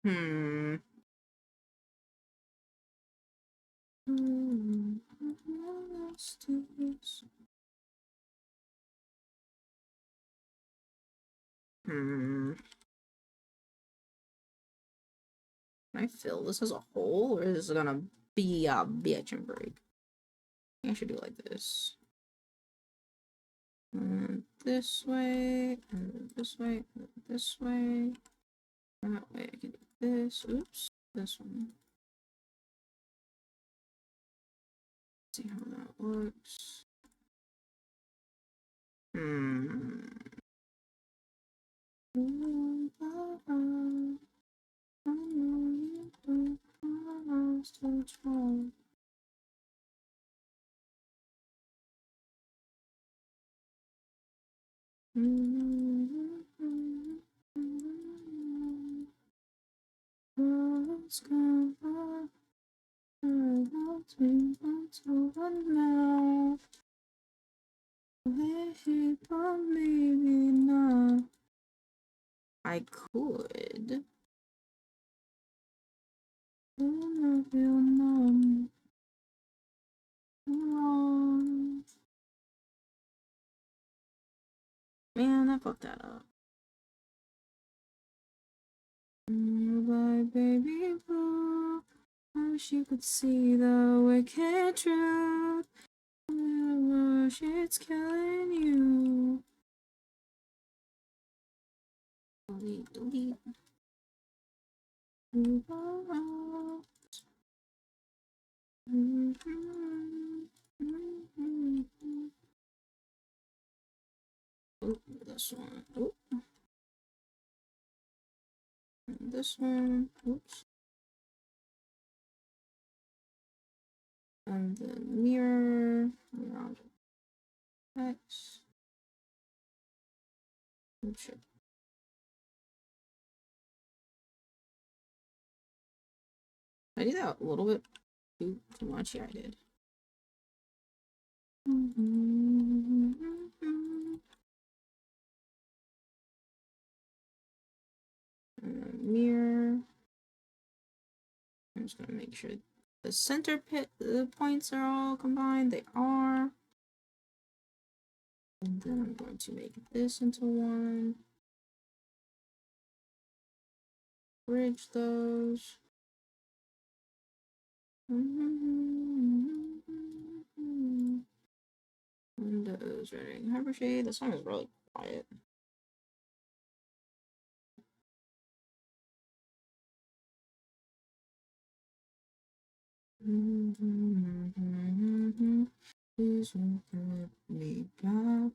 Hmm. Hmm. Can I fill this as a whole, or is it gonna be a bitch and break? I should do it like this. And this way, and this way, and this way. And that way I can do this. Oops. This one. See how that works. Hmm. Maybe not. I could. I feel numb. Wrong. Man, I fucked that up. Bye, baby blue. I wish you could see the wicked truth. I wish it's killing you. Delete, delete. Oh, this one. Oh. This one. Oops. And the mirror. Mirror X. Oh shit. I did that a little bit too much. Yeah, I did. And then mirror. I'm just gonna make sure the center the points are all combined. They are. And then I'm going to make this into one. Bridge those. Windows running hypershade. This song is really quiet. Please don't let me back.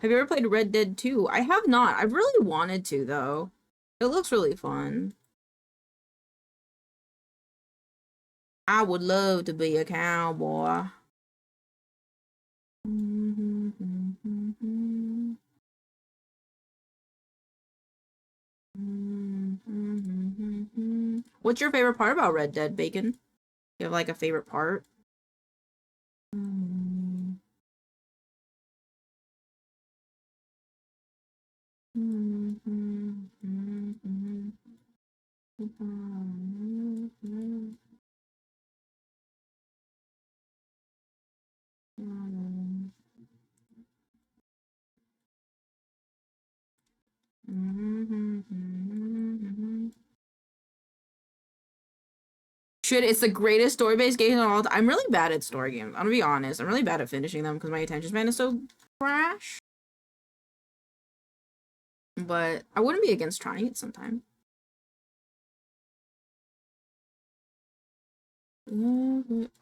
Have you ever played Red Dead 2? I have not. I really wanted to, though. It looks really fun. I would love to be a cowboy. What's your favorite part about Red Dead, Bacon? You have like a favorite part? Shit, it's the greatest story-based game of all time. I'm really bad at story games. I'm gonna be honest. I'm really bad at finishing them because my attention span is so trash. But I wouldn't be against trying it sometime.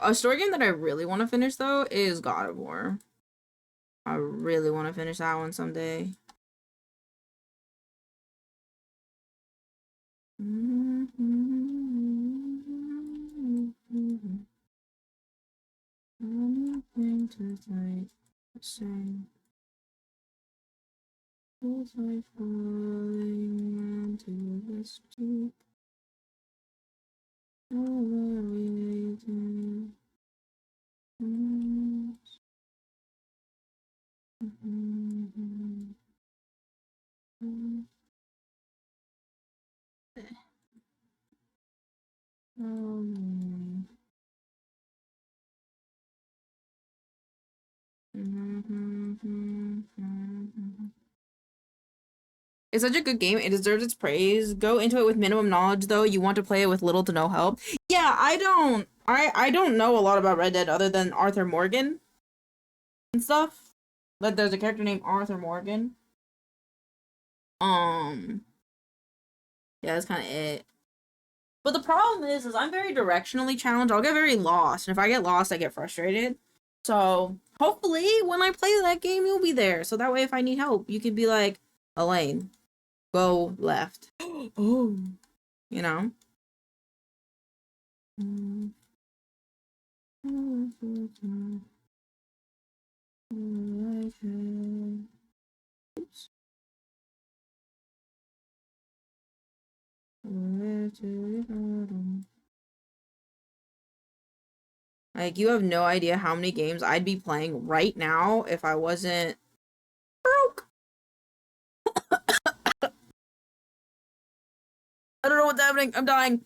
A story game that I really want to finish, though, is God of War. I really want to finish that one someday. Anything to fight the same. Was I falling into this deep? It's such a good game. It deserves its praise. Go into it with minimum knowledge, though. You want to play it with little to no help. Yeah, I don't know a lot about Red Dead other than Arthur Morgan and stuff. But there's a character named Arthur Morgan. Yeah, that's kind of it. But the problem is I'm very directionally challenged. I'll get very lost, and if I get lost, I get frustrated. So hopefully, when I play that game, you'll be there. So that way, if I need help, you can be like, Elaine, go left. Oh, you know. Oops. Like, you have no idea how many games I'd be playing right now if I wasn't broke. I don't know what's happening. I'm dying.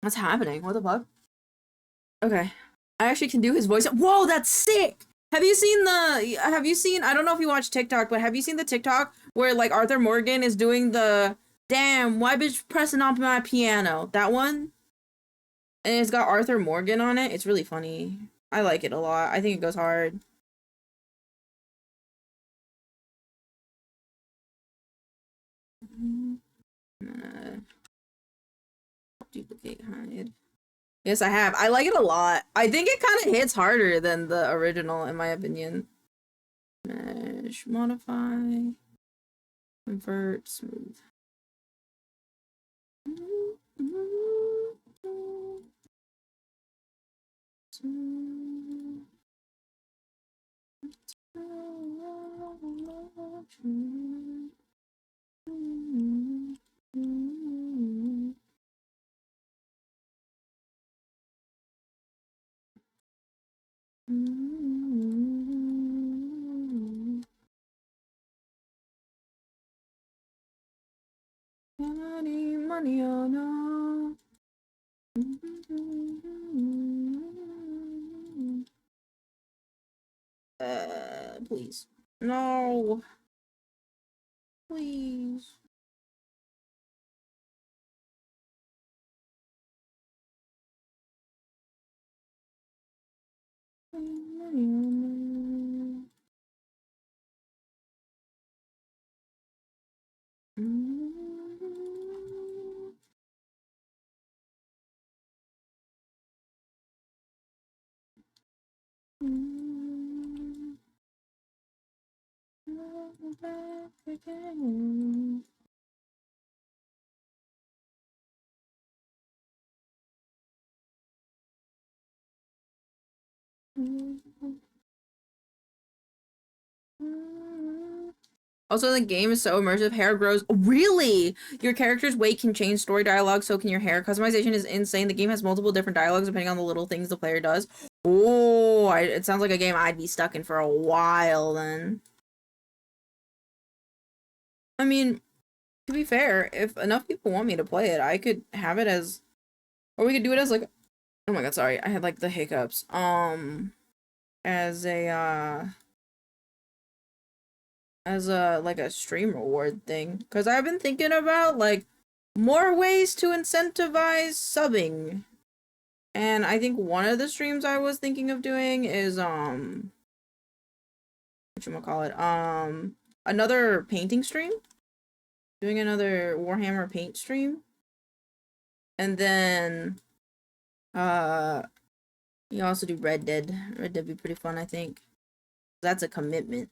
What's happening? What the fuck? Okay. I actually can do his voice. Whoa, that's sick! Have you seen, I don't know if you watch TikTok, but have you seen the TikTok where, like, Arthur Morgan is doing the, damn, why bitch pressing on my piano? That one? And it's got Arthur Morgan on it. It's really funny. I like it a lot. I think it goes hard. Duplicate hide. Yes, I have. I like it a lot. I think it kind of hits harder than the original, in my opinion. Mesh, modify, convert, smooth. Money, oh no. Please. No. Please. Also, the game is so immersive. Hair grows. Really? Your character's weight can change story dialogue, so can your hair. Customization is insane. The game has multiple different dialogues depending on the little things the player does. Oh, it sounds like a game I'd be stuck in for a while then. I mean, to be fair, if enough people want me to play it, I could have it as, or we could do it as like, oh my god, sorry, I had like the hiccups. As a like a stream reward thing, because I've been thinking about like more ways to incentivize subbing, and I think one of the streams I was thinking of doing is whatchamacallit, another painting stream, doing another Warhammer paint stream, and then you also do Red Dead. Red Dead would be pretty fun, I think. That's a commitment.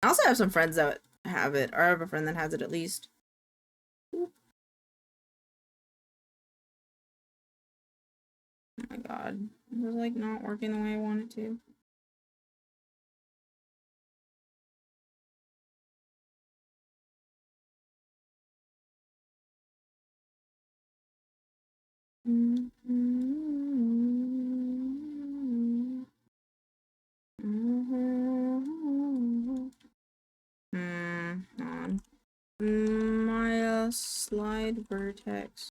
I also have some friends that have it, or I have a friend that has it at least. Oh my god. This is like not working the way I want it to. Maya slide vertex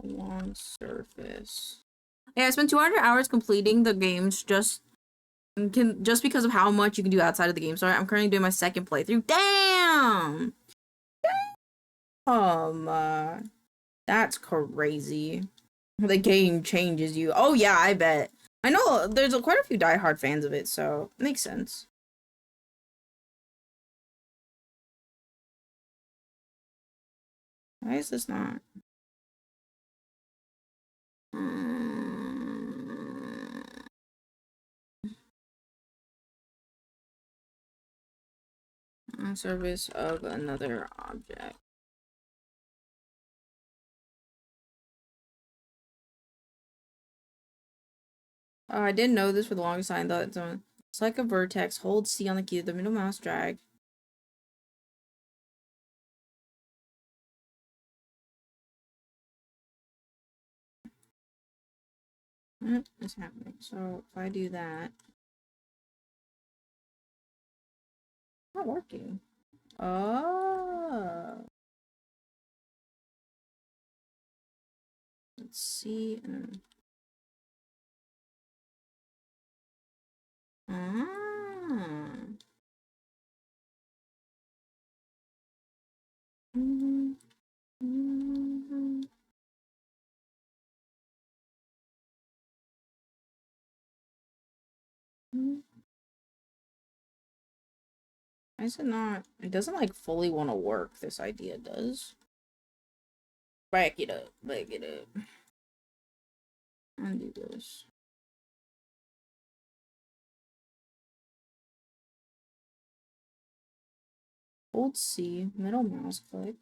along surface. Yeah, I spent 200 hours completing the games just because of how much you can do outside of the game. So I'm currently doing my second playthrough. Damn! That's crazy. The game changes you. Oh yeah, I bet. I know there's quite a few diehard fans of it, so it makes sense. Why is this not? On service of another object. I didn't know this for the longest time. Thought it's like a vertex. Hold C on the key, the middle mouse drag. What is happening? So if I do that, it's not working. Oh. Let's see. Why is it not? It doesn't like fully want to work. This idea does. Back it up. Back it up. Undo this. Hold C, middle mouse click.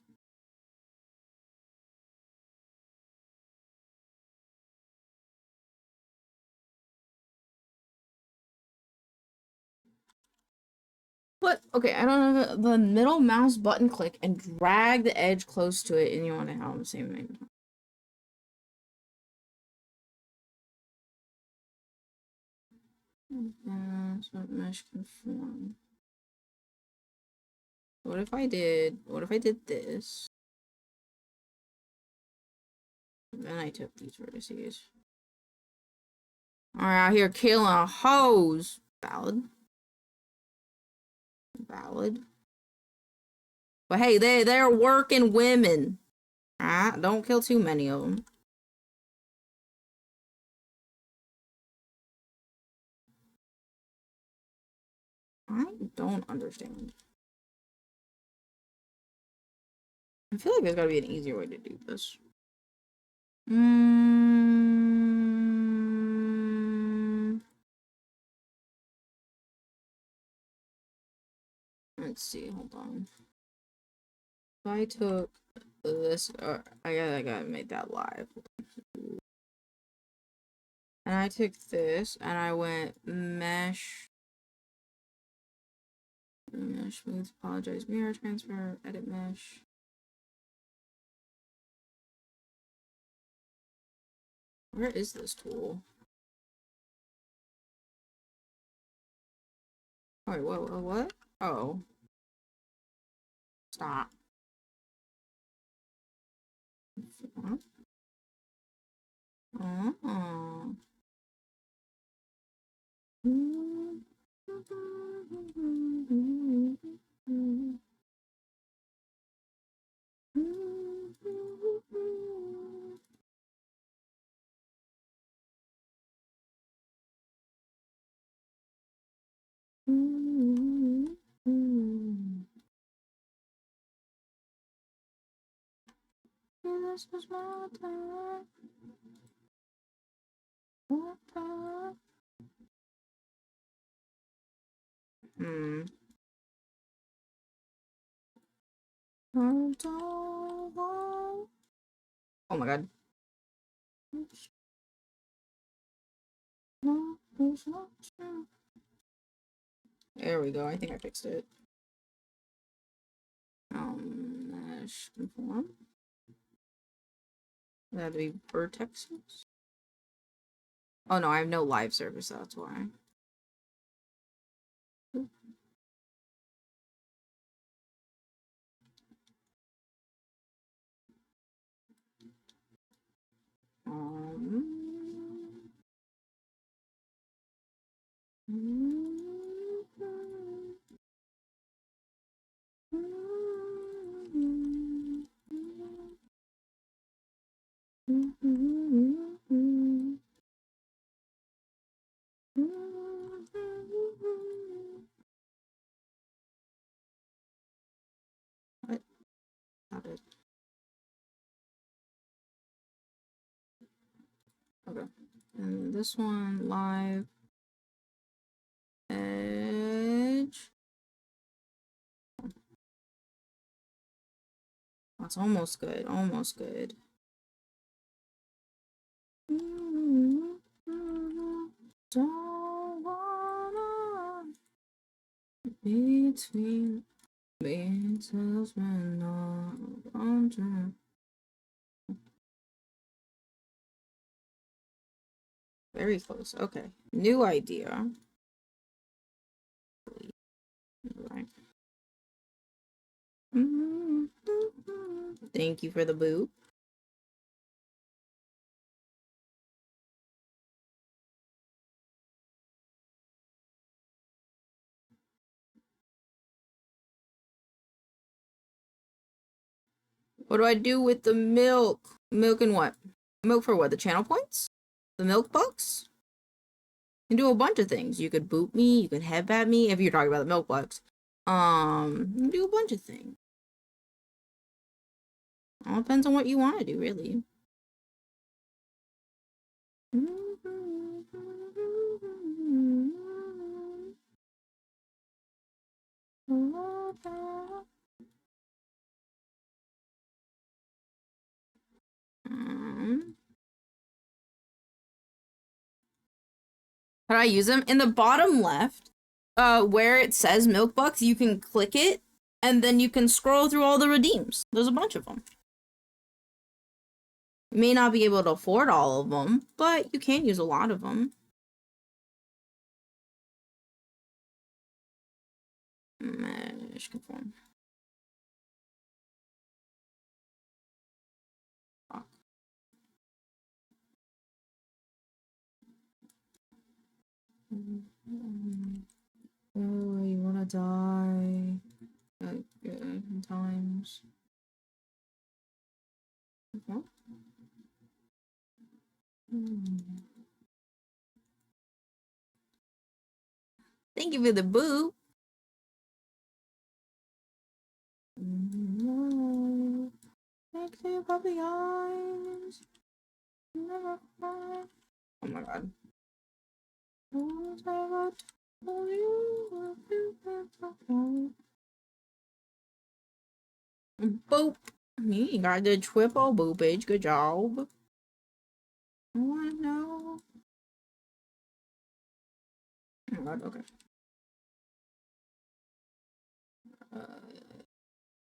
But okay, I don't know the middle mouse button click and drag the edge close to it, and you want to have the same thing. So mesh conform. What if I did this? And then I took these vertices. Alright, out here killing hoes. Valid. Valid. But hey, they're working women. Alright, don't kill too many of them. I don't understand. I feel like there's gotta be an easier way to do this. Let's see, hold on. If I took this, I gotta make that live. And I took this, and I went mesh, smooth, apologize, mirror transfer, edit mesh. Where is this tool? Wait, what? Oh. Stop. Oh. This is my time. Oh my god. There we go. I think I fixed it. Mesh conform. That'd be vertexes. Oh no, I have no live service, that's why. not it. Okay. And this one, live edge. That's almost good, almost good. Don't wanna between Beatles when not very close. Okay, new idea. Right. Thank you for the boot. What do I do with the milk? Milk and what? Milk for what? The channel points? The milk bucks? You can do a bunch of things. You could boot me, you could headbat me, if you're talking about the milk bucks. You can do a bunch of things. All depends on what you want to do, really. How do I use them? In the bottom left, where it says milk bucks, you can click it, and then you can scroll through all the redeems. There's a bunch of them. You may not be able to afford all of them, but you can use a lot of them. Mesh conform. Oh, you wanna die? Times. Okay. Thank you for the boo. Thanks for your puppy eyes. Never cry. Oh my god. Boop. You got the triple boopage. Good job. I wanna know. Oh my god, okay.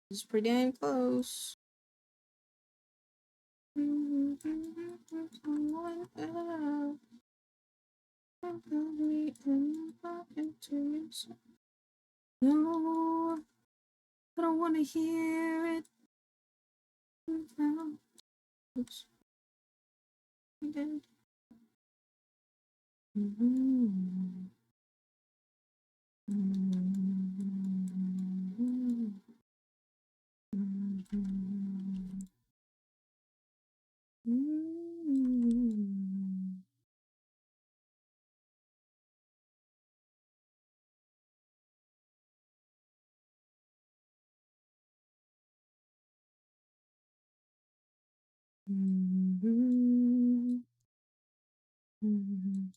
It's pretty damn close. No, I don't want to hear it. Oops. I did.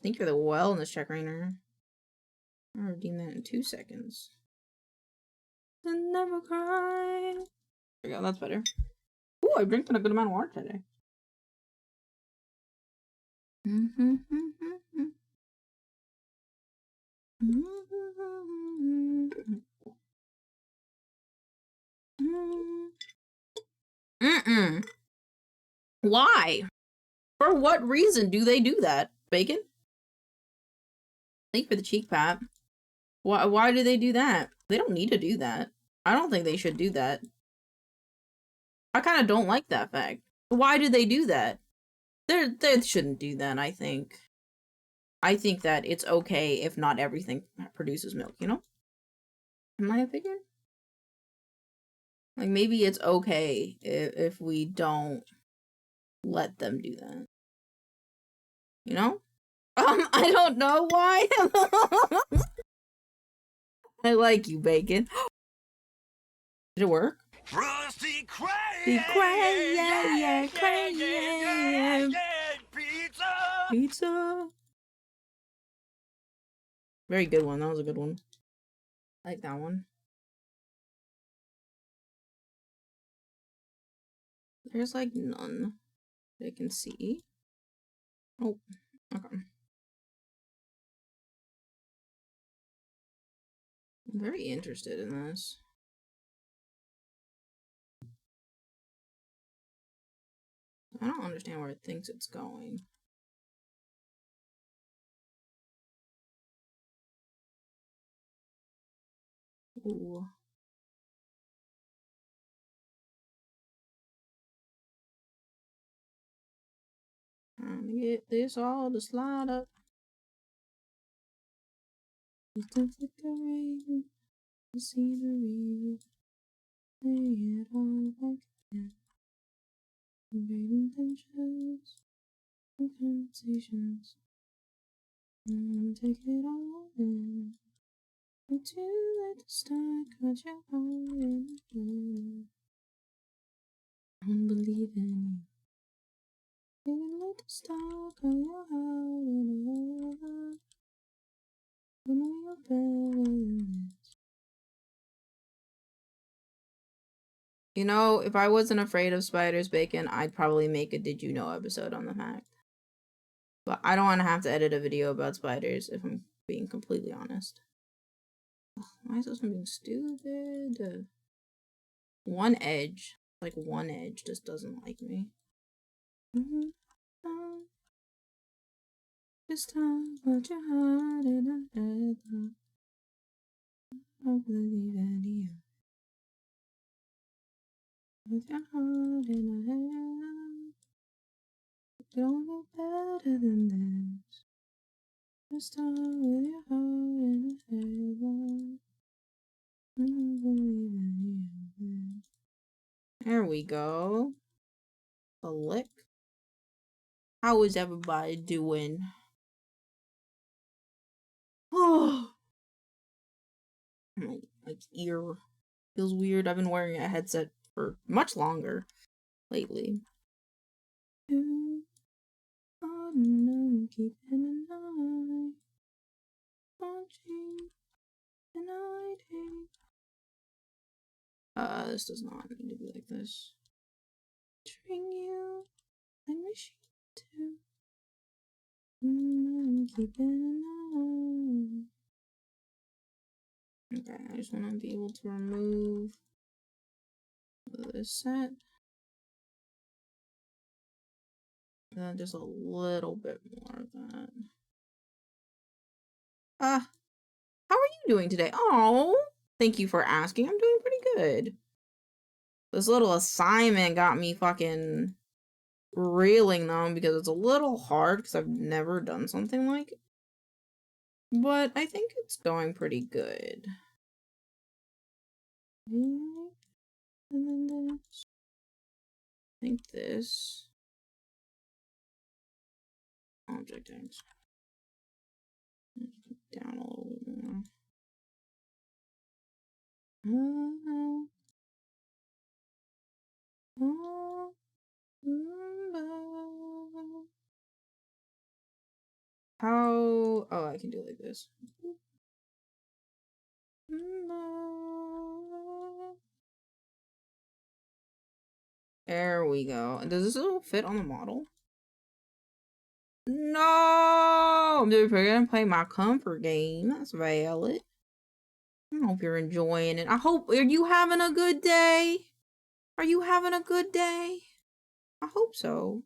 Thank you for the wellness check, Rainer. I'll redeem that in 2 seconds. And never cry. There we go, that's better. Ooh, I've drinking a good amount of water today. Why? For what reason do they do that? Bacon? Thank you for the cheek pat. Why do they do that? They don't need to do that. I don't think they should do that. I kind of don't like that fact. Why do they do that? They shouldn't do that, I think. I think that it's okay if not everything produces milk, you know? In my opinion. Like, maybe it's okay if we don't let them do that. You know? I don't know why. I like you, Bacon. Did it work? Frosty Craig! Be quiet, yeah, quiet. Pizza. Very good one. That was a good one. I like that one. There's like none that I can see. Oh, okay. I'm very interested in this. I don't understand where it thinks it's going. Ooh. Trying to get this all to slide up. Just to decorate the scenery. Lay it all back again. Great intentions and conversations. And take it all in. But too late to start, caught your heart in the hand. I don't believe in you. Too late to start, caught your heart in the hand. I know you're better than this. You know, if I wasn't afraid of spiders, Bacon, I'd probably make a Did You Know episode on the fact. But I don't want to have to edit a video about spiders, if I'm being completely honest. Ugh, why is this one being stupid? One edge. Like, one edge just doesn't like me. This time, put your heart in a headlock. I believe in you. With your heart in a headlock. You don't know better than this. This time, with your heart in a headlock. I believe in you. There we go. A lick. How is everybody doing? Oh, my ear feels weird. I've been wearing a headset for much longer lately. You are keeping an eye, watching and hiding. This does not need to be like this. Picturing you, I wish you to. Keeping an eye. Okay, I just want to be able to remove this set. Then just a little bit more of that. How are you doing today? Oh, thank you for asking. I'm doing pretty good. This little assignment got me fucking reeling though, because it's a little hard because I've never done something like it. But I think it's going pretty good. And then this. I think this. Object things. Down a little bit more. How? Oh, I can do it like this. There we go. Does this all fit on the model? No! I'm just gonna play my comfort game. That's valid. I hope you're enjoying it. I hope. Are you having a good day? Are you having a good day? I hope so.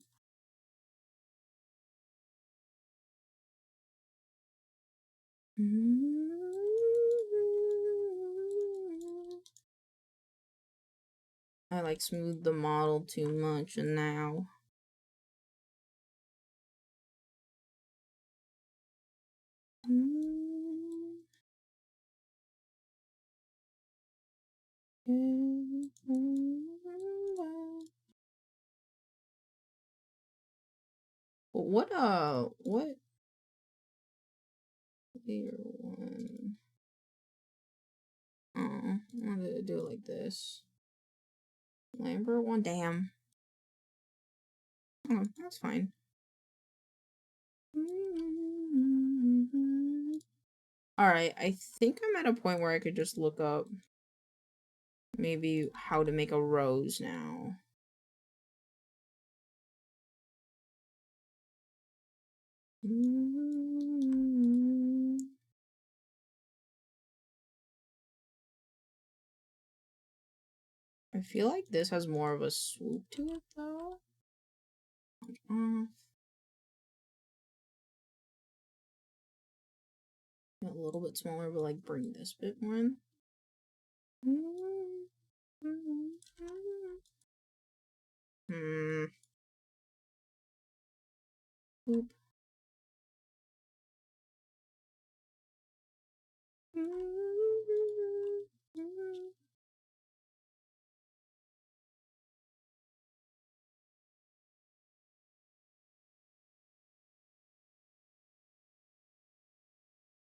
I like smooth the model too much and now. What layer one? Oh, I'm gonna do it like this. Lambert one, damn. Oh, that's fine. Alright, I think I'm at a point where I could just look up maybe how to make a rose now. I feel like this has more of a swoop to it though. A little bit smaller, but like bring this bit more in. Oop.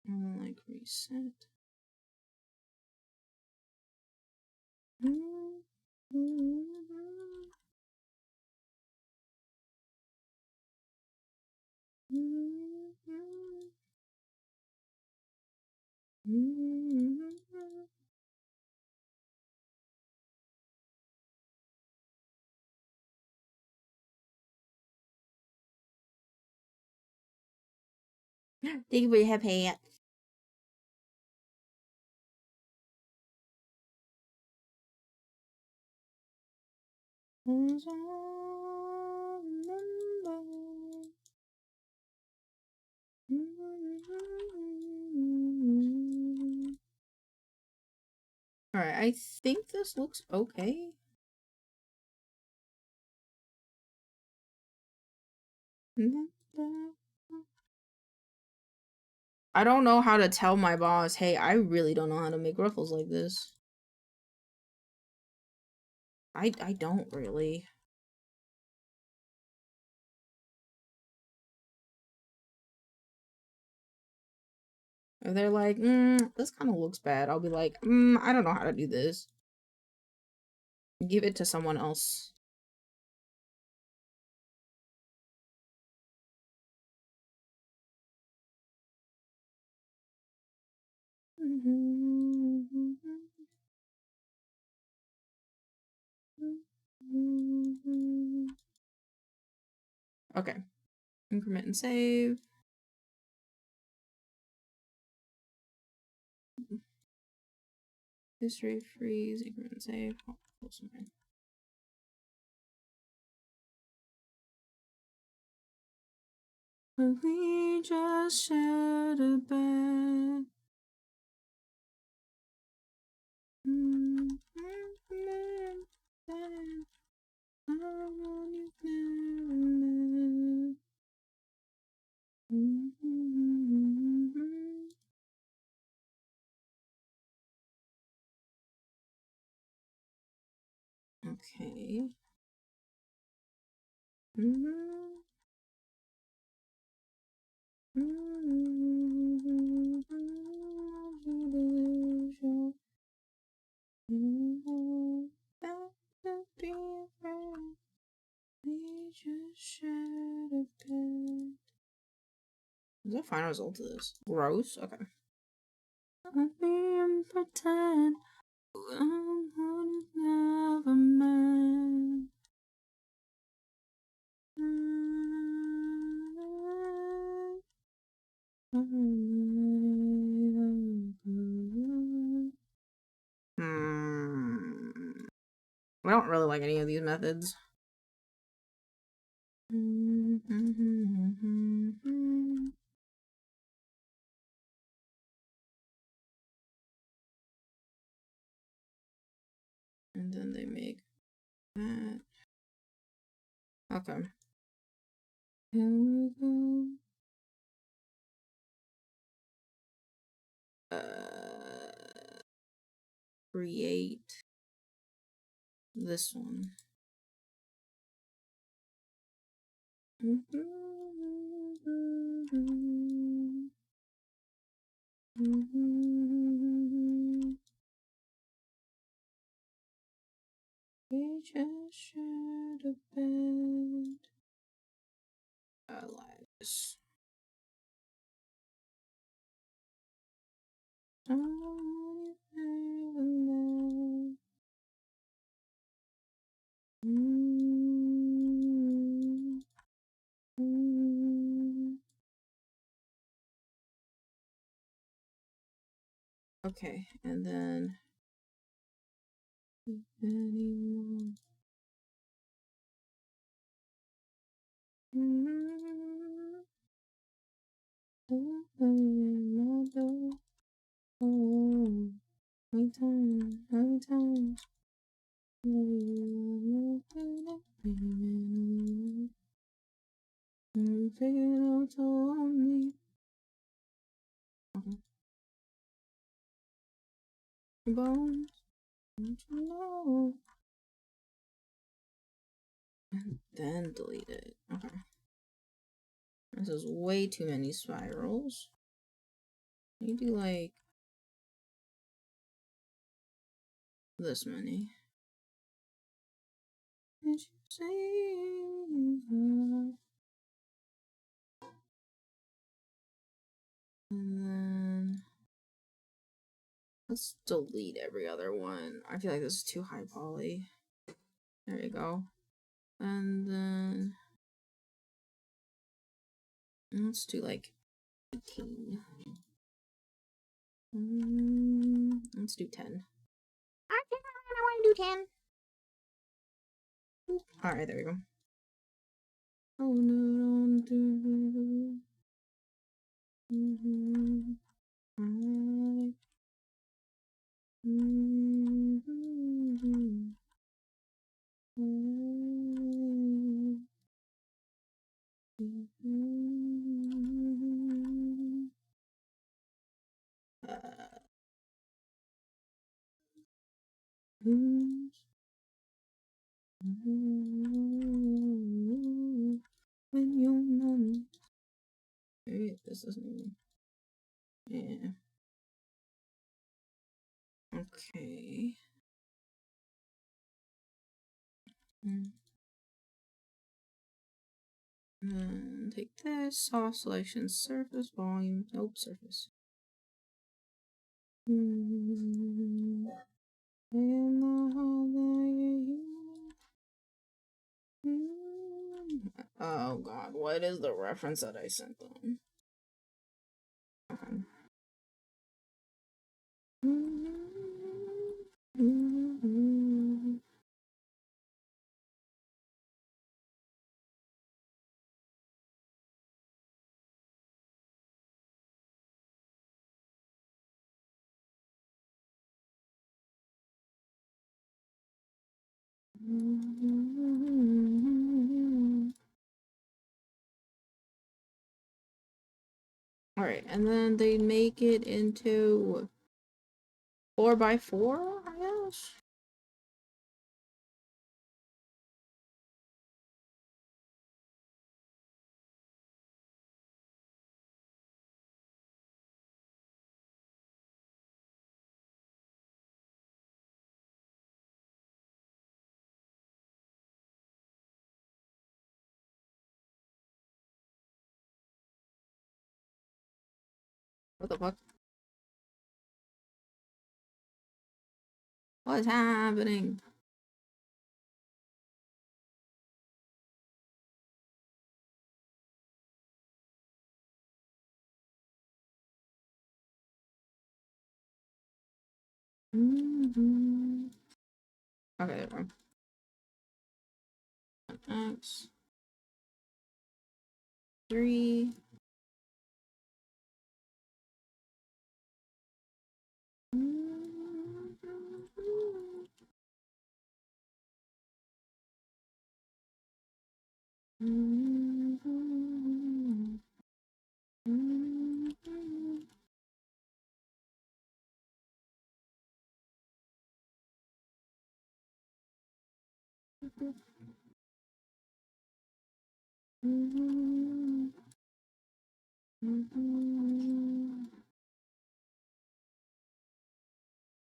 And then like reset. Thank you for your happy. Alright, I think this looks okay. I don't know how to tell my boss, hey, I really don't know how to make ruffles like this. I don't really. If they're like, this kind of looks bad, I'll be like, I don't know how to do this. Give it to someone else. Okay. Increment and save. History, freeze, increment and save. Oh, close one. We just shared a bed. Okay. Is that final result of this? Gross? Okay. Pretend never met. I don't really like any of these methods. And then they make that. Okay. Here we go. Create this one. We just should have been allies. Okay, and then anymore. Oh, every time. Bones, don't you know? And then delete it. Okay. This is way too many spirals. You do like this many. And you say, and then let's delete every other one. I feel like this is too high poly. There you go. And then let's do like 15. Let's do 10. I want to do 10. Alright, there we go. Oh no, don't do. When you're none. Wait, this doesn't even. Yeah. Okay. And take this, soft selection, surface, volume, nope, surface. Oh god, what is the reference that I sent them? Alright, and then they make it into 4x4, I guess? What the fuck? What's happening? Okay, there we go. X 3.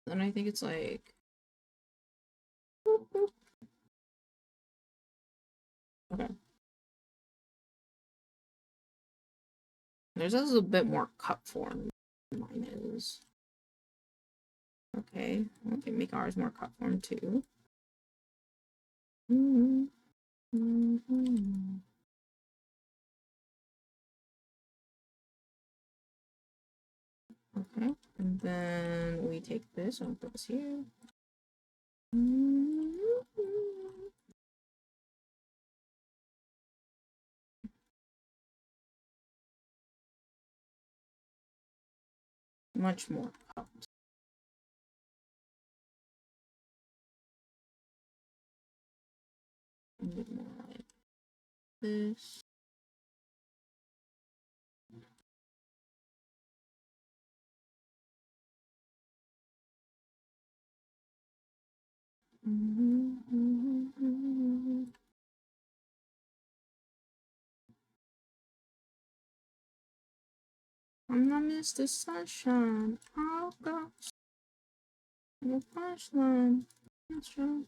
Then I think it's like Okay. There's also a bit more cup form than mine is. Okay, okay, make ours more cup form too. Okay, and then we take this and put this here. Much more cupped. A bit more like this. I'm not Mr. Sunshine. I'll go. The punchline. That's right.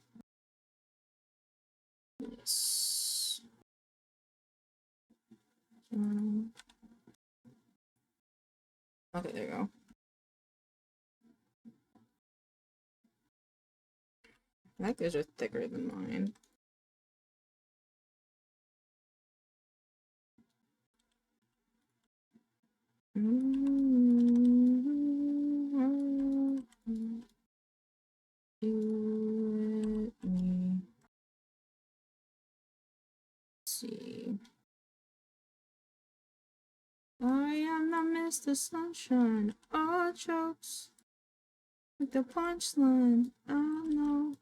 Yes. Okay, there you go. I think those are thicker than mine. Let me see. I am not Mr. Sunshine. All jokes with the punchline. I know.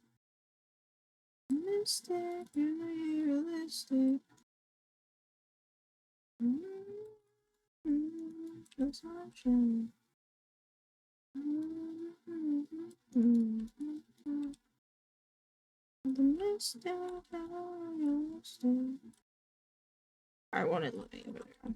Mistake, you're realistic. The sunshine. The mistake, realistic. I wanted living over there.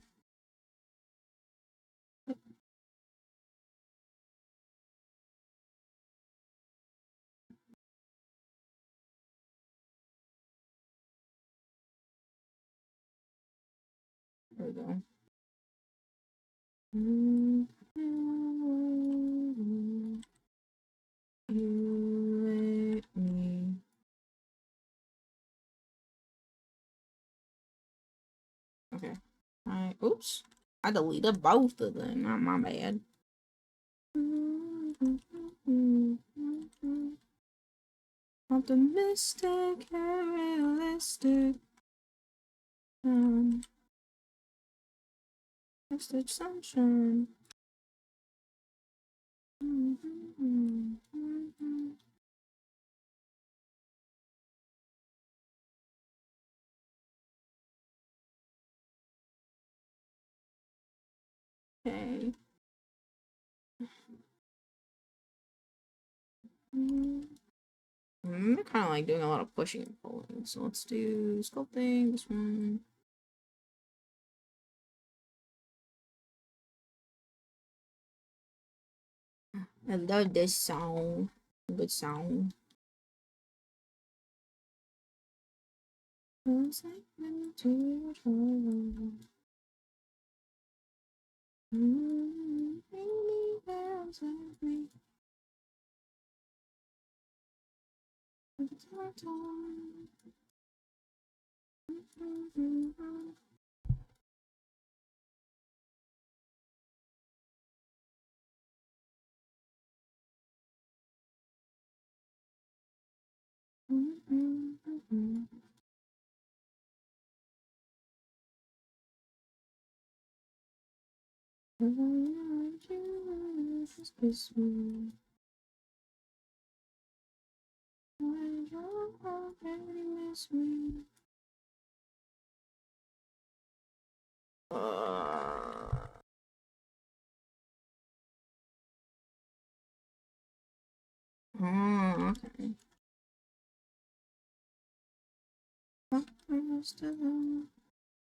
There we go. You let me. Okay. Oops. I deleted both of them. Not my bad. Optimistic and realistic. It's the sunshine. Okay. I'm kind of like doing a lot of pushing and pulling, so let's do sculpting, this one. I love this song. Good song. It's like to Oh, okay.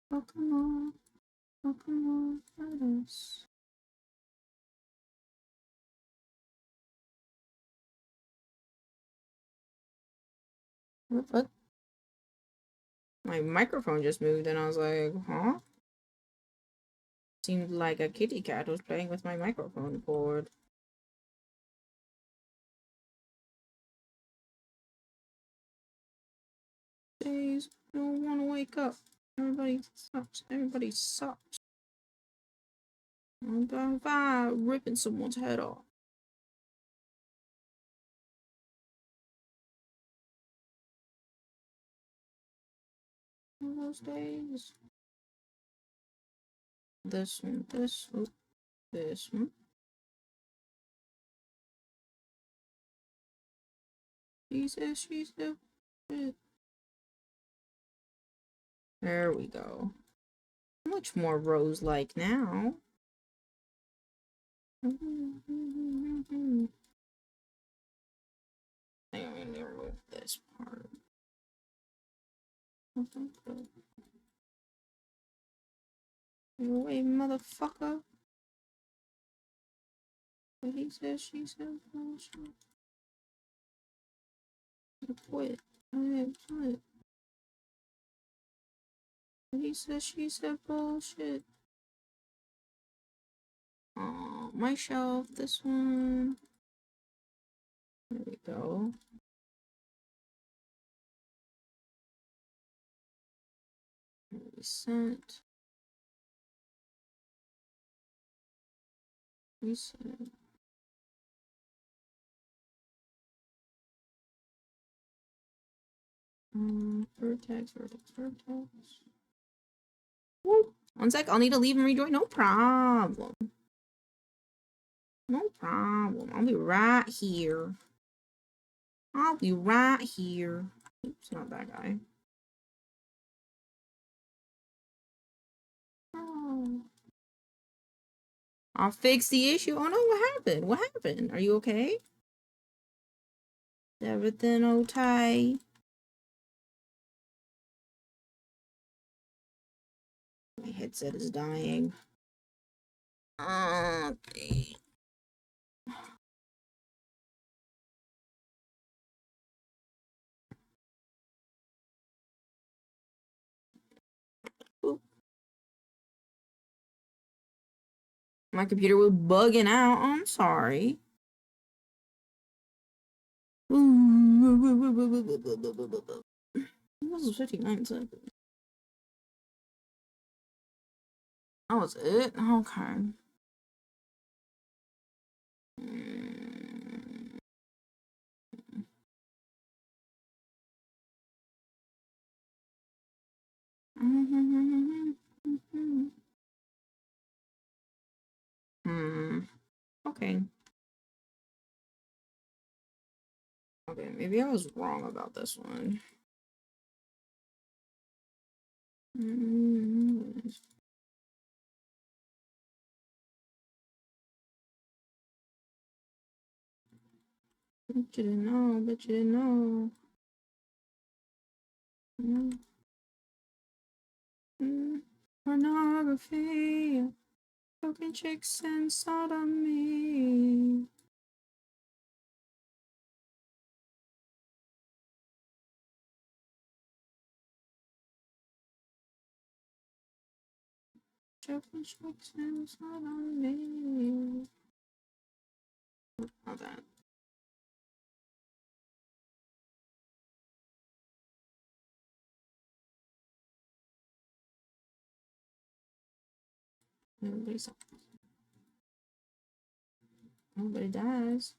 Welcome on, let us. What? My microphone just moved and I was like, huh? Seemed like a kitty cat was playing with my microphone cord. Days, I don't want to wake up. Everybody sucks. Everybody sucks. I'm ripping someone's head off. All those days. This one, this one, this one. She says she's the shit. There we go. Much more rose-like now. I need to remove this part. Get away, motherfucker. But he says she said bullshit. I quit. I quit. But he says she said bullshit. Oh, my shelf, this one. There we go. Reset. Reset. Vertex, vertex, vertex. Woo. 1 sec, I'll need to leave and rejoin. No problem. No problem. I'll be right here. I'll be right here. Oops, not that guy. Oh. I'll fix the issue. Oh no, what happened? What happened? Are you okay? Everything okay? My headset is dying. Okay. Oop. My computer was bugging out. I'm sorry. This is 59 seconds. That was it? Okay. Okay. Okay, maybe I was wrong about this one. Bet you didn't know, bet you didn't know. Pornography, broken chicks and sodomy. Broken chicks and sodomy. Not that. Nobody sucks. Nobody dies.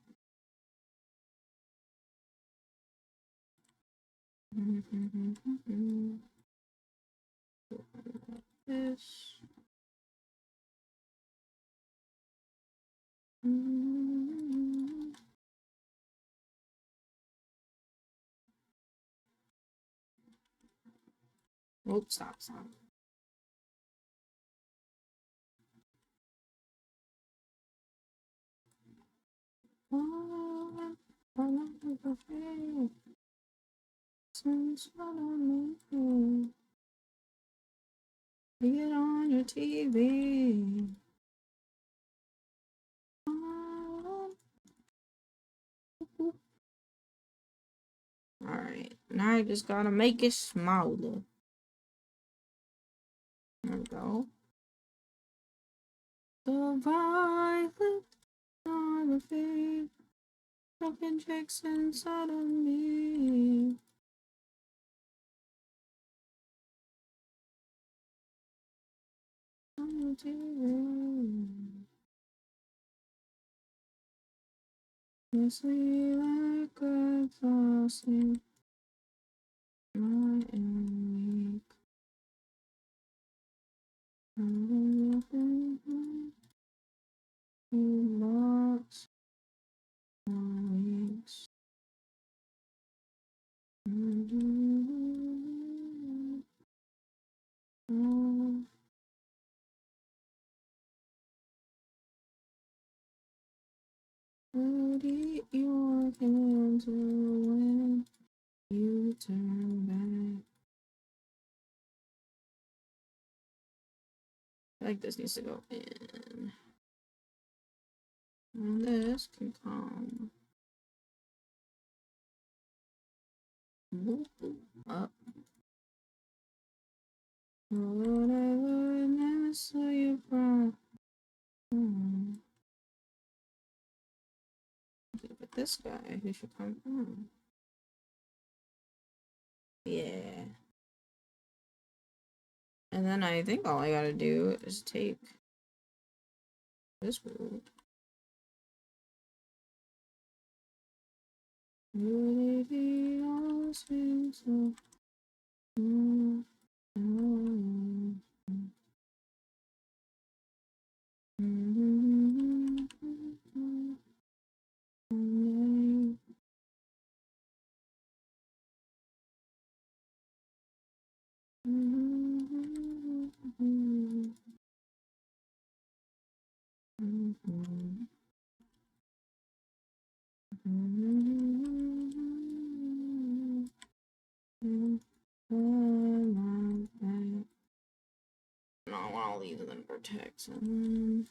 This. Oh, stop. Get on your TV. Alright, now I just gotta make it smaller. There we go. The violent photography, broken chicks inside of me. Oh dear. Yes, we like exhausting. I am weak. Lots of weeks. Put it your hands when you turn back. I feel like this needs to go in. And this can come up. Whatever nest you brought. Okay, but this guy, who should come from? Yeah. And then I think all I gotta do is take this route. Would it be all so? No, I want all these and then protect them.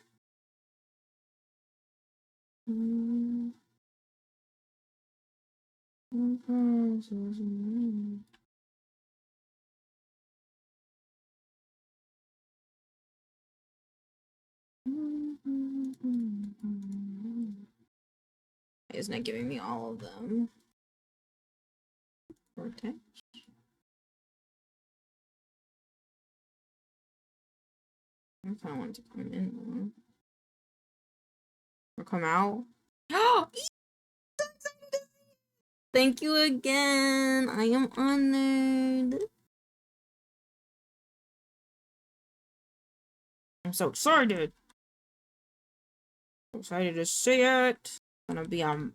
It's not giving me all of them. Protect. If I want to come in more. Or come out. Thank you again. I am honored. I'm so excited. So excited to see it. It's gonna be a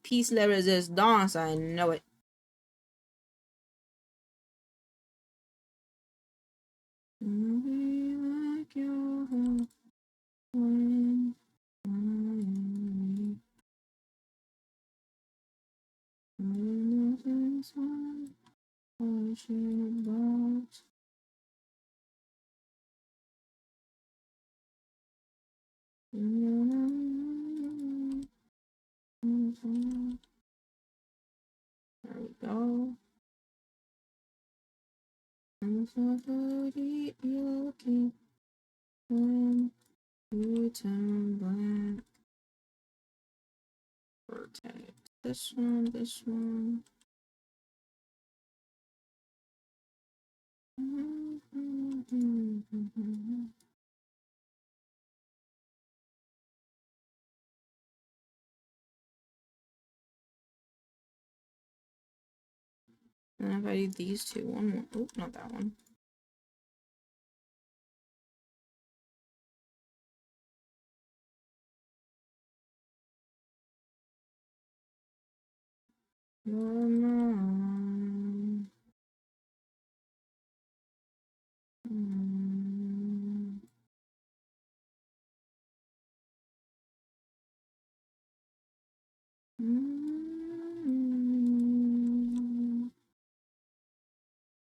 piece de resistance. I know it. Like your help when I am weak. Nothing's hard. I should box. There we go. I'm so dirty looking when you turn black. Protect this one, this one. And if I do these two, one more. Oh, not that one. You're mine.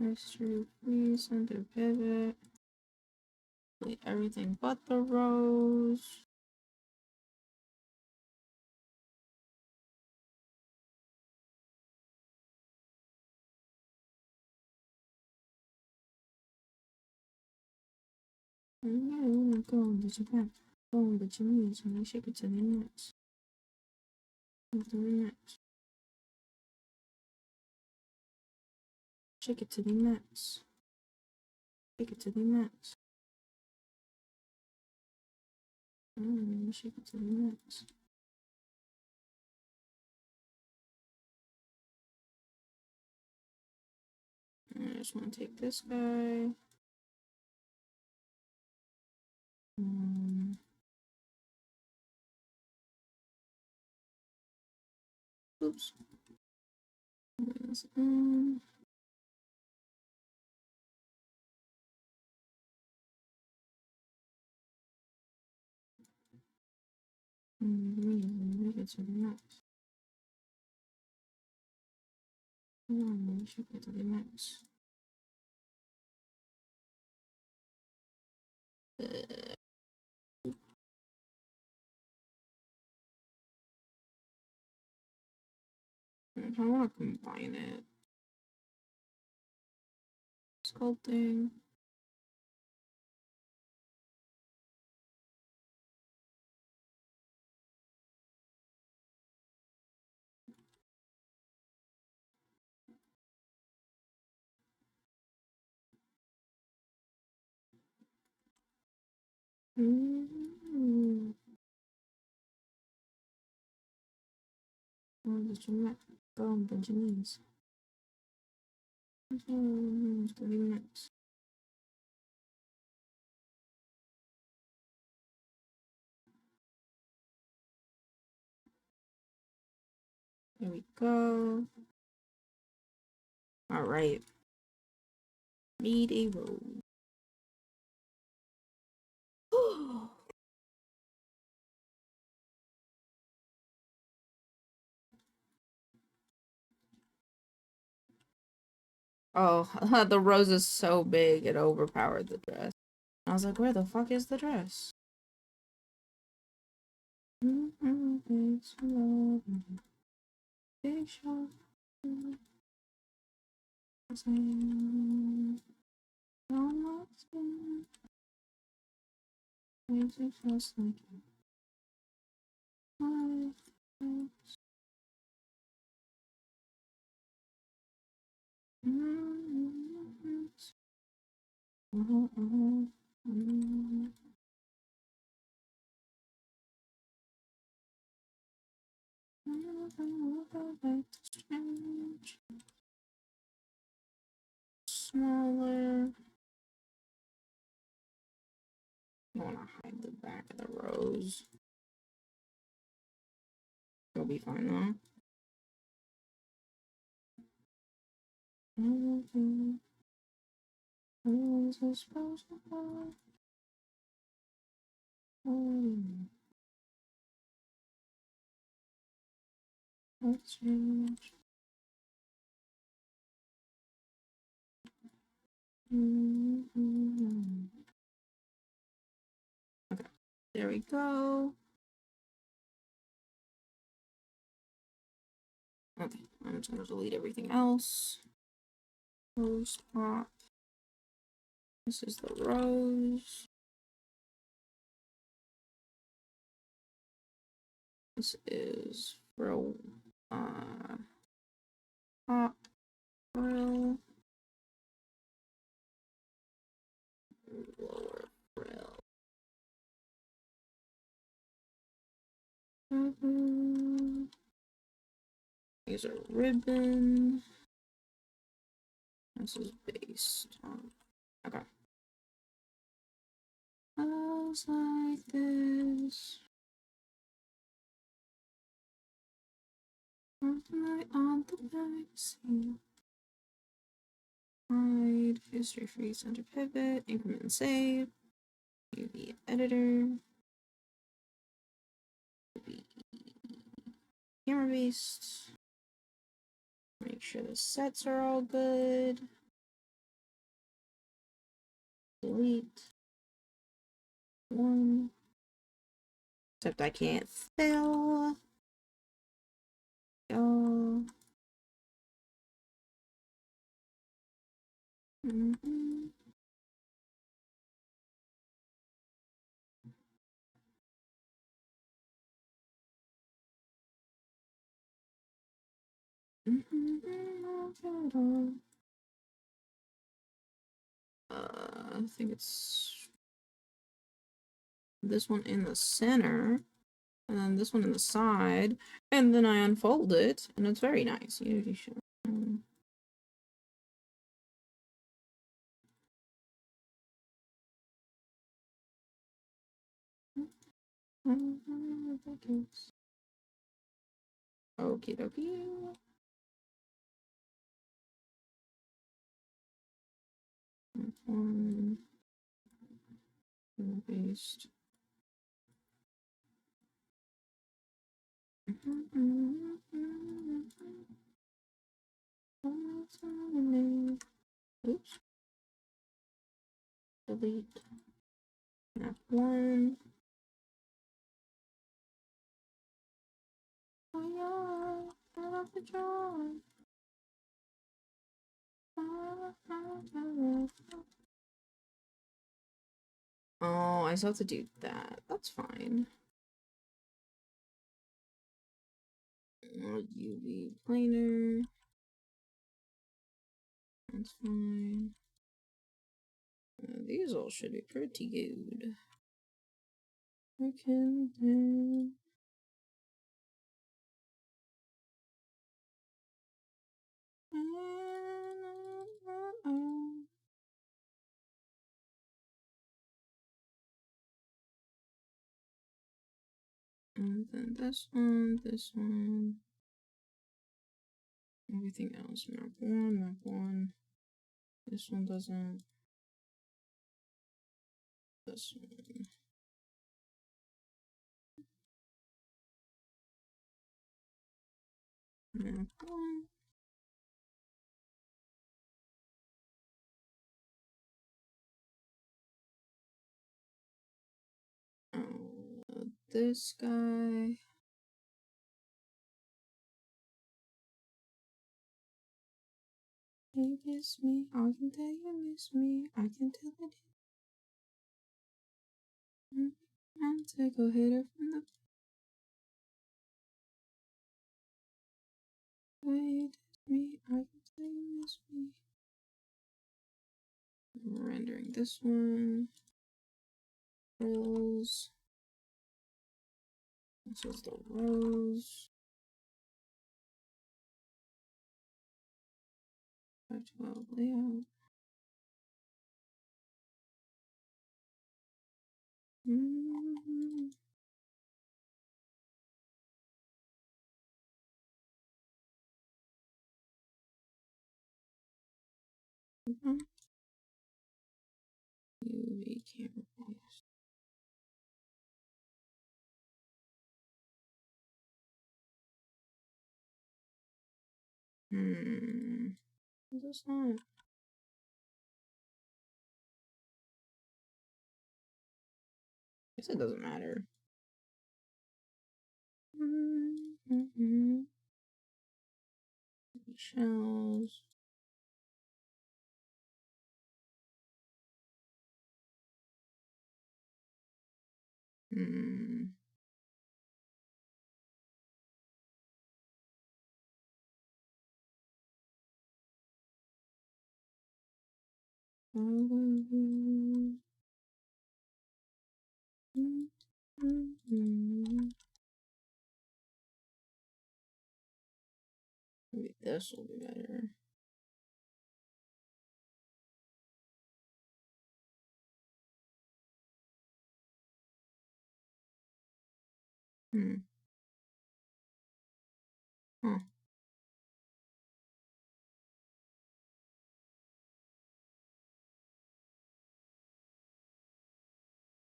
Extra free center pivot. Delete everything but the rows. Go, but you can't. Go, but you need to shake it to the max. To the max. Shake it to the max. Shake it to the max. Shake it to the max. I just want to take this guy. Oops. Make it to the max. Shake it to the max. I want to combine it. Sculpting. Oh, the dramatic. Go, bunch of names. Max. There we go. All right. Need a road. Oh, the rose is so big it overpowered the dress. I was like, where the fuck is the dress? Big shot. Just like smaller. I want to hide the back of the rose. It'll be fine though. Let's change. Okay, there we go. Okay, I'm just gonna delete everything else. Rose pop. This is the rose. This is for pop frill. Lower frill. Here's a ribbon. This is based on. Okay. Clothes like this. On the back seam. Hide, history free, center pivot, increment and save. UV editor. UV camera based. Make sure the sets are all good. Delete. One. Except I can't fill. Go. I think it's this one in the center, and then this one in the side, and then I unfold it, and it's very nice. You should. Okie dokie. Paste. Oops. Delete. Map 1. Oh yeah, I love the joy. Oh, I still have to do that. That's fine. UV planer. That's fine. These all should be pretty good. Okay. And then this one. Everything else. Map 1. This one doesn't. This one. Map 1. This guy. You miss me, I can tell you miss me, I can tell it. And take a hitter from the way me, I can tell you miss me. Rendering this one. Rows. This is the rows. 512 layout. UV camera base. Is this not? I guess it doesn't matter. Shells. Maybe this will be better. Huh.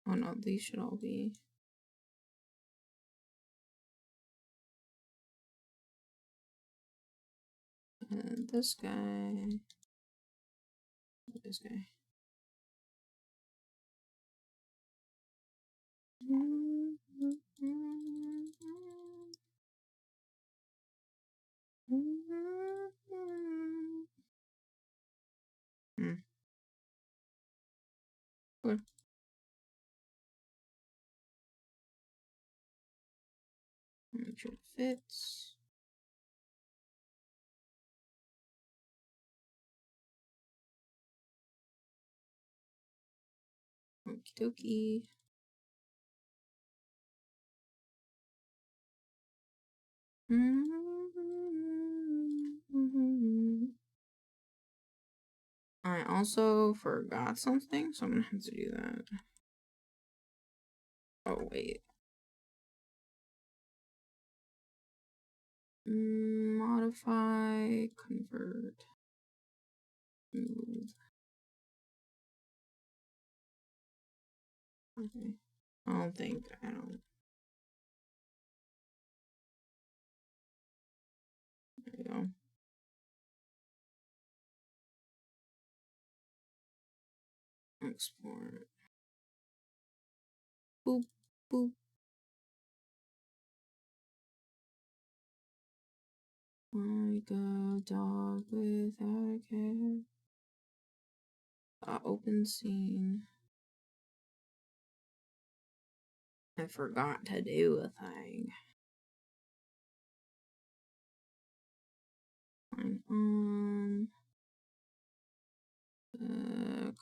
Oh no, these should all be. And this guy. This guy. Good. Make sure it fits. Okie dokie. I also forgot something, so I'm gonna have to do that. Oh, wait. Modify, convert, move. Okay. I don't. There you go. Export. Boop, boop. Like a dog without a care. Open scene. I forgot to do a thing. Fine.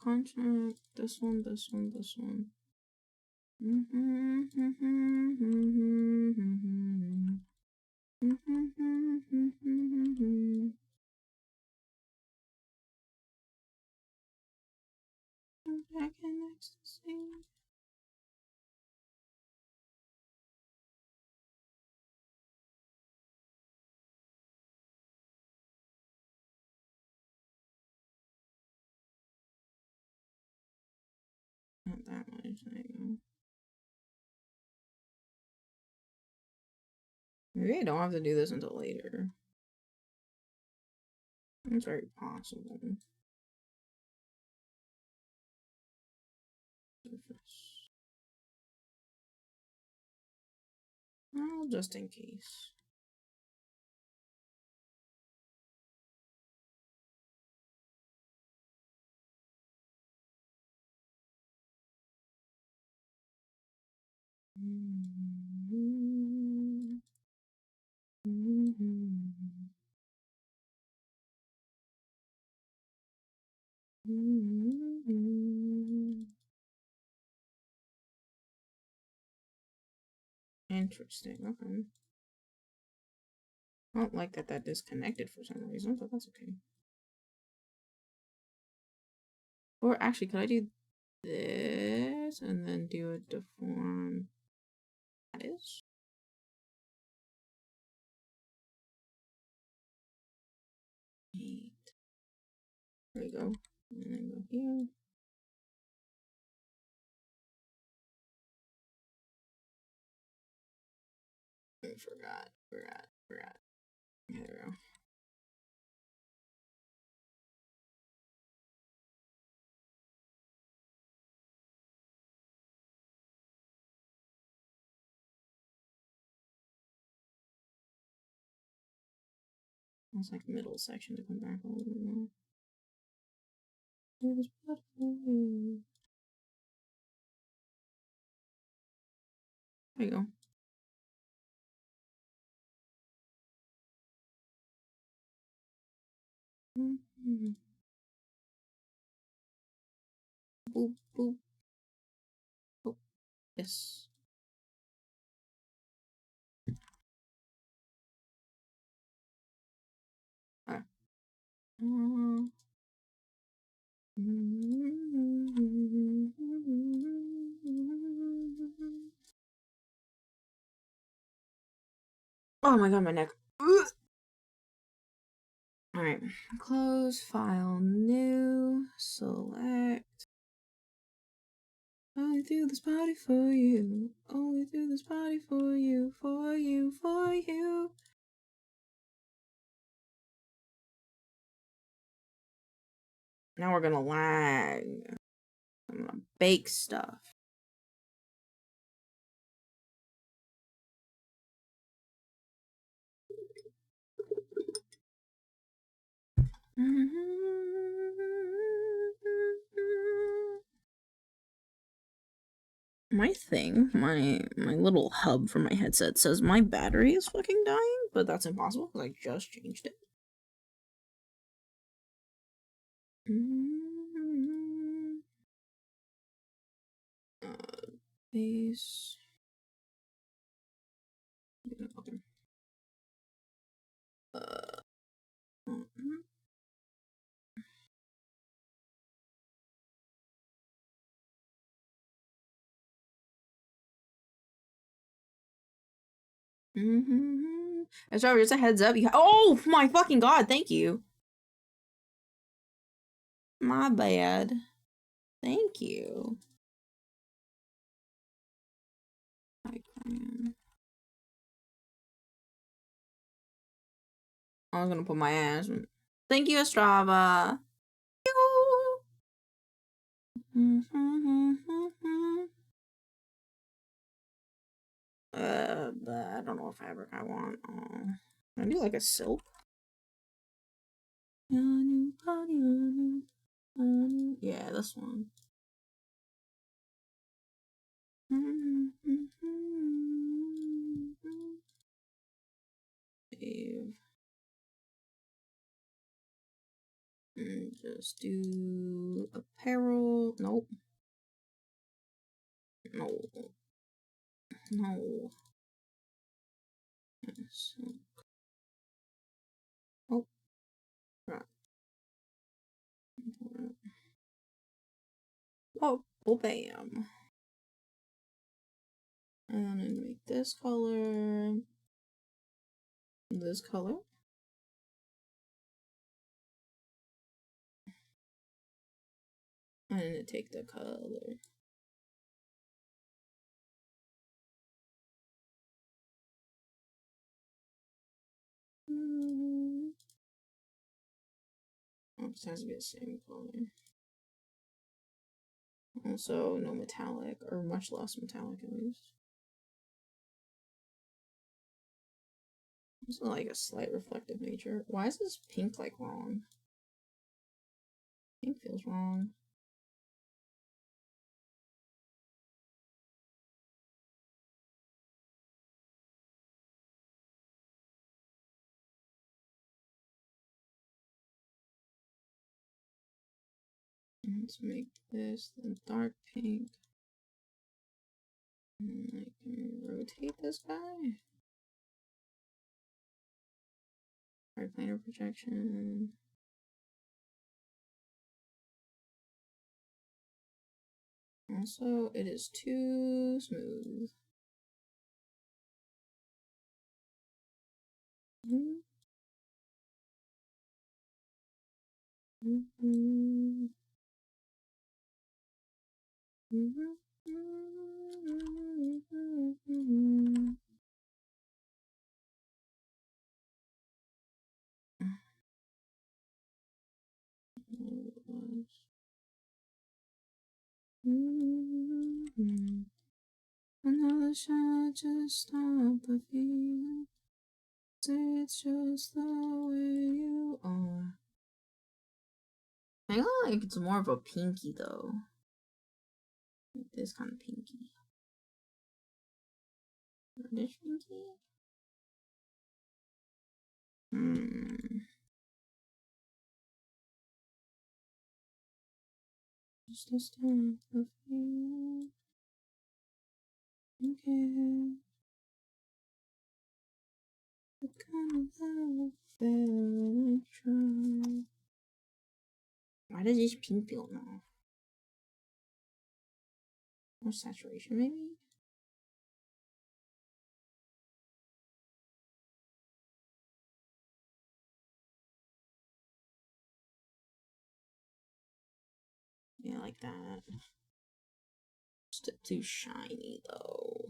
Contract. This one. Back in ecstasy. Not that much. There you go. Maybe I don't have to do this until later. It's very possible. Well, just in case. Interesting. Okay. I don't like that disconnected for some reason, but that's okay. Or actually, could I do this and then do a deform? That is. There you go. And then go here. I forgot. There we go. It's like middle section to come back a little bit more. There you go. Boop, boop. Oh, yes. Alright. Oh my god, my neck. Alright. Close, file, new, select. Only through this party for you. Only through this party for you. For you, for you. Now we're gonna lag. I'm gonna bake stuff. My thing, my little hub for my headset says my battery is fucking dying, but that's impossible because I just changed it. Base. Okay. That's right, just a heads up. Oh my fucking god, thank you. My bad. Thank you. I was gonna put my ass. Thank you, Strava. I don't know what fabric I want. I do like a silk. Yeah, this one. Save. And just do apparel. Nope. No. No. Yes. Oh. Right. Oh, well, bam. And then I'm gonna make this color. This color. I'm gonna take the color. Oh, it has to be the same color. Also, no metallic, or much less metallic at least. Also, like a slight reflective nature. Why is this pink like wrong? Pink feels wrong. Let's make this the dark pink. And I can rotate this guy. Hard planar projection. Also, it is too smooth. Another shot, just stop the feeling. Say it's just the way you are. I feel like it's more of a pinky though. Like this kind of pinky. Reddish pinky? Just to stop the feeling. Okay. The kind of love that I try. Why does this pink feel now? More saturation, maybe? Yeah, like that. Just too shiny, though.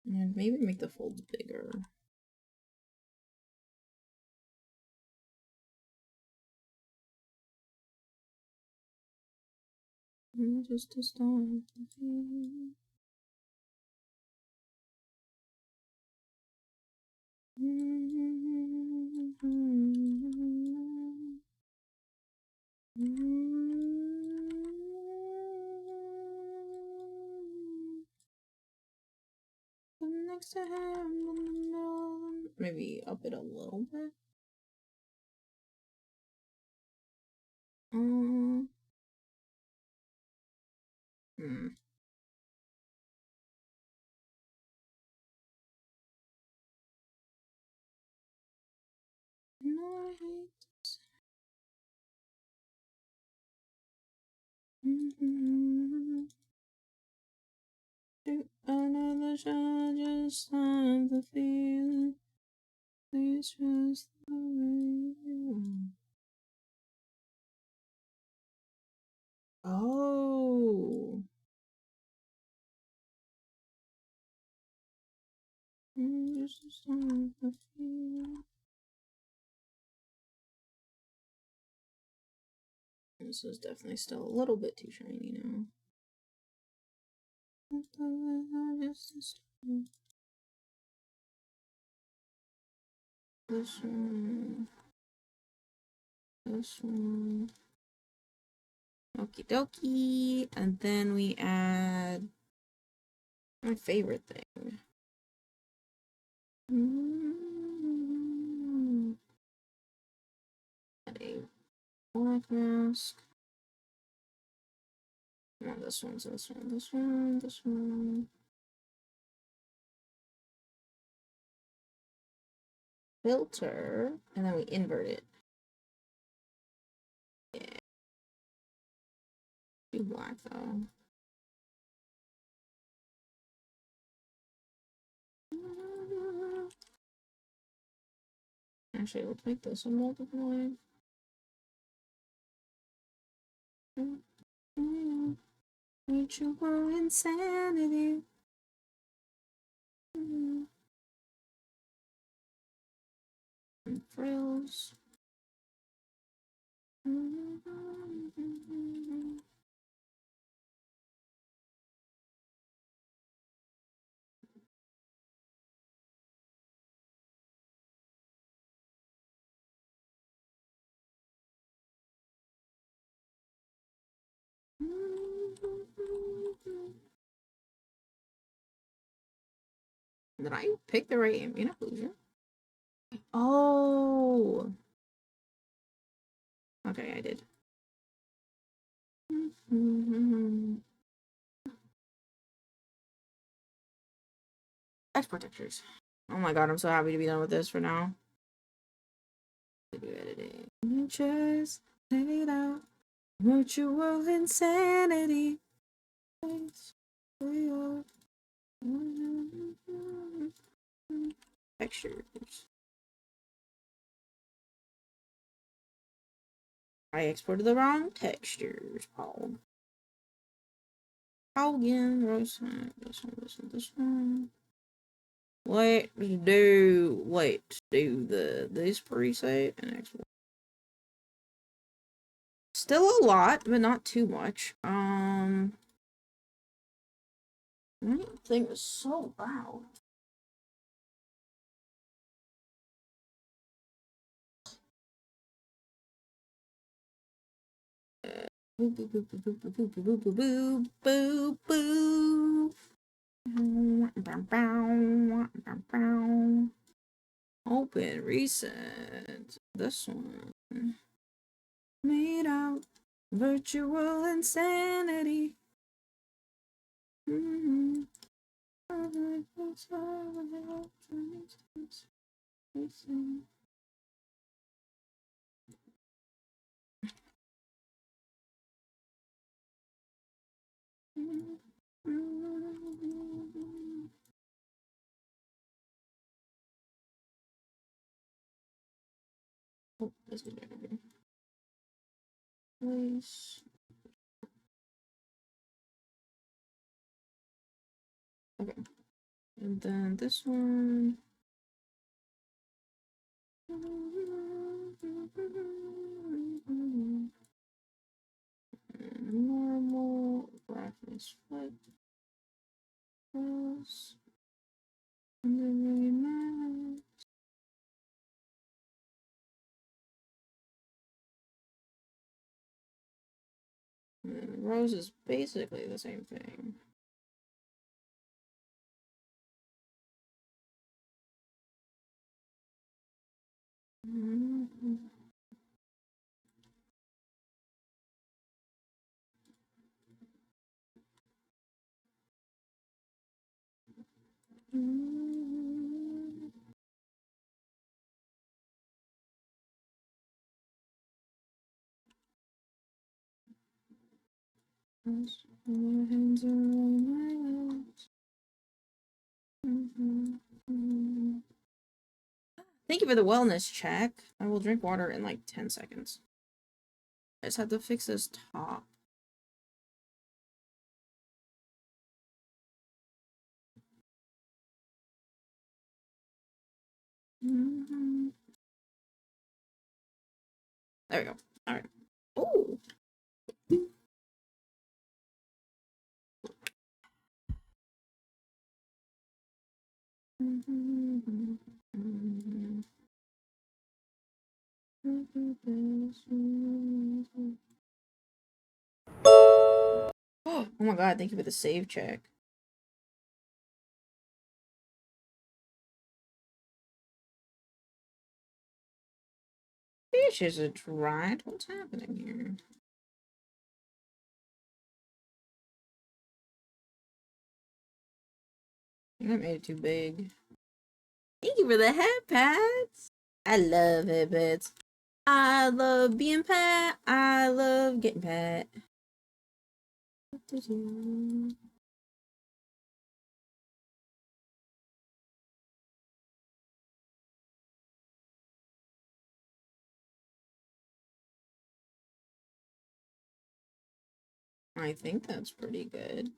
And maybe make the folds bigger. Just to start the feeling. Next to him in the middle. Maybe up it a little bit. Hmm. No, I hate this. Do another shot, just stop the feeling. Please trust the way you are. Oh. Just stop the feeling. This is definitely still a little bit too shiny now. This one. This one. Okie dokie. And then we add my favorite thing. Add a black mask. No, this one's this one, this one, this one. Filter, and then we invert it. Yeah. Too black though. Actually, let's make this a multiply. Mutual insanity. And frills. Did I pick the right ambient occlusion? Oh. Okay, I did. Export textures. Oh my god, I'm so happy to be done with this for now. Video editing. Just let it out. Virtual insanity. Textures. I exported the wrong textures, Paul. How again? This one, this one, this one. Let's do this preset and export. Still a lot, but not too much. Everything is so loud. Boo boo boo boo boo boo boo boo boo boo boo boo. Open, recent. This one. Made out. Virtual insanity. Oh, this is better. Place. Okay. And then this one. Normal brightness flip. Plus. And then really max. And then rose is basically the same thing. Thank you for the wellness check. I will drink water in like 10 seconds. I just have to fix this top. There we go. All right. Oh. Oh my god, thank you for the save check. Fish isn't right. What's happening here? I think I made it too big. Thank you for the head pats. I love head pats. I love being pat. I love getting pat. I think that's pretty good.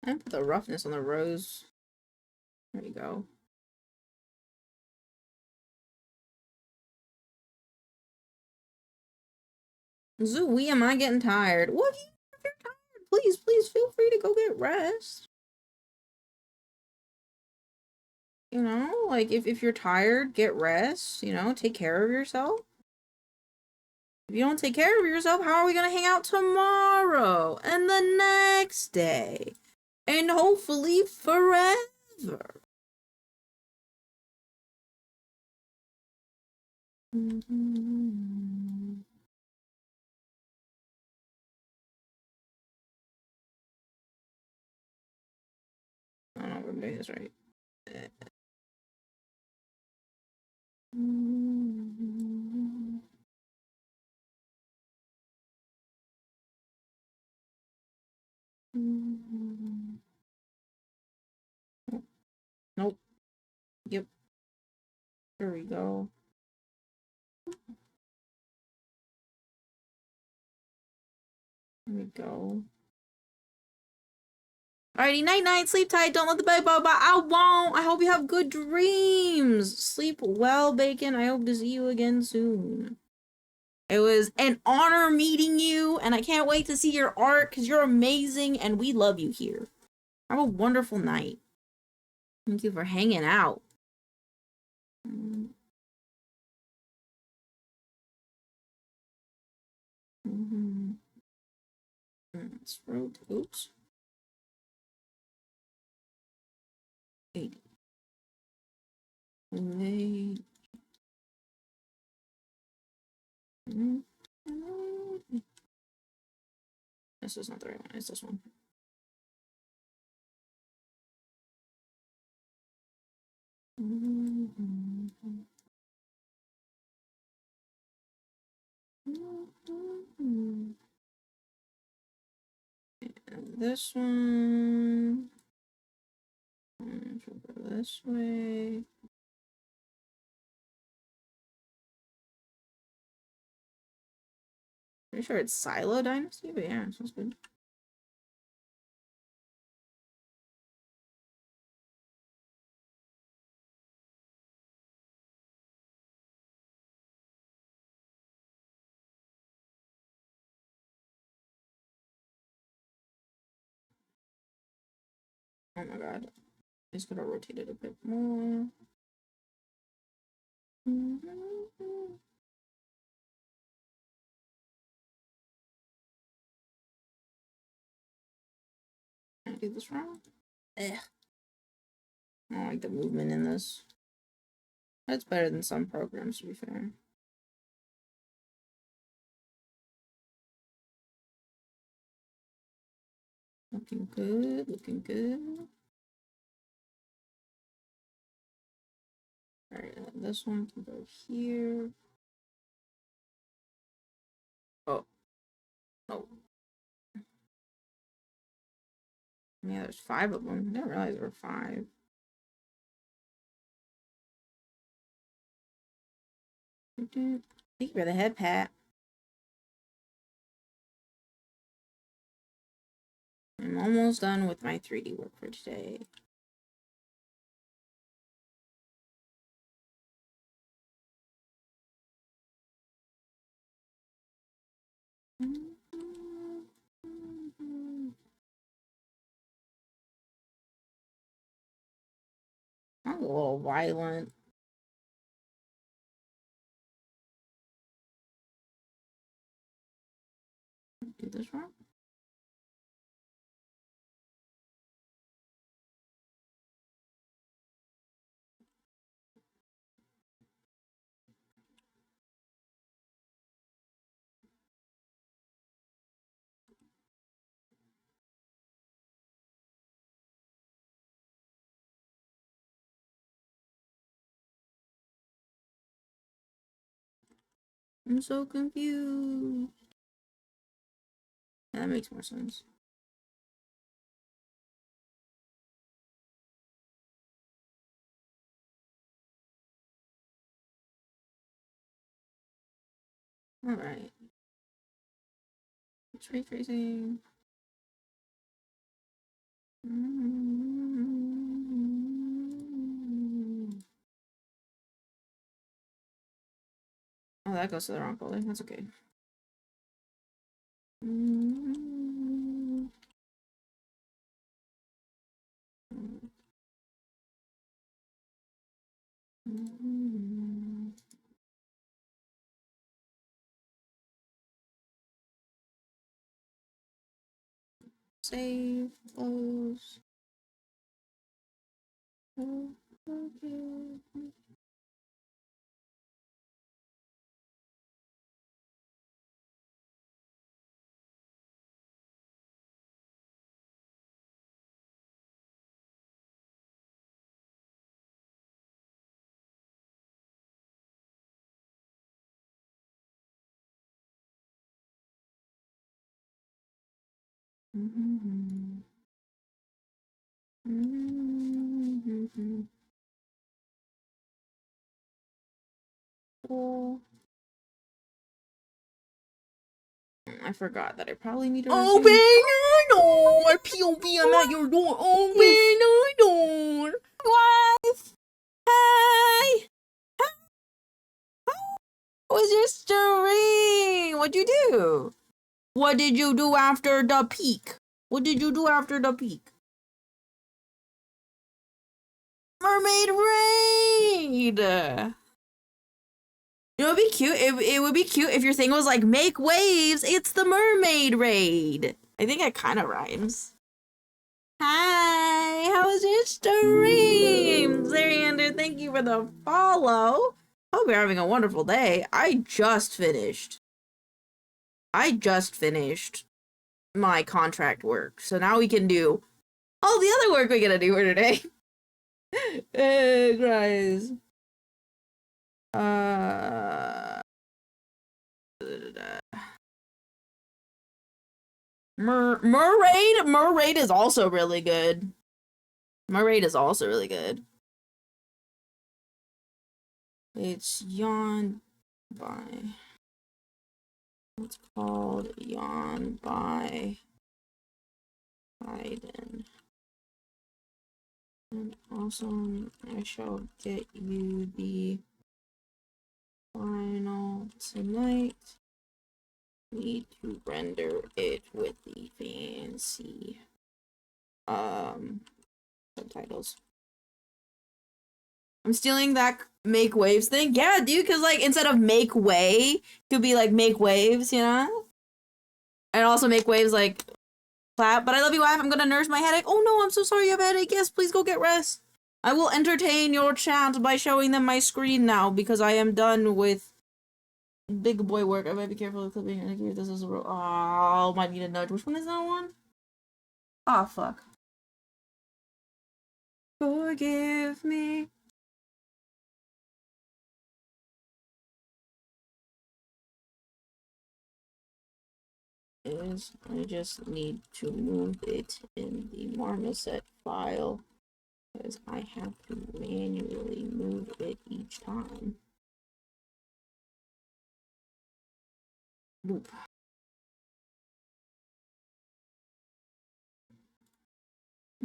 I put the roughness on the rose. There you go. Zooey, am I getting tired? Well, if you're tired, please feel free to go get rest. You know, like if you're tired, get rest, you know, take care of yourself. If you don't take care of yourself, how are we gonna hang out tomorrow and the next day? And hopefully forever. I don't know if I'm doing this right. Nope. Yep. There we go. There we go. Alrighty, night night, sleep tight, don't let the bed bug bite. I won't. I hope you have good dreams. Sleep well, Bacon. I hope to see you again soon. It was an honor meeting you, and I can't wait to see your art because you're amazing and we love you here. Have a wonderful night. Thank you for hanging out. Let's rotate. Oops. 80. Wait. This is not the right one. It's this one. And this one. Go this way. Pretty sure it's Silo Dynasty, but yeah, it sounds good. Oh my god. Just gotta rotate it a bit more. Can I do this wrong? I don't like the movement in this. That's better than some programs, to be fair. Looking good, looking good. Alright, this one can go here. Oh. Oh. Yeah, there's 5 of them. I didn't realize there were 5. Thank you for the head pat. I'm almost done with my 3D work for today. I'm a little violent. Do this wrong? I'm so confused. Yeah, that makes more sense. Alright. It's ray tracing. Oh, that goes to the wrong folder. That's okay. Save, close. Oh, okay. Cool. I forgot that I probably need to open the door. My POV, I'm at your door. Open the door. Wife. Hi. How was your story? What'd you do? What did you do after the peak? What did you do after the peak? Mermaid raid. It would be cute. It would be cute if your thing was like, make waves. It's the mermaid raid. I think it kind of rhymes. Hi, how was your stream? Zariander, thank you for the follow. Hope you're having a wonderful day. I just finished my contract work. So now we can do all the other work we gotta do for today. Hey, guys. Merraid is also really good. Merraid is also really good. It's Yawn by. It's called Yawn by Biden. And awesome. I shall get you the final tonight. Need to render it with the fancy subtitles. I'm stealing that make waves thing. Yeah, dude, because like instead of make way, it could be like make waves, you know? And also make waves like clap. But I love you, wife. I'm gonna nurse my headache. Oh no, I'm so sorry you have a headache. Yes, please go get rest. I will entertain your chat by showing them my screen now because I am done with big boy work. I might be careful of clipping and if this is a real. Oh, might need a nudge. Which one is that one? Oh, fuck. Forgive me. is I just need to move it in the marmoset file because I have to manually move it each time. Boop.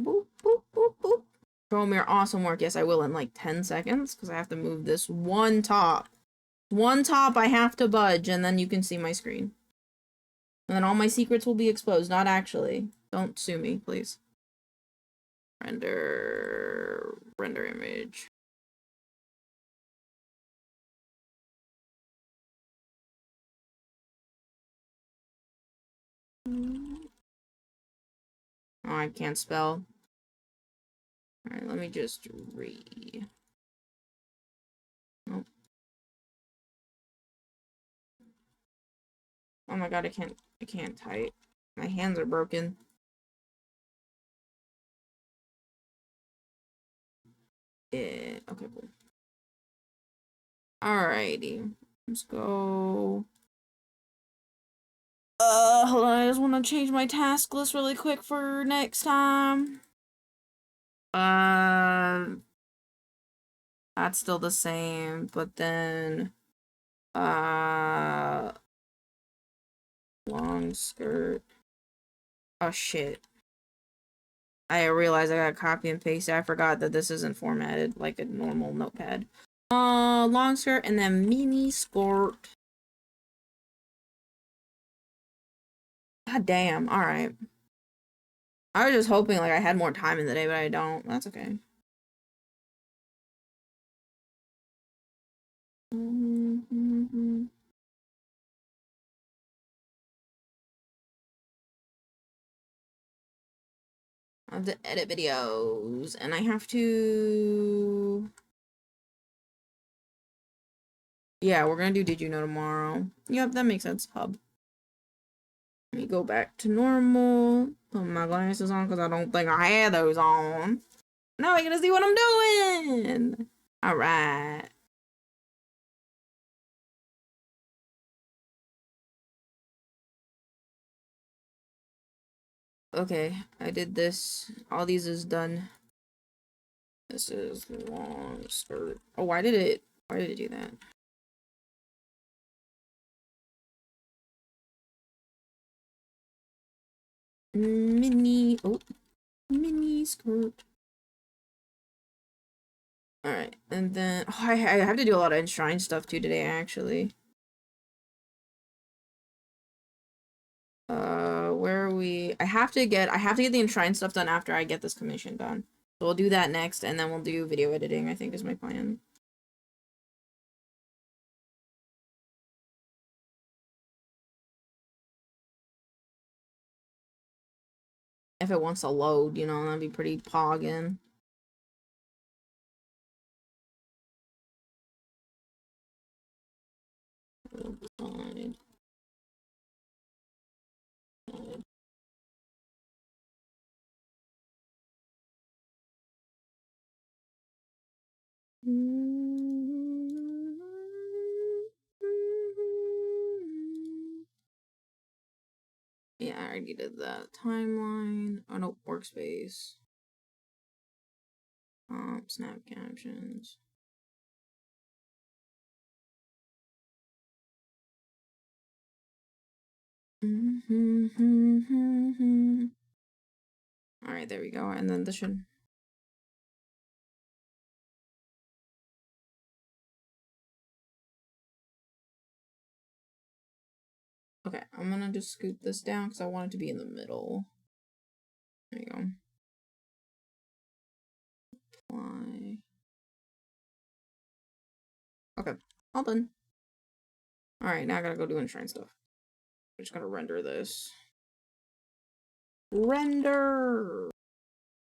Boop, boop, boop, boop. Show me your awesome work. Yes, I will in like 10 seconds because I have to move this one top. One top I have to budge and then you can see my screen. And then all my secrets will be exposed. Not actually. Don't sue me, please. Render image. Oh, I can't spell. Alright, let me just Nope. Oh my god, I can't type. My hands are broken. Yeah, okay, cool. Alrighty. Let's go. Hold on, I just want to change my task list really quick for next time. That's still the same, but then, long skirt. Oh shit. I realized I gotta copy and paste it. I forgot that this isn't formatted like a normal notepad. Long skirt and then mini skirt. God damn, alright. I was just hoping like I had more time in the day, but I don't. That's okay. I have to edit videos, and I have to... Yeah, we're gonna do Did You Know tomorrow. Yep, that makes sense. Hub. Let me go back to normal. Put my glasses on because I don't think I had those on. Now I get to see what I'm doing. All right. Okay, I did this. All these is done. This is long skirt. Oh, why did it do that? Mini, oh, mini skirt. Alright, and then, oh, I have to do a lot of enshrined stuff too today, actually. Where are we? I have to get the enshrined stuff done after I get this commission done. So we'll do that next, and then we'll do video editing, I think is my plan. If it wants to load, you know, that'd be pretty poggin'. Yeah, I already did that. Timeline. Oh no, workspace. Snap captions. Alright, there we go. And then this should... Okay, I'm gonna just scoop this down because I want it to be in the middle. There you go. Apply. Okay, all done. Alright, now I gotta go do enshrined stuff. I'm just gonna render this. Render!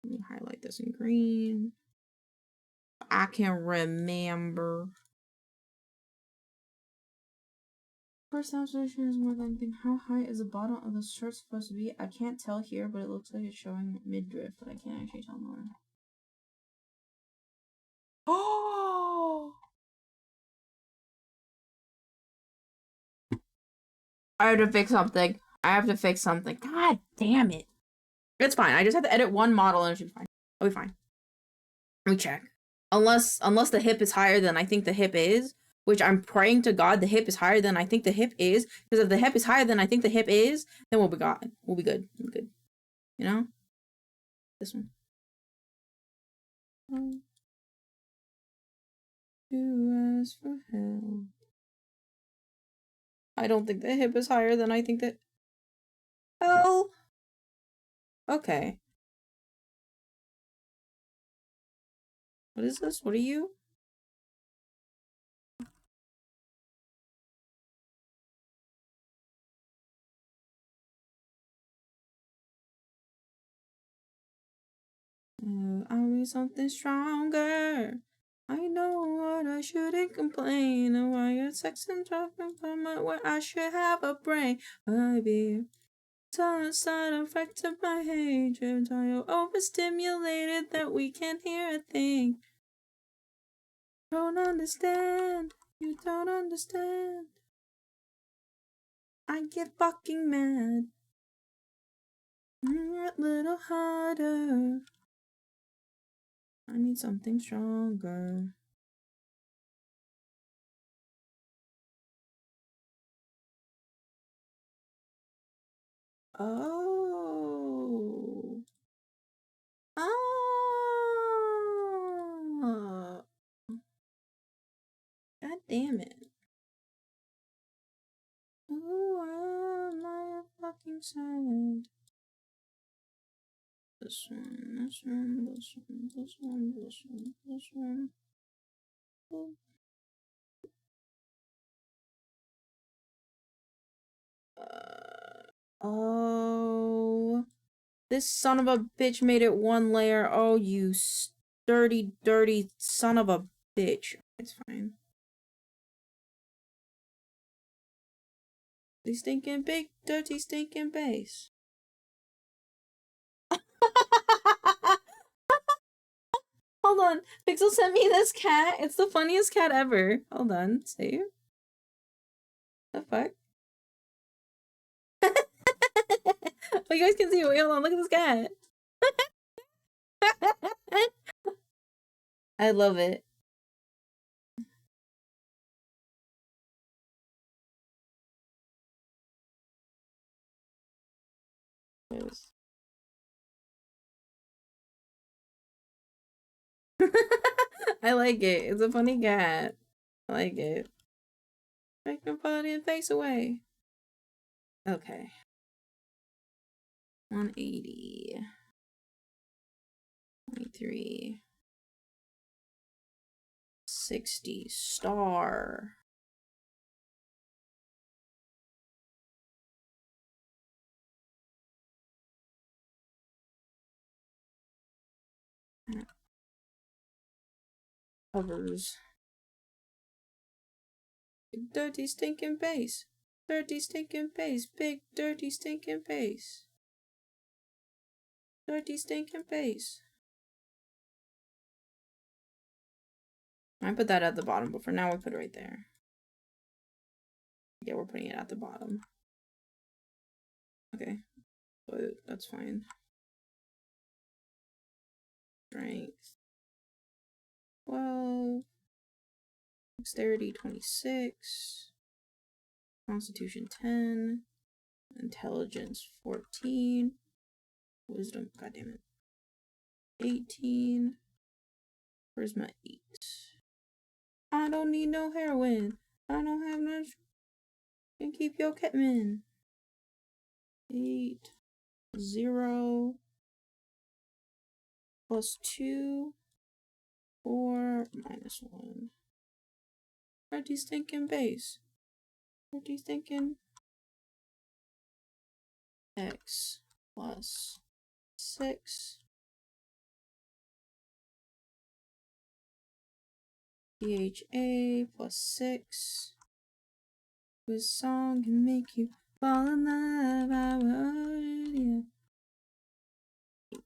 Let me highlight this in green. I can remember. First observation is more than anything. How high is the bottom of the shirt supposed to be? I can't tell here, but it looks like it's showing midriff, but I can't actually tell more. Oh! I have to fix something. I have to fix something. God damn it. It's fine. I just have to edit one model and it should be fine. It'll be fine. Let me check. Unless the hip is higher than I think the hip is, which I'm praying to God the hip is higher than I think the hip is, because if the hip is higher than I think the hip is, then we'll be good. We'll be good. We'll be good. You know? This one. You ask for help. I don't think the hip is higher than I think that. Oh. Okay. What is this? What are you? I need something stronger. I know what I shouldn't complain. And why you're sexing talking from where I should have a brain. Maybe side effect of my hatred. Are you overstimulated that we can't hear a thing? Don't understand. You don't understand. I get fucking mad. A little harder. I need something stronger. Oh. Oh. God damn it. Oh, am I fucking sad? This one, this one, this one, this one, this one, this one. Oh. This son of a bitch made it one layer. Oh, you dirty, dirty son of a bitch. It's fine. The stinking big, dirty, stinking base. Hold on. Pixel sent me this cat. It's the funniest cat ever. Hold on. Save. The fuck? Oh, you guys can see it. Wait, hold on. Look at this cat. I love it. I like it. It's a funny cat. I like it. Make your body and face away. Okay. 180. 23. 60. Star. Covers. Big dirty stinking face. Dirty stinking face. Big dirty stinking face. Dirty stinking face. I put that at the bottom, but for now we put it right there. Yeah, we're putting it at the bottom. Okay, but that's fine. Strength 12. Dexterity 26. Constitution 10. Intelligence 14. Wisdom, goddammit, 18. Where's my 8? I don't need no heroin. I don't have no. Can keep your Ketman. 8. 0. Plus 2. 4. Minus 1. Pretty stinking base. Pretty stinking. X plus 6. DHA plus 6. This song can make you fall in love. I would, yeah.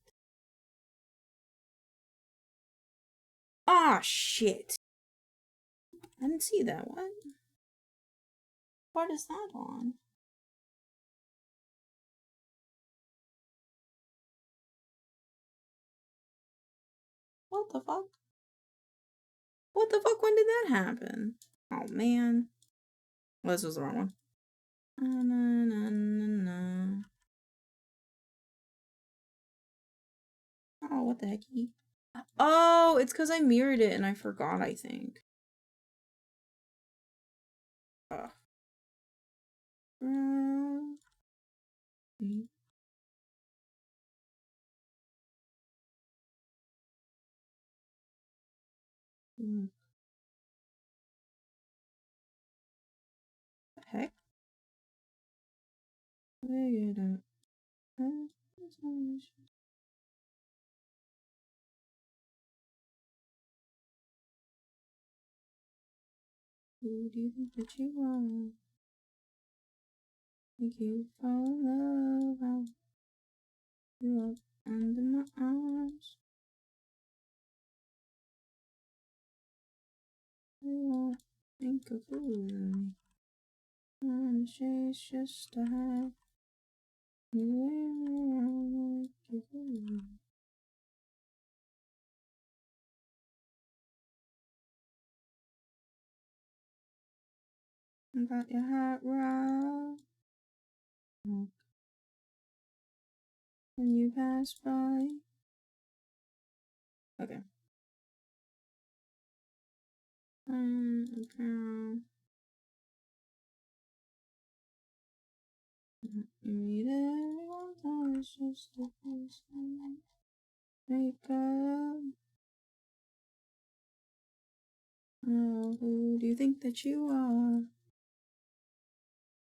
Ah, shit. I didn't see that. What part is that on? What the fuck? What the fuck? When did that happen? Oh man. Well, this was the wrong one. Oh, what the heck? Oh, it's because I mirrored it and I forgot, I think. Ugh. The heck? Who do you think that you are? Think you fall in love? I'll you up under my arms. You won't think of fooling me. And she's just a high. You like you fooling. Got your heart right when you pass by. Okay. Okay. You meet everyone, that is just a place to make up. Oh, who do you think that you are?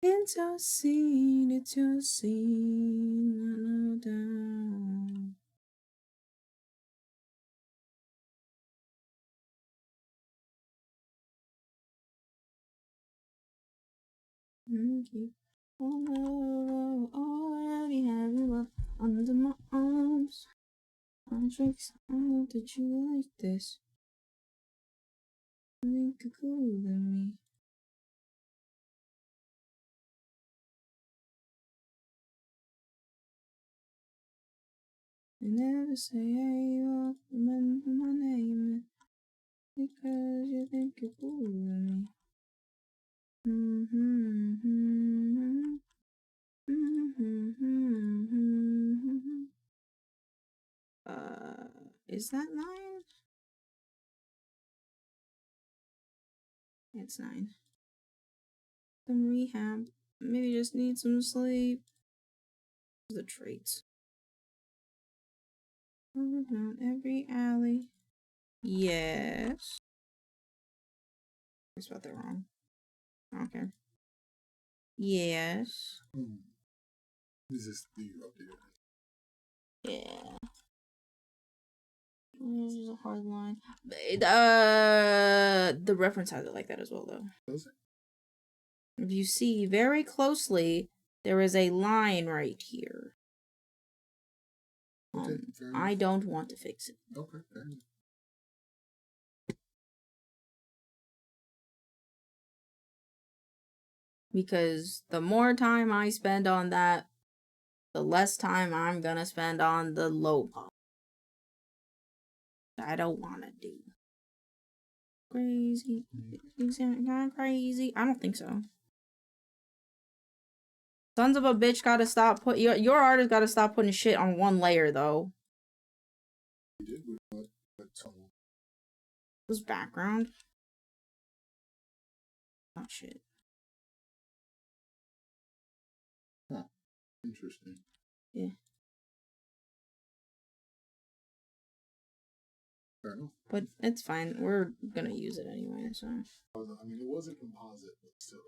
It's your scene, it's your scene. Down. Keep on already have you up under my arms. On tricks, I know that you like this. You think you're cooler than me. You never say hey or remember my name because you think you're cooler than me. Is that 9? It's 9. Some rehab. Maybe just need some sleep. The traits. Around every alley. Yes. I spelled that wrong. Okay. Yes. Is this the update? Yeah. This is a hard line. The reference has it like that as well, though. Does it? If you see very closely, there is a line right here. Okay, I don't want to fix it. Okay, fair enough. Because the more time I spend on that, the less time I'm gonna spend on the low pop. I don't want to do. Crazy. Kind of crazy. I don't think so. Sons of a bitch gotta stop put your artist gotta stop putting shit on one layer though. You did with what tunnel? This background. Oh shit. Huh. Interesting. Yeah. Fair enough. But it's fine. We're gonna use it anyway, so. I mean, it was a composite, but still,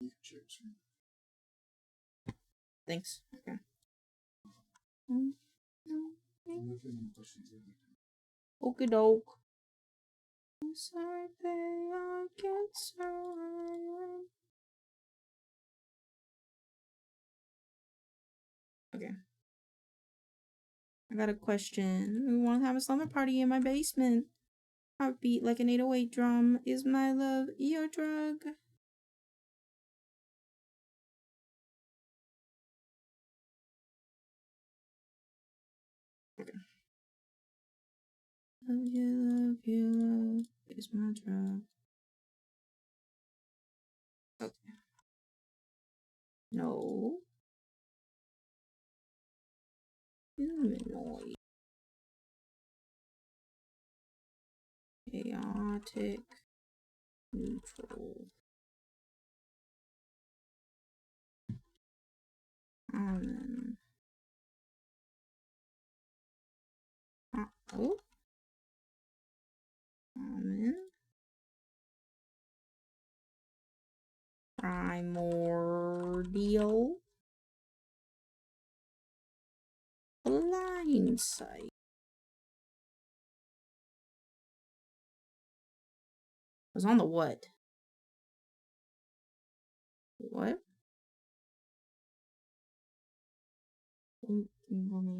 you can check. Thanks. Okay. Okie doke. I'm sorry, babe, I get so. Okay. I got a question. We want to have a slumber party in my basement. Heartbeat like an 808 drum. Is my love your drug? Okay. love you, is my drug. Okay. No. Humanoid. Chaotic. Neutral. Common. Oh. Common. Primordial. Blind sight. Was on the what? What?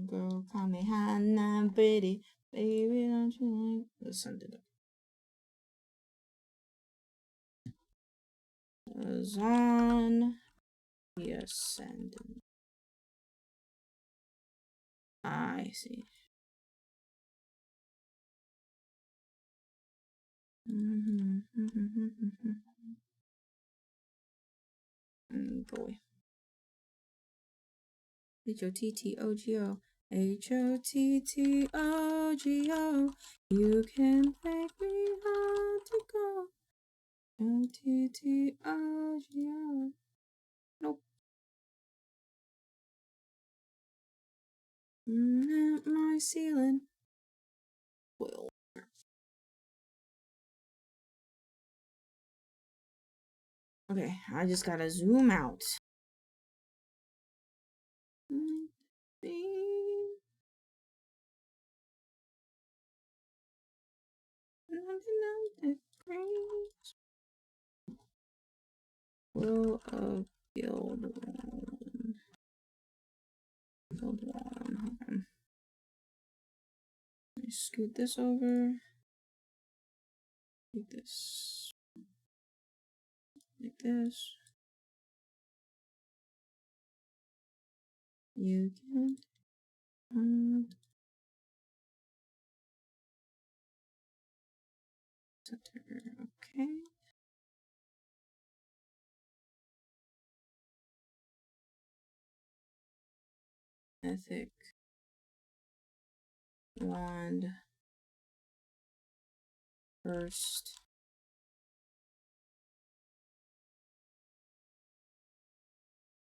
Go, call me high and pretty, baby, don't you like? Listen to that. Was on the ascendant. I see. Boy. H-O-T-T-O-G-O. H-O-T-T-O-G-O. You can take me home to go. O-T-T-O-G-O. Nope. At my ceiling. Well. Okay, I just gotta zoom out. Will of Guild One. Guild One. Okay. Let me scoot this over. Like this. Like this. You can center. Okay. Ethic. Wand. First.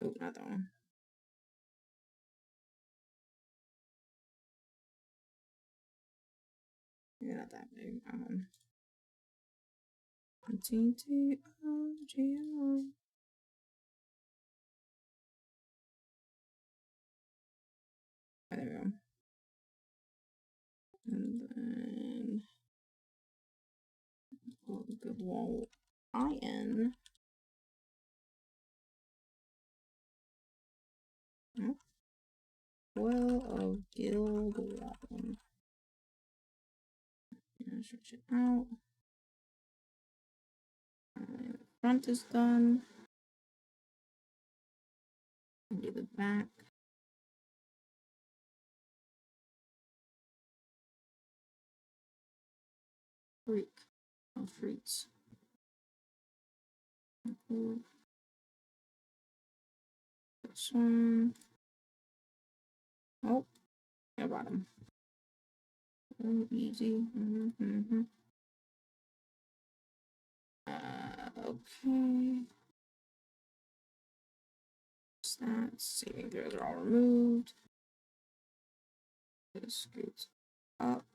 Oh, not that one. Yeah, not that big. T-T-O-G-O. There we go. And then good wall IN. Oh. Well of Guild One. Stretch it out. Front is done. Do the back. Freak. Oh, freaks. This one. Oh, I brought him. Oh, easy. Okay. Stats. Saving throws are all removed. This scoots up.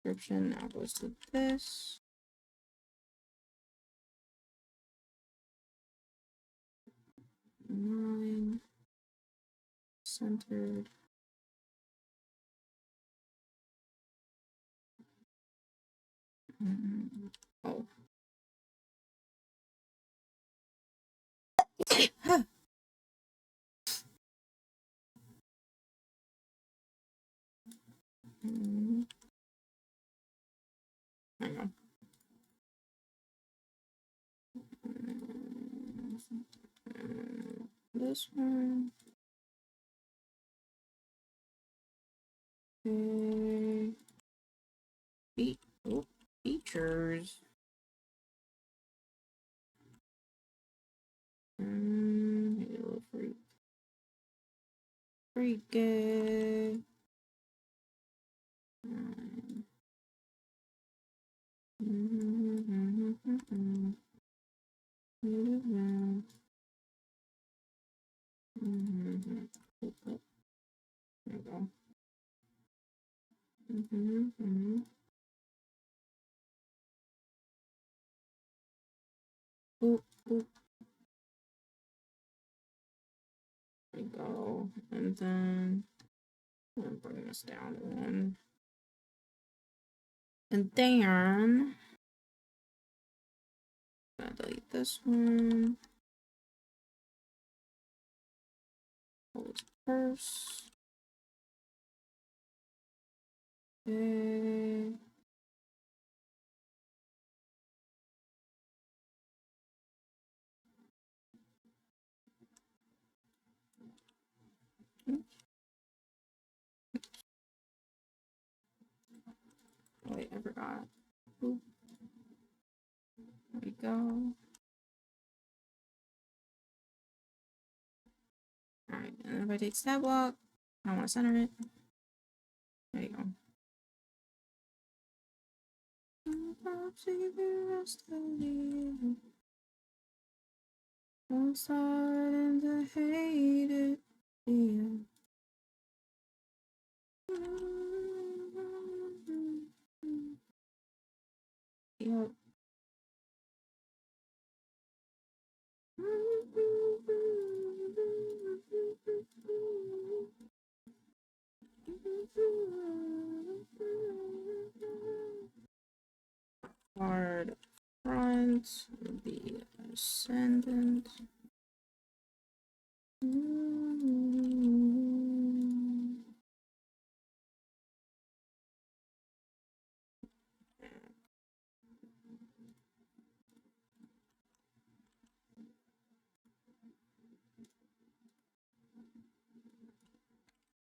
Description now goes to this. Nine. Centered. Oh. Hang on. This one. Okay. freaking. There we go. Boop, boop. There we go. And then I'm bringing this down one. And then I'm gonna delete this one. Hold first. Okay. Wait, I forgot. Boop. There we go. Alright, and if I take stab block, I want to center it. There you go. I'm starting to hate it. Yeah. Yep. Hard front, the ascendant.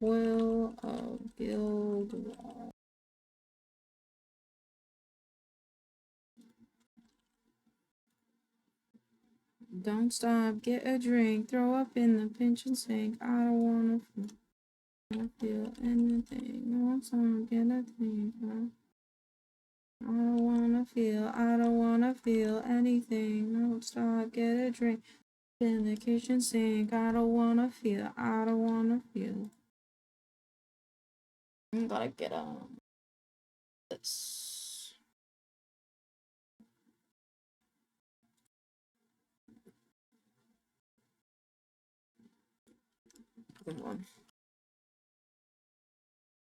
Will of guild wall. Don't stop, get a drink, throw up in the pinch and sink. I don't wanna feel anything. No song, get a drink. I don't wanna feel anything. Don't stop, get a drink. In the kitchen sink. I don't wanna feel. I'm gonna get this. Come on.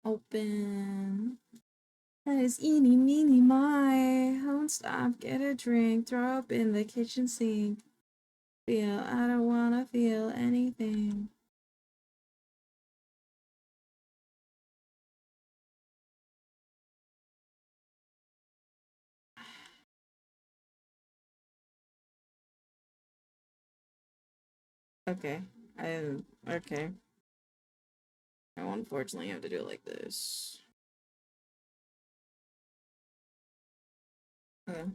Open. That is eeny, meeny, my. Don't stop, get a drink, throw up in the kitchen sink. Feel, I don't wanna feel anything. Okay, okay. I unfortunately have to do it like this. Okay.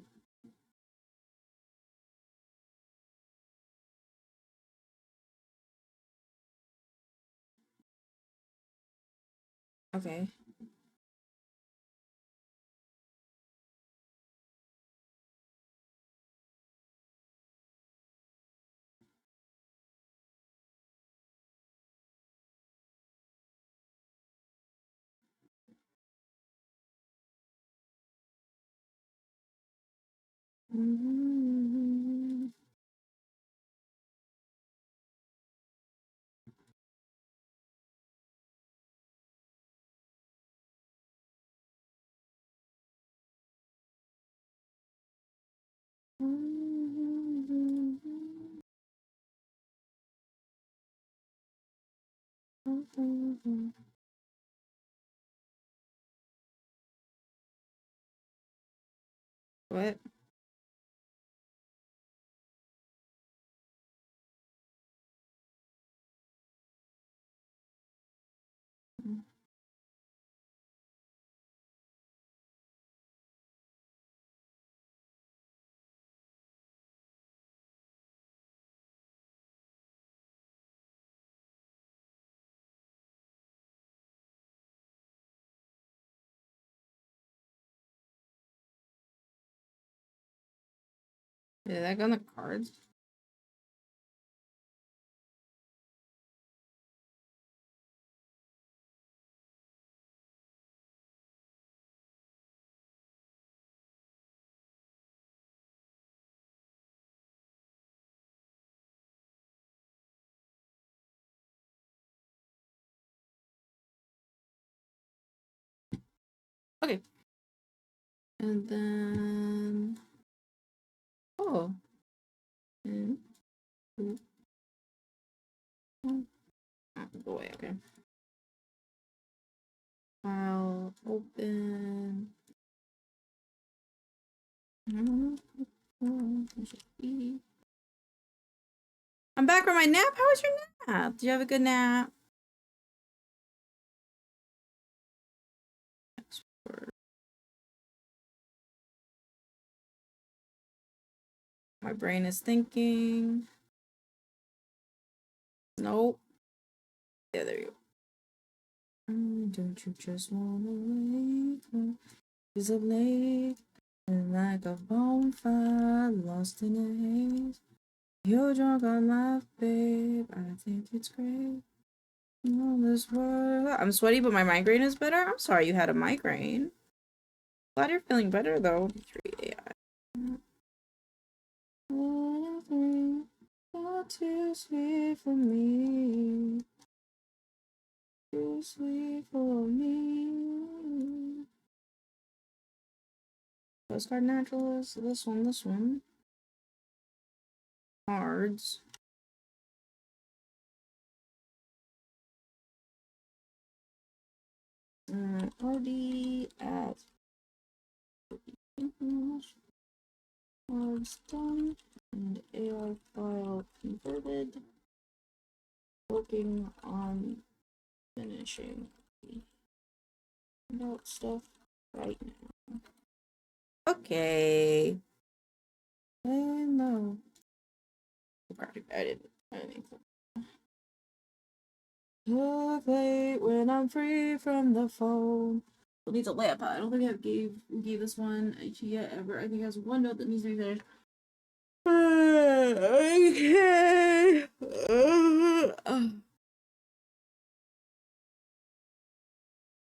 Okay. What? Did that go on the cards? Okay. And then oh. And go away, okay. File open. I'm back from my nap. How was your nap? Did you have a good nap? My brain is thinking. Nope. Yeah, there you go. Don't you just wanna wake up? It's up late and like a bonfire lost in a haze. You're drunk on life, babe. I think it's great. All this world. I'm sweaty, but my migraine is better. I'm sorry you had a migraine. Glad you're feeling better though. 3 AI. You're too sweet for me. Too sweet for me. Postcard naturalist. This one. Cards. RD at cards done and AI file converted. Working on finishing about stuff right now. Okay. No. I didn't. Look late when I'm free from the phone. It needs a lamp. I don't think I gave this one yet ever. I think it has one note that needs to be finished. Okay.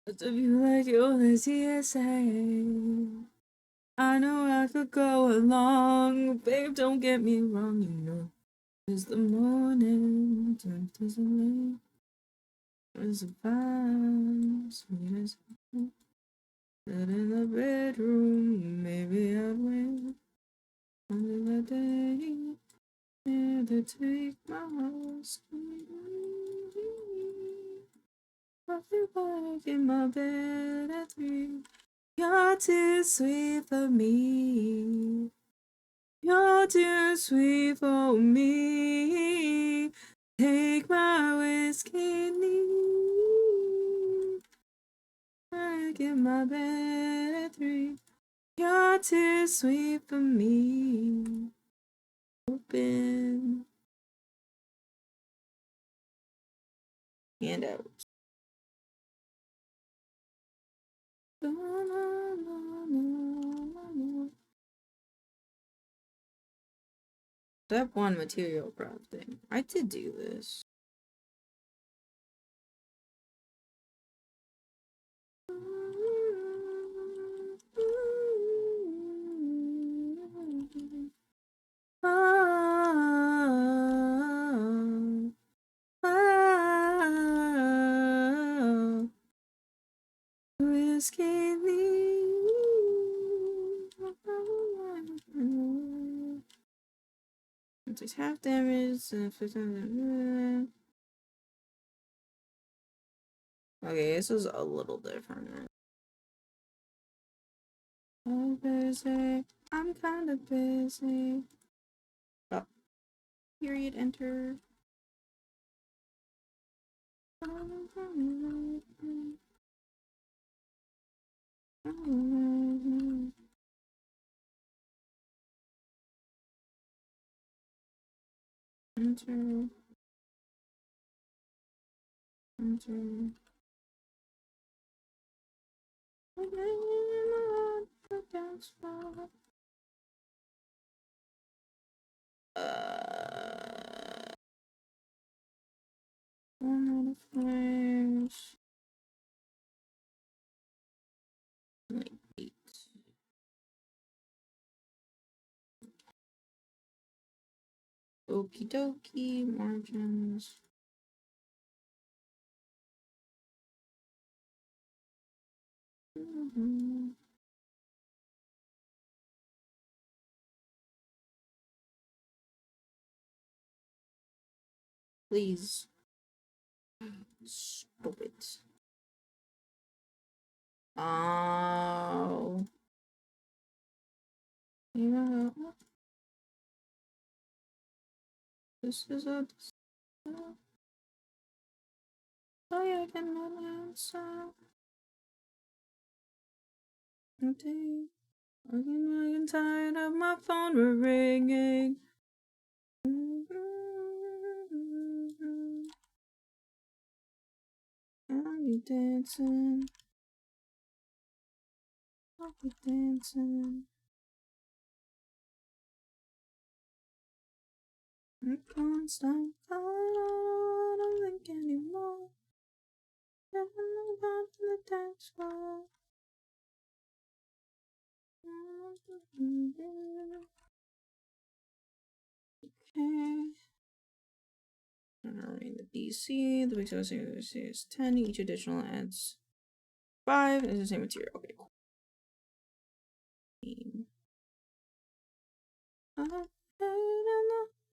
But if you like all the CSA, I know I could go along, babe. Don't get me wrong, you know. It's the morning, time doesn't wait. It's a fine, sweet as but in the bedroom, maybe I'd wait until the day yeah, to take my house. I feel like in my bed at 3. You're too sweet for me. You're too sweet for me. Take my whiskey neat. I get my bed at 3. You're too sweet for me. Open. Handout. Step 1 material crafting. I did do this. Whiskey it's half damage and 15. Okay, this is a little different. I'm busy. I'm kind of busy. Oh. Period. Enter. Enter. Enter. Modifiers. Like 8. Okie dokie, margins. Please. Stop it. Oh. Yeah. This is a. Oh, yeah, I cannot answer. Okay. I'm tired of my phone ringing. I'll be dancing. I'll be dancing. I can't stop. I don't think anymore. Nothing about the dance floor. Okay. Alright, the DC, the big size is 10, each additional adds 5, it's the same material. Okay, cool.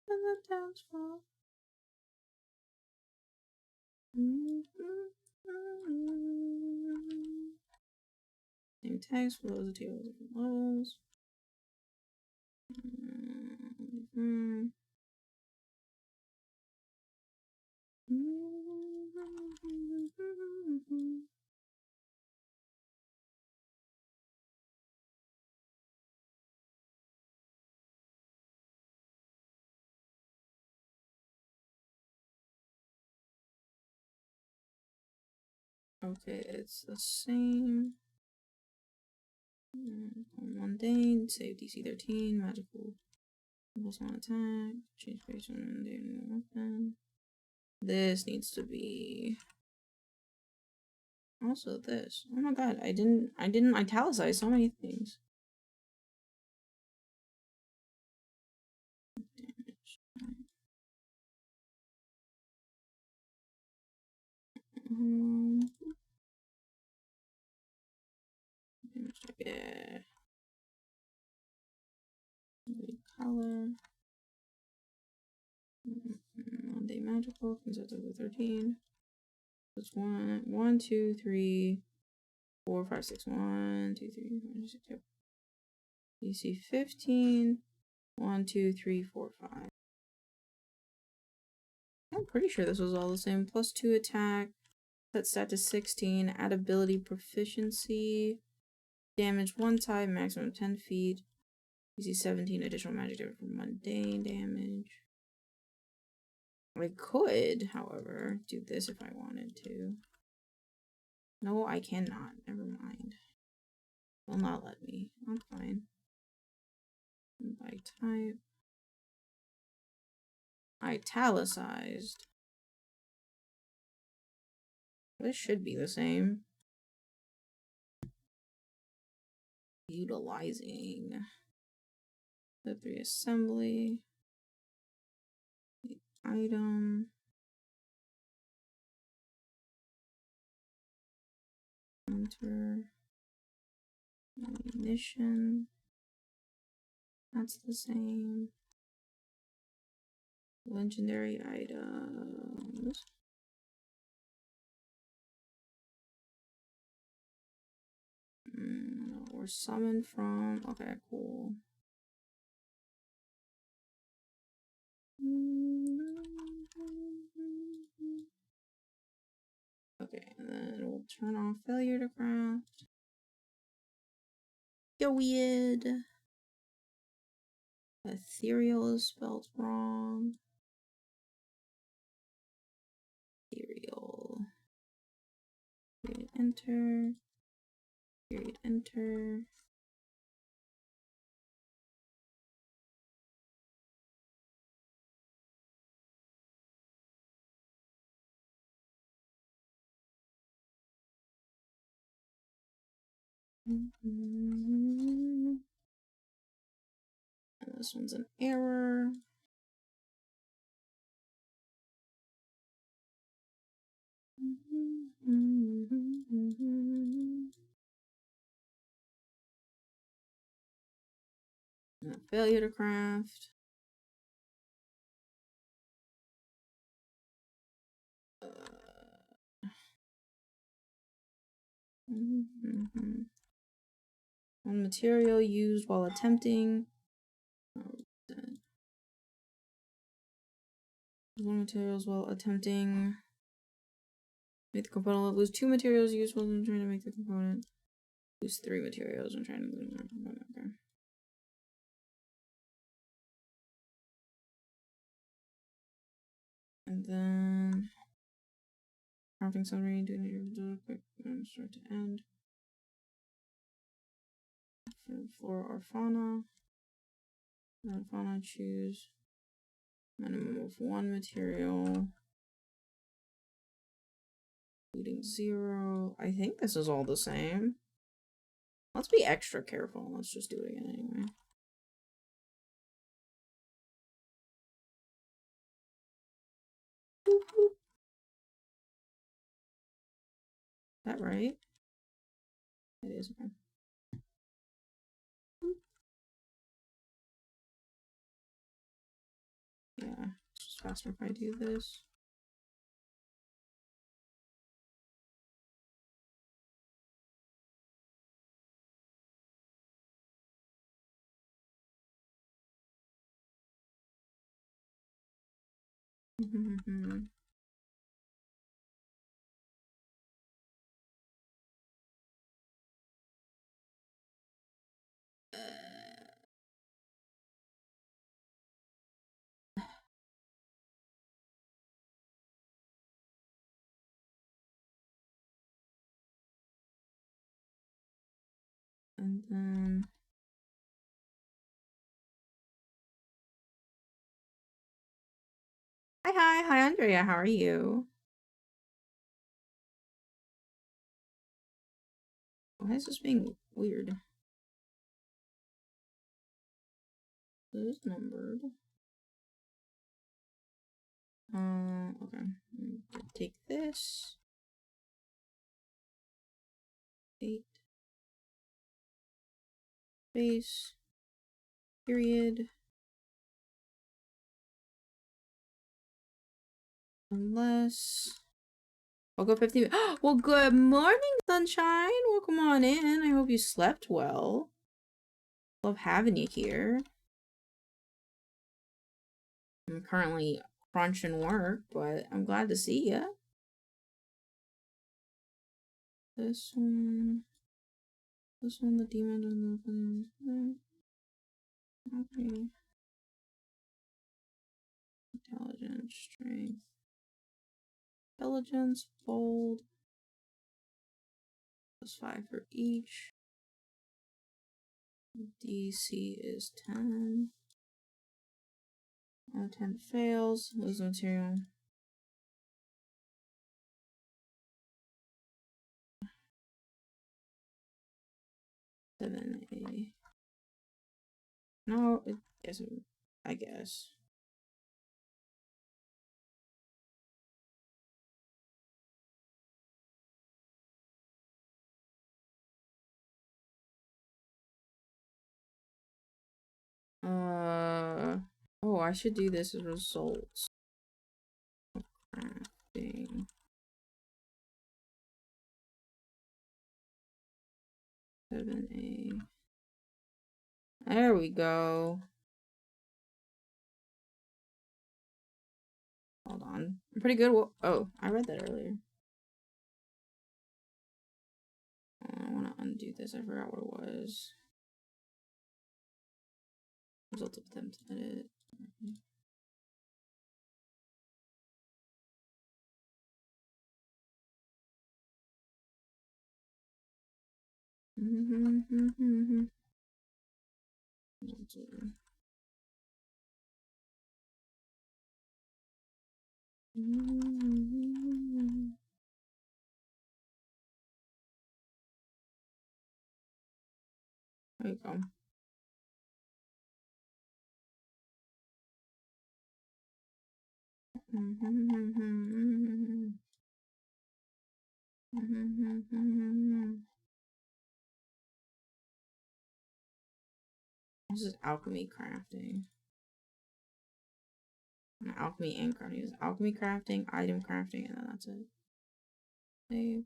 The dance floor. Same text, below the table, different levels. Okay, it's the same. Mundane, save DC 13, magical, plus 1 attack, change face on weapon. This needs to be also this. Oh my god, I didn't italicize so many things. Yeah. Color. Monday magical consists of 13. That's 1, 2, 3, 4, 5, 6. 1, 2, 3, 4, 6, 7. DC 15. 1, 2, 3, 4, 5. I'm pretty sure this was all the same. Plus 2 attack. Set stat to 16. Add ability proficiency. Damage 1 type. Maximum 10 feet. DC 17. Additional magic damage for mundane damage. I could, however, do this if I wanted to. No, I cannot. Never mind. Will not let me. I'm fine. By type. Italicized. This should be the same. Utilizing. The 3 assembly. The item. Enter. Ammunition. That's the same. Legendary items. Or summoned from. Okay, cool. Okay, and then we'll turn off failure to craft. Go weird. Ethereal is spelled wrong. Ethereal. Period enter. Period enter. And this one's an error. Failure to craft. One material used while attempting. One materials while attempting. Make the component. Lose 2 materials used while trying to make the component. Lose 3 materials when trying to lose the component. Okay. And then crafting summary, doing it quick start to end. For our fauna. And fauna, choose minimum of 1 material. Including 0. I think this is all the same. Let's be extra careful. Let's just do it again anyway. Boop, boop. Is that right? It is. Okay. Yeah, it's just faster if I do this. And then hi Andrea, how are you? Why is this being weird? This is numbered. Okay. Take this. 8. Space. Period. Unless. I'll go 50. Well, good morning, sunshine. Welcome on in. I hope you slept well. Love having you here. I'm currently crunching work, but I'm glad to see you. This one, the demon doesn't open. Okay. Intelligence, strength, intelligence, bold. +5 for each. DC is 10. 10 fails. Lose material. A. No, it isn't. I guess. Oh, I should do this as results. Crafting. A. There we go. Hold on. I'm pretty good. Oh, I read that earlier. I want to undo this. I forgot what it was. Result of attempt edit. There you go. This is alchemy crafting. Alchemy and crafting. This is alchemy crafting, item crafting, and then that's it. Save.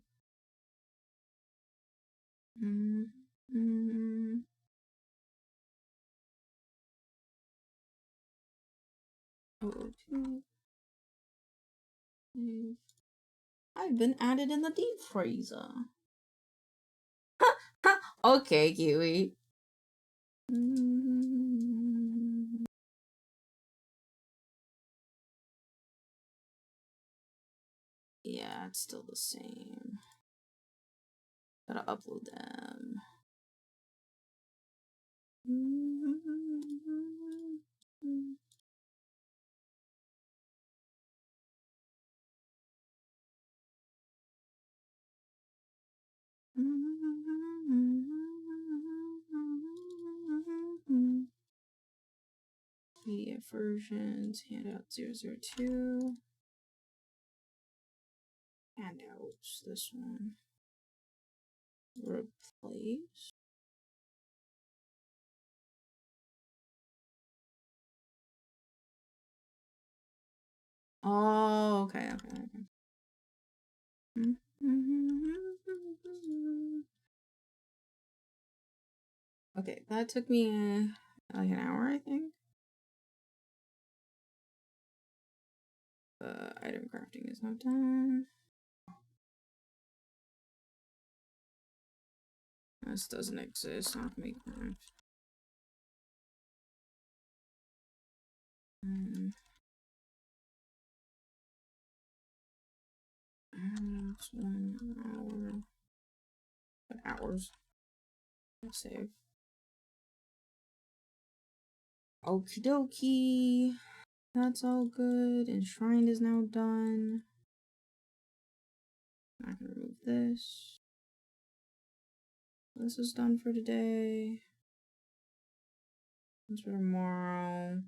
I've been added in the deep freezer. Okay, Kiwi. Yeah, it's still the same. Gotta upload them. PDF versions, handout 002. Handouts, this one. Replace. Oh, okay. Okay, that took me like an hour, I think. Item crafting is not done. This doesn't exist. Not make craft. That's 1 hour. What hours? Let's save. Okie dokie. That's all good. Enshrined is now done. I can remove this. This is done for today. That's for tomorrow.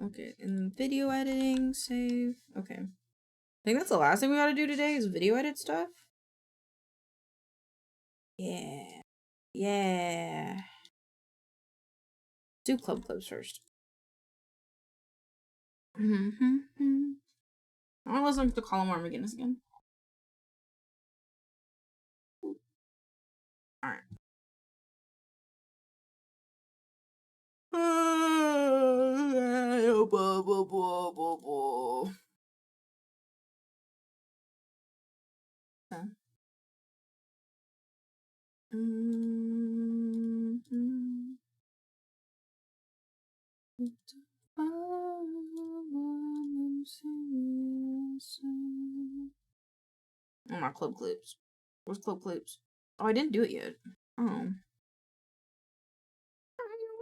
Okay, and video editing, save. Okay. I think that's the last thing we gotta do today is video edit stuff. Yeah. Yeah. Do club clips first. I want to listen to Colin Moore McGinnis again. Alright. Oh, my club clips. Where's club clips? Oh, I didn't do it yet. Oh.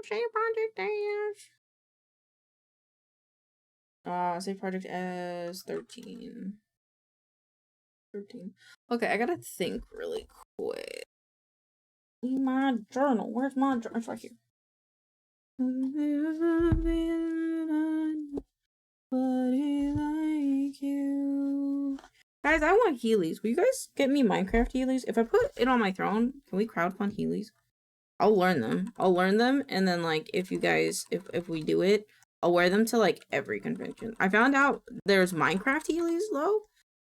Save project as. Save project as 13. 13. Okay, I gotta think really quick. My journal. Where's my journal? It's right here. Like you. Guys, I want Heelys. Will you guys get me Minecraft Heelys? If I put it on my throne, can we crowdfund Heelys? I'll learn them. And then like if you guys if we do it, I'll wear them to like every convention. I found out there's Minecraft Heelys though,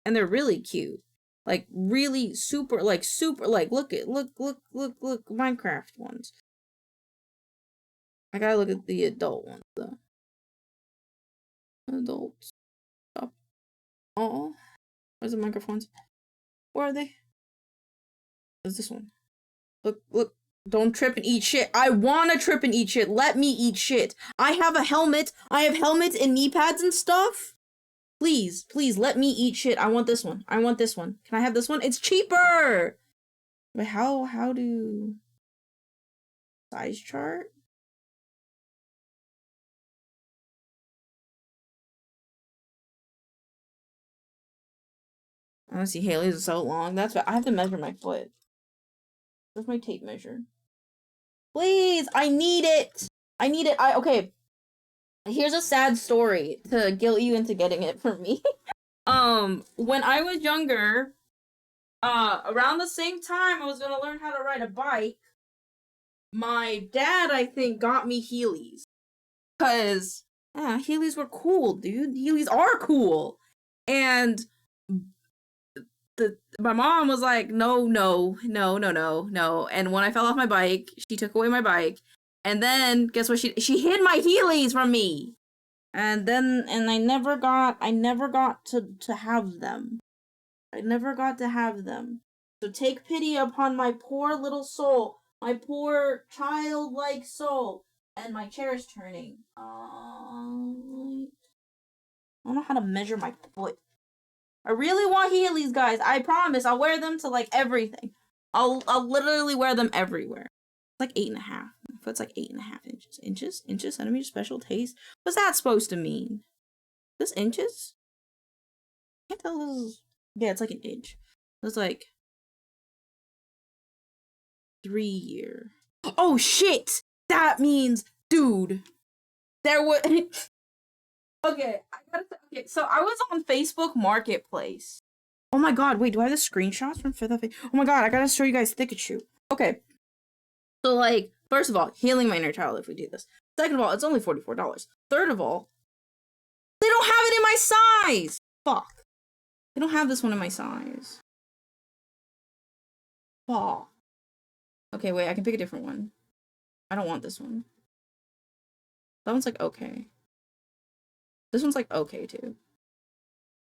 and they're really cute. Like really super like look Minecraft ones. I gotta look at the adult ones though. Adults. Stop. Oh. Where's the Minecraft ones? Where are they? Where's this one? Look. Don't trip and eat shit. I wanna trip and eat shit. Let me eat shit. I have a helmet. I have helmets and knee pads and stuff. Please, let me eat shit. I want this one. Can I have this one? It's cheaper! But how do... Size chart? I wanna see Haley's so long. That's why I have to measure my foot. Where's my tape measure? Please, I need it. I need it. Okay. Here's a sad story to guilt you into getting it for me. When I was younger, around the same time I was gonna learn how to ride a bike, my dad, I think, got me Heelys. Cause, Heelys were cool, dude. Heelys are cool. And my mom was like, no. And when I fell off my bike, she took away my bike. And then, guess what? She hid my Heelys from me. And I never got to have them. I never got to have them. So take pity upon my poor little soul. My poor childlike soul. And my chair is turning. I don't know how to measure my foot. I really want Heelys, guys. I promise. I'll wear them to, like, everything. I'll literally wear them everywhere. It's like 8.5. My foot's like 8.5 inches. Inches? Centimeters? Special taste? What's that supposed to mean? This inches? I can't tell this is... Yeah, it's like an inch. It's like... 3 year. Oh, shit! That means, dude, there was... Okay, so I was on Facebook Marketplace. Oh my god, wait, do I have the screenshots from 5th of April? Oh my god, I gotta show you guys Thickachu. Okay. So, like, first of all, healing my inner child if we do this. Second of all, it's only $44. Third of all, they don't have it in my size! Fuck. They don't have this one in my size. Fuck. Okay, wait, I can pick a different one. I don't want this one. That one's like okay. This one's like okay too.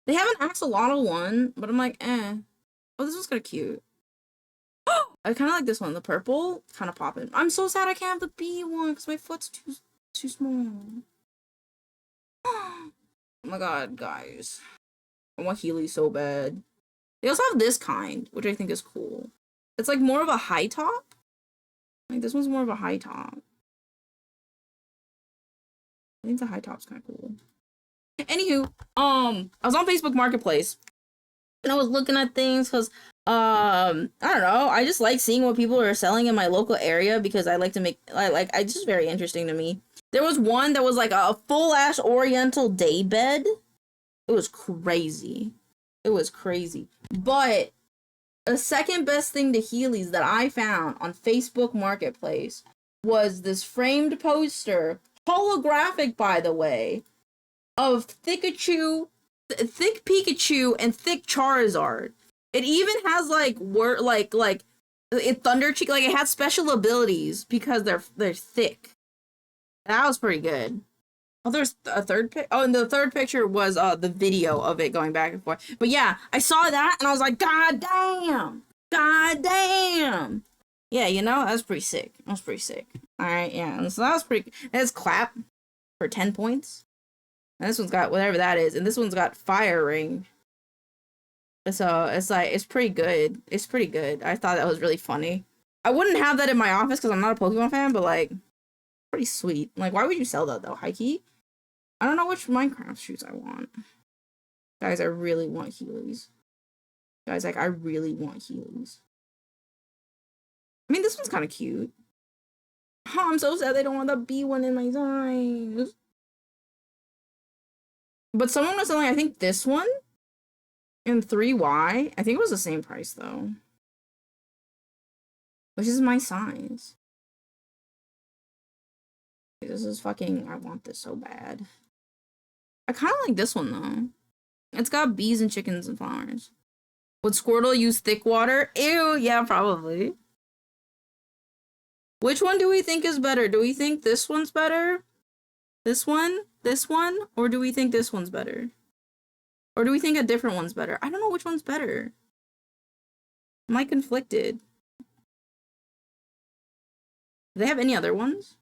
They have an axolotl one, but I'm like, eh. Oh, this one's kind of cute. I kind of like this one. The purple, kind of popping. I'm so sad I can't have the bee one because my foot's too small. Oh my god, guys. I want Heelys so bad. They also have this kind, which I think is cool. It's like more of a high top. Like this one's more of a high top. I think the high top's kind of cool. Anywho, I was on Facebook Marketplace and I was looking at things because, I don't know, I just like seeing what people are selling in my local area because I like to make, it's just very interesting to me. There was one that was like a full-ass oriental day bed. It was crazy. It was crazy. But the second best thing to Heelys that I found on Facebook Marketplace was this framed poster, holographic by the way, of Thick Pikachu and Thick Charizard. It even has like it Thundercheek, like it has special abilities because they're thick. That was pretty good. Oh, there's a third pic. Oh, and the third picture was the video of it going back and forth. But yeah, I saw that and I was like, God damn. Yeah, you know, that was pretty sick. All right, yeah. And so that was pretty. Let's clap for 10 points. And this one's got whatever that is, and this one's got fire ring. So it's like it's pretty good. It's pretty good. I thought that was really funny. I wouldn't have that in my office because I'm not a Pokemon fan, but like, pretty sweet. Like, why would you sell that though, Hikey? I don't know which Minecraft shoes I want. Guys, I really want Heelys. Guys, like, I really want Heelys. I mean, this one's kind of cute. Oh, I'm so sad they don't want the B one in my size. But someone was selling, I think, this one in 3Y. I think it was the same price, though. Which is my size. This is fucking... I want this so bad. I kind of like this one, though. It's got bees and chickens and flowers. Would Squirtle use thick water? Ew, yeah, probably. Which one do we think is better? Do we think this one's better? This one? This one? Or do we think this one's better? Or do we think a different one's better? I don't know which one's better. Am I conflicted? Do they have any other ones?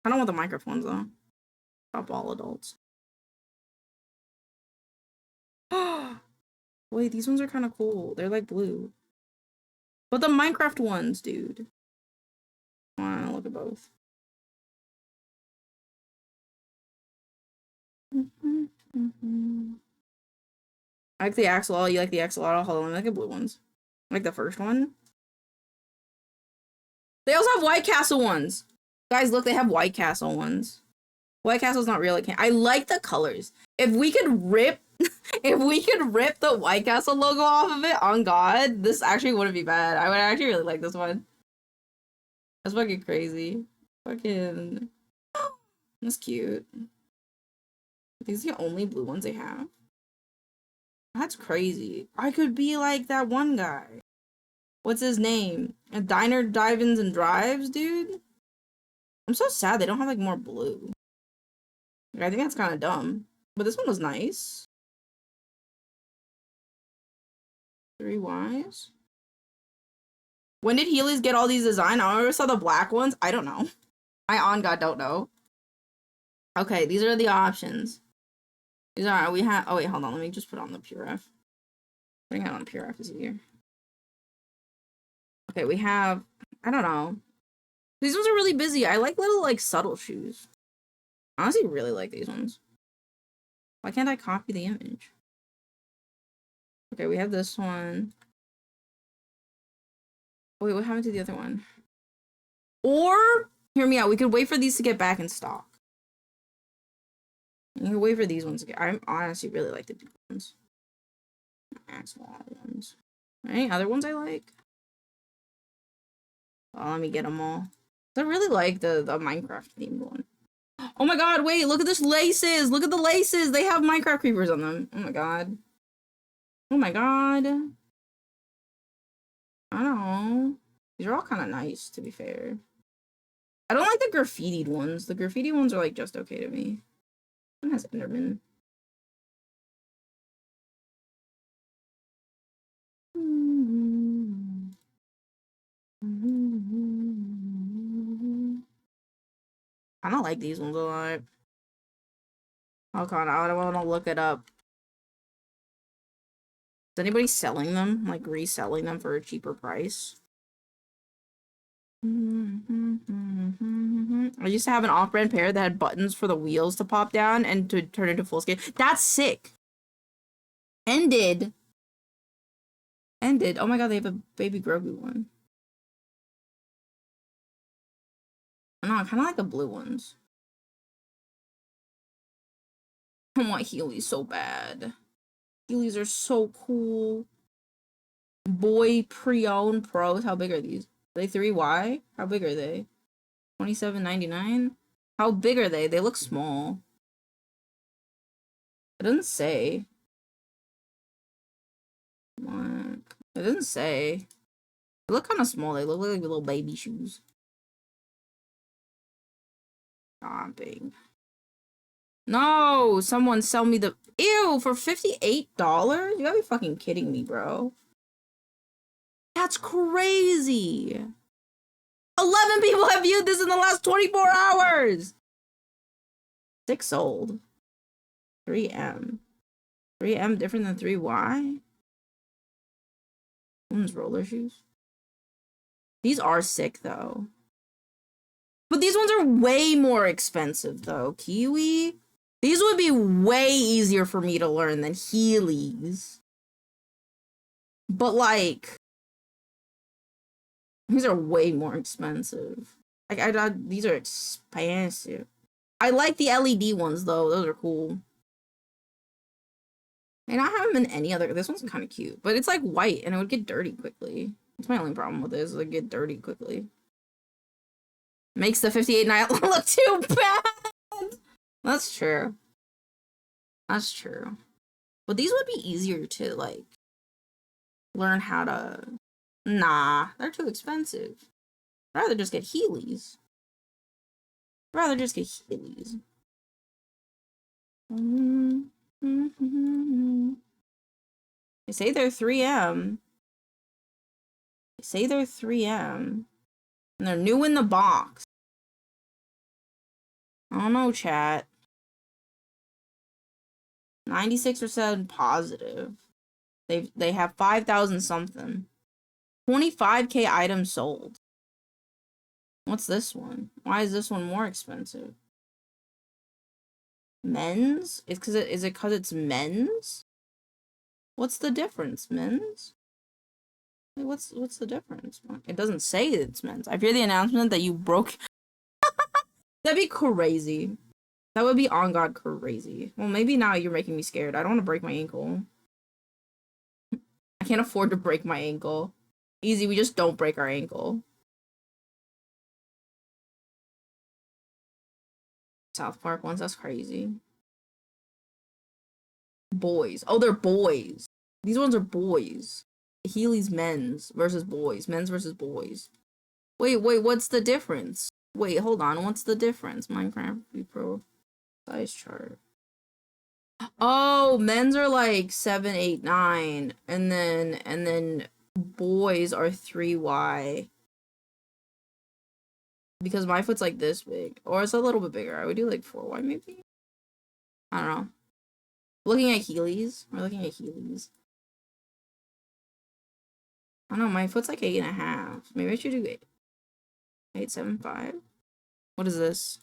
I don't want the Minecraft ones, though. Stop all adults. Wait, these ones are kind of cool. They're like blue. But the Minecraft ones, dude. I want to look at both. I like the axolotl. You like the axolotl? Hold on, I like the blue ones. I like the first one. They also have White Castle ones. Guys, look, they have White Castle ones. White Castle's not real. I like the colors. If we could rip the White Castle logo off of it, on God, this actually wouldn't be bad. I would actually really like this one. That's fucking crazy. Fucking... That's cute. These are the only blue ones they have. That's crazy. I could be like that one guy. What's his name? A Diner, Dive-Ins, and Drives, dude? I'm so sad they don't have, like, more blue. I think that's kind of dumb. But this one was nice. 3 Ys. When did Heelys get all these designs? I never saw the black ones. I don't know. I on God don't know. Okay, these are the options. These are, we have, oh wait, hold on. Let me just put on the PureF. Putting it on PureF is easier. Okay, we have, I don't know. These ones are really busy. I like little, like, subtle shoes. I honestly really like these ones. Why can't I copy the image? Okay, we have this one. Wait, what happened to the other one? Or, hear me out, we could wait for these to get back in stock. You can wait for these ones to get... I honestly really like the big ones. Axolotl ones. Any other ones I like? Oh, let me get them all. I really like the Minecraft themed one. Oh my God, wait, look at this laces. Look at the laces. They have Minecraft creepers on them. Oh my God. Oh my God. I don't know. These are all kind of nice, to be fair. I don't like the graffitied ones. The graffiti ones are, like, just okay to me. One has Enderman. I don't like these ones a lot. Oh God, I don't want to look it up. Is anybody selling them? Like reselling them for a cheaper price? I used to have an off-brand pair that had buttons for the wheels to pop down and to turn into full scale. That's sick. Ended. Oh my God, they have a baby Grogu one. No, I kind of like the blue ones. I want Heelys so bad. Heelys are so cool. Boy pre-owned pros. How big are these? Are they 3Y? How big are they? $27.99? How big are they? They look small. It doesn't say. What? It doesn't say. They look kind of small. They look like little baby shoes. Shopping. No! Someone sell me the... Ew! For $58? You gotta be fucking kidding me, bro. That's crazy! 11 people have viewed this in the last 24 hours! 6 sold. 3M. 3M different than 3Y? One's roller shoes. These are sick, though. But these ones are way more expensive, though. Kiwi? These would be way easier for me to learn than Heelys. But, like... These are way more expensive. Like, these are expensive. I like the LED ones, though. Those are cool. And I have them in any other... This one's kind of cute. But it's, like, white, and it would get dirty quickly. That's my only problem with this. It would get dirty quickly. Makes the 58 night look too bad! That's true. That's true. But these would be easier to, like, learn how to... Nah, they're too expensive. I'd rather just get Heelys. I'd rather just get Heelys. They say they're 3M. They say they're 3M. And they're new in the box. I don't know, chat. 96% positive. They have 5,000 something. 25K items sold. What's this one? Why is this one more expensive? Men's? Is it because it's men's? What's the difference? Men's? What's the difference? It doesn't say it's men's. I fear the announcement that you broke. That'd be crazy. That would be on God crazy. Well, maybe now you're making me scared. I don't want to break my ankle. I can't afford to break my ankle. Easy, we just don't break our ankle. South Park ones, that's crazy. Boys. Oh, they're boys. These ones are boys. Healy's men's versus boys. Men's versus boys. Wait, what's the difference? Wait, hold on. What's the difference? Minecraft Pro size chart. Oh, men's are like 7, 8, 9. And then boys are 3Y. Because my foot's like this big. Or it's a little bit bigger. I would do like 4Y maybe. I don't know. Looking at Heelys. We're looking at Heelys. I don't know, my foot's like 8.5. Maybe I should do 8.75. What is this?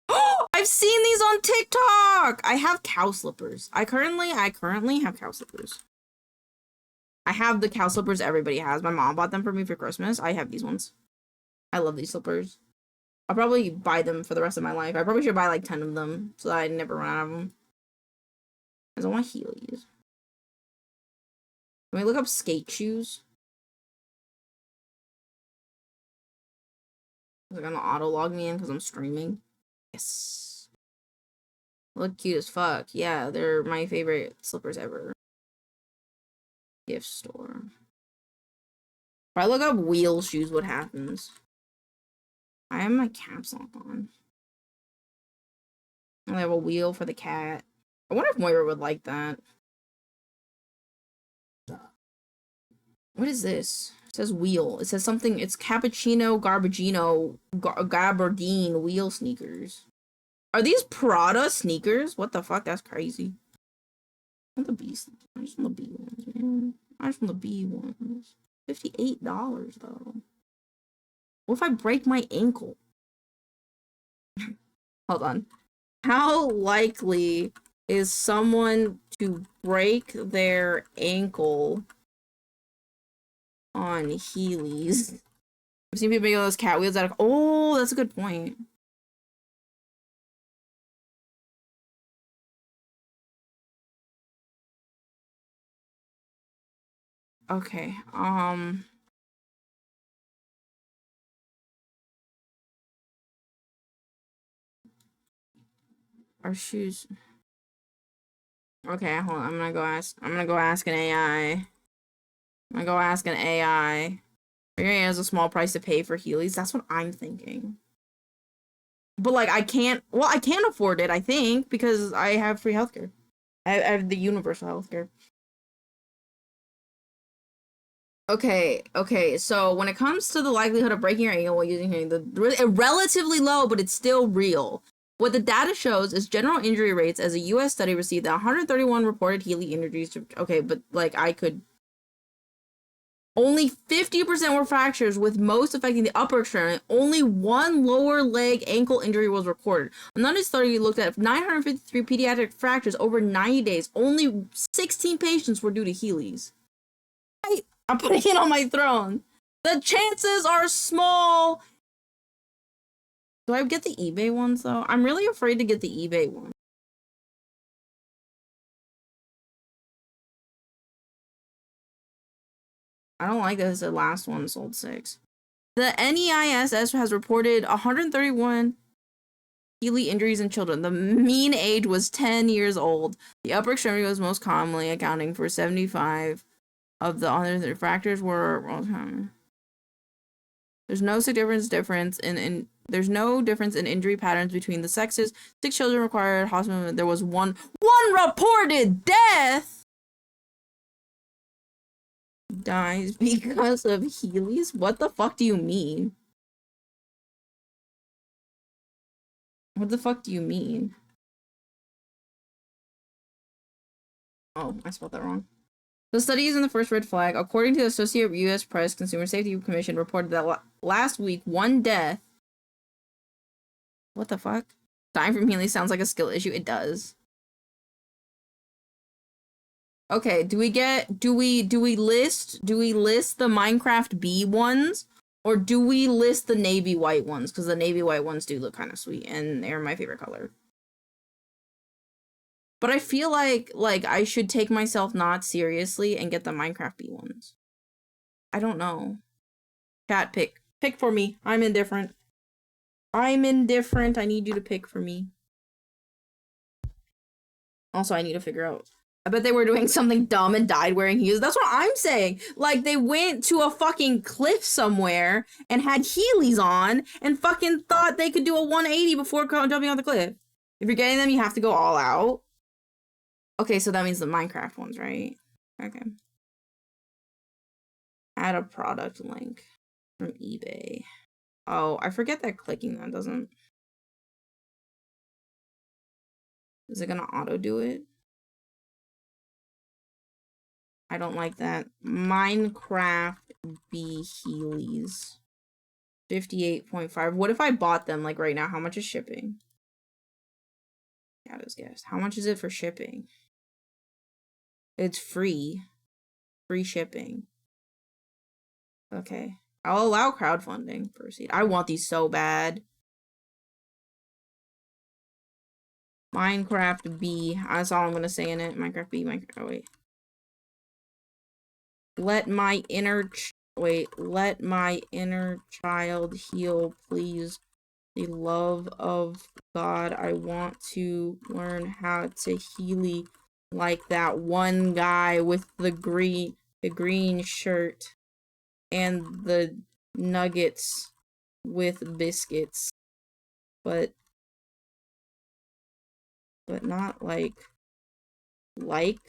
Oh, I've seen these on TikTok. I have cow slippers. I currently have cow slippers. I have the cow slippers everybody has. My mom bought them for me for Christmas. I have these ones. I love these slippers. I'll probably buy them for the rest of my life. I probably should buy like 10 of them so that I never run out of them. Because I want Heelys. Can we look up skate shoes? They're gonna auto log me in because I'm streaming. Yes. Look cute as fuck. Yeah, they're my favorite slippers ever. Gift store. If I look up wheel shoes, what happens? I have my caps lock on. I have a wheel for the cat. I wonder if Moira would like that. What is this? It says wheel. It says something. It's cappuccino, gabardine wheel sneakers. Are these Prada sneakers? What the fuck? That's crazy. I want the B sneakers. I just want the B ones, man. I just want the B ones. $58 though. What if I break my ankle? Hold on. How likely is someone to break their ankle on Heelys? I've seen people make those cat wheels out of— oh, that's a good point. Okay, our shoes. Okay, hold on. I'm gonna go ask an AI. I'm gonna go ask an AI. AI has a small price to pay for Heelys. That's what I'm thinking. But like, I can't afford it, I think, because I have free healthcare. I have the universal healthcare. Okay, so when it comes to the likelihood of breaking your ankle while using hearing, relatively low, but it's still real. What the data shows is general injury rates, as a US study received 131 reported Heely injuries. Okay, but like only 50% were fractures, with most affecting the upper extremity. Only one lower leg ankle injury was recorded. Another study looked at 953 pediatric fractures over 90 days. Only 16 patients were due to Heelys. I'm putting it on my throne. The chances are small. Do I get the eBay ones, though? I'm really afraid to get the eBay one. I don't like this. The last one sold 6. The NEISS has reported 131 Heely injuries in children. The mean age was 10 years old. The upper extremity was most commonly accounting for 75 of the other fractures were. There's no difference in there's no difference in injury patterns between the sexes. 6 children required hospital. There was one reported death. Dies because of Heelys? What the fuck do you mean? What the fuck do you mean? Oh, I spelled that wrong. The study is in the first red flag. According to the Associated U.S. Press Consumer Safety Commission, reported that last week, one death. What the fuck? Dying from Heelys sounds like a skill issue. It does. Okay, do we list the Minecraft bee ones, or do we list the navy white ones? Because the navy white ones do look kind of sweet, and they're my favorite color. But I feel like I should take myself not seriously and get the Minecraft bee ones. I don't know. Chat, pick for me. I'm indifferent. I need you to pick for me. Also, I need to figure out. I bet they were doing something dumb and died wearing heels. That's what I'm saying. Like, they went to a fucking cliff somewhere and had Heelys on and fucking thought they could do a 180 before jumping off the cliff. If you're getting them, you have to go all out. Okay, so that means the Minecraft ones, right? Okay. Add a product link from eBay. Oh, I forget that clicking that doesn't... Is it gonna auto do it? I don't like that. Minecraft bee Heelys. 58.5. What if I bought them like right now? How much is shipping? Gotta guess. How much is it for shipping? It's free. Free shipping. Okay. I'll allow crowdfunding. Proceed. I want these so bad. Minecraft bee. That's all I'm gonna say in it. Minecraft bee. Oh, wait. Let my inner child heal, please. The love of God. I want to learn how to healy like that one guy with the green shirt and the nuggets with biscuits. But not like like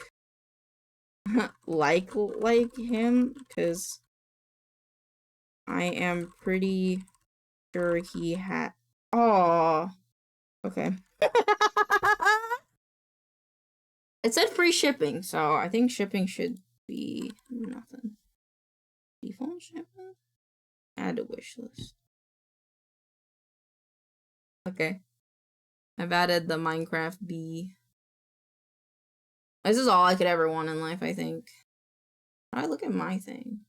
him, because I am pretty sure he had. Oh, okay. It said free shipping, so I think shipping should be nothing. Default shipping? Add to wish list. Okay. I've added the Minecraft bee. This is all I could ever want in life, I think. How do I look at my thing?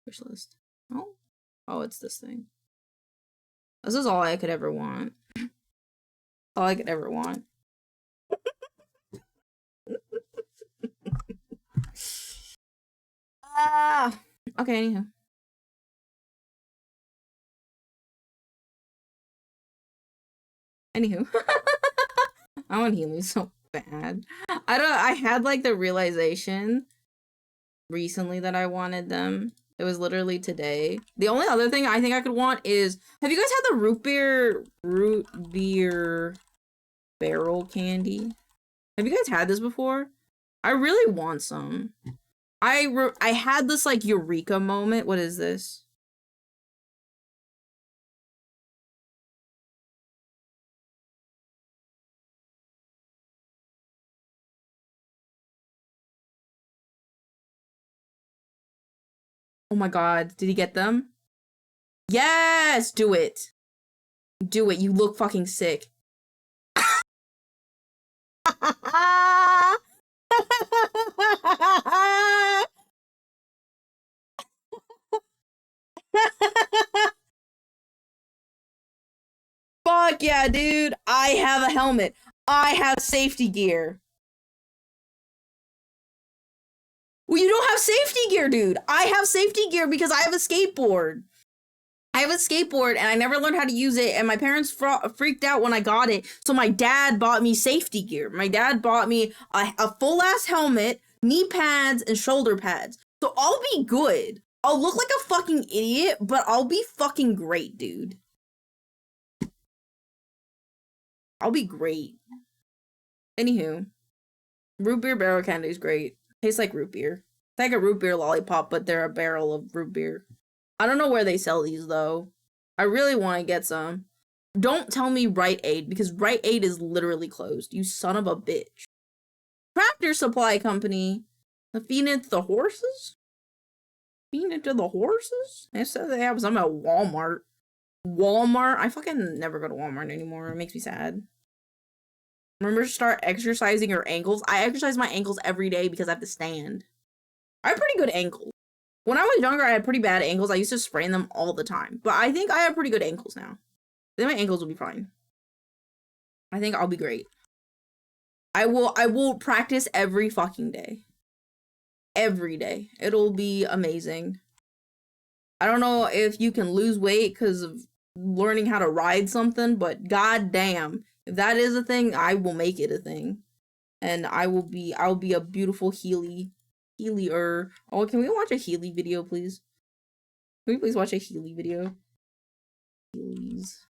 Wish list. Oh. Oh, it's this thing. This is all I could ever want. All I could ever want. Okay, anywho. I want healing so bad. I had like the realization recently that I wanted them. It was literally today. The only other thing I think I could want is, have you guys had the root beer barrel candy? Have you guys had this before? I really want some. I had this like eureka moment. What is this? Oh my god, did he get them? Yes! Do it! Do it, you look fucking sick. Fuck yeah, dude! I have a helmet. I have safety gear. Well, you don't have safety gear, dude. I have safety gear because I have a skateboard. I have a skateboard and I never learned how to use it, and my parents freaked out when I got it, so my dad bought me safety gear. My dad bought me a full-ass helmet, knee pads, and shoulder pads. So I'll be good. I'll look like a fucking idiot, but I'll be fucking great, dude. I'll be great. Anywho, root beer barrel candy is great. Tastes like root beer. It's like a root beer lollipop, but they're a barrel of root beer. I don't know where they sell these, though. I really want to get some. Don't tell me Rite Aid, because Rite Aid is literally closed. You son of a bitch. Tractor Supply Company. Feeding it to the horses? Feeding it to the horses? They said they have some at Walmart. Walmart? I fucking never go to Walmart anymore. It makes me sad. Remember to start exercising your ankles. I exercise my ankles every day because I have to stand. I have pretty good ankles. When I was younger, I had pretty bad ankles. I used to sprain them all the time. But I think I have pretty good ankles now. I think my ankles will be fine. I think I'll be great. I will practice every fucking day. Every day. It'll be amazing. I don't know if you can lose weight because of learning how to ride something, but goddamn, if that is a thing, I will make it a thing. And I'll be a beautiful Healy-er. Oh, can we watch a Healy video, please? Can we please watch a Healy video? Please.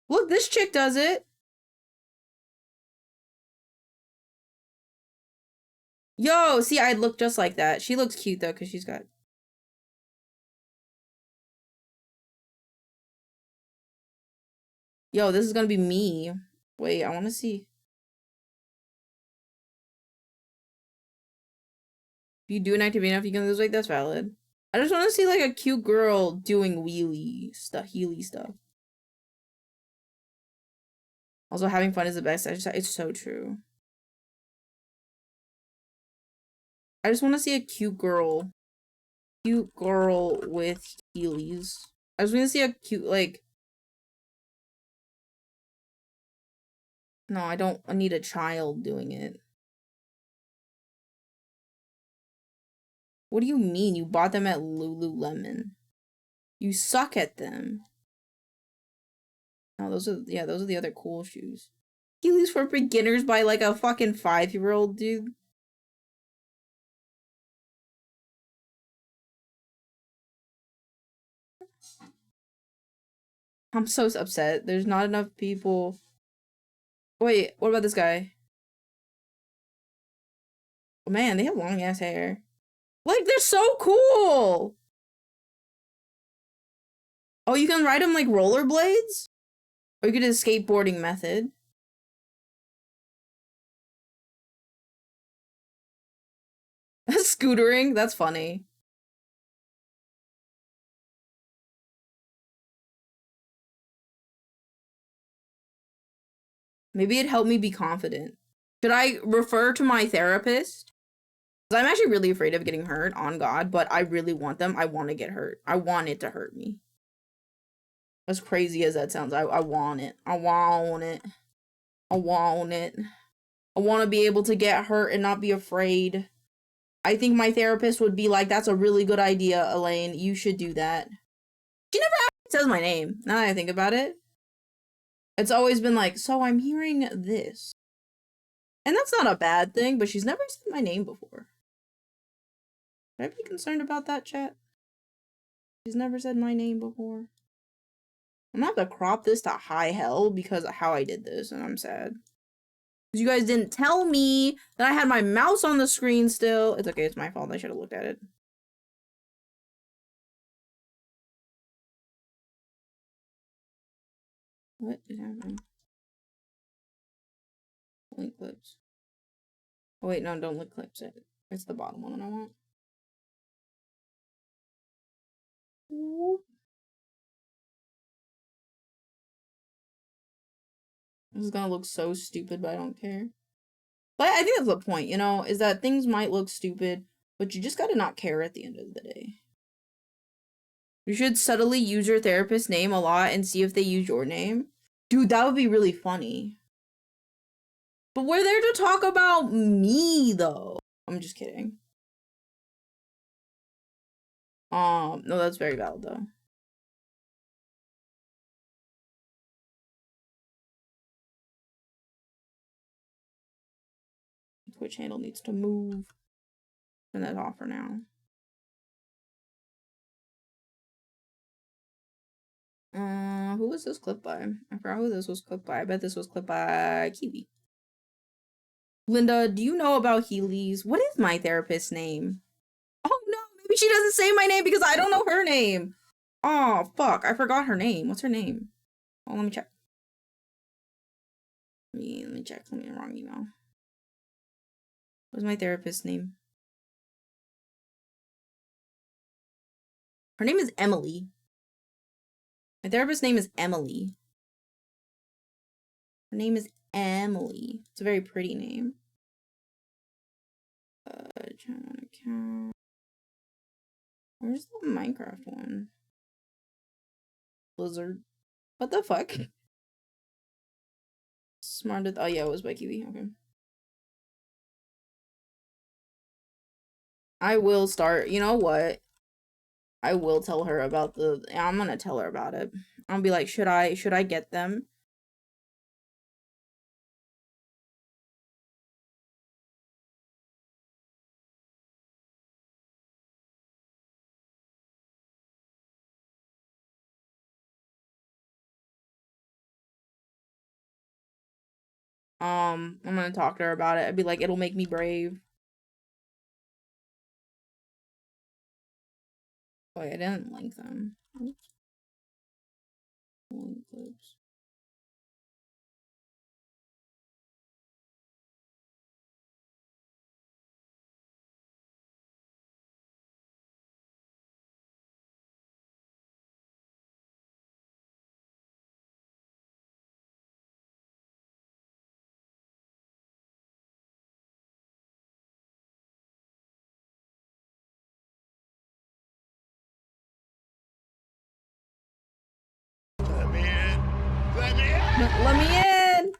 Look, this chick does it. Yo, see, I'd look just like that. She looks cute, though, because she's got... Yo, this is gonna be me. Wait, I want to see. If you do an activity enough, you can lose weight. That's valid. I just want to see, like, a cute girl doing wheelie stuff, Healy stuff. Also, having fun is the best. It's so true. I just want to see a cute girl. Cute girl with Heelys. I just want to see a cute, like... No, I don't need a child doing it. What do you mean? You bought them at Lululemon. You suck at them. No, those are the other cool shoes. Heelys for beginners by like a fucking 5-year-old dude. I'm so upset. There's not enough people. Wait, what about this guy? Oh, man, they have long ass hair. Like, they're so cool! Oh, you can ride them like rollerblades? Or you could do the skateboarding method. Scootering? That's funny. Maybe it'd help me be confident. Should I refer to my therapist? Because I'm actually really afraid of getting hurt, on God, but I really want them. I want to get hurt. I want it to hurt me. As crazy as that sounds, I want it. I want it. I want it. I want to be able to get hurt and not be afraid. I think my therapist would be like, that's a really good idea, Elaine. You should do that. She never actually says my name, now that I think about it. It's always been like, so I'm hearing this. And that's not a bad thing, but she's never said my name before. Should I be concerned about that, chat? She's never said my name before. I'm gonna have to crop this to high hell because of how I did this, and I'm sad. Because you guys didn't tell me that I had my mouse on the screen still. It's okay, it's my fault. I should have looked at it. What is happening? Link clips. Oh wait, no, don't link clips it. It's the bottom one I want. Whoop. This is gonna look so stupid, but I don't care. But I think that's the point, you know, is that things might look stupid, but you just gotta not care at the end of the day. You should subtly use your therapist's name a lot and see if they use your name. Dude, that would be really funny. But we're there to talk about me, though. I'm just kidding. No, that's very valid, though. Twitch handle needs to move. Turn that off for now. Who was this clipped by? I forgot who this was clipped by. I bet this was clipped by Kiwi. Linda, do you know about Heelys? What is my therapist's name? Oh no, maybe she doesn't say my name because I don't know her name. Oh, fuck, I forgot her name. What's her name? Oh, let me check. Let me check. Let me wrong email. What's my therapist's name? Her name is Emily. My therapist's name is Emily. Her name is Emily. It's a very pretty name. Channel account. Where's the Minecraft one? Blizzard. What the fuck? Smarted. Oh yeah, it was by Kiwi. Okay. I will start. You know what? I will tell her about the. I'm gonna tell her about it. I'll be like, should I get them? I'm gonna talk to her about it. I'd be like, it'll make me brave. Wait, I didn't link them. Oops. Link clips. Let me in. Let me in. Let me in.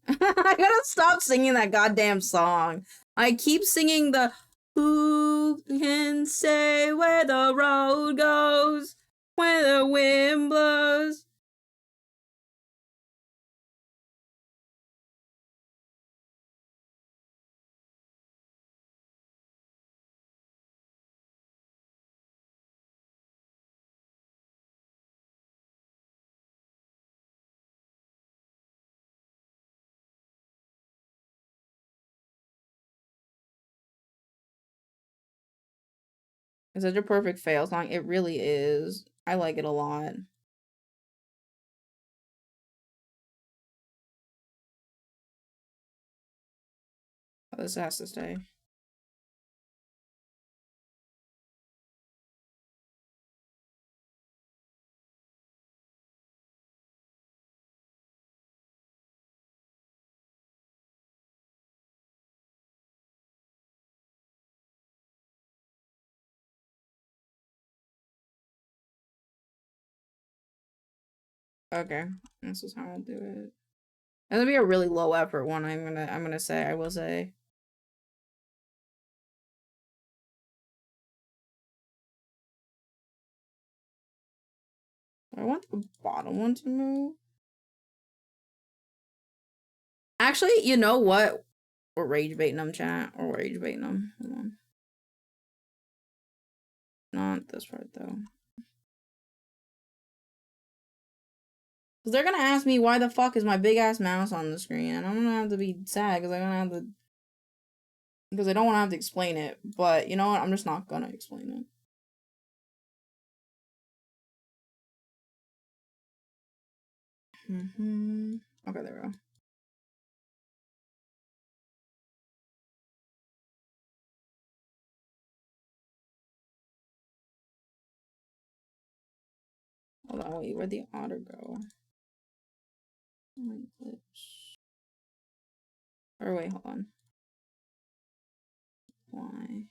I gotta stop singing that goddamn song. I keep singing the "Who can say where the road goes when the wind blows?" It's such a perfect fail song. It really is. I like it a lot. Oh, this has to stay. Okay, this is how I'll do it. It'll be a really low effort one. I will say. I want the bottom one to move. Actually, you know what? We're rage baiting them, chat. We're rage baiting them. Hold on. Not this part though. Because they're gonna ask me why the fuck is my big ass mouse on the screen, and I'm gonna have to be sad because I'm gonna have to. Because I don't want to have to explain it, but you know what? I'm just not gonna explain it. Okay, there we go. Hold on, wait, where'd the otter go? Or wait, hold on. Why?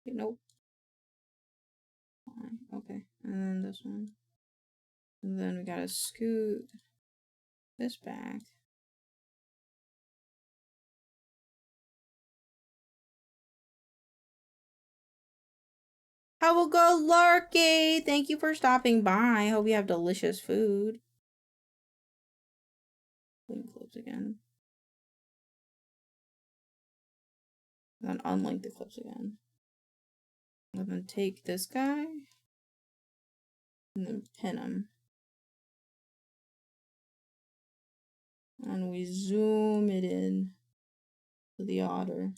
Okay, nope. Why? Okay, and then this one. And then we gotta scoot this back. How will go, Larky? Thank you for stopping by. Hope you have delicious food. Link clips again. And then unlink the clips again. And then take this guy. And then pin him. And we zoom it in to the otter.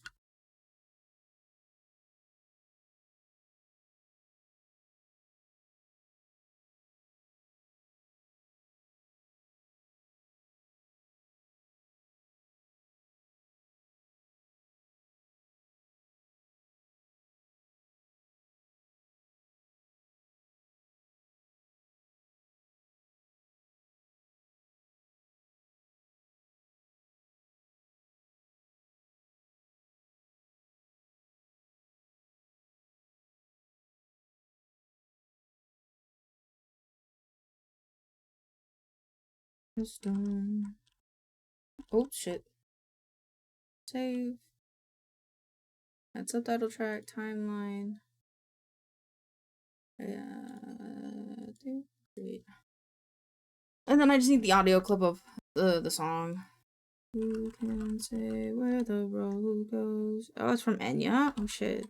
It's done. Oh shit. Save. Add subtitle track, timeline. Wait. And then I just need the audio clip of the song. Who can say where the road goes? Oh, it's from Enya? Oh shit.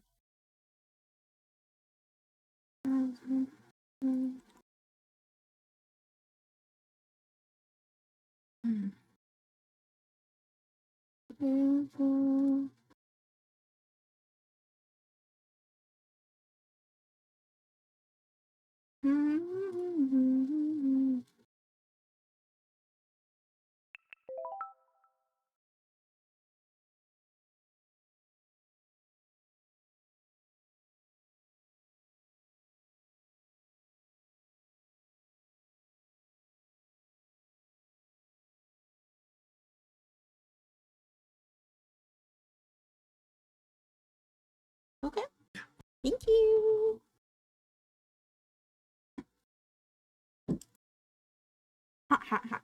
Okay. Thank you. Ha ha ha.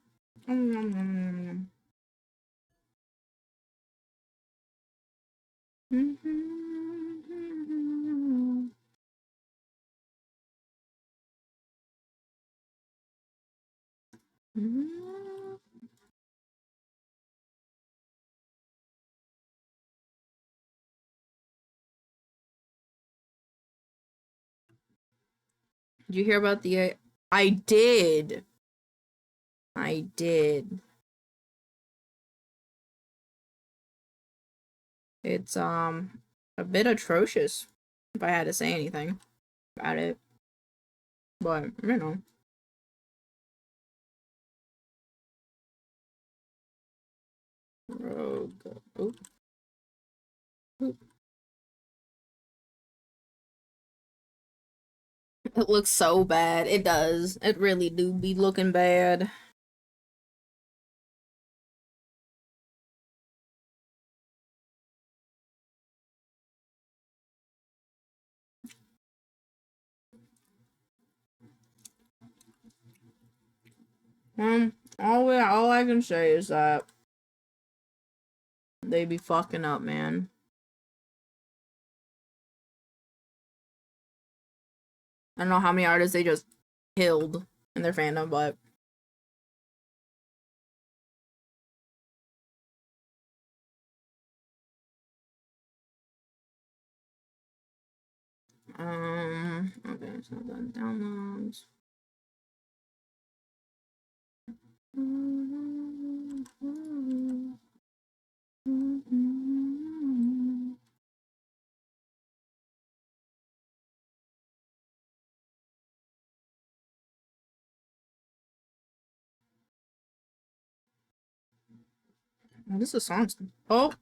Did you hear about the I did. I did. It's a bit atrocious, if I had to say anything about it. But, you know. Oh, God. Oh. Oh. It looks so bad. It does. It really do be looking bad. All I can say is that they be fucking up, man. I don't know how many artists they just killed in their fandom, but okay, so done downloads. Oh, this is a song. Oh.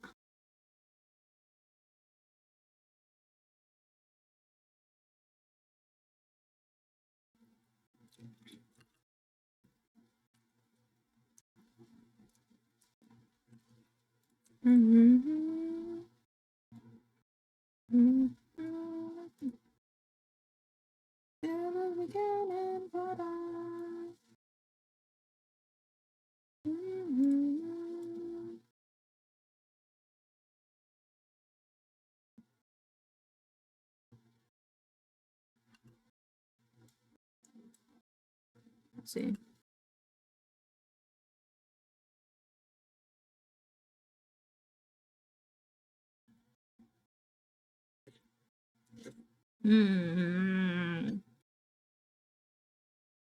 Let's see.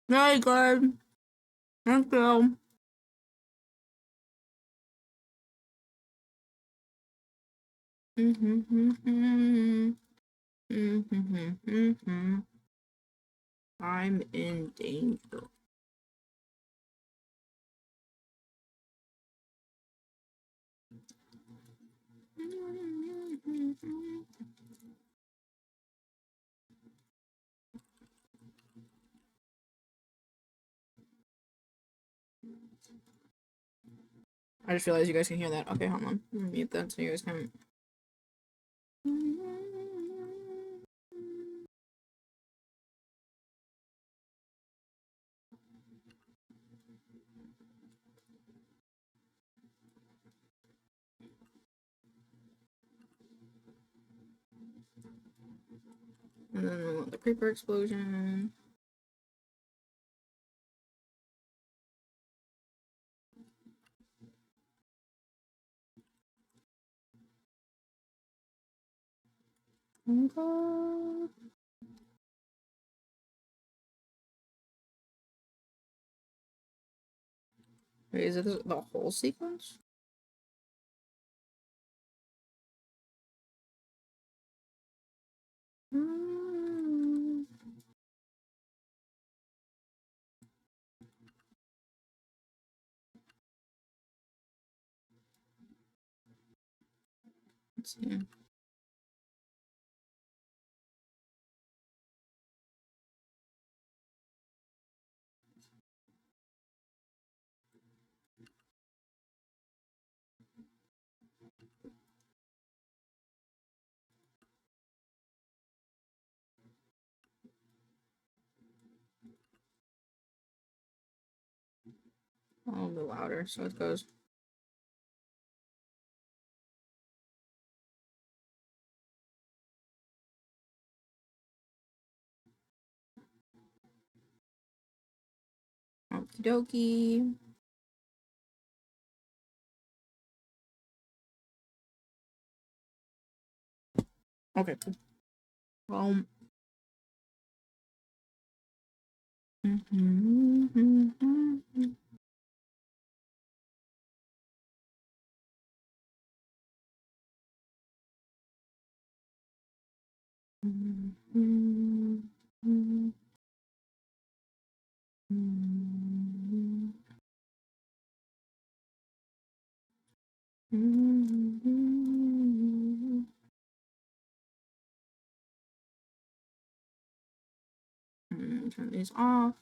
Very good. Thank you. I'm in danger. I just realized you guys can hear that. Okay, hold on. Let me mute that so you guys can. And then we want the creeper explosion. Okay. Wait, is it the whole sequence? Mm. Let's see. A little bit louder, so it goes. Okie dokie. Okay, cool. Well. Turn these off.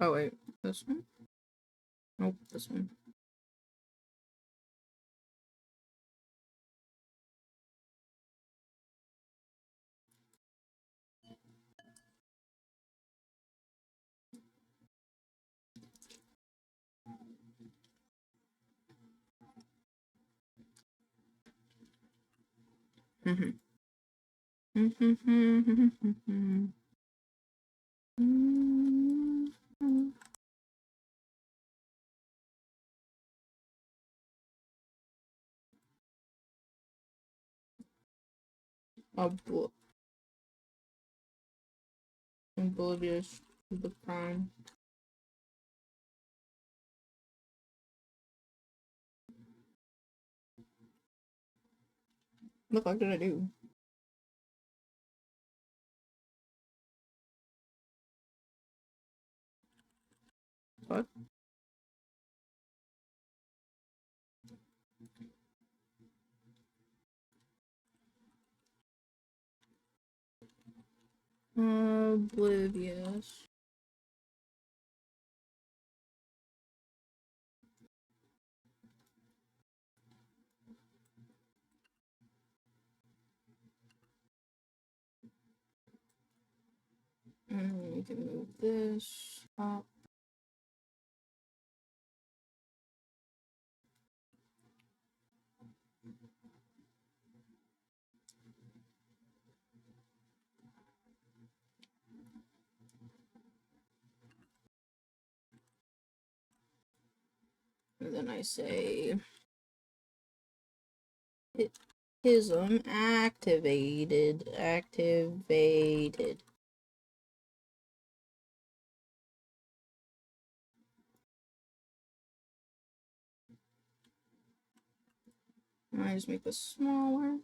Oh wait, this one? Nope, this one. Oblivious to the crime. What the fuck did I do? What? Oblivious. And we can move this up. And then I say Hism activated. Activated. I just make this smaller.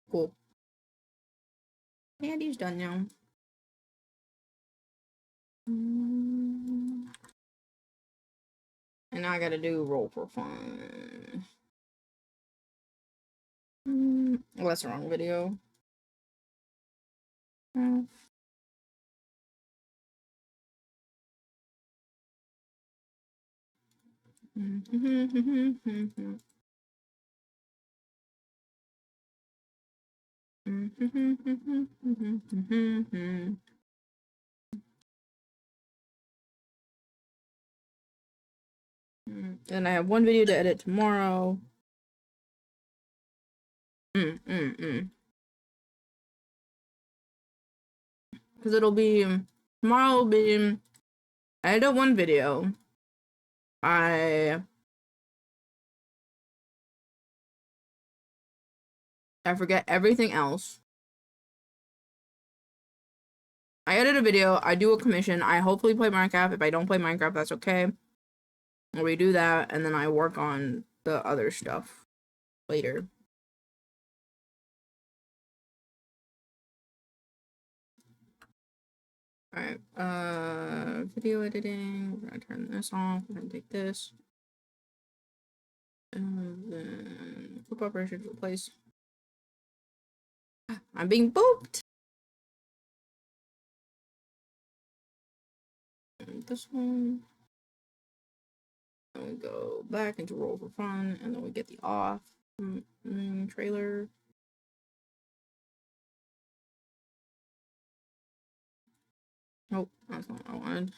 Cool. And he's done now. And now I gotta do roll for fun. Well, that's the wrong video. And I have one video to edit tomorrow. Because it'll be, tomorrow will be, I edit one video. I forget everything else. I edit a video, I do a commission, I hopefully play Minecraft. If I don't play Minecraft, that's okay. I'll redo that, and then I work on the other stuff later. Alright, video editing, we're gonna turn this off, we're gonna take this. And then, flip operation replace. I'm being booped! And this one. And we go back into roll for fun, and then we get the off trailer. Nope, that's not what I wanted.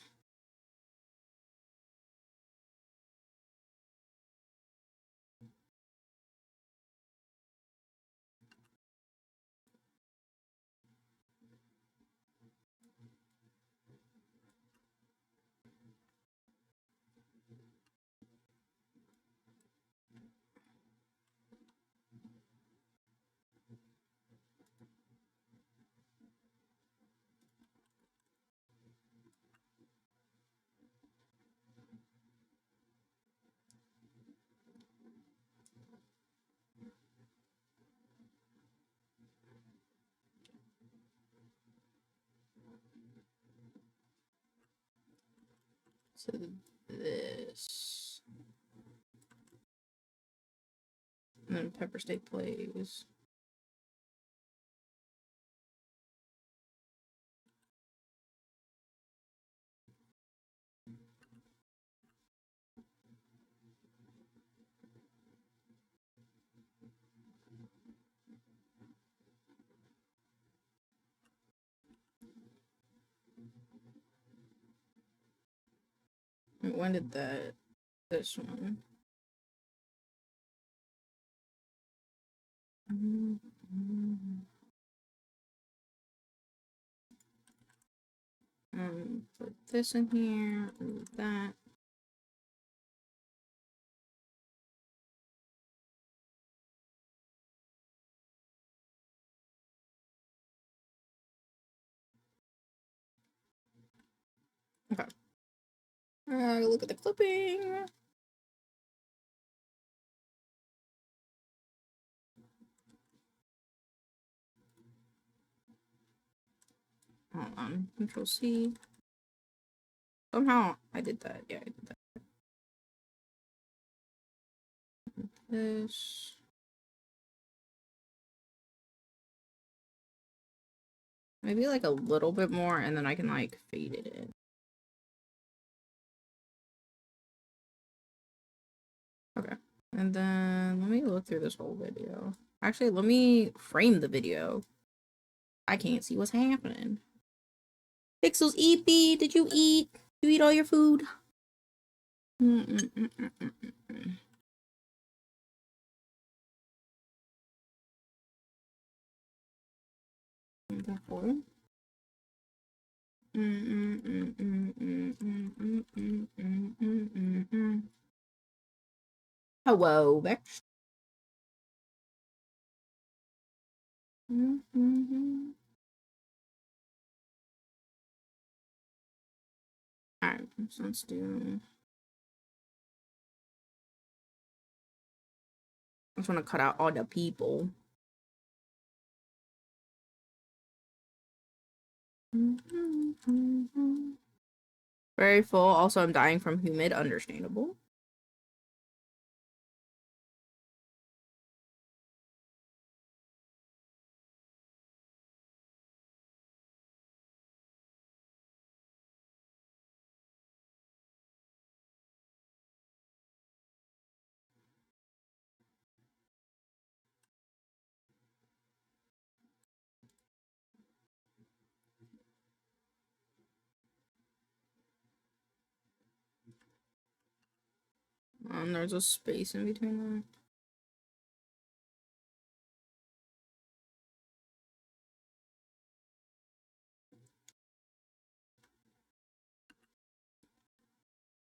So this, and then Pepper Steak plays. Wait, when did that? This one. Put this in here, and that. Okay. Look at the clipping. Hold on. Control C. Somehow I did that. Yeah, I did that. This. Maybe like a little bit more, and then I can like fade it in. Okay. And then let me look through this whole video. Actually, let me frame the video. I can't see what's happening. Pixels EP, did you eat? You eat all your food? Hello, Bex. Alright, so let's do. I just want to cut out all the people. Very full. Also, I'm dying from humid. Understandable. and there's a space in between them.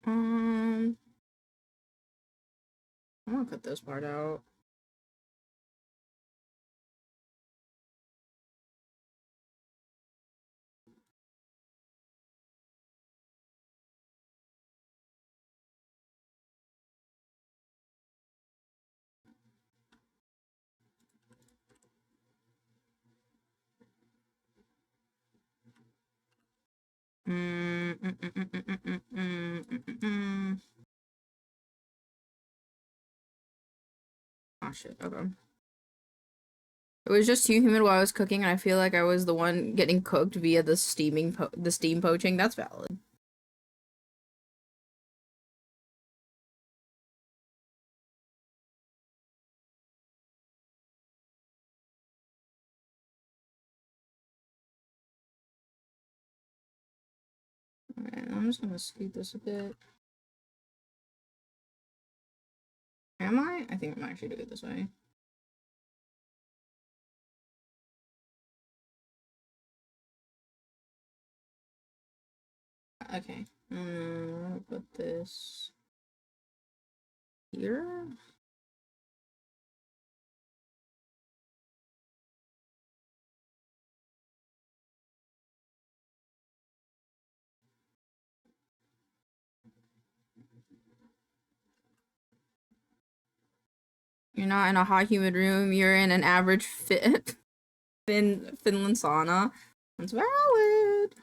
I'm gonna cut this part out. Oh shit, okay. It was just too humid while I was cooking, and I feel like I was the one getting cooked via the steam poaching. That's valid. Okay, I'm just gonna scoot this a bit. Am I? I think I'm actually doing it this way. Okay. I'll put this here. You're not in a hot, humid room. You're in an average Finland sauna. That's valid.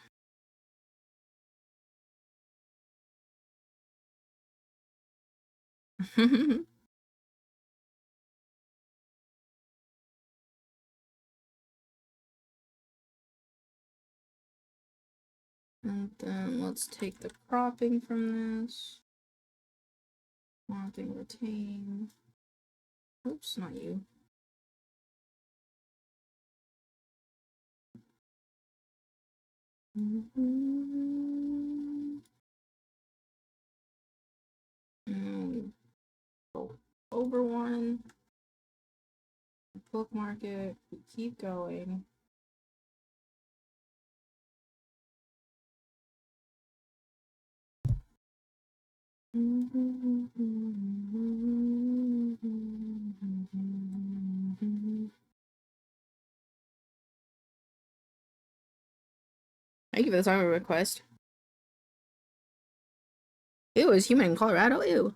And then let's take the cropping from this. Wanting retain. Oops, not you. Go over one. Bookmark it. We keep going. Thank you for the song request. Ew, is human in Colorado? Ew.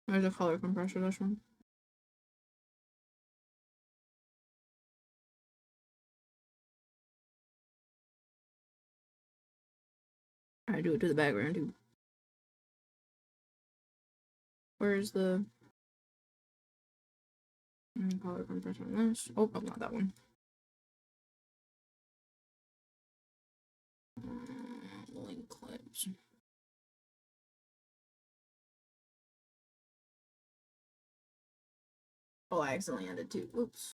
There's a color compressor, this one. I do it to the background too. Where's the color compressor on this? Oh, not that one. Link clips. Oh, I accidentally added two. Oops.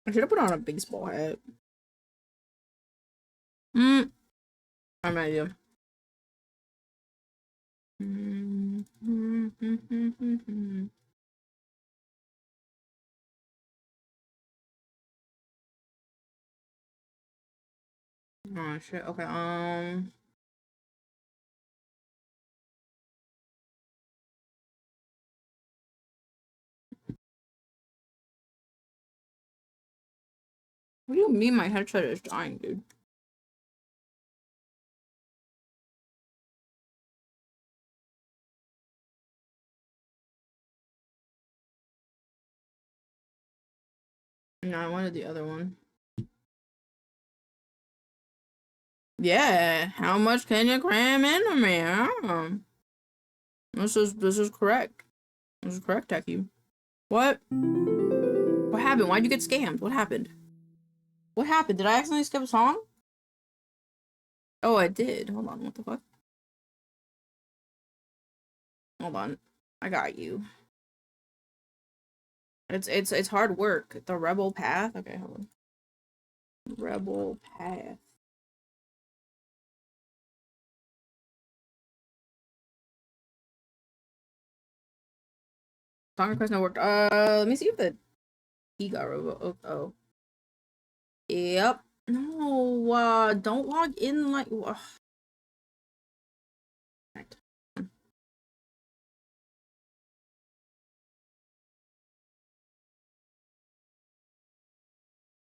I should have put on a baseball hat. I might do. Oh shit. Okay. What do you mean my headset is dying, dude? No, I wanted the other one. Yeah, how much can you cram into me? This is correct. This is correct, Techie. What? What happened? Why'd you get scammed? What happened? What happened? Did I accidentally skip a song? Oh, I did. Hold on. What the fuck? Hold on. I got you. It's hard work. The Rebel Path. Okay, hold on. Rebel Path. Song request no worked. Let me see if the he got revoked. Oh. Yep. No, don't log in like. Right.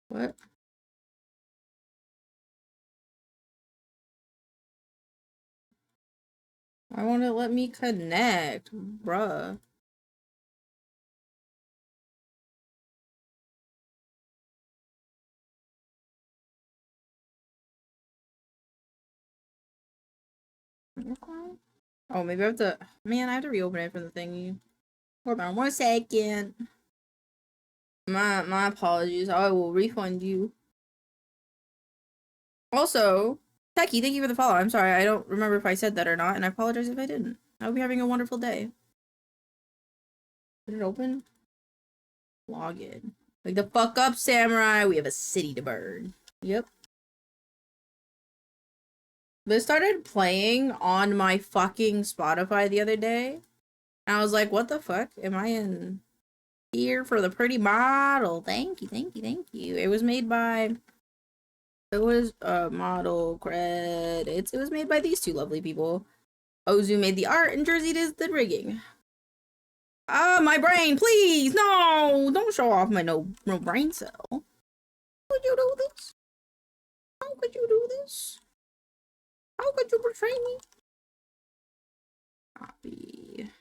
What? Why won't it let me connect, bruh? Okay. Oh, maybe I have to. Man, I have to reopen it from the thingy. Hold on 1 second. My apologies. I will refund you. Also, Techie, thank you for the follow. I'm sorry, I don't remember if I said that or not, and I apologize if I didn't. I hope you're having a wonderful day. Did it open? Log in. Wake the fuck up, samurai. We have a city to burn. Yep. This started playing on my fucking Spotify the other day. And I was like, what the fuck? Am I in here for the pretty model? Thank you, thank you, thank you. It was made by... It was model credits. It was made by these two lovely people. Ozu made the art and Jersey did the rigging. Ah, my brain, please! No! Don't show off my no brain cell. How could you do this? How could you do this? How could you betray me? Copy.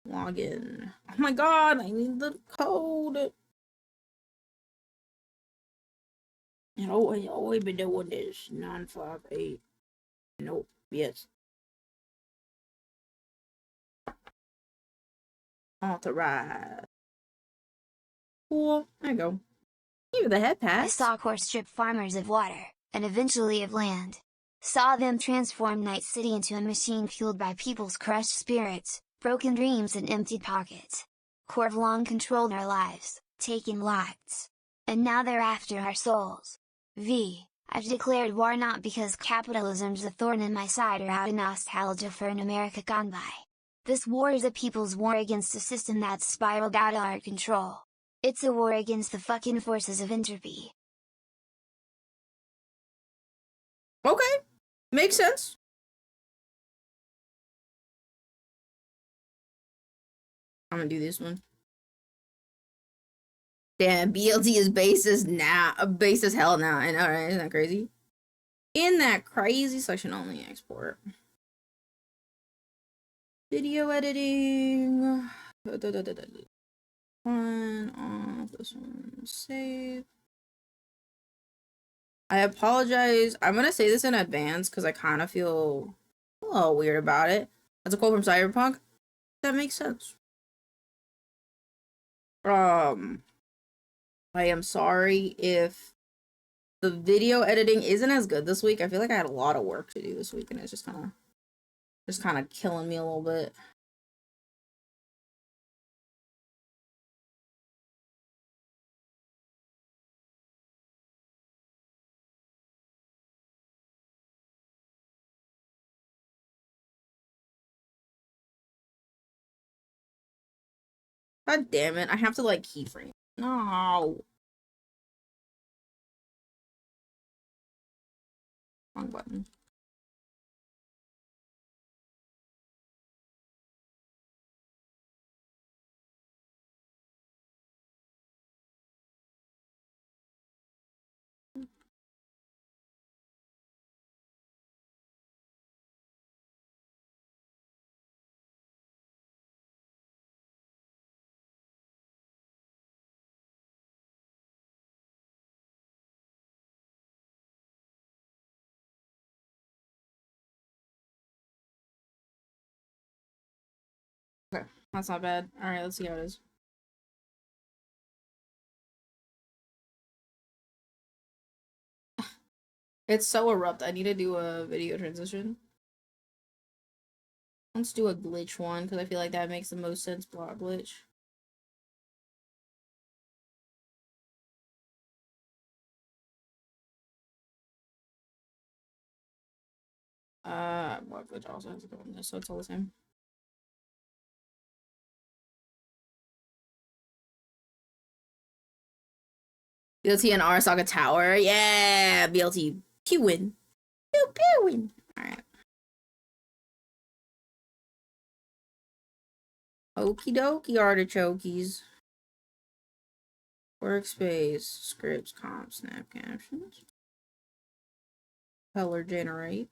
Login. Oh my god, I need the code. I've always been doing this. 958. Nope. Yes. Authorize. Cool. There you go. Give the head pass. I saw core strip farmers of water, and eventually of land. Saw them transform Night City into a machine fueled by people's crushed spirits, broken dreams and emptied pockets. Corv long controlled our lives, taking lives. And now they're after our souls. I've declared war not because capitalism's a thorn in my side or out of nostalgia for an America gone by. This war is a people's war against a system that's spiraled out of our control. It's a war against the fucking forces of entropy. Okay. Makes sense. I'm gonna do this one. Damn, BLT is base as hell now. I know, right? Isn't that crazy? In that crazy section only export. Video editing. One off, this one save. I apologize. I'm gonna say this in advance because I kind of feel a little weird about it. That's a quote from Cyberpunk. That makes sense. I am sorry if the video editing isn't as good this week. I feel like I had a lot of work to do this week and it's just kind of killing me a little bit. God damn it. I have to like keyframe. No. Wrong button. That's not bad. Alright, let's see how it is. It's so abrupt. I need to do a video transition. Let's do a glitch one, because I feel like that makes the most sense. Block glitch. Block glitch also has to go in this, so it's all the same. BLT and Arasaka Tower. Yeah! BLT pewin. Pewin. Alright. Okie dokie artichokes. Workspace. Scripts, comp, snap captions. Color generate.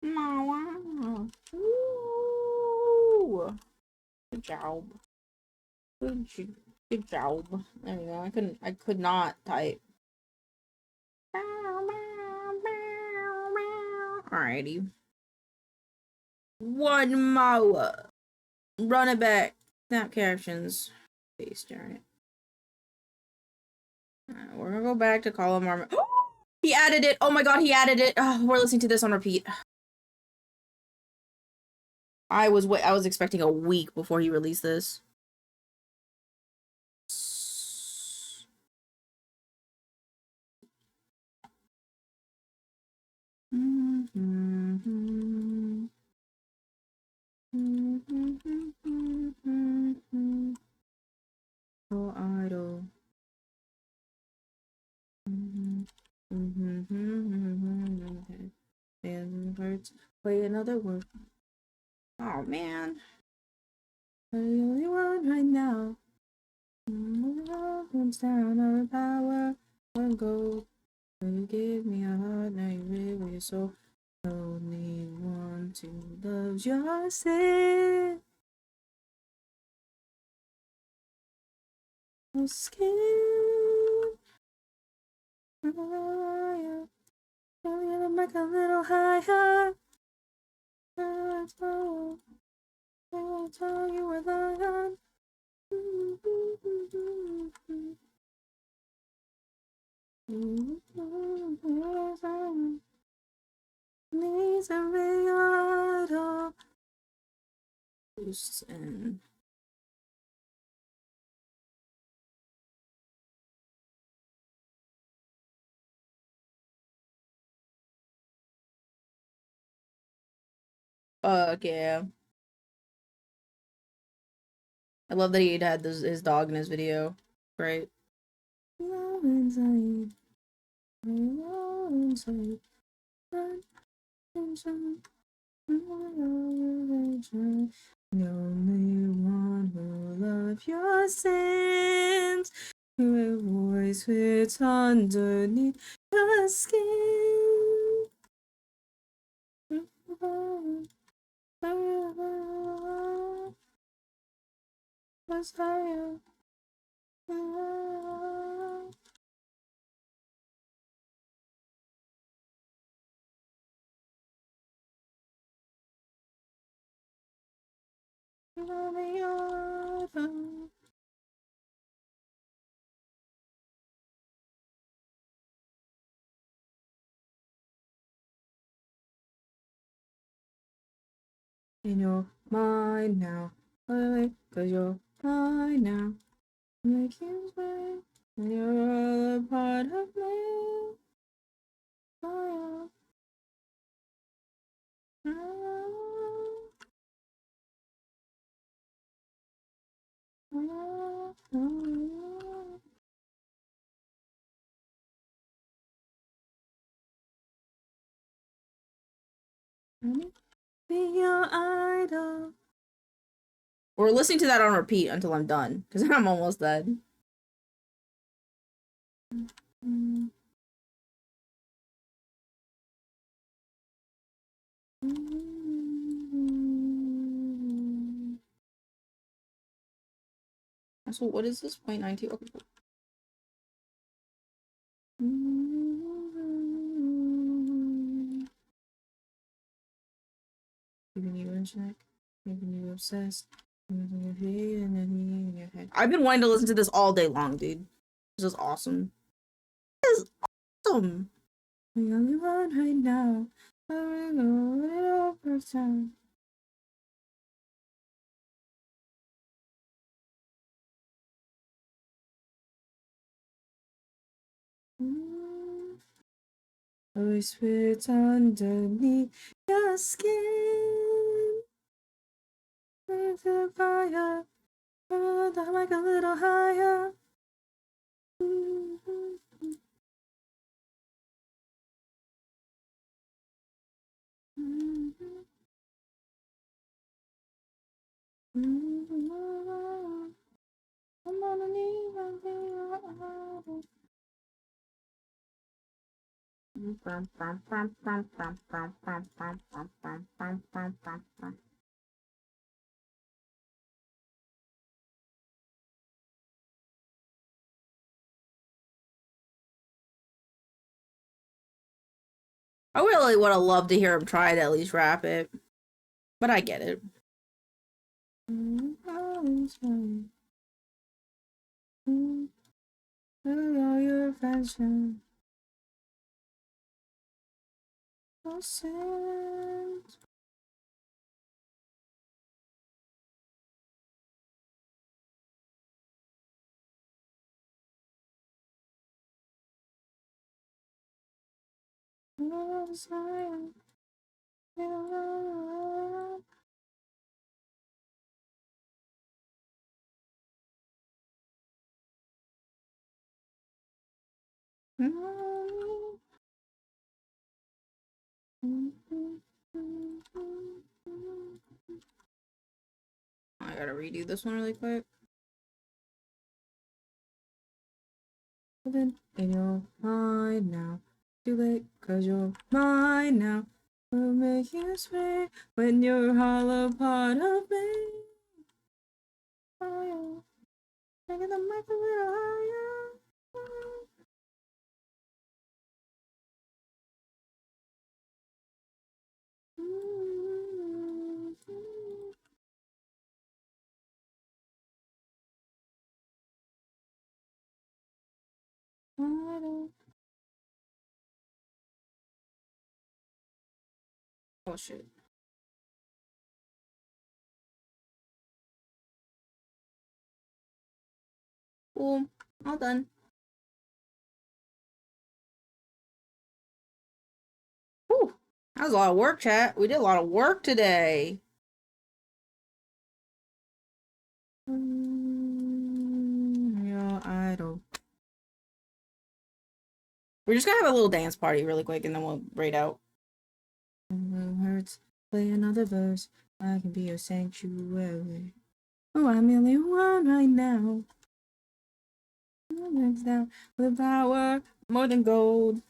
Wow. Ooh. Good job. Good job. There we go. I could not type. Alrighty. One more. Run it back. Snap captions. Paste, alright. We're gonna go back to column armor. He added it. Oh my god, he added it. Oh, we're listening to this on repeat. I was expecting a week before he released this. Oh, idol. And hurts. Play another word. Oh man. I'm the only one right now. Comes down our power. One go. You give me a heart, now you live with your soul. Only one to love your sin. Your skin. Higher. I'm like a little higher. I'll tell you where I am. Needs a real boosts in. Fuck yeah. I love that he had his dog in his video. Great. Love inside. Love inside. Love inside. The only one who loves your sins. Your voice fits underneath your skin. Messiah. In your mind now, cause you're mine now. Make you way, and you're a part of me. Fire. Be your idol. We're listening to that on repeat until I'm done, because I'm almost done. So what is this? 0.92? Okay, cool. Even you and check. Making you obsessed. I've been wanting to listen to this all day long, dude. This is awesome. This is awesome. The only one right now. I'm gonna go person. Always fits underneath your skin. With the fire, like a little higher. I'm gonna need something. I really would have loved to hear him try to at least rap it, but I get it. All your affection. I gotta redo this one really quick. In your mind now. Too late, cause you're mine now. We'll make you sway when you're hollow part of me. Oh, yeah. Taking the mic a little higher. Oh shit. Cool. All done. Whew. That was a lot of work, chat. We did a lot of work today. Your idol. We're just gonna have a little dance party really quick and then we'll raid out. Hurts. Play another verse. I can be your sanctuary. Oh, I'm the only one right now. Down with power, more than gold.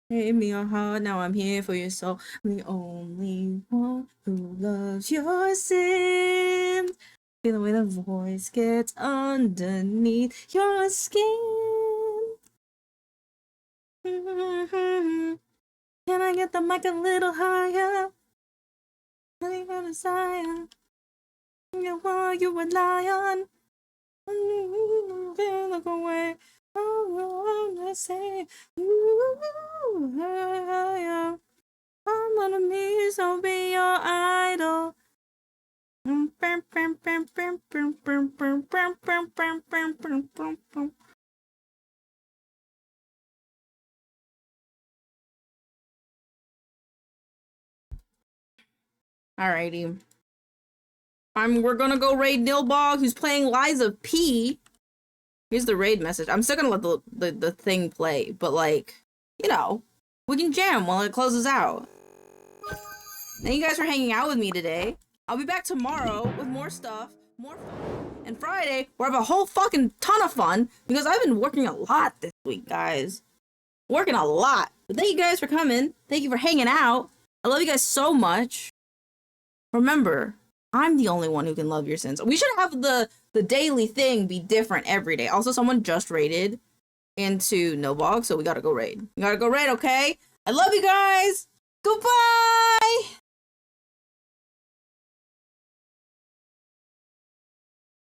Gave me your heart, now I'm here for your soul. I'm the only one who loves your sin. Feel the way the voice gets underneath your skin. Can I get the mic a little higher? I think I'm a desire. You're what you rely on. Can't look away. Oh, I say, I'm gonna miss, I'll be your idol. Alrighty. We're gonna go raid Nilbog, who's playing Liza P. Here's the raid message. I'm still gonna let the thing play, but like, you know, we can jam while it closes out. Thank you guys for hanging out with me today. I'll be back tomorrow with more stuff, more fun. And Friday, we'll have a whole fucking ton of fun, because I've been working a lot this week, guys. Working a lot. But thank you guys for coming. Thank you for hanging out. I love you guys so much. Remember, I'm the only one who can love your sins. We should have the daily thing be different every day. Also, someone just raided into Nobog, so we gotta go raid. We gotta go raid, okay? I love you guys! Goodbye!